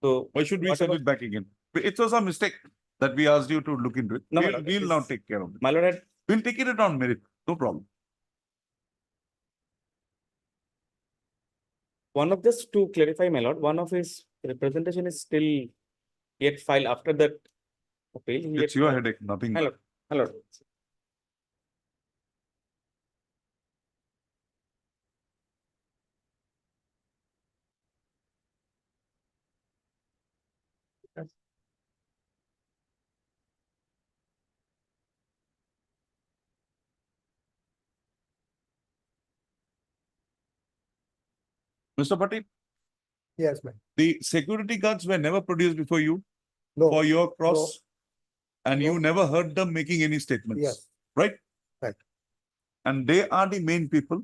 So Why should we send whatever- it back again? It was a mistake that we asked you to look into it. No, my We'll, lord, we'll it now is- take care of it. My lord had We'll take it on merit. No problem. one of this to clarify, my lord, one of his representation is still yet filed after that appeal. he It's yet your filed. headache, nothing. My lord, my lord. Mr. Patil, yes, ma'am. the security guards were never produced before you No, for your cross. And you No. never heard them making any statements. Yes. Right? Right. And they are the main people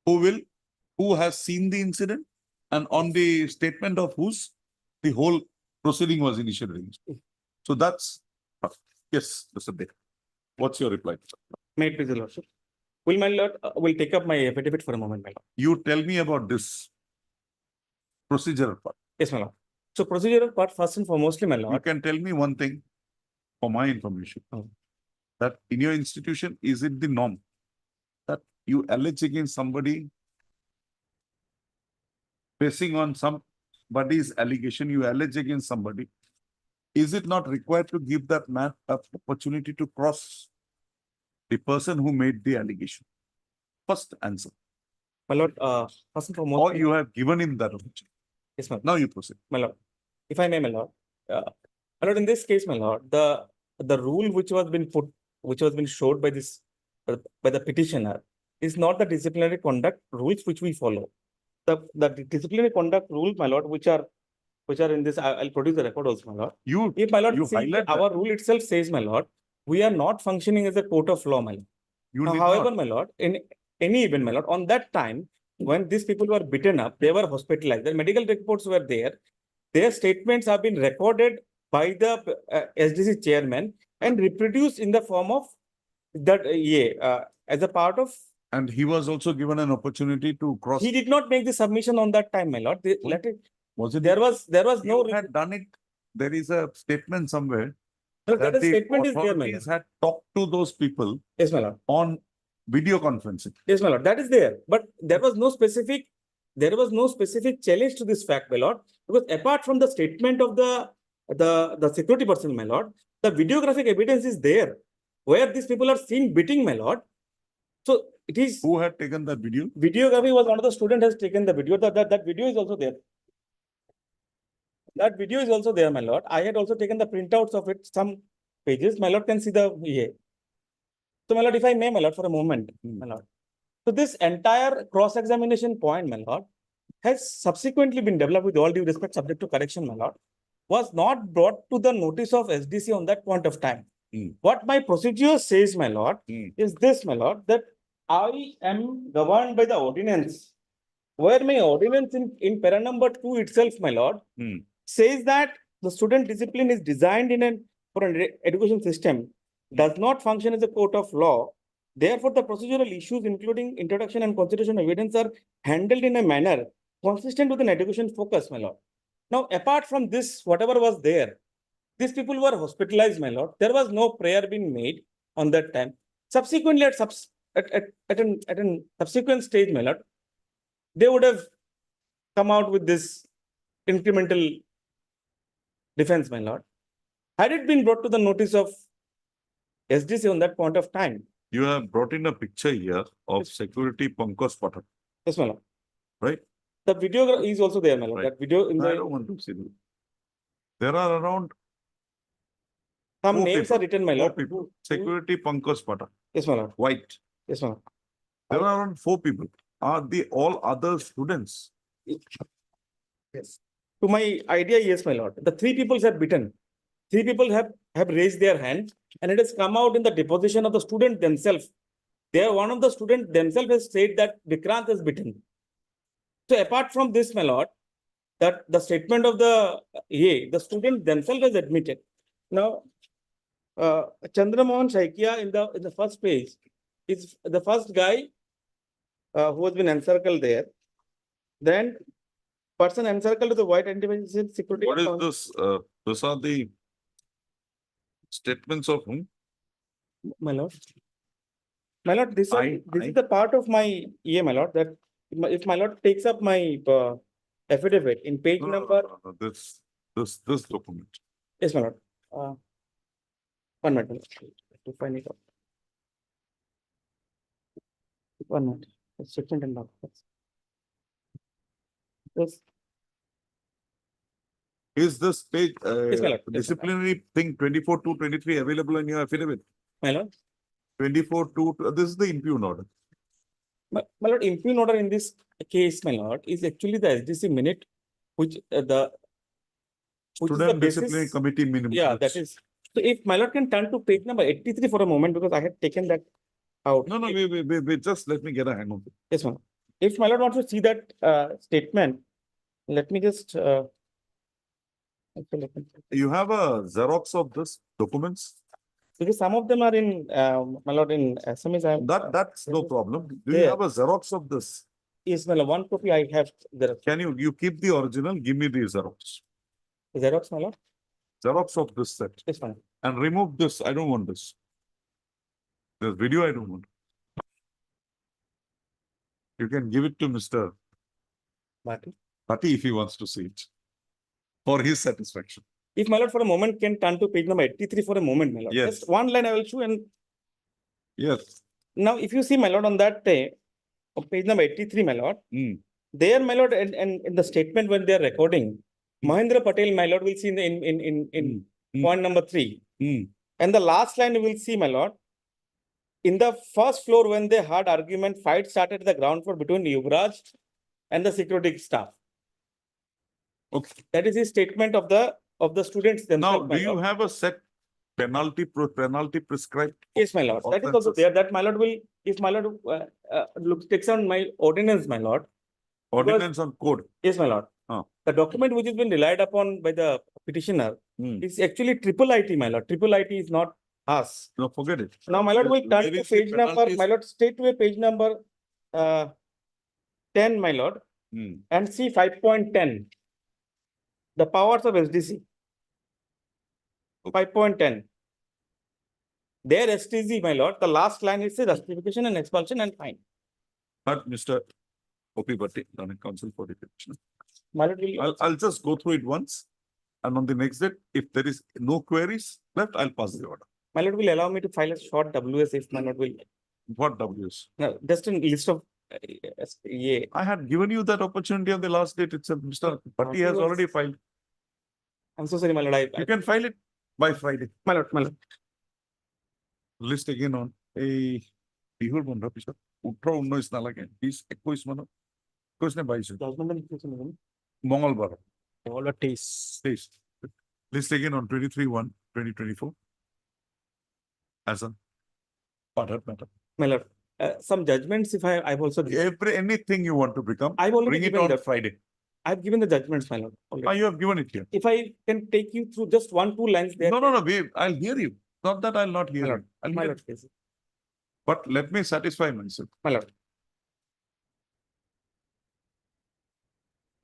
who has seen the incident and on the statement of whose the whole proceeding was initiated. So that's, yes, Mr. Dey. What's your reply? May it please your lordship. Will my lord, will take up my affidavit for a moment, my lord. You tell me about this procedural part. Yes, my lord. So procedural part, first and foremostly, my You lord, can tell me one thing for my information. Oh. That in your institution, is it the norm that you allege against somebody basing on somebody's allegation, you allege against somebody, is it not required to give that man an opportunity to cross the person who made the allegation? First answer. My lord, first and foremost. Or you have given him that opportunity. Yes, my lord. Now you proceed. My lord, if I may, my lord. My lord, in this case, my lord, the rule which was been put, which was been showed by this, by the petitioner, is not the disciplinary conduct rules which we follow. The disciplinary conduct rules, my lord, which are in this, I'll produce the record also, my lord. If my lord, you see, highlight that. our rule itself says, my lord, we are not functioning as a court of law, my lord. You Now, need however, not. my lord, in any event, my lord, on that time, when these people were beaten up, they were hospitalized, the medical reports were there, their statements have been recorded by the SDC chairman and reproduced in the form of that, as a part of. And he was also given an opportunity to cross. He did not make the submission on that time, my lord. Let it. Was it? There was no. You had done it. There is a statement somewhere No, that that the statement is there, my lord. authorities had talked to those people Yes, my lord. on video conferencing. Yes, my lord, that is there, but there was no specific challenge to this fact, my lord, because apart from the statement of the security person, my lord, the videographic evidence is there, where these people are seen beating, my lord. So it is. Who had taken that video? Videography was one of the student has taken the video, that video is also there. That video is also there, my lord. I had also taken the printouts of it, some pages, my lord can see the, So, my lord, if I may, my lord, for a moment, my lord. So this entire cross-examination point, my lord, has subsequently been developed with all due respect, subject to correction, my lord, was not brought to the notice of SDC on that point of time. What my procedure says, my lord, is this, my lord, that I am governed by the ordinance, where my ordinance in para number 2 itself, my lord, says that the student discipline is designed for an education system, does not function as a court of law. Therefore, the procedural issues, including introduction and consideration of evidence, are handled in a manner consistent with an education focus, my lord. Now, apart from this, whatever was there, these people were hospitalized, my lord. There was no prayer being made on that time. Subsequently, at an subsequent stage, my lord, they would have come out with this incremental defense, my lord. Had it been brought to the notice of SDC on that point of time. You have brought in a picture here of security Pankaj Pathak. Yes, my lord. Right? The video is also there, my lord. Right. That video in I the. don't want to see that. There are around Some four names people, are written, my four lord. people. Security Pankaj Pathak. Yes, my lord. White. Yes, my lord. There are around 4 people. Are they all other students? Yes. To my idea, yes, my lord. The 3 people have bitten. 3 people have raised their hand, and it has come out in the deposition of the student themselves. There, one of the students themselves has said that Vikrant is bitten. So apart from this, my lord, that the statement of the student themselves has admitted. Now, Chandramohan Shaikia in the first page is the first guy who has been encircled there. Then person encircled to the white anti-intelligence security. What is this? These are the statements of whom? My lord. My lord, this is the part of my my lord, that if my lord takes up my affidavit in page number. This document. Yes, my lord. 1 minute to find it out. 1 minute. Section 10 documents. Yes. Is this page Yes, my lord. Yes, disciplinary thing 24 to 23 available in your affidavit? My lord. 24 to this is the impugned order. My lord, impugned order in this case, my lord, is actually the SDC minute, which Student disciplinary committee minimum. Yeah, that is. So if my lord can turn to page number 83 for a moment, because I had taken that out. No, wait, just let me get a hang of it. Yes, ma'am. If my lord wants to see that statement, let me just. You have a Xerox of this documents? Because some of them are in, my lord, in SMS. That's no problem. Do you There. have a Xerox of this? Yes, my lord, 1 copy I have there. Can you keep the original? Give me the Xerox. Xerox, my lord? Xerox of this set. Yes, ma'am. And remove this. I don't want this. This video I don't want. You can give it to Mr. Bhatti if he wants to see it. For his satisfaction. If my lord for a moment can turn to page number 83 for a moment, my lord. Yes. Just one line I will show and Yes. now if you see my lord on that on page number 83, my lord. Hmm. There, my lord, and in the statement when they are recording, Mahendra Patel, my lord, will see in point number 3. And the last line you will see, my lord. In the first floor, when they had argument, fight started at the ground floor between Yuvraj and the security staff. Okay. That is his statement of the students Now, themselves. do my you lord. have a set penalty prescribed? Yes, my lord. That is also Offences. there. That my lord will, if my lord takes on my ordinance, my lord. Ordinance on code. Yes, my lord. The document which has been relied upon by the petitioner is actually triple IT, my lord. Triple IT is not us. No, forget it. Now, my lord, will turn Where to is the page number, penalties? my lord, straight to a page number 10, my lord, and see 5.10. The powers of SDC. 5.10. There STZ, my lord, the last line is a justification and expulsion and fine. But Mr. O.P. Bhatti, Learning Council for the petitioner. My lord, will I'll just go through it once. And on the next day, if there is no queries left, I'll pass the order. my lord will allow me to file a short WS if my lord will. What Ws? No, just a list of yeah. I had given you that opportunity on the last date itself. Mr. Bhatti has already filed. I'm so sorry, my lord. You can file it by Friday. My lord, my lord. List again on a বিহুৰ বন্ধ পিছত 18-19 নালাগে 20-21 মানত 21 নে 22 মঙ্গলবার 23 list again on 23/1/2024 as a matter. My lord, some judgments if I've also Anything you want to become, I've already bring it given on that. Friday. I've given the judgments, my lord. already. You have given it here. If I can take you through just 1-2 lines there. No, I'll hear you. Not that I'll not hear My you. lord, I'll my hear lord, you. please. But let me satisfy myself. My lord.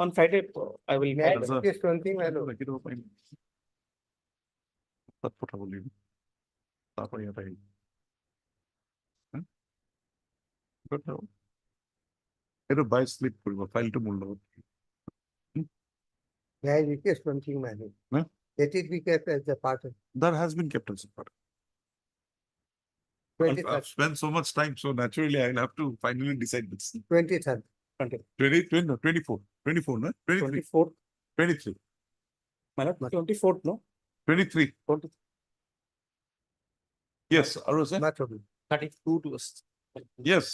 On Friday, I will. May I As a- request one thing, my lord? তাত পঠাব লাগিব তাৰপৰা ইয়াত আহিব এইটো by slip কৰিব ফাইলটো মোৰ লগত May I request one thing, my lord? Huh? Let it be kept as a part of that has been kept as a part. 23rd. I've spent so much time, so naturally I'll have to finally decide this. 23rd. 24, no? 23. 24th. 23. My lord, 24th, no? 23. 20. Yes, Arose? 32 to us. Yes.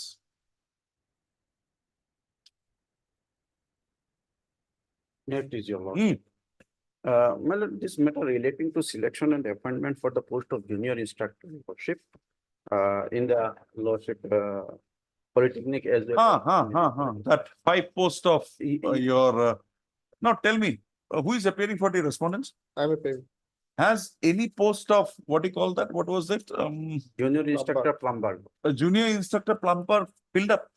That is your lord. My lord, this matter relating to selection and appointment for the post of junior instructor worship in the lordship polytechnic as well. That 5 post of your. Now tell me, who is appearing for the respondents? I'm appearing. Has any post of what do you call that? What was it? Junior instructor plumber. A junior instructor plumber filled up.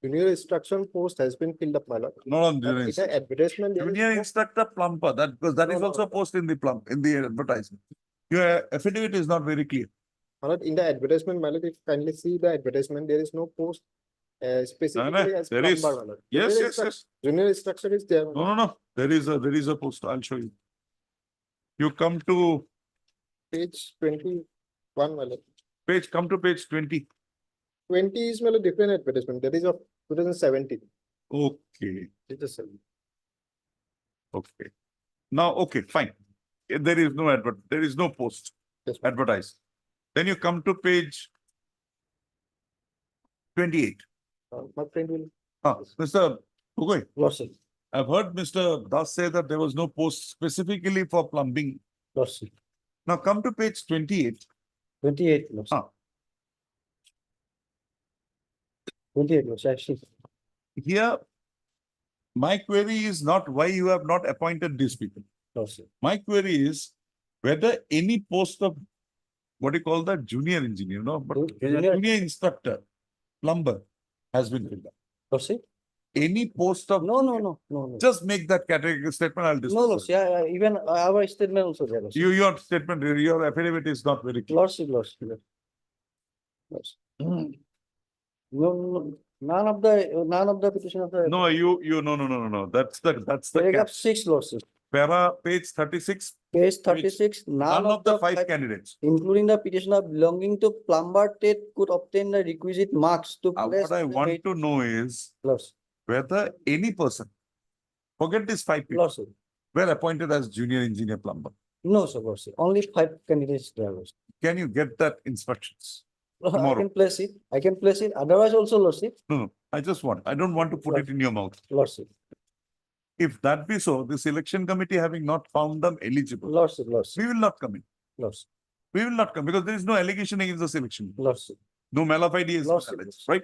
Junior instruction post has been filled up, my lord. Not on junior It's an advertisement. there is Junior no- instructor plumber, because that is No, also a post in the advertisement. Your affidavit is not very clear. My lord, in the advertisement, my lord, if you kindly see the advertisement, there is no post specifically as there is. plumber, my lord. Yes, Junior yes, instruct- yes. Junior instructor is there. my lord. No. There is a post. I'll show you. You come to Page 21, my lord. come to page 20. 20 is, my lord, different advertisement. That is of 2017. Okay, It's the same. okay. Now, okay, fine. There is no there is no post Yes, advertised. Then you come to page 28. My friend will. Mr. Gogoi, Lordship. I've heard Mr. Das say that there was no post specifically for plumbing. Lordship. Now come to page 28. 28, Lordship. 28, Lordship. Actually, Here, my query is not why you have not appointed these people. Lordship. My query is whether any post of what do you call that junior engineer, no, but Junior- junior instructor, plumber has been filled up. Lordship? Any post of No. just make that category statement. I'll discuss. No, it. Lordship. Yeah, even our statement also there. Lordship. Your statement, your affidavit is not very clear. Lordship. none of the petition of the. No, no. That's the Paragraph catch. 6, Lordship. Page 36, Page 36, none of the five candidates. including the petitioner belonging to plumber trade could obtain the requisite marks to place. What I in the want merit to know is Lordship. whether any person, forget these five people, Lordship. were appointed as junior engineer plumber. No, sir, Lordship. Only 5 candidates there, Lordship. Can you get that instructions? I Tomorrow. can place it. I can place it. Otherwise also, Lordship. No, I don't want to put it in your mouth. Lordship. If that be so, this election committee having not found them eligible, Lordship. we will not come in. Lordship. We will not come because there is no allegation against this election. Lordship. No malafide is Lordship. alleged, right?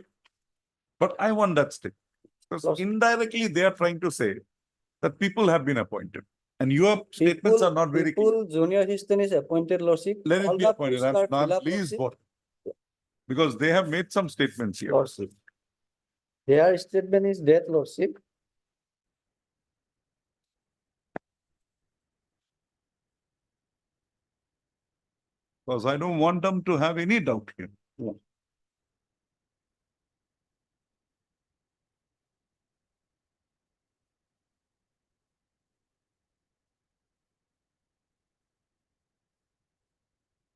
But I want that step. Because Lordship. indirectly, they are trying to say that people have been appointed. And your statements are not very clear. People, junior assistant is appointed, Lordship. Let All it be the appointed. posts are I'm filled up, pleased Lordship. what? Because they have made some statements here. Lordship. Their statement is that, Lordship. Because I don't want them to have any doubt here. No.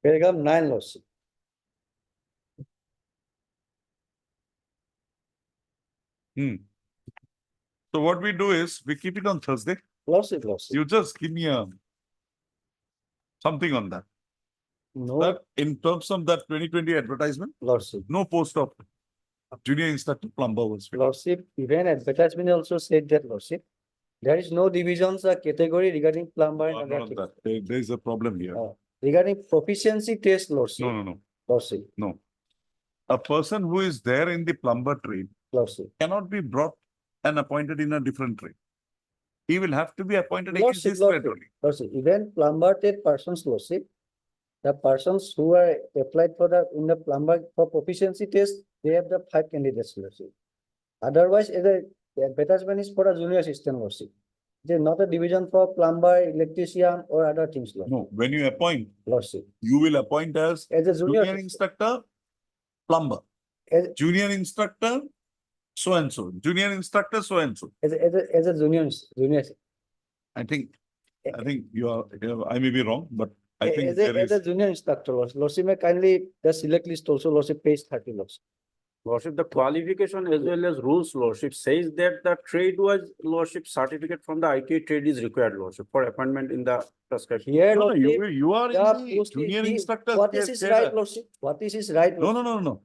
Paragraph 9, Lordship. So what we do is we keep it on Thursday. Lordship, Lordship. You just give me something on that. No, That in terms of that 2020 advertisement, Lordship. no post of junior instructor plumber was filled. Lordship, even advertisement also said that, Lordship. There is no divisions or category regarding plumber and None other of things. that. There is a problem here. Regarding proficiency test, Lordship. No. Lordship, No. A person who is there in the plumber trade Lordship. cannot be brought and appointed in a different trade. He will have to be appointed against Lordship, his trade Lordship. only. Lordship, even plumber trade persons, Lordship. The persons who are applied for in the plumber for proficiency test, they have the 5 candidates, Lordship. Otherwise, the advertisement is for a junior assistant, Lordship. It is not a division for plumber, electrician or other things, Lordship. No, when you appoint, Lordship. you will appoint as As a junior, junior instructor, plumber, as, junior instructor, so and so, junior instructor, so and so. as a junior. I think I may be wrong, but I think As there a is. junior instructor, Lordship, may kindly the select list also, Lordship, page 30, Lordship. Lordship, the qualification as well as rules, Lordship, says that the trade was, Lordship, certificate from the ITA trade is required, Lordship, for appointment in the prescribed. Here, No, Lordship, you are the in the post junior he- instructor. what is his cadre. right, Lordship? What is his right? No.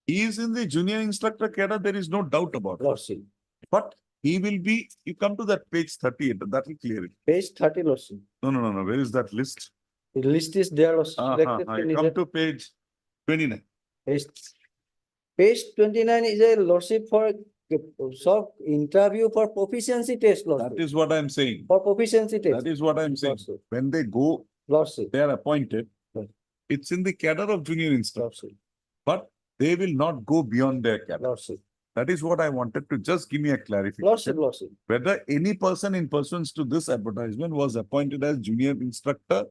He is in the junior instructor cadre, there is no doubt about it. Lordship, But he will be, you come to that page 38, that will clear it. page 30, Lordship. No. Where is that list? The list is there, Lordship. Selected I candidate. come to page 29. Page 29 is a Lordship for interview for proficiency test, That Lordship. is what I'm saying. For proficiency test, That is what I'm saying. Lordship. When they go, Lordship. they are appointed. Right. It's in the cadre of junior instructor, Lordship. but they will not go beyond their cadre. Lordship. That is what I wanted to just give me a Lordship, clarification. Lordship. Whether any person in pursuance to this advertisement was appointed as junior instructor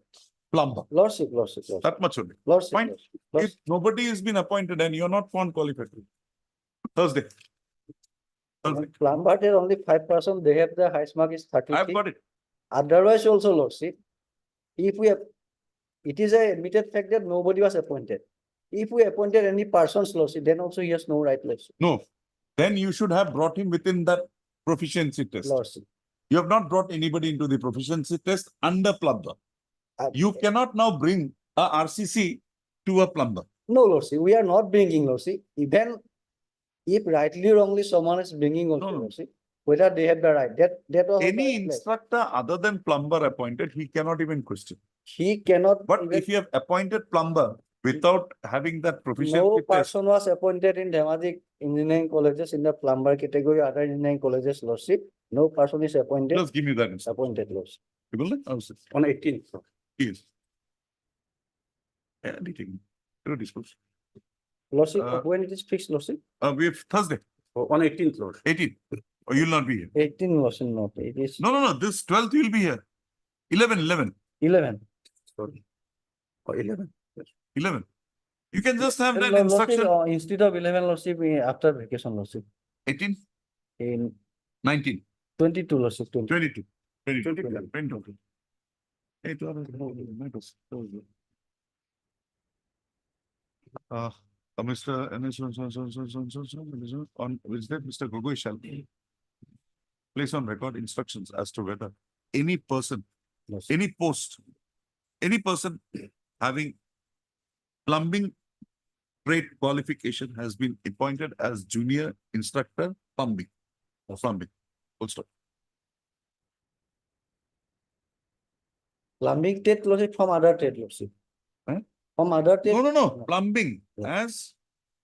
plumber. Lordship, Lordship, Lordship. That much only. Lordship, Fine. Lordship. If Lordship. nobody has been appointed and you're not found qualified, Thursday. Thursday. Plumber trade only 5%, they have the highest mark is 33. I've got it. Otherwise also, Lordship, if we have, it is a admitted fact that nobody was appointed. If we appointed any persons, Lordship, then also he has no right, Lordship. No, then you should have brought him within that proficiency test. Lordship. You have not brought anybody into the proficiency test under plumber. Uh, You cannot now bring a RCC to a plumber. No, Lordship, we are not bringing, Lordship. Even if rightly or wrongly someone is bringing also, No. Lordship, whether they have the right, that was. the Any right place. instructor other than plumber appointed, he cannot even question. He cannot. But even- if you have appointed plumber without having that No proficiency test, person was appointed in Dhamadi engineering colleges in the plumber category, other engineering colleges, Lordship. No person is appointed, just give me that. instruction. appointed, Lordship. You will, On 18th. Yes. Yeah, meeting. No disclose. Lordship, Uh, when it is fixed, Lordship? We have Thursday, On 18th, Lord. 18. Or you'll not be here. 18 Lordship, not, it is No. This 12th you'll be here. 11. 11. Sorry. Or 11. 11. You can just have that Lordship, instruction, instead of 11 lordship, after vacation lordship, 18, in 19, 22 lordship, 22, 22. Hey, to others, Mr. On which that Mr. Gogoi shall place on record instructions as to whether any person, any post, any person having plumbing trade qualification has been appointed as junior instructor plumbing. Plumbing. Full stop. plumbing trade lordship from other trade lordship. Huh? From other trade. No, plumbing Yeah. as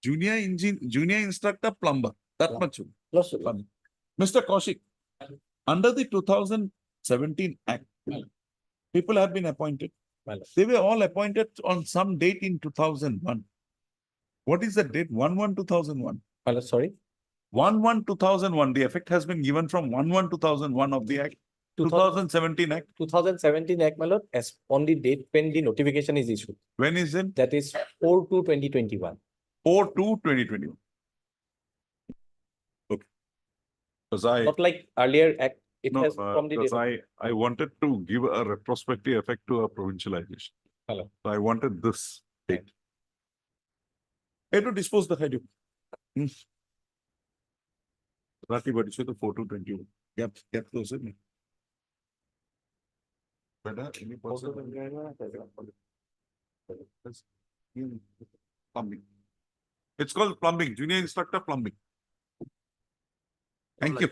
junior junior instructor plumber. That much. Lordship. Plumbing. Mr. Kaushik, under the 2017 Act, people have been appointed. They were all appointed on some date in 2001. What is the date? 1/1/2001. Sorry, 1/1/2001. The effect has been given from 1/1/2001 of the Act. 2017 Act. 2017 Act, my lord, as on the date when the notification is issued, When is it? that is 4/2/2021. 4/2/2021. Okay. Because Not like earlier act, it has from the because date. I wanted to give a retrospective effect to a provincialization. Hello. So I wanted this date. To dispose the head. Rati body so the 4/2/21. Yep, those in. Whether any person. Plumbing. It's called plumbing, junior instructor plumbing. Thank you.